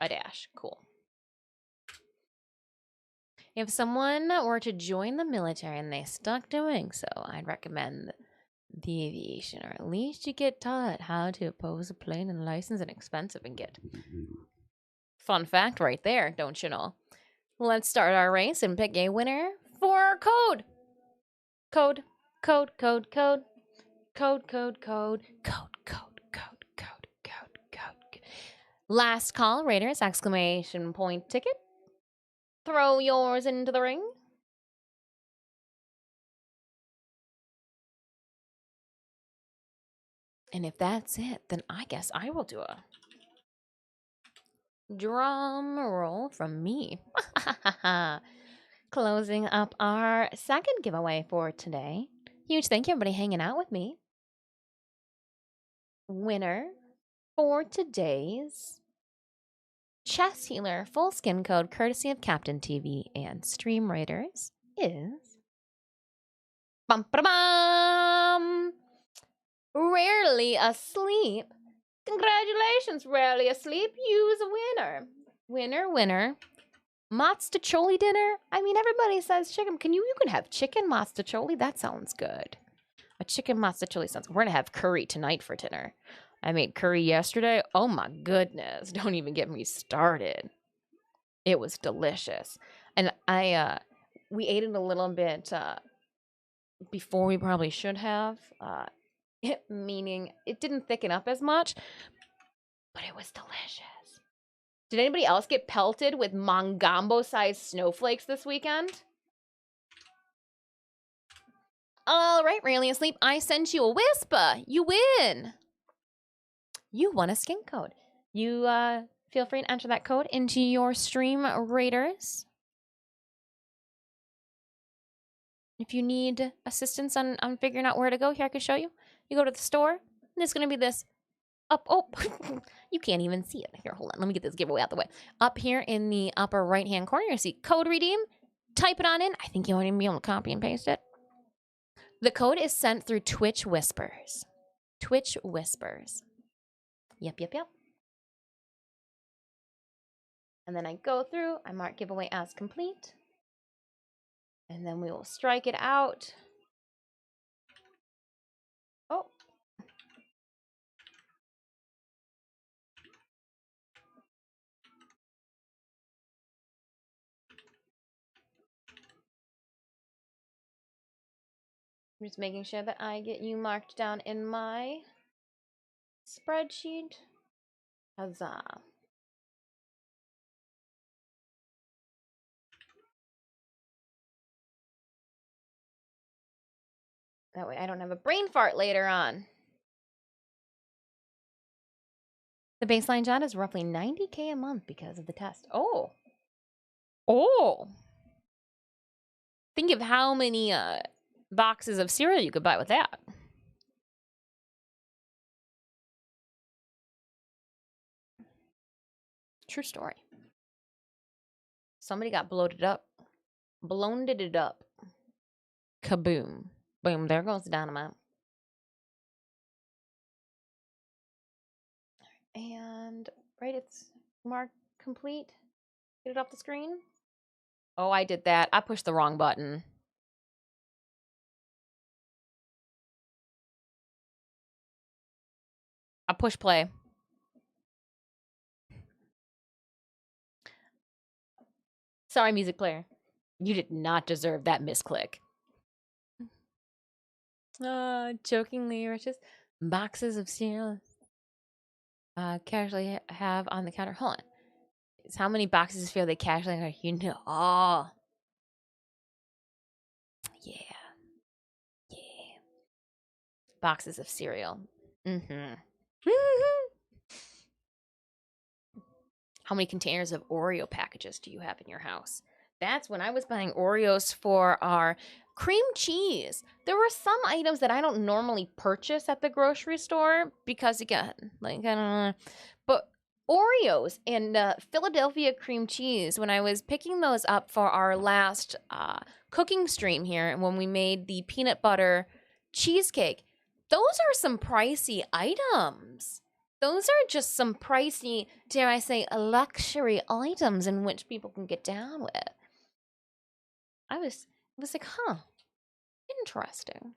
dash. Cool. If someone were to join the military and they stuck doing so, I'd recommend the aviation, or at least you get taught how to oppose a plane and license and expensive and get. Fun fact right there, don't you know? Let's start our race and pick a winner for our code. Code. Last call, Raiders, exclamation point ticket. Throw yours into the ring. And if that's it, then I guess I will do a drum roll from me. Closing up our second giveaway for today. Huge thank you, everybody, hanging out with me. Winner for today's Chest Healer full skin code, courtesy of Captain TV and Stream Raiders, is... Bum, ba, bum! Rarely asleep. Congratulations, rarely asleep. You's a winner. Winner, winner. Mozzarella dinner? I mean, everybody says chicken. You can have chicken mozzarella? That sounds good. A chicken mozzarella sounds good. We're going to have curry tonight for dinner. I made curry yesterday. Oh my goodness. Don't even get me started. It was delicious. And we ate it a little bit before we probably should have. Meaning it didn't thicken up as much, but it was delicious. Did anybody else get pelted with Mongambo-sized snowflakes this weekend? All right, rarely asleep. I sent you a whisper. You win. You won a skin code. You feel free to enter that code into your stream raiders. If you need assistance on figuring out where to go, here I can show you. You go to the store, and there's going to be this up. Oh, you can't even see it. Here, hold on. Let me get this giveaway out the way. Up here in the upper right-hand corner, you see code redeem. Type it on in. I think you won't even be able to copy and paste it. The code is sent through Twitch Whispers. Twitch Whispers. Yep. And then I go through, I mark giveaway as complete. And then we will strike it out. Oh. I'm just making sure that I get you marked down in my spreadsheet. Huzzah. That way I don't have a brain fart later on. The baseline job is roughly 90K a month because of the test. Oh. Think of how many boxes of cereal you could buy with that. True story. Somebody got bloated up. Blown it up. Kaboom. Boom, there goes the dynamite. And, right, it's marked complete. Get it off the screen. Oh, I did that. I pushed the wrong button. I push play. Sorry, music player. You did not deserve that misclick. Jokingly, or just boxes of cereal casually have on the counter. Hold on. It's how many boxes of cereal they casually have. You know. Oh. Yeah. Boxes of cereal. Mm-hmm. How many containers of Oreo packages do you have in your house? That's when I was buying Oreos for our cream cheese. There were some items that I don't normally purchase at the grocery store because, again, like, I don't know. But Oreos and Philadelphia cream cheese, when I was picking those up for our last cooking stream here, when we made the peanut butter cheesecake, those are some pricey items. Those are just some pricey, dare I say, luxury items in which people can get down with. I was like, huh, interesting.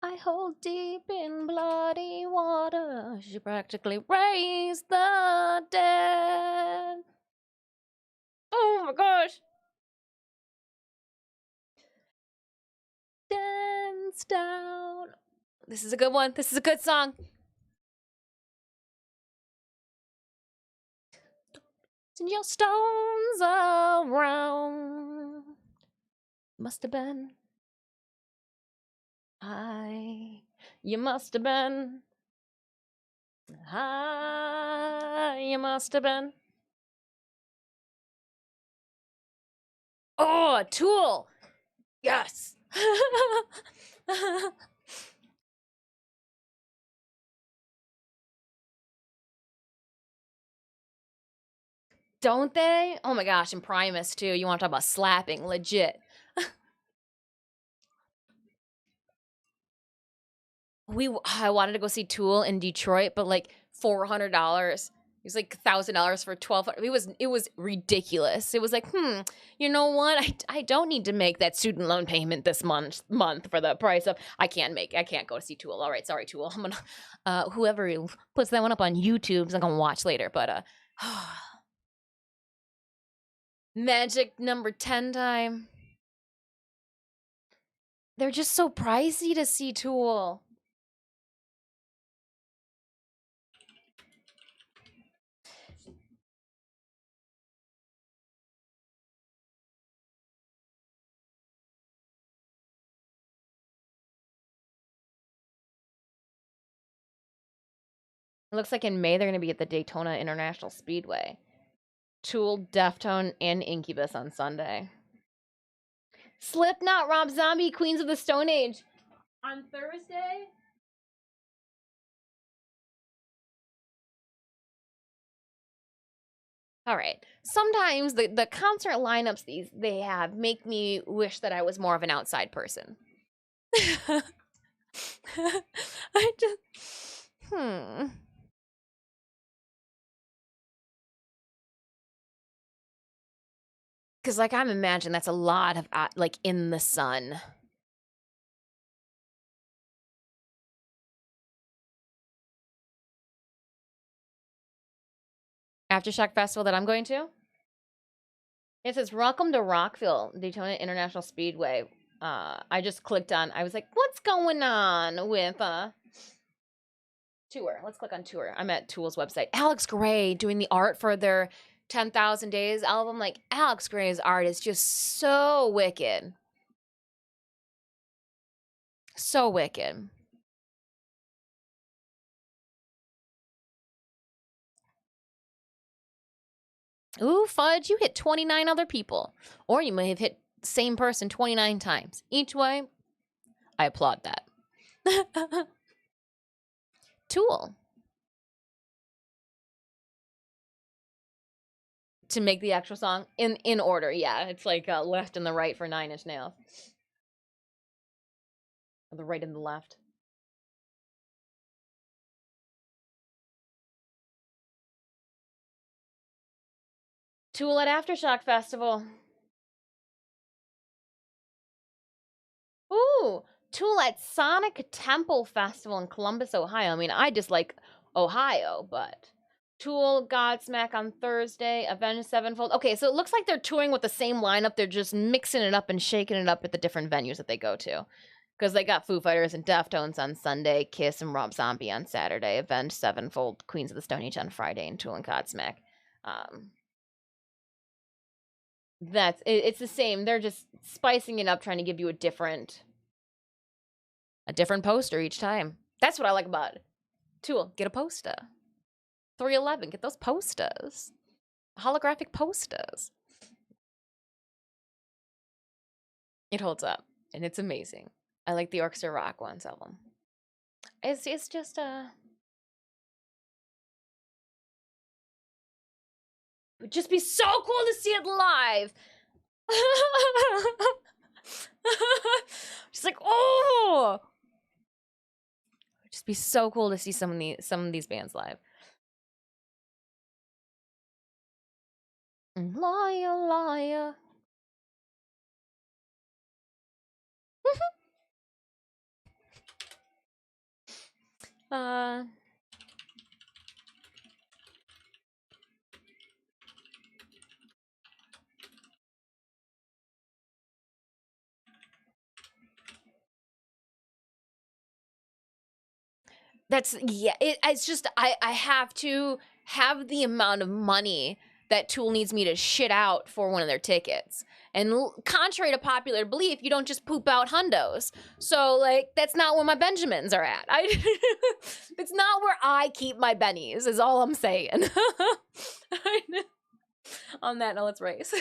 I hold deep in bloody water. She practically raised the dead. Oh my gosh. Dance down. This is a good one. This is a good song. Send your stones around. Must have been high. You must have been high. You must have been. Oh, Tool. Yes. Don't they? Oh my gosh, and Primus too. You want to talk about slapping? Legit. I wanted to go see Tool in Detroit, but like $400. It was like $1,000 for 12. It was ridiculous. It was like, you know what? I don't need to make that student loan payment this month for the price of I can't go to see Tool. All right, sorry Tool. I'm gonna whoever puts that one up on YouTube, I'm gonna watch later. But Magic number 10 time. They're just so pricey to see Tool. It looks like in May they're going to be at the Daytona International Speedway. Tool, Deftone, and Incubus on Sunday. Slipknot, Rob Zombie, Queens of the Stone Age on Thursday. All right. Sometimes the concert lineups they have make me wish that I was more of an outside person. I just Because, like, I'm imagining that's a lot of, like, in the sun. Aftershock Festival that I'm going to? It says, welcome to Rockville, Daytona International Speedway. I just clicked on, I was like, what's going on with, tour? Let's click on tour. I'm at Tool's website. Alex Gray doing the art for their 10,000 Days album. Like, Alex Gray's art is just so wicked. So wicked. Ooh, fudge, you hit 29 other people. Or you may have hit the same person 29 times. Each way, I applaud that. Tool. To make the actual song in order, yeah. It's like left and the right for Nine Inch Nails. Or the right and the left. Tool at Aftershock Festival. Ooh, Tool at Sonic Temple Festival in Columbus, Ohio. I mean, I just like Ohio, but Tool, Godsmack on Thursday, Avenged Sevenfold. Okay, so it looks like they're touring with the same lineup. They're just mixing it up and shaking it up at the different venues that they go to. Because they got Foo Fighters and Deftones on Sunday, Kiss and Rob Zombie on Saturday, Avenged Sevenfold, Queens of the Stone Age on Friday, and Tool and Godsmack. It's the same. They're just spicing it up, trying to give you a different poster each time. That's what I like about it. Tool, get a poster. 311, get those posters. Holographic posters. It holds up, and it's amazing. I like the Orchestra Rock ones album. It's just it would just be so cool to see it live. Just like, oh, it'd just be so cool to see some of these bands live. Liar, liar. It's just I have to have the amount of money that Tool needs me to shit out for one of their tickets. And contrary to popular belief, you don't just poop out hundos. So, like, that's not where my Benjamins are at. It's not where I keep my bennies, is all I'm saying. On that note, let's race.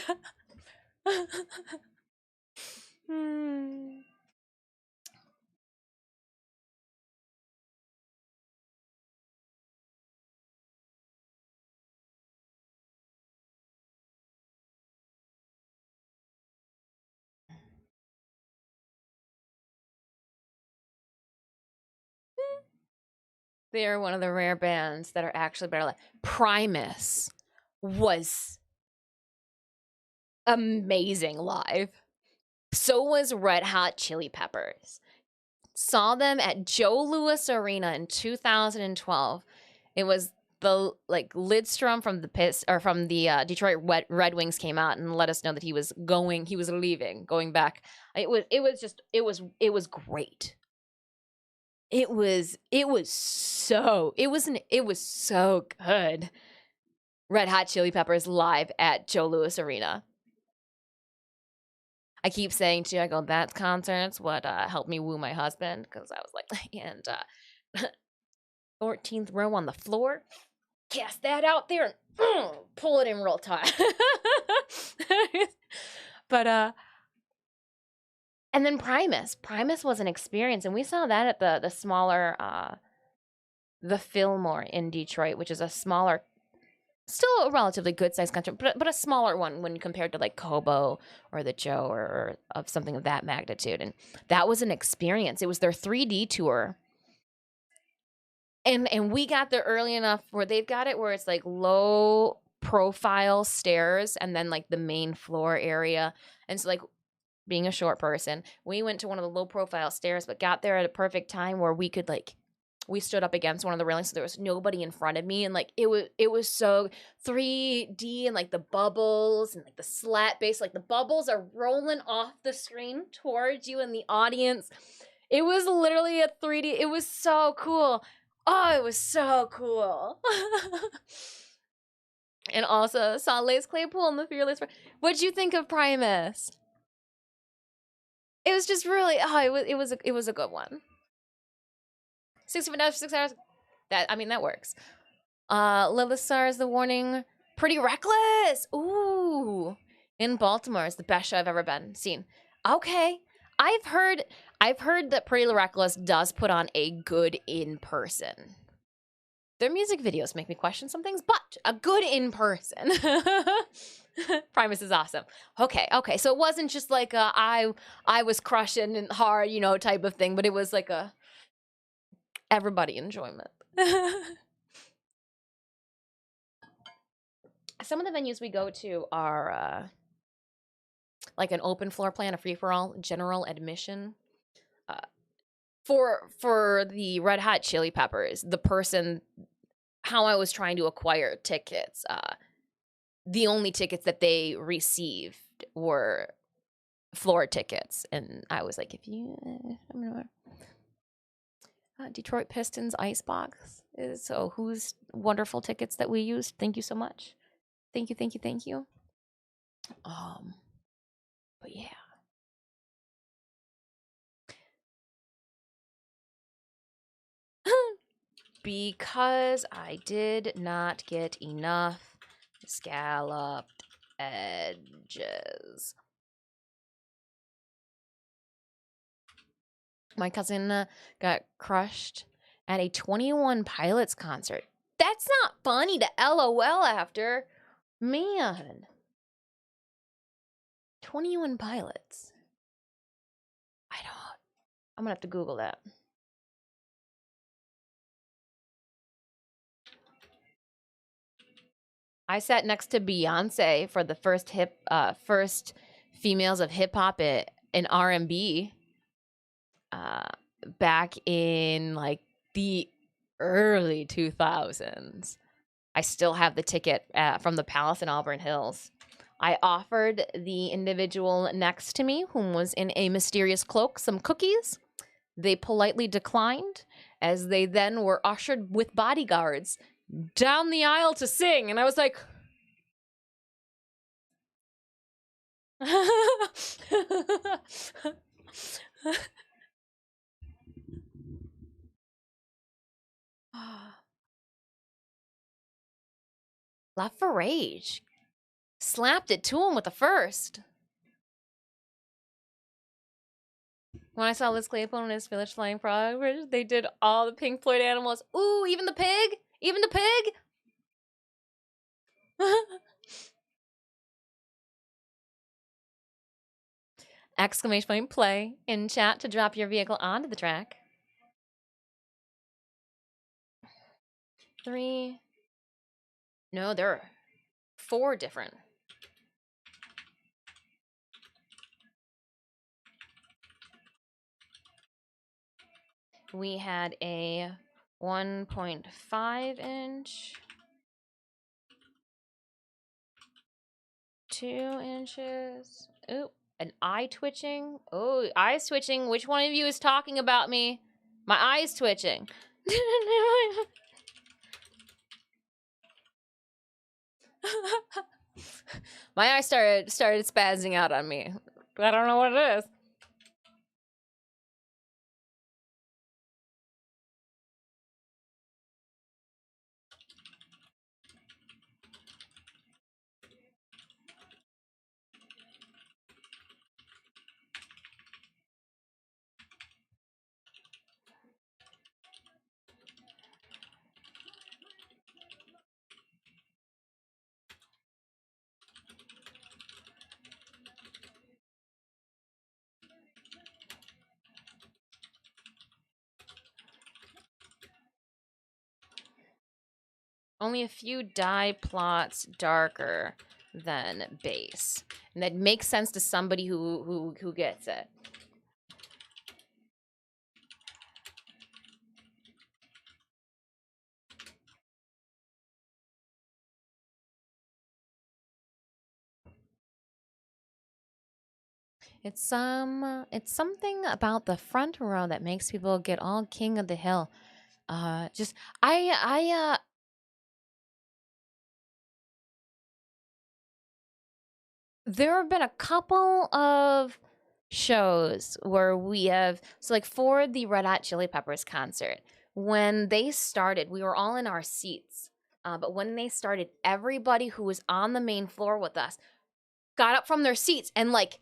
They are one of the rare bands that are actually better. Primus was amazing live. So was Red Hot Chili Peppers. Saw them at Joe Louis Arena in 2012. It was the Lidstrom from the Detroit Red Wings came out and let us know that he was leaving, going back. It was great. It was so good. Red Hot Chili Peppers live at Joe Louis Arena. I keep saying to you, I go, that concert's what helped me woo my husband, because I was like, and 14th row on the floor, cast that out there and pull it in real tight. But and then Primus was an experience, and we saw that at the smaller the Fillmore in Detroit, which is a smaller, still a relatively good sized concert, but a smaller one when compared to like Kobo or the Joe or of something of that magnitude. And that was an experience. It was their 3D tour. And we got there early enough where they've got it where it's like low profile stairs and then like the main floor area. And so like, being a short person, we went to one of the low profile stairs, but got there at a perfect time where we could we stood up against one of the railings, so there was nobody in front of me, and like it was so 3D, and like the bubbles and like the slat bass, like the bubbles are rolling off the screen towards you in the audience. It was literally a 3D. It was so cool. Oh, it was so cool. And also saw Lace Claypool and the Fearless. What'd you think of Primus? It was just really, it was a good one. 6 hours. That works. Lilith Stars, The Warning, Pretty Reckless. Ooh, in Baltimore is the best show I've ever seen. Okay, I've heard that Pretty Reckless does put on a good in person. Their music videos make me question some things, but a good in person. Primus is awesome. Okay. So it wasn't just like I was crushing and hard, type of thing, but it was like a everybody enjoyment. Some of the venues we go to are like an open floor plan, a free for all, general admission. For the Red Hot Chili Peppers, how I was trying to acquire tickets, the only tickets that they received were floor tickets. And I was like, Detroit Pistons Icebox is whose wonderful tickets that we used. Thank you so much. Thank you. But yeah. Because I did not get enough scalloped edges. My cousin got crushed at a 21 Pilots concert. That's not funny to LOL after. Man. 21 Pilots. I'm gonna have to Google that. I sat next to Beyonce for the first females of hip hop in R&B back in like the early 2000s. I still have the ticket from the Palace in Auburn Hills. I offered the individual next to me, whom was in a mysterious cloak, some cookies. They politely declined, as they then were ushered with bodyguards down the aisle to sing. And I was like, Left for Rage. Slapped it to him with the first. When I saw Liz Claypool and his Village Flying Frog, they did all the Pink Floyd animals. Ooh, even the pig? Even the pig? Exclamation point play in chat to drop your vehicle onto the track. 3. No, there are 4 different. We had a 1.5 inch, 2 inches. Ooh, an eye twitching. Oh, eyes twitching. Which one of you is talking about me? My eyes twitching. My eyes started spazzing out on me. I don't know what it is. Only a few dye plots darker than base. And that makes sense to somebody who gets it. It's something about the front row that makes people get all king of the hill. Just there have been a couple of shows where we have, so like for the Red Hot Chili Peppers concert, when they started, we were all in our seats. But when they started, everybody who was on the main floor with us got up from their seats and like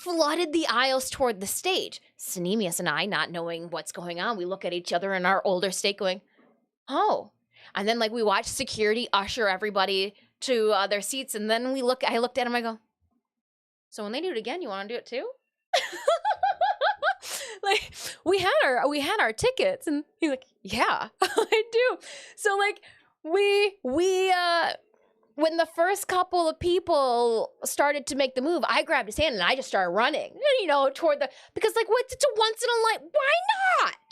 flooded the aisles toward the stage. Synemius and I, not knowing what's going on, we look at each other in our older state going, oh. And then like we watch security usher everybody to their seats. And then I looked at him, I go, so when they do it again, you want to do it too? Like we had our tickets, and he's like, yeah, I do. So like we when the first couple of people started to make the move, I grabbed his hand and I just started running, you know, toward the, because like, what, it's a once in a life, why not?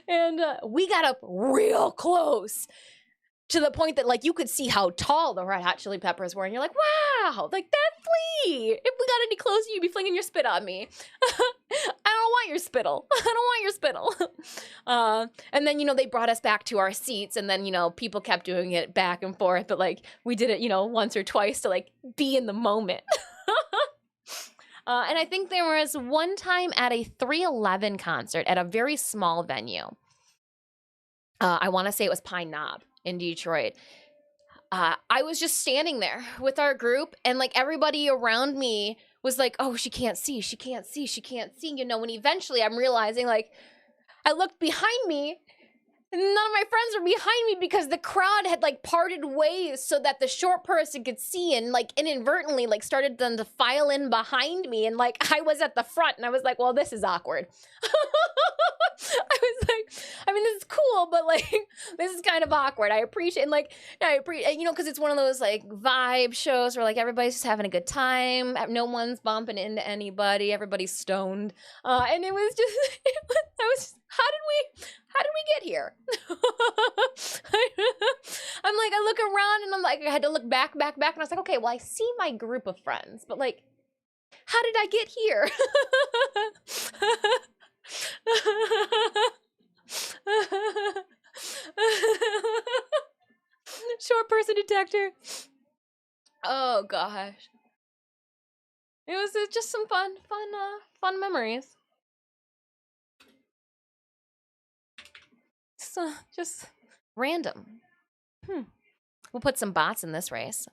And we got up real close to the point that like you could see how tall the Red Hot Chili Peppers were, and you're like, wow, like that flea. If we got any closer, you'd be flinging your spit on me. I don't want your spittle. I don't want your spittle. And then, you know, they brought us back to our seats, and then, you know, people kept doing it back and forth, but like we did it, you know, once or twice to like be in the moment. And I think there was one time at a 311 concert at a very small venue. I want to say it was Pine Knob in Detroit. I was just standing there with our group, and like everybody around me was like, oh, she can't see, she can't see, she can't see, you know, and eventually I'm realizing, like, I looked behind me and none of my friends were behind me because the crowd had like parted ways so that the short person could see, and like inadvertently like started them to file in behind me, and like I was at the front, and I was like, well, this is awkward. I was like, I mean, this is cool, but like this is kind of awkward. I appreciate, you know, because it's one of those like vibe shows where like everybody's just having a good time, no one's bumping into anybody, everybody's stoned, and it was just I was how did we get here? I'm like, I look around and I'm like, I had to look back, and I was like, okay, well, I see my group of friends, but like, how did I get here? Short person detector. Oh gosh. It was just some fun memories. So just random. We'll put some bots in this race.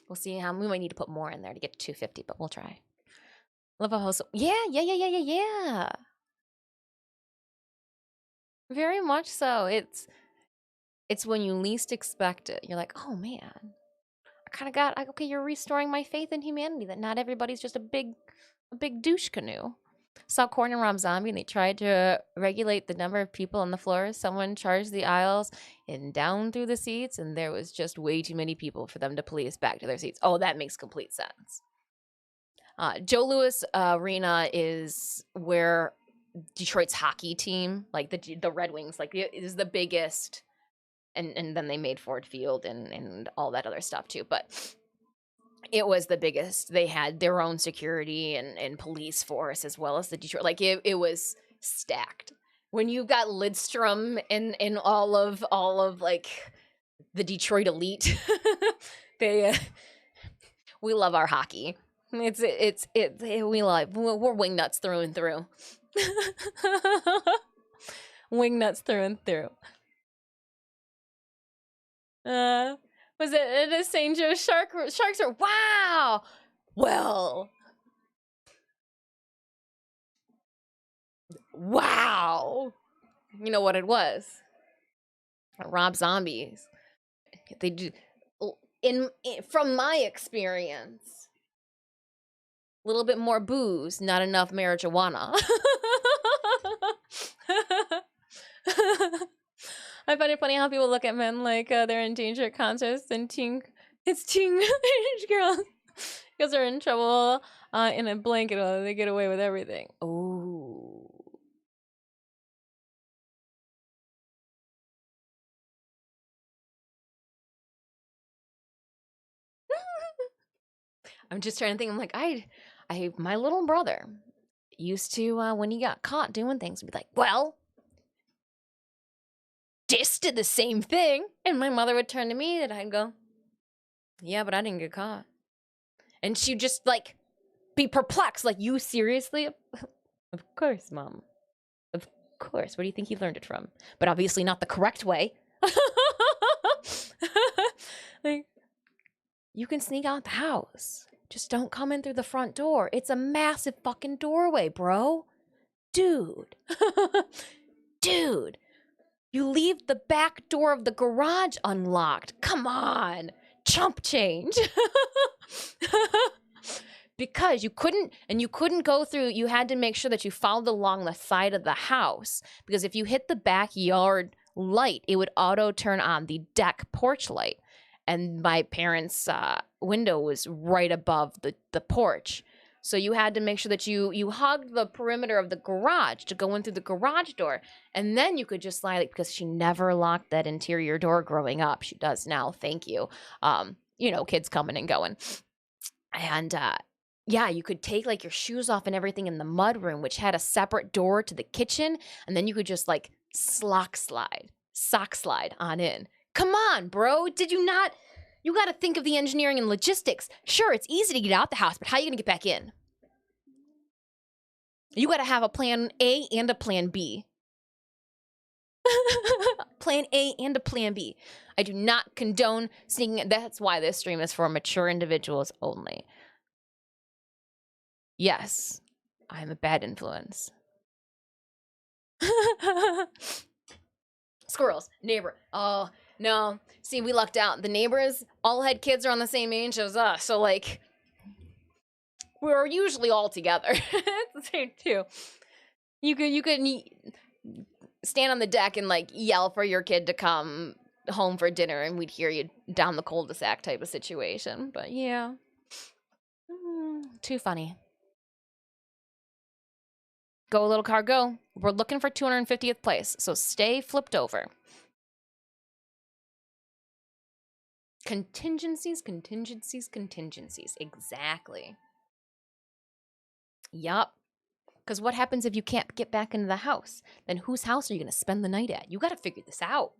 We'll see how we might need to put more in there to get to 250, but we'll try. Love a host. Yeah. Very much so. It's when you least expect it. You're like, oh man, I kind of got okay. You're restoring my faith in humanity. That not everybody's just a big douche canoe. Saw Corn and Rob Zombie, and they tried to regulate the number of people on the floor. Someone charged the aisles and down through the seats, and there was just way too many people for them to police back to their seats. Oh, that makes complete sense. Joe Louis Arena is where Detroit's hockey team, like the Red Wings, like is the biggest, and then they made Ford Field and all that other stuff too. But it was the biggest. They had their own security and police force as well as the Detroit. Like it was stacked. When you got Lidstrom in all of like the Detroit elite, they we love our hockey. We're wingnuts through and through. Wingnuts through and through. Was it a St. Joe Sharks are wow. Well. Wow. You know what it was? Rob Zombies. They do in from my experience. A little bit more booze, not enough marijuana. I find it funny how people look at men like they're in danger at concerts and teen girls because they're in trouble in a blanket. They get away with everything. Oh. I'm just trying to think. I'm like, my little brother used to, when he got caught doing things, be like, well, Dis did the same thing. And my mother would turn to me and I'd go, yeah, but I didn't get caught. And she'd just like be perplexed. Like, you seriously? Of course, Mom. Of course. Where do you think he learned it from? But obviously not the correct way. Like, you can sneak out the house. Just don't come in through the front door. It's a massive fucking doorway, bro. Dude. Dude. You leave the back door of the garage unlocked. Come on. Chump change. Because you couldn't go through, you had to make sure that you followed along the side of the house. Because if you hit the backyard light, it would auto turn on the deck porch light. And my parents' window was right above the porch. So you had to make sure that you hugged the perimeter of the garage to go in through the garage door. And then you could just slide it, because she never locked that interior door growing up. She does now, thank you. Kids coming and going. And yeah, you could take like your shoes off and everything in the mud room, which had a separate door to the kitchen. And then you could just like sock slide on in. Come on, bro. Did you not? You got to think of the engineering and logistics. Sure, it's easy to get out the house, but how are you going to get back in? You got to have a plan A and a plan B. Plan A and a plan B. I do not condone sneaking. That's why this stream is for mature individuals only. Yes, I'm a bad influence. Squirrels, neighbor. Oh, no. See, we lucked out. The neighbors all had kids around the same age as us. So, like, we were usually all together. It's the same, too. You could stand on the deck and, like, yell for your kid to come home for dinner, and we'd hear you down the cul-de-sac type of situation. But, yeah. Too funny. Go, little car, go. We're looking for 250th place, so stay flipped over. Contingencies. Exactly. Yup. Because what happens if you can't get back into the house? Then whose house are you going to spend the night at? You got to figure this out.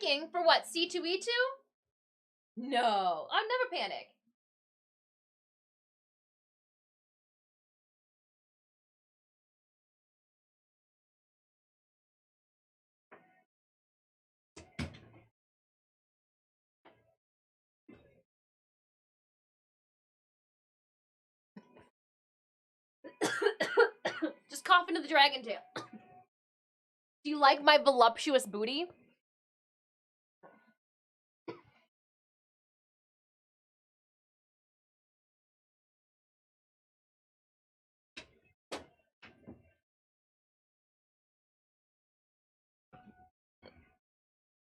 panicking for what? C2E2? No, I'll never panic. Just cough into the dragon tail. Do you like my voluptuous booty?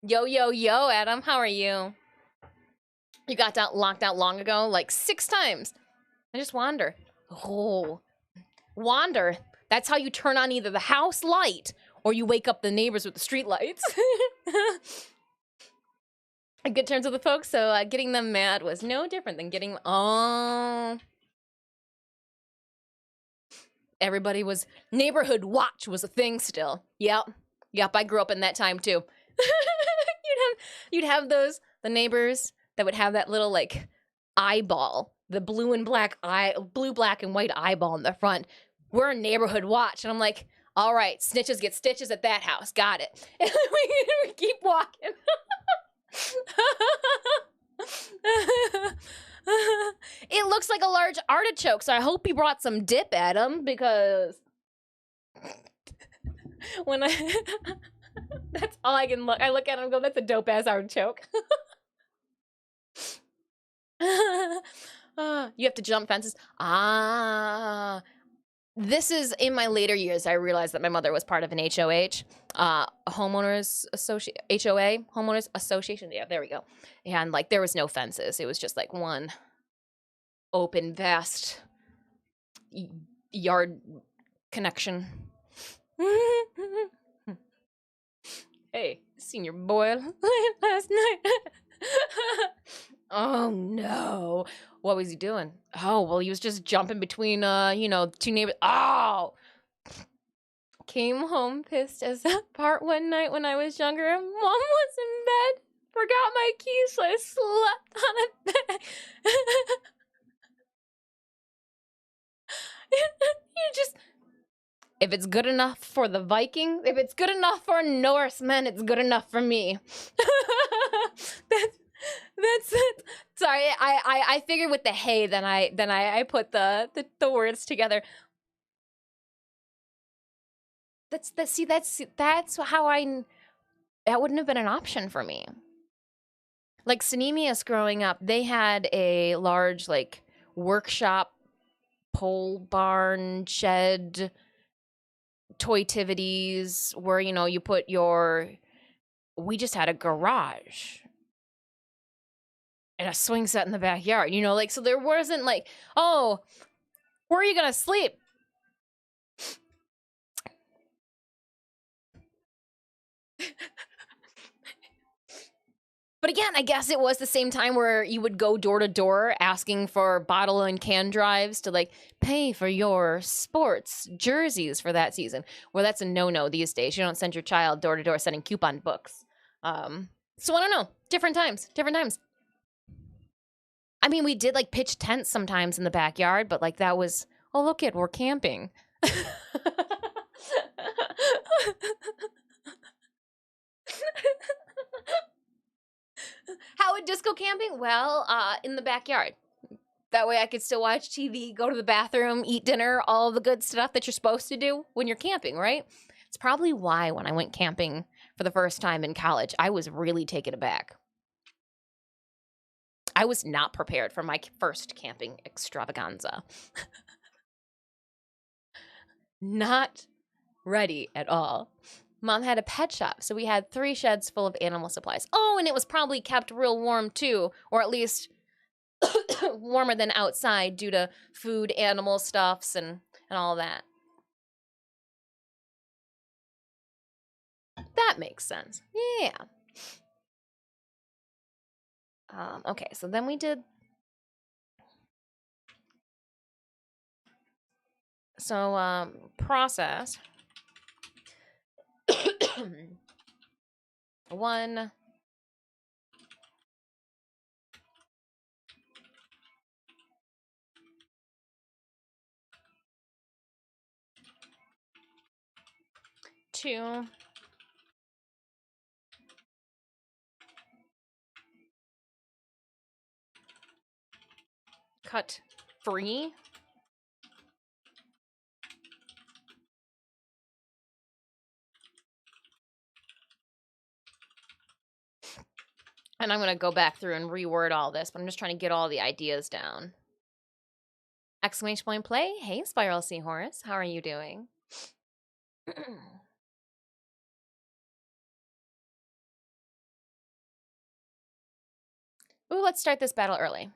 Yo, yo, yo, Adam, how are you? You got locked out long ago, like 6 times. I just wander. Oh, wander. That's how you turn on either the house light or you wake up the neighbors with the street lights. Good terms with the folks, so getting them mad was no different than getting... Oh. Everybody was... Neighborhood watch was a thing still. Yep. Yep, I grew up in that time too. You'd have those, the neighbors that would have that little, like, eyeball. The blue, black, and white eyeball in the front. We're a neighborhood watch. And I'm like, all right, snitches get stitches at that house. Got it. And we keep walking. It looks like a large artichoke, so I hope you brought some dip, Adam, because when that's all I can look. I look at it and go, that's a dope ass artichoke. You have to jump fences. This is in my later years. I realized that my mother was part of an HOH, homeowners association, HOA, homeowners association. Yeah, there we go. And like there was no fences. It was just like one open, vast yard connection. Hey, seen your boy last night. Oh no. What was he doing? Oh, well, he was just jumping between, you know, 2 neighbors. Oh! Came home pissed as part one night when I was younger. Mom was in bed. Forgot my keys, so I slept on a bed. You just... If it's good enough for the Vikings, if it's good enough for Norsemen, it's good enough for me. That's it. Sorry, I figured with the hey, then I put the words together. That's how that wouldn't have been an option for me. Like Synemius growing up, they had a large like workshop, pole barn, shed, toytivities where, you know, you put your... We just had a garage and a swing set in the backyard, you know, like, so there wasn't like, oh, where are you gonna sleep? But again, I guess it was the same time where you would go door to door asking for bottle and can drives to like pay for your sports jerseys for that season. Well, that's a no-no these days. You don't send your child door to door sending coupon books. So I don't know. Different times. I mean, we did like pitch tents sometimes in the backyard, but like that was, oh, look it, we're camping. How would disco camping? Well, in the backyard. That way I could still watch TV, go to the bathroom, eat dinner, all the good stuff that you're supposed to do when you're camping, right? It's probably why when I went camping for the first time in college, I was really taken aback. I was not prepared for my first camping extravaganza. Not ready at all. Mom had a pet shop, so we had 3 sheds full of animal supplies. Oh, and it was probably kept real warm too, or at least warmer than outside due to food, animal stuffs, and all that. That makes sense. Yeah. Okay, so then we did... So, process. 1, 2. Cut 3. And I'm going to go back through and reword all this, but I'm just trying to get all the ideas down. Exclamation point play. Hey, Spiral Seahorse. How are you doing? Ooh, let's start this battle early.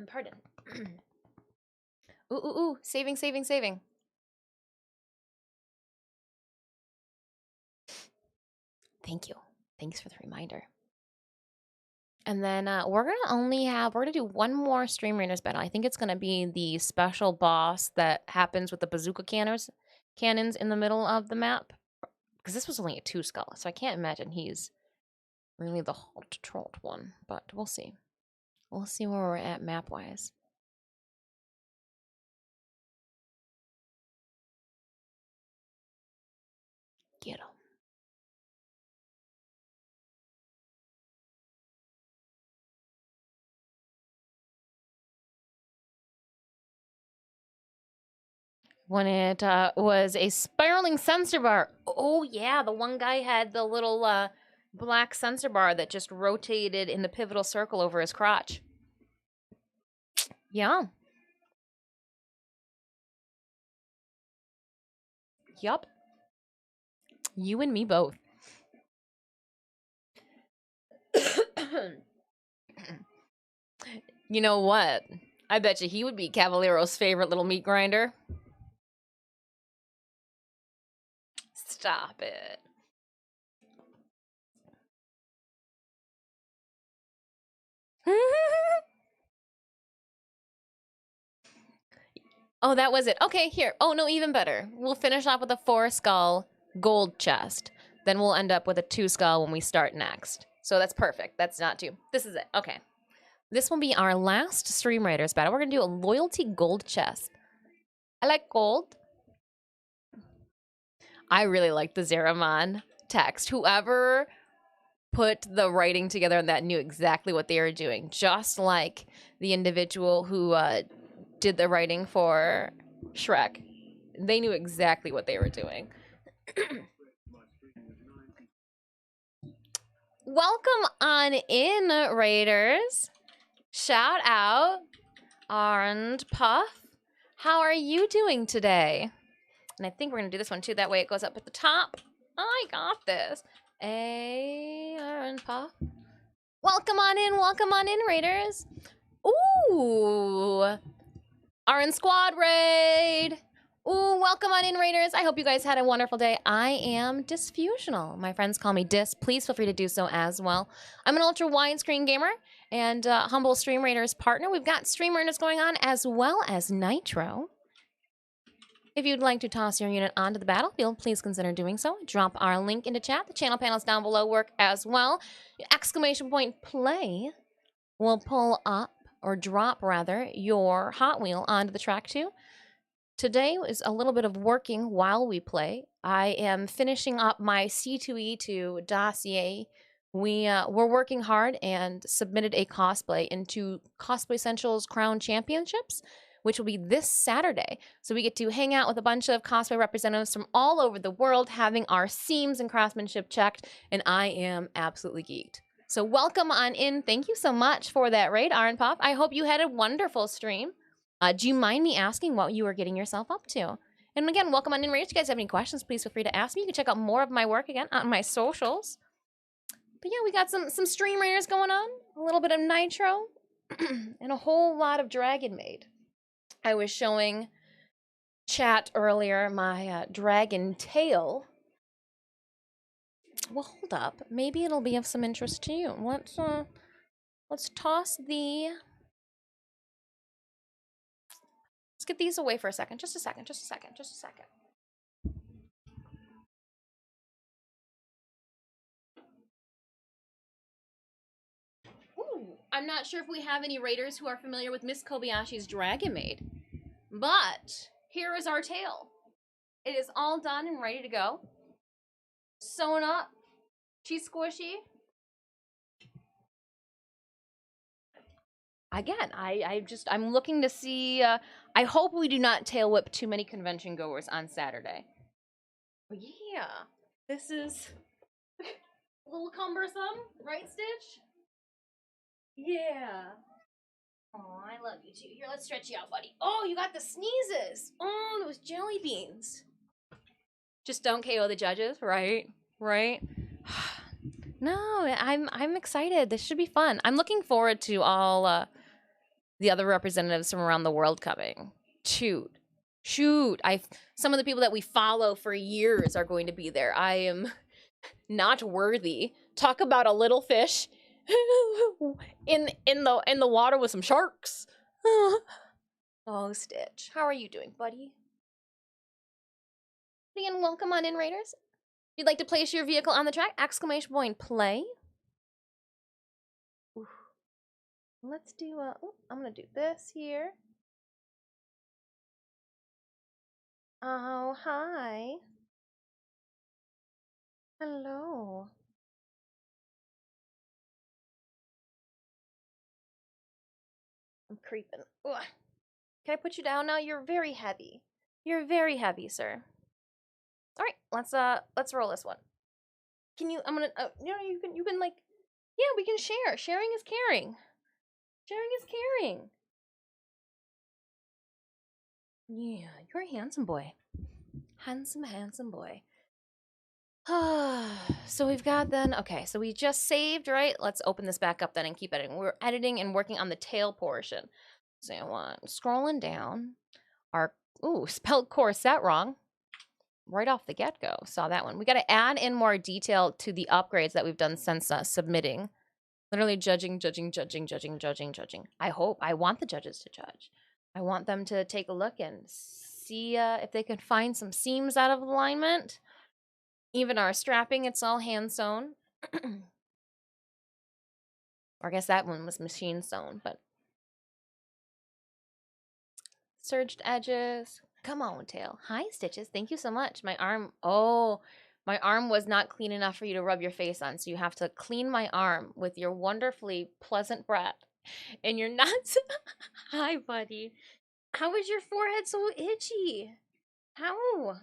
Pardon. Ooh. Saving. Thank you. Thanks for the reminder. And then we're gonna do one more Stream Raiders battle. I think it's gonna be the special boss that happens with the bazooka cannons in the middle of the map. Because this was only a 2 skull, so I can't imagine he's really the halt-trolled one. But we'll see. We'll see where we're at map-wise. Get him. When it was a spiraling sensor bar. Oh, yeah, the one guy had the little black sensor bar that just rotated in the pivotal circle over his crotch. Yeah. Yup. You and me both. You know what? I bet you he would be Cavaliero's favorite little meat grinder. Stop it. Oh, that was it. Okay, here. Oh, no, even better. We'll finish off with a 4 skull gold chest. Then we'll end up with a 2 skull when we start next. So that's perfect. That's not 2. This is it. Okay. This will be our last Stream Raiders battle. We're going to do a loyalty gold chest. I like gold. I really like the Zeramon text. Whoever put the writing together on that knew exactly what they were doing. Just like the individual who did the writing for Shrek. They knew exactly what they were doing. Welcome on in, Raiders. Shout out, Orange Puff. How are you doing today? And I think we're going to do this one too. That way it goes up at the top. I got this. Orange Puff. Welcome on in, Raiders. Ooh. Orange Squad Raid. Ooh, welcome on in, Raiders. I hope you guys had a wonderful day. I am Disfusional. My friends call me Dis. Please feel free to do so as well. I'm an ultra widescreen gamer and humble Stream Raiders partner. We've got Stream Raiders going on as well as Nitro. If you'd like to toss your unit onto the battlefield, please consider doing so. Drop our link into chat. The channel panels down below work as well. Exclamation point play will pull up, or drop rather, your Hot Wheel onto the track too. Today is a little bit of working while we play. I am finishing up my C2E2 dossier. We're working hard and submitted a cosplay into Cosplay Essentials Crown Championships, which will be this Saturday. So we get to hang out with a bunch of cosplay representatives from all over the world, having our seams and craftsmanship checked, and I am absolutely geeked. So welcome on in. Thank you so much for that raid, Iron Pop. I hope you had a wonderful stream. Do you mind me asking what you are getting yourself up to? And again, welcome on in, Raiders. If you guys have any questions, please feel free to ask me. You can check out more of my work again on my socials. But yeah, we got some Stream Raiders going on, a little bit of Nitro, and a whole lot of Dragon Maid. I was showing chat earlier my Dragon Tail. Well, hold up. Maybe it'll be of some interest to you. Let's toss the... Let's get these away for a second. Just a second. Ooh, I'm not sure if we have any Raiders who are familiar with Miss Kobayashi's Dragon Maid. But here is our tail. It is all done and ready to go. Sewn up. She's squishy. Again, I'm looking to see. I hope we do not tail whip too many convention goers on Saturday. But yeah, this is a little cumbersome, right, Stitch? Yeah. Oh, I love you too. Here, let's stretch you out, buddy. Oh, you got the sneezes. Oh, those jelly beans. Just don't KO the judges, right? Right? No, I'm excited. This should be fun. I'm looking forward to all the other representatives from around the world coming. Shoot. Some of the people that we follow for years are going to be there. I am not worthy. Talk about a little fish in the water with some sharks. Oh, Stitch, how are you doing, buddy? Again, welcome on in, Raiders. If you'd like to place your vehicle on the track, exclamation point play. Ooh. Let's do I'm gonna do this here. Oh, hi. Hello. I'm creeping. Ugh. Can I put you down now? You're very heavy. You're very heavy, sir. All right, let's roll this one. Can you? I'm gonna. You can like. Yeah, we can share. Sharing is caring. Sharing is caring. Yeah, you're a handsome boy. Handsome boy. So we've got then, okay, so we just saved, right? Let's open this back up then and keep editing. We're editing and working on the tail portion. So I want scrolling down. Spelled corset wrong. Right off the get-go. Saw that one. We got to add in more detail to the upgrades that we've done since submitting. Literally judging. I want the judges to judge. I want them to take a look and see if they can find some seams out of alignment. Even our strapping, it's all hand sewn. Or I guess that one was machine sewn, but serged edges. Come on, tail. Hi, Stitches. Thank you so much. My arm was not clean enough for you to rub your face on, so you have to clean my arm with your wonderfully pleasant breath and your nuts. Hi, buddy. How is your forehead so itchy? How?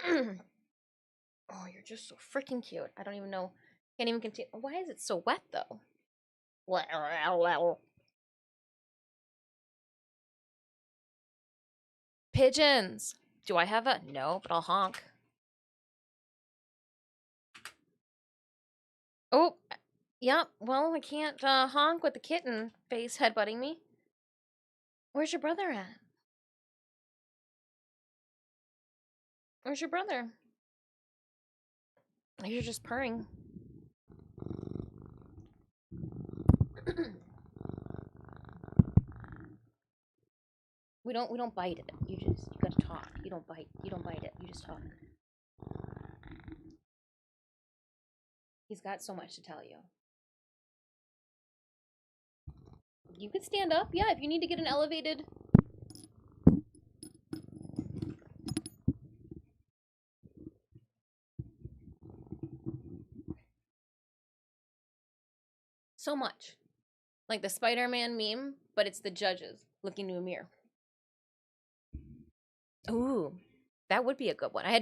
Oh, you're just so freaking cute. I don't even know. Can't even continue. Why is it so wet, though? Pigeons. Do I have a? No, but I'll honk. Oh, yeah. Well, I can't honk with the kitten face headbutting me. Where's your brother at? Where's your brother? You're just purring. We don't bite it. You gotta talk. You don't bite it. You just talk. He's got so much to tell you. You could stand up, yeah, if you need to get an elevated. So much. Like the Spider-Man meme, but it's the judges looking into a mirror. Ooh, that would be a good one. I had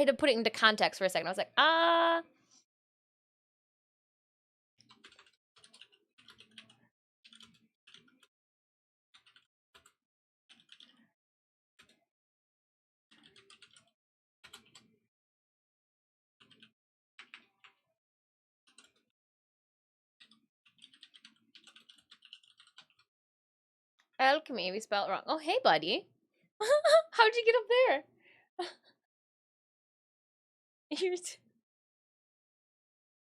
to put it into context for a second. I was like, alchemy. We spelled it wrong. Oh, hey, buddy. How'd you get up there?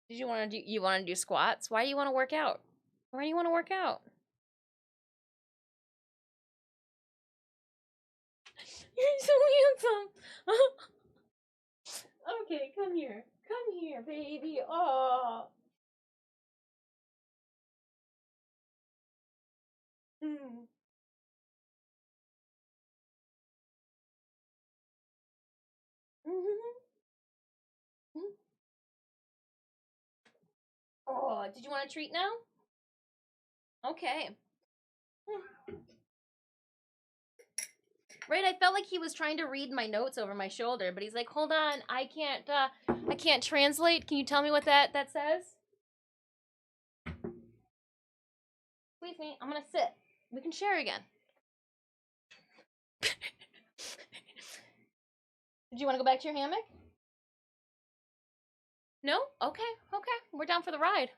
Did you want to do squats? Why do you want to work out? Why do you want to work out? You're so handsome. Okay, come here. Come here, baby. Oh. Oh, did you want a treat now? Okay. Right, I felt like he was trying to read my notes over my shoulder, but he's like, "Hold on, I can't translate. Can you tell me what that says?" Excuse me, I'm gonna sit. We can share again. Did you want to go back to your hammock? No? Okay. We're down for the ride.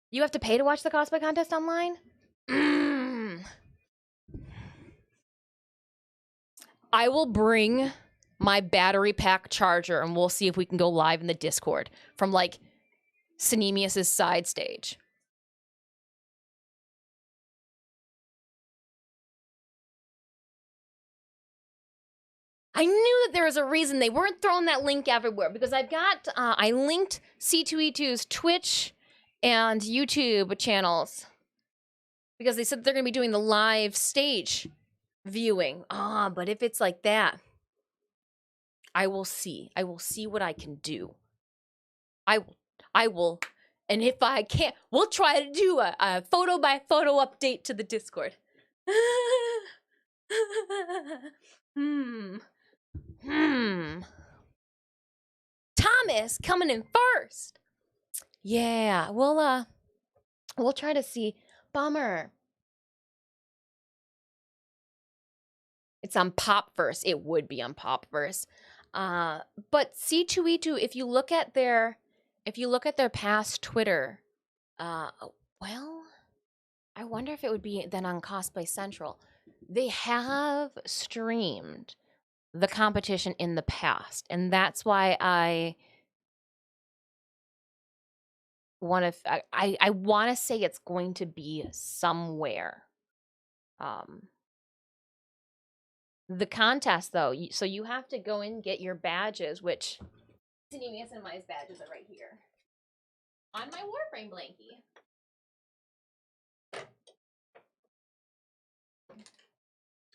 You have to pay to watch the cosplay contest online? I will bring my battery pack charger and we'll see if we can go live in the Discord from like Cinemius's side stage. I knew that there was a reason they weren't throwing that link everywhere because I've got, I linked C2E2's Twitch and YouTube channels because they said they're going to be doing the live stage viewing. But if it's like that, I will see. I will see what I can do. I will. And if I can't, we'll try to do a photo by photo update to the Discord. Thomas coming in first. Yeah, we'll try to see. Bummer. It's on Popverse. It would be on Popverse. But C2E2, if you look at their past Twitter, well, I wonder if it would be then on Cosplay Central. They have streamed the competition in the past, and that's why I want to. I want to say it's going to be somewhere. The contest, though, so you have to go and get your badges, which Cinemius and my badges are right here on my Warframe blankie.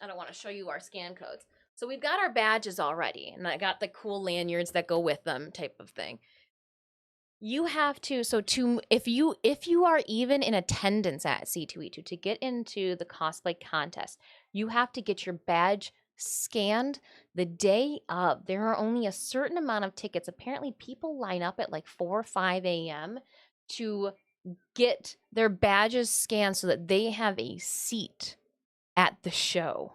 I don't want to show you our scan codes. So we've got our badges already, and I got the cool lanyards that go with them type of thing. You have to, if you are even in attendance at C2E2 to get into the cosplay contest, you have to get your badge scanned the day of. There are only a certain amount of tickets. Apparently people line up at like 4 or 5 a.m. to get their badges scanned so that they have a seat at the show.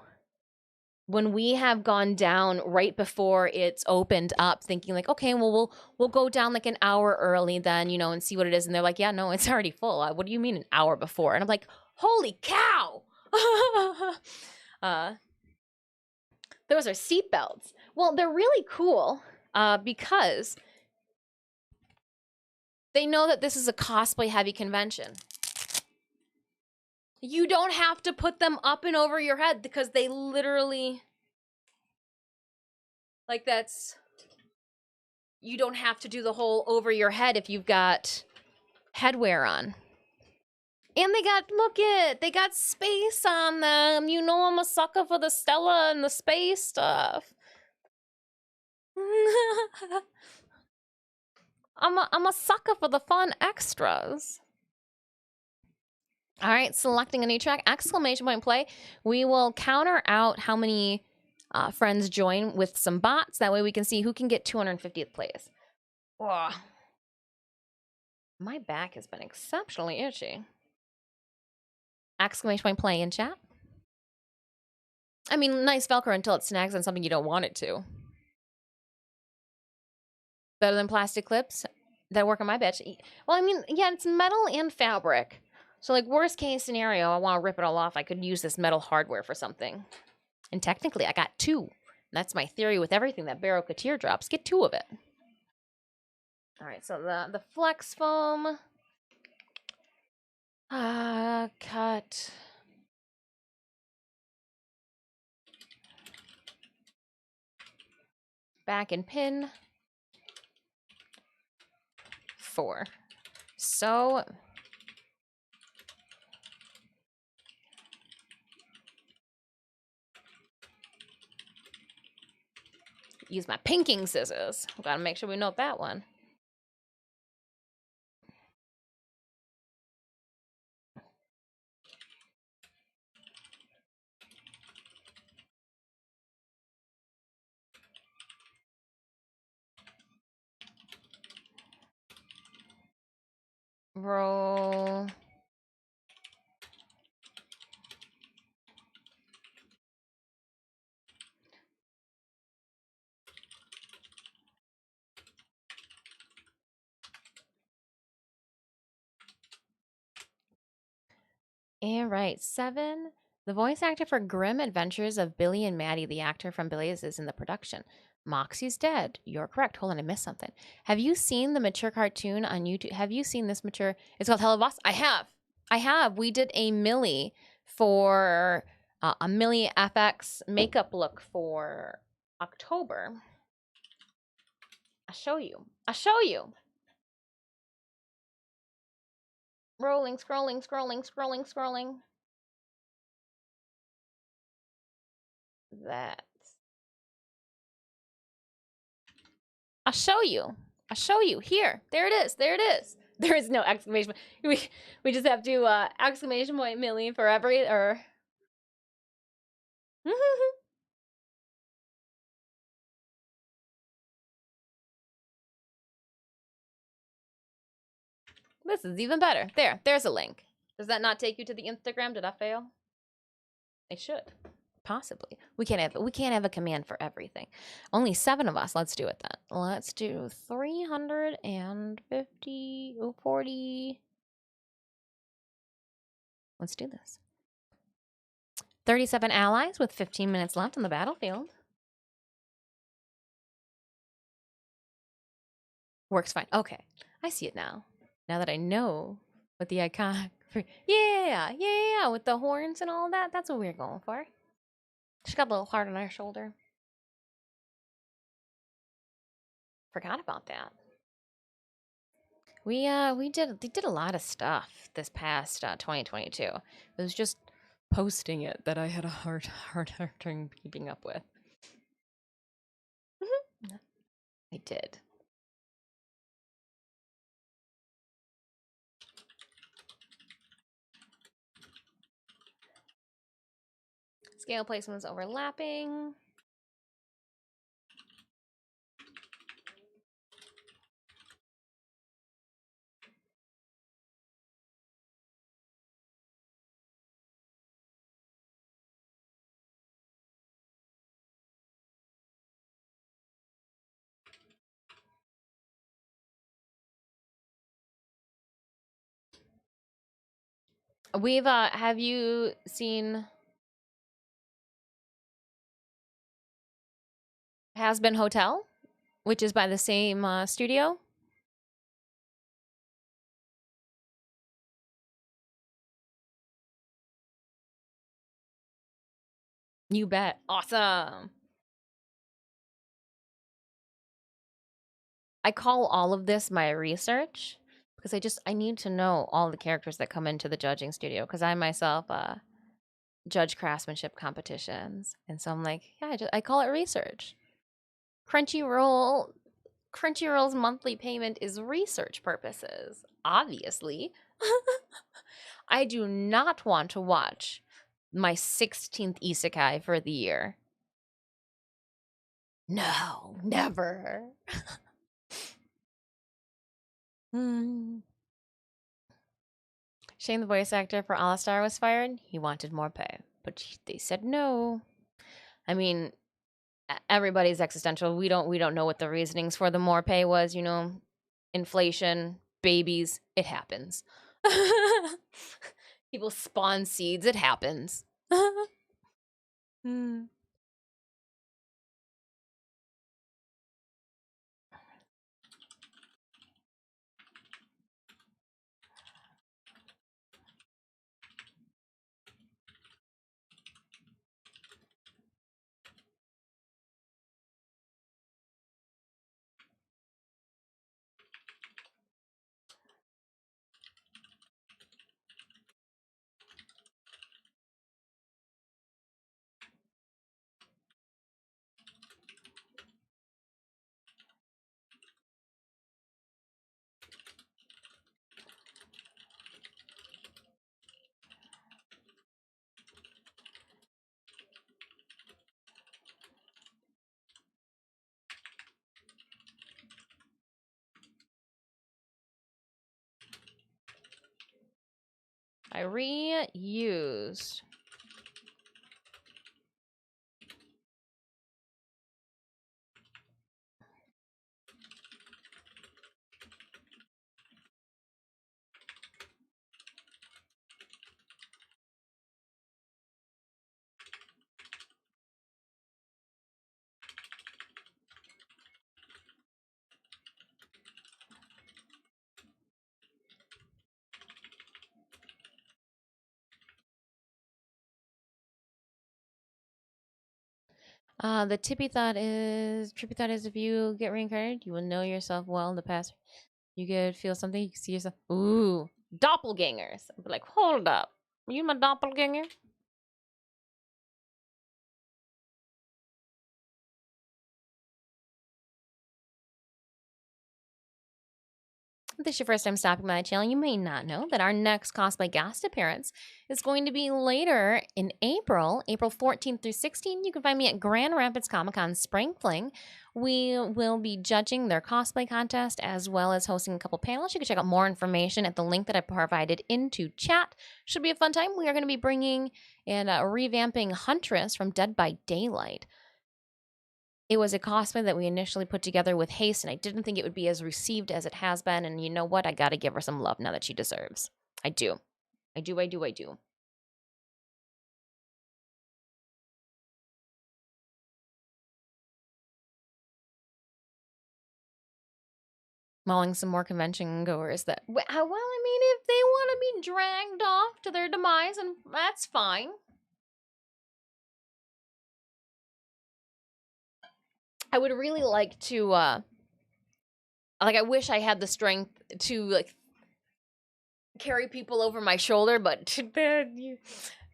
When we have gone down right before it's opened up, thinking like, okay, well, we'll go down like an hour early then, and see what it is. And they're like, yeah, no, it's already full. What do you mean an hour before? And I'm like, holy cow! Those are seatbelts. Well, they're really cool because they know that this is a cosplay heavy convention. You don't have to put them up and over your head because they literally, like, you don't have to do the whole over your head if you've got headwear on. And they got space on them. You know I'm a sucker for the Stella and the space stuff. I'm a sucker for the fun extras. All right, selecting a new track, exclamation point play. We will counter out how many friends join with some bots. That way we can see who can get 250th plays. Ugh. My back has been exceptionally itchy. Exclamation point play in chat. I mean, nice Velcro until it snags on something you don't want it to. Better than plastic clips that work on my bitch. Well, I mean, yeah, it's metal and fabric. So, like, worst case scenario, I want to rip it all off. I could use this metal hardware for something. And technically, I got 2. And that's my theory with everything that Baroque teardrops. Get 2 of it. All right, so the flex foam. Cut. Back and pin. 4. So use my pinking scissors. Gotta make sure we note that one. Roll. And right, 7. The voice actor for Grim Adventures of Billy and Maddie, the actor from Billy's, is in the production. Moxie's dead. You're correct. Hold on, I missed something. Have you seen the mature cartoon on YouTube? Have you seen this mature? It's called Hello Boss. I have. I have. We did a Millie for a Millie FX makeup look for October. I'll show you. I'll show you. Rolling, scrolling, scrolling, scrolling, scrolling. That. I'll show you. I'll show you. Here. There it is. There it is. There is no exclamation point. We just have to exclamation point Millie for every or This is even better. There's a link. Does that not take you to the Instagram? Did I fail? It should. Possibly. We can't have a command for everything. Only 7 of us. Let's do it then. Let's do 350 40. Let's do this. 37 allies with 15 minutes left on the battlefield. Works fine. Okay. I see it now. Now that I know what the iconic yeah, with the horns and all that. That's what we're going for. She got a little heart on her shoulder. Forgot about that. They did a lot of stuff this past 2022. It was just posting it that I had a hard time keeping up with. I did. Scale placements overlapping. We've have you seen Has Been Hotel, which is by the same studio? You bet. Awesome. I call all of this my research because I need to know all the characters that come into the judging studio because I myself judge craftsmanship competitions, and so I'm like, yeah, I call it research. Crunchyroll's monthly payment is research purposes, obviously. I do not want to watch my 16th isekai for the year. No, never. Shane, the voice actor for Alistar, was fired. He wanted more pay, but they said no. I mean, everybody's existential. We don't know what the reasonings for the more pay was. You know, inflation, babies. It happens. People spawn seeds. It happens. reused. The trippy thought is if you get reincarnated, you will know yourself well in the past. You could feel something, you can see yourself. Ooh, doppelgangers. I'd be like, hold up. Are you my doppelganger? If this is your first time stopping by the channel, you may not know that our next cosplay guest appearance is going to be later in April 14th through 16th. You can find me at Grand Rapids Comic Con Spring Fling. We will be judging their cosplay contest as well as hosting a couple panels. You can check out more information at the link that I provided into chat. Should be a fun time. We are going to be bringing and revamping Huntress from Dead by Daylight. It was a cosplay that we initially put together with haste, and I didn't think it would be as received as it has been. And you know what? I got to give her some love now that she deserves. I do. I do. Mauling some more convention goers that, well, I mean, if they want to be dragged off to their demise, and that's fine. I would really like to, I wish I had the strength to, like, carry people over my shoulder, but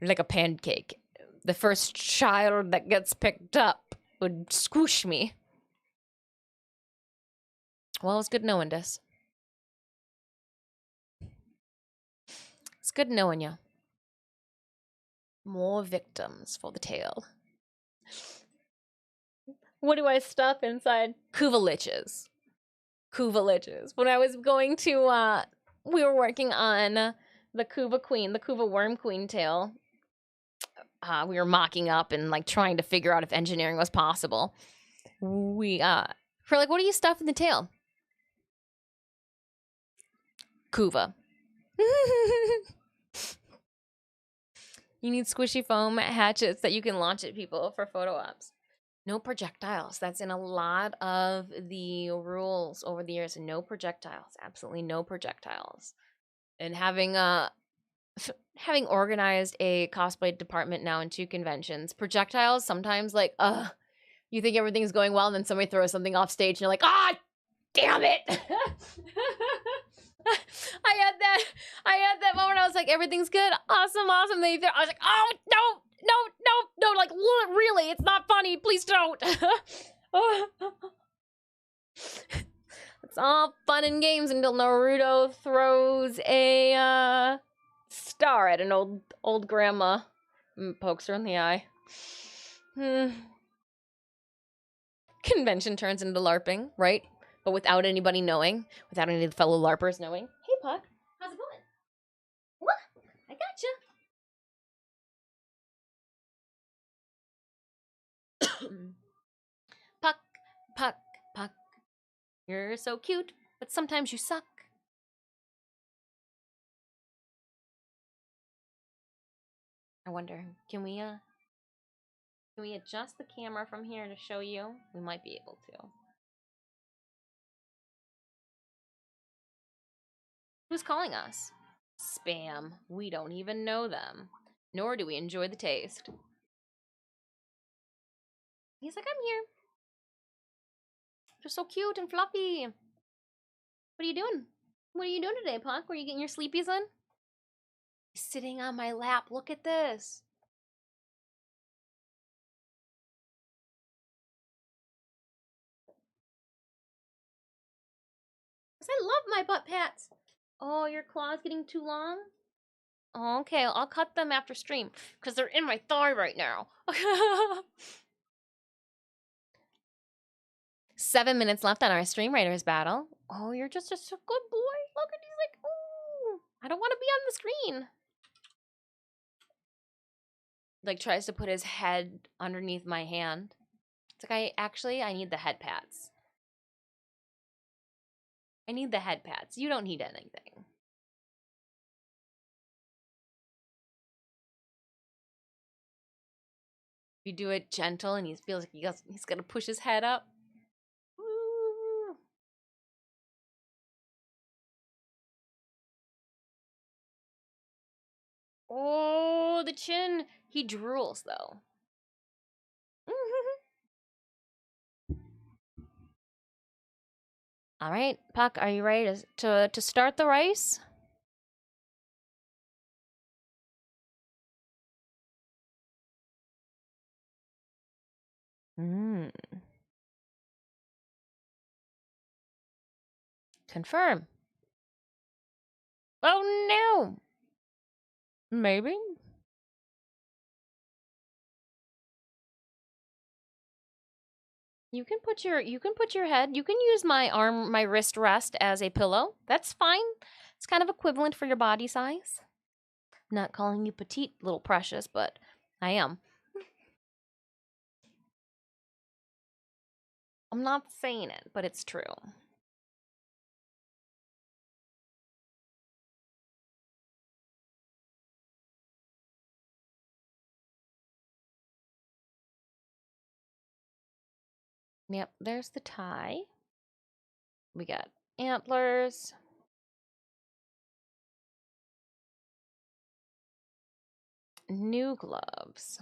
like a pancake. The first child that gets picked up would squish me. Well, it's good knowing this. It's good knowing you. More victims for the tale. What do I stuff inside? Kuvaliches. When I was going to, we were working on the Kuva Queen, the Kuva Worm Queen tale. We were mocking up and like trying to figure out if engineering was possible. We're like, what do you stuff in the tail? Kuva. You need squishy foam hatchets that you can launch at people for photo ops. No projectiles. That's in a lot of the rules over the years. No projectiles. Absolutely no projectiles. And having organized a cosplay department now in 2 conventions, projectiles sometimes like, you think everything's going well, and then somebody throws something off stage, and you're like, ah, damn it. I had that moment. I was like, everything's good, awesome. Then I was like, oh no, like really, it's not funny. Please don't. It's all fun and games until Naruto throws a star at an old grandma and pokes her in the eye. Convention turns into LARPing, right? But without anybody knowing, without any of the fellow LARPers knowing. Hey, Puck, how's it going? What? I gotcha. Puck. You're so cute, but sometimes you suck. I wonder, can we adjust the camera from here to show you? We might be able to. Who's calling us? Spam. We don't even know them. Nor do we enjoy the taste. He's like, I'm here. You're so cute and fluffy. What are you doing? What are you doing today, Puck? Were you getting your sleepies in? Sitting on my lap. Look at this. I love my butt pats. Oh, your claw's getting too long? Oh, okay, I'll cut them after stream, because they're in my thigh right now. 7 minutes left on our Stream Raiders battle. Oh, you're just a good boy. Look at he's like, ooh. I don't want to be on the screen. Like tries to put his head underneath my hand. It's like I need the head pats. I need the head pats. You don't need anything. You do it gentle and he feels like he's gonna push his head up. Woo. Oh, the chin. He drools though. All right, Puck, are you ready to start the rice? Mm. Confirm. Oh no. Maybe. You can put your head. You can use my wrist rest as a pillow. That's fine. It's kind of equivalent for your body size. I'm not calling you petite, little precious, but I am. I'm not saying it, but it's true. Yep, there's the tie. We got antlers. New gloves.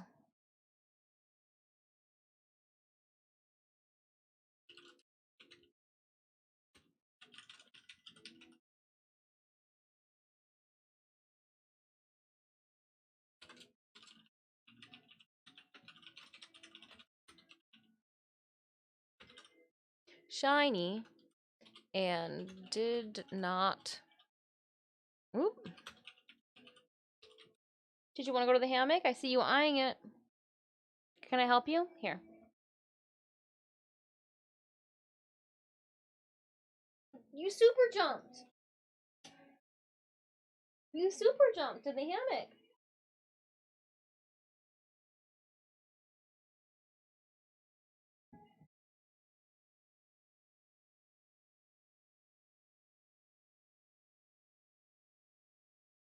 Shiny. And did not... Oop. Did you want to go to the hammock? I see you eyeing it. Can I help you? Here. You super jumped. You super jumped to the hammock.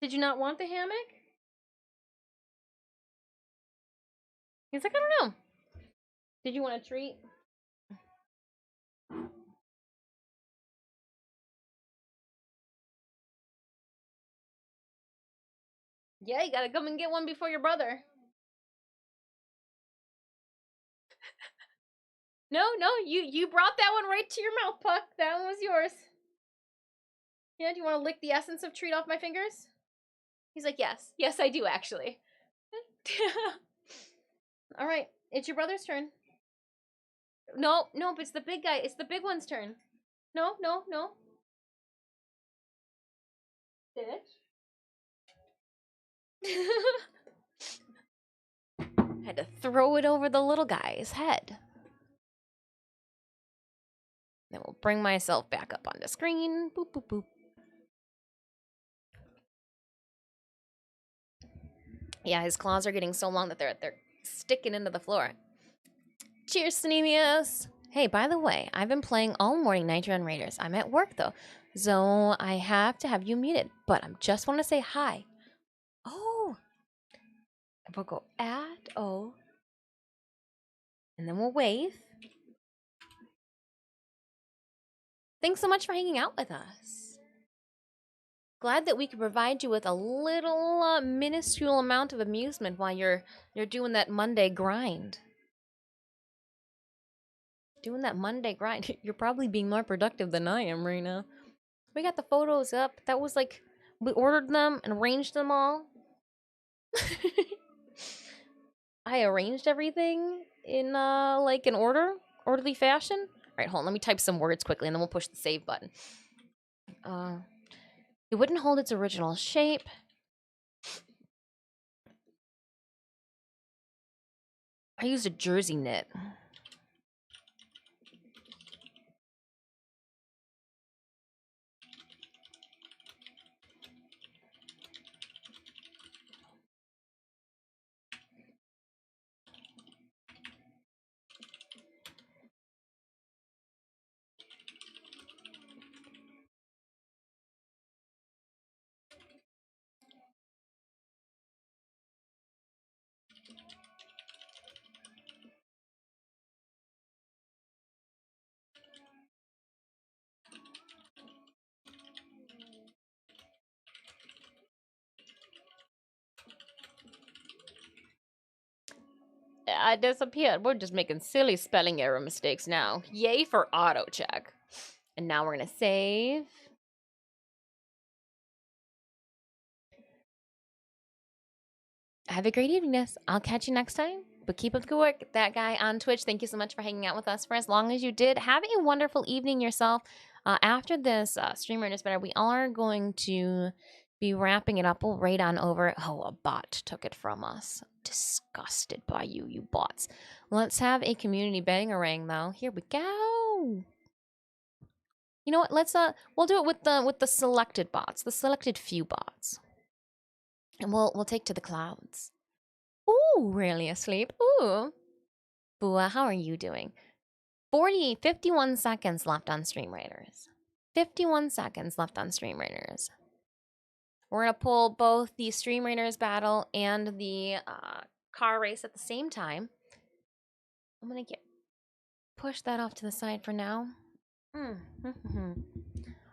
Did you not want the hammock? He's like, I don't know. Did you want a treat? Yeah, you gotta come and get one before your brother. No, you brought that one right to your mouth, Puck. That one was yours. Yeah, do you want to lick the essence of treat off my fingers? He's like, yes. Yes, I do, actually. All right, it's your brother's turn. No, it's the big guy. It's the big one's turn. No. Bitch. Had to throw it over the little guy's head. Then we'll bring myself back up on the screen. Boop, boop, boop. Yeah, his claws are getting so long that they're sticking into the floor. Cheers, Sneemius! Hey, by the way, I've been playing all morning Nitro and Raiders. I'm at work, though, so I have to have you muted. But I just want to say hi. Oh! We'll go oh. And then we'll wave. Thanks so much for hanging out with us. Glad that we could provide you with a little minuscule amount of amusement while you're doing that Monday grind. Doing that Monday grind. You're probably being more productive than I am right now. We got the photos up. That was like, we ordered them and arranged them all. I arranged everything in like an orderly fashion. All right, hold on. Let me type some words quickly, and then we'll push the save button. It wouldn't hold its original shape. I used a jersey knit. I disappeared. We're just making silly spelling error mistakes now. Yay for auto check. And now we're gonna save. Have a great evening, Ness. I'll catch you next time. But keep up the good work. That guy on Twitch, thank you so much for hanging out with us for as long as you did. Have a wonderful evening yourself. After this streamer is better, we are going to be wrapping it up. We'll raid on over. Oh, a bot took it from us. Disgusted by you, you bots. Let's have a community bangarang though. Here we go. You know what? Let's we'll do it with the selected bots, the selected few bots. And we'll take to the clouds. Ooh, really asleep. Ooh. Bua, how are you doing? 51 seconds left on Stream Raiders. 51 seconds left on Stream Raiders. We're gonna pull both the Stream Raiders battle and the car race at the same time. I'm gonna push that off to the side for now.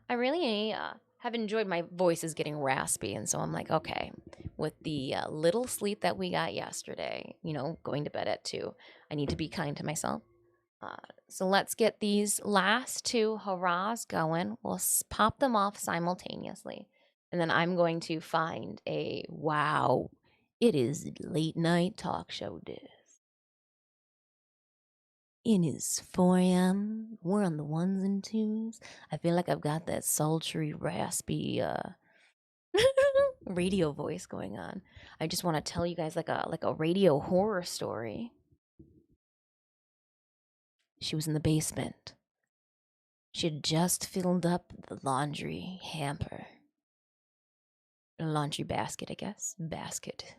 I really have enjoyed my voice is getting raspy, and so I'm like, okay, with the little sleep that we got yesterday, you know, going to bed at 2, I need to be kind to myself. So let's get these last 2 hurrahs going. We'll pop them off simultaneously, and then I'm going to find a wow, it is late night talk show disc. It is 4 a.m. We're on the 1s and 2s. I feel like I've got that sultry, raspy radio voice going on. I just want to tell you guys like a radio horror story. She was in the basement. She had just filled up the laundry hamper. A laundry basket, I guess. Basket.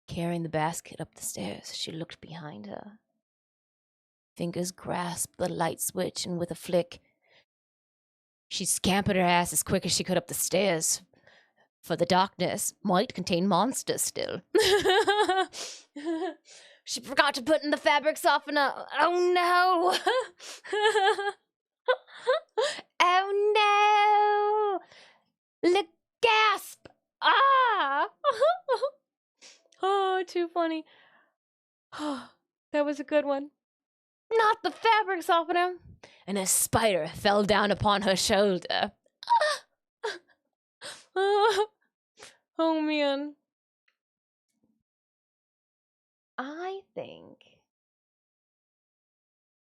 Carrying the basket up the stairs, she looked behind her. Fingers grasped the light switch, and with a flick, she scampered her ass as quick as she could up the stairs. For the darkness might contain monsters still. She forgot to put in the fabric softener. Oh no! Oh no! Look, gasp! Ah! Oh, too funny. That was a good one. Not the fabric softener. And a spider fell down upon her shoulder. Oh man. I think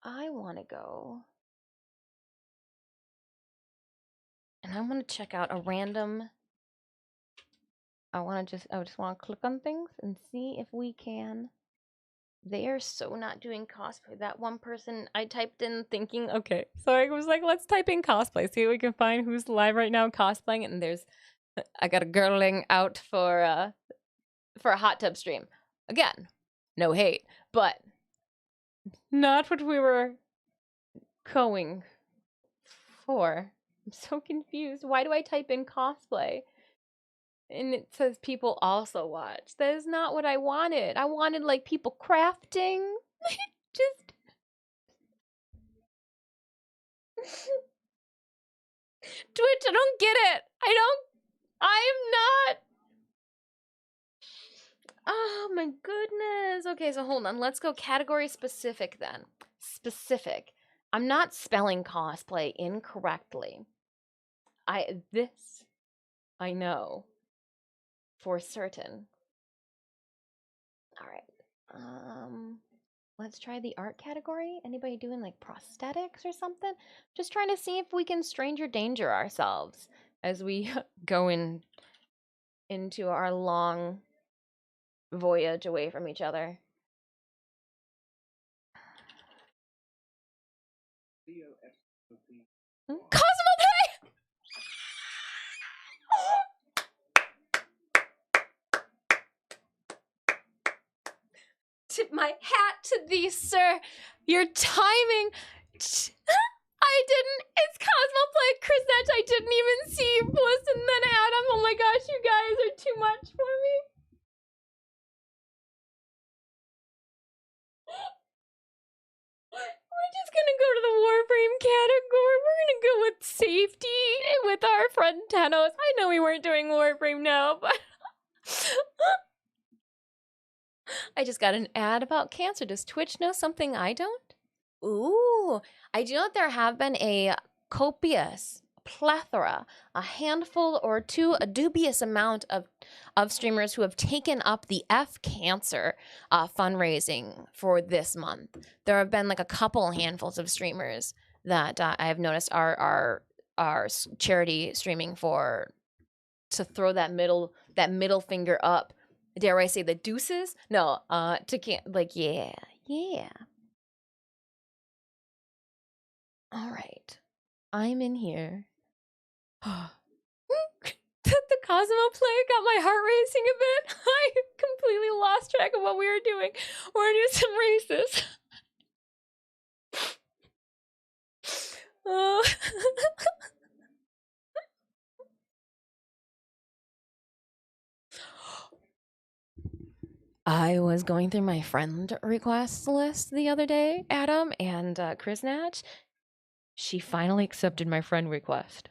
I want to go. And I want to check out a random. I just want to click on things and see if we can. They are so not doing cosplay. That one person I typed in thinking, okay. So I was like, let's type in cosplay, see what we can find who's live right now cosplaying. And I got a girling out for a hot tub stream. Again, no hate, but not what we were going for. I'm so confused. Why do I type in cosplay? And it says people also watch. That is not what I wanted. I wanted like people crafting. Just Twitch, I don't get it. I'm not. Oh my goodness. Okay, so hold on. Let's go category specific then. Specific. I'm not spelling cosplay incorrectly. I know for certain. All right. Let's try the art category. Anybody doing like prosthetics or something? Just trying to see if we can stranger danger ourselves as we go into our long voyage away from each other. Cosmo Tip my hat to thee, sir. Your timing. It's Cosmoplay Chrisette. I didn't even see you post and then Adam. Oh my gosh, you guys are too much for me. We're just gonna go to the Warframe category. We're gonna go with safety with our friend Tenos. I know we weren't doing Warframe now, but I just got an ad about cancer. Does Twitch know something I don't? Ooh, I do know that there have been a copious plethora, a handful or two, a dubious amount of streamers who have taken up the F cancer fundraising for this month. There have been like a couple handfuls of streamers that I have noticed are charity streaming for, to throw that middle finger up. Dare I say the deuces? No, to can't, like, yeah, yeah. All right. I'm in here. The Cosmo play got my heart racing a bit. I completely lost track of what we were doing. We're gonna do some races. Oh. I was going through my friend request list the other day, Adam, and Chris Natch. She finally accepted my friend request.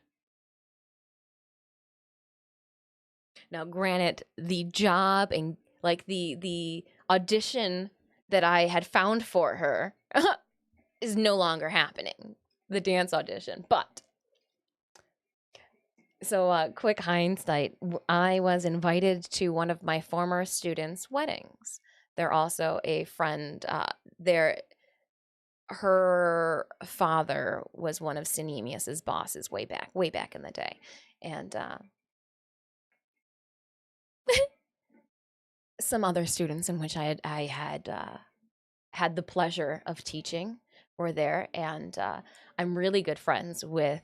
Now, granted, the job and like the audition that I had found for her is no longer happening. The dance audition, but so quick hindsight, I was invited to one of my former students' weddings. They're also a friend. Her father was one of Sinemius's bosses way back in the day, and some other students in which I had the pleasure of teaching were there, and I'm really good friends with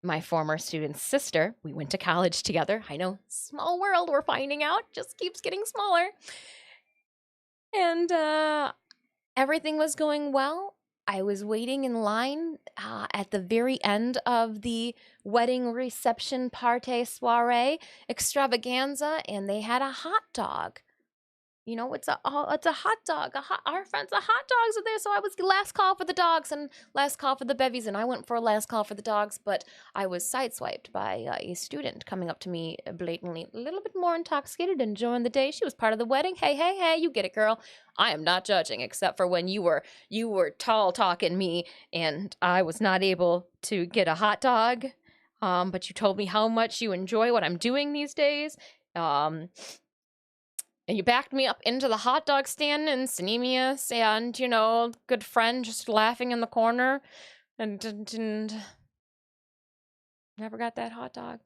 my former student's sister. We went to college together. I know, small world, we're finding out, just keeps getting smaller. And everything was going well. I was waiting in line at the very end of the wedding reception party soiree extravaganza, and they had a hot dog. You know, it's a hot dog. Our friends, the hot dogs are there. So I was last call for the dogs and last call for the bevies, and I went for last call for the dogs. But I was sideswiped by a student coming up to me blatantly, a little bit more intoxicated, enjoying the day. She was part of the wedding. Hey, you get it, girl. I am not judging, except for when you were tall talking me, and I was not able to get a hot dog. But you told me how much you enjoy what I'm doing these days. And you backed me up into the hot dog stand and Sinemius and, good friend just laughing in the corner. And never got that hot dog.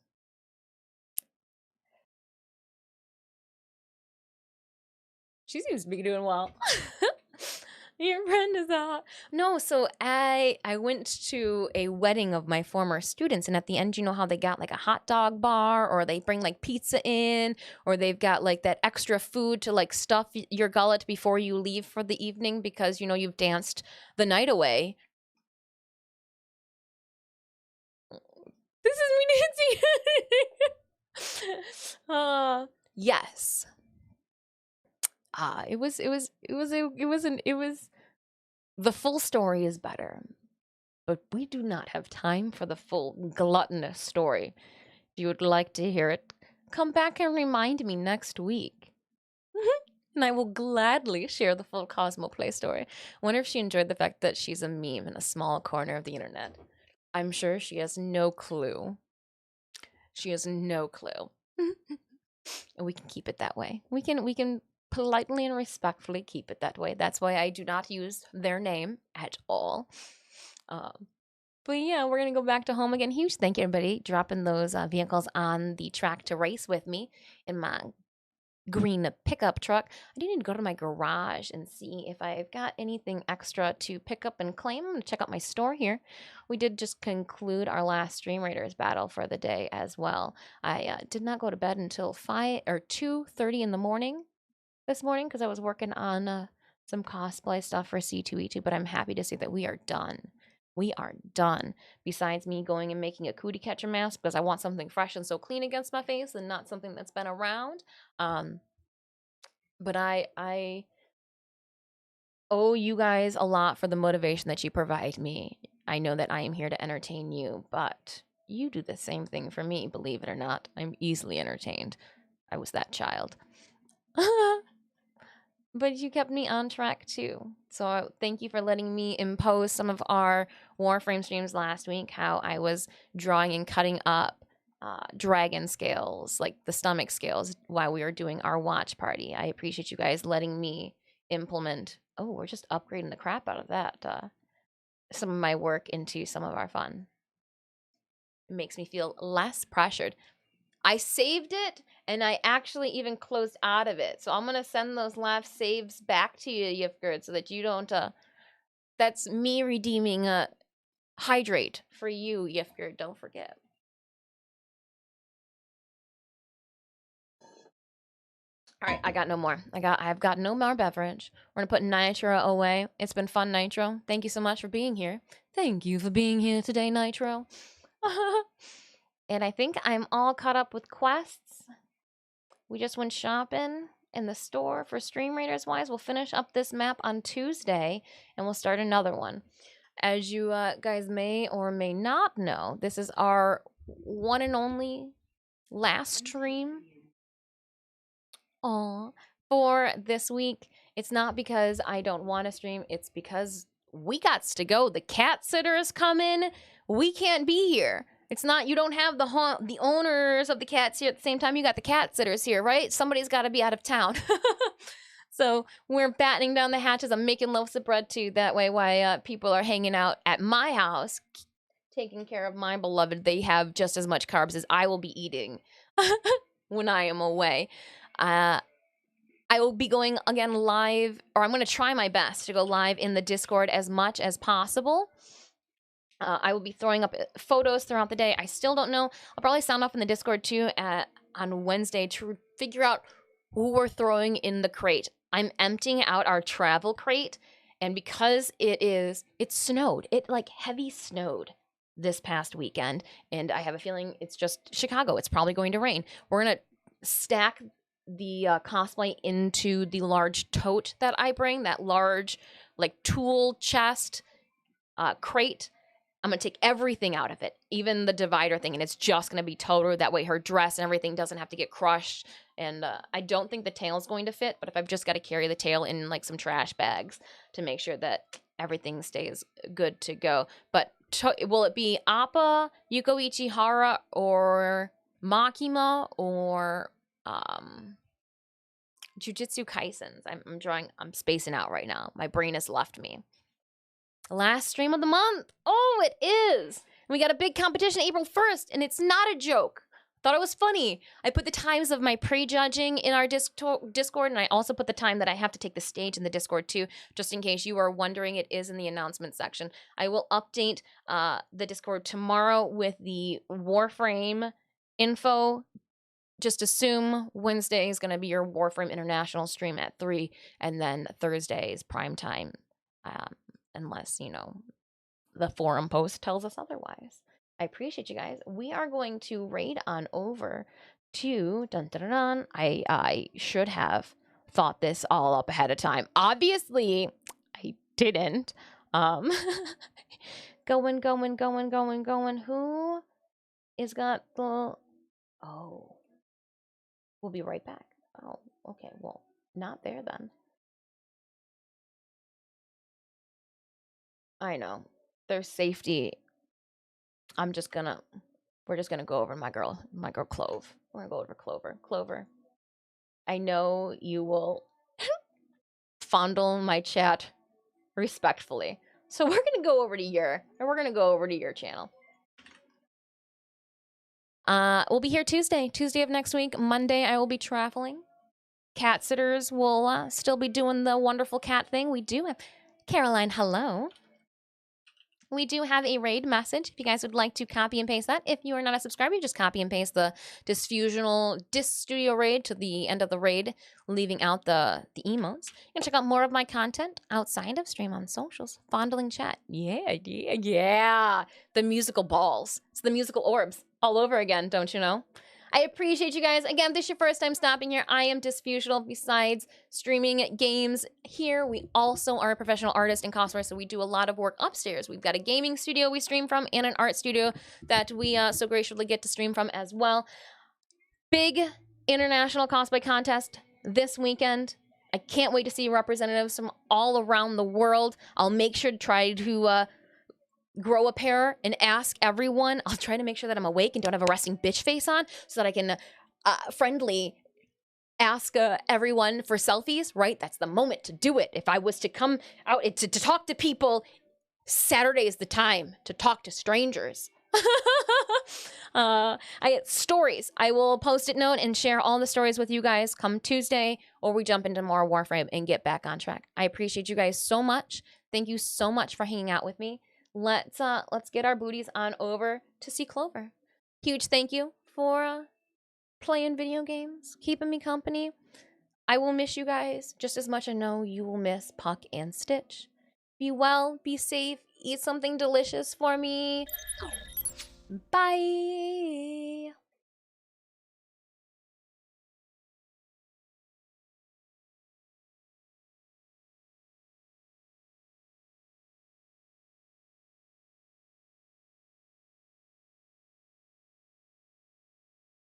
She seems to be doing well. Your friend is out. No, so I went to a wedding of my former students, and at the end, you know how they got like a hot dog bar, or they bring like pizza in, or they've got like that extra food to like stuff your gullet before you leave for the evening because you've danced the night away. This is me dancing. Yes. The full story is better, but we do not have time for the full gluttonous story. If you would like to hear it, come back and remind me next week. And I will gladly share the full Cosmo Play story. I wonder if she enjoyed the fact that she's a meme in a small corner of the internet. I'm sure she has no clue. She has no clue. And we can keep it that way. We can politely and respectfully keep it that way. That's why I do not use their name at all. But yeah, we're gonna go back to home again. Huge thank you, everybody, dropping those vehicles on the track to race with me in my green pickup truck. I do need to go to my garage and see if I've got anything extra to pick up and claim. I'm gonna check out my store here. We did just conclude our last Stream Raiders battle for the day as well. I did not go to bed until 2:30 in the morning this morning because I was working on some cosplay stuff for C2E2, but I'm happy to say that we are done. We are done. Besides me going and making a cootie catcher mask because I want something fresh and so clean against my face and not something that's been around. But I owe you guys a lot for the motivation that you provide me. I know that I am here to entertain you, but you do the same thing for me, believe it or not. I'm easily entertained. I was that child. but you kept me on track too. So thank you for letting me impose some of our Warframe streams last week, how I was drawing and cutting up dragon scales, like the stomach scales, while we were doing our watch party. I appreciate you guys letting me implement. Oh, we're just upgrading the crap out of that. Some of my work into some of our fun. It makes me feel less pressured. I saved it, and I actually even closed out of it. So I'm going to send those last saves back to you, Yifgard, so that you don't, that's me redeeming hydrate for you, Yifgard, don't forget. All right, I got no more. I've got no more beverage. We're gonna put Nitro away. It's been fun, Nitro. Thank you so much for being here. Thank you for being here today, Nitro. And I think I'm all caught up with quests. We just went shopping in the store for Stream Raiders wise. We'll finish up this map on Tuesday and we'll start another one. As you guys may or may not know, this is our one and only last stream. Aw. For this week. It's not because I don't want to stream, it's because we got to go. The cat sitters come in. We can't be here. It's not, you don't have the owners of the cats here at the same time you got the cat sitters here, right? Somebody's got to be out of town. So we're battening down the hatches. I'm making loaves of bread too. That way, while people are hanging out at my house, taking care of my beloved, they have just as much carbs as I will be eating when I am away. I will be going again live, or I'm going to try my best to go live in the Discord as much as possible. I will be throwing up photos throughout the day. I still don't know. I'll probably sound off in the Discord too on Wednesday to figure out who we're throwing in the crate. I'm emptying out our travel crate, and because it snowed. It like heavy snowed this past weekend, and I have a feeling it's just Chicago. It's probably going to rain. We're going to stack the cosplay into the large tote that I bring, that large like tool chest crate. I'm going to take everything out of it, even the divider thing, and it's just going to be total. That way her dress and everything doesn't have to get crushed. And I don't think the tail's going to fit, but if I've just got to carry the tail in like some trash bags to make sure that everything stays good to go. But will it be Appa, Yuko Ichihara, or Makima, or Jujutsu Kaisens? I'm spacing out right now. My brain has left me. Last stream of the month. Oh, it is. We got a big competition April 1st, and it's not a joke. Thought it was funny. I put the times of my prejudging in our Discord, and I also put the time that I have to take the stage in the Discord too, just in case you are wondering. It is in the announcement section. I will update the Discord tomorrow with the Warframe info. Just assume Wednesday is going to be your Warframe International stream at 3, and then Thursday is prime time. Unless, the forum post tells us otherwise. I appreciate you guys. We are going to raid on over to I should have thought this all up ahead of time. Obviously, I didn't. Going. Who is got the... Oh. We'll be right back. Oh, okay. Well, not there then. I know. There's safety. We're just gonna go over my girl Clove. We're gonna go over Clover. Clover, I know you will fondle my chat respectfully. So we're gonna go over to your channel. We'll be here Tuesday of next week. Monday I will be traveling. Cat sitters will still be doing the wonderful cat thing. We do have Caroline, hello. We do have a raid message. If you guys would like to copy and paste that. If you are not a subscriber, you just copy and paste the Disfusional Disc Studio raid to the end of the raid, leaving out the emotes. You can check out more of my content outside of stream on socials. Fondling chat. Yeah. The musical balls. It's the musical orbs all over again, don't you know? I appreciate you guys. Again, if this is your first time stopping here, I am Disfusional. Besides streaming games here, we also are a professional artist and cosplayer, so we do a lot of work upstairs. We've got a gaming studio we stream from and an art studio that we so graciously get to stream from as well. Big international cosplay contest this weekend I can't wait to see representatives from all around the world. I'll make sure to try to grow a pair and ask everyone. I'll try to make sure that I'm awake and don't have a resting bitch face on so that I can friendly ask everyone for selfies, right? That's the moment to do it. If I was to come out to talk to people, Saturday is the time to talk to strangers. I get stories. I will post it note and share all the stories with you guys come Tuesday, or we jump into more Warframe and get back on track. I appreciate you guys so much. Thank you so much for hanging out with me. Let's get our booties on over to see Clover. Huge thank you for playing video games, keeping me company. I will miss you guys just as much. I know you will miss Puck and Stitch. Be well, be safe, eat something delicious for me. Bye.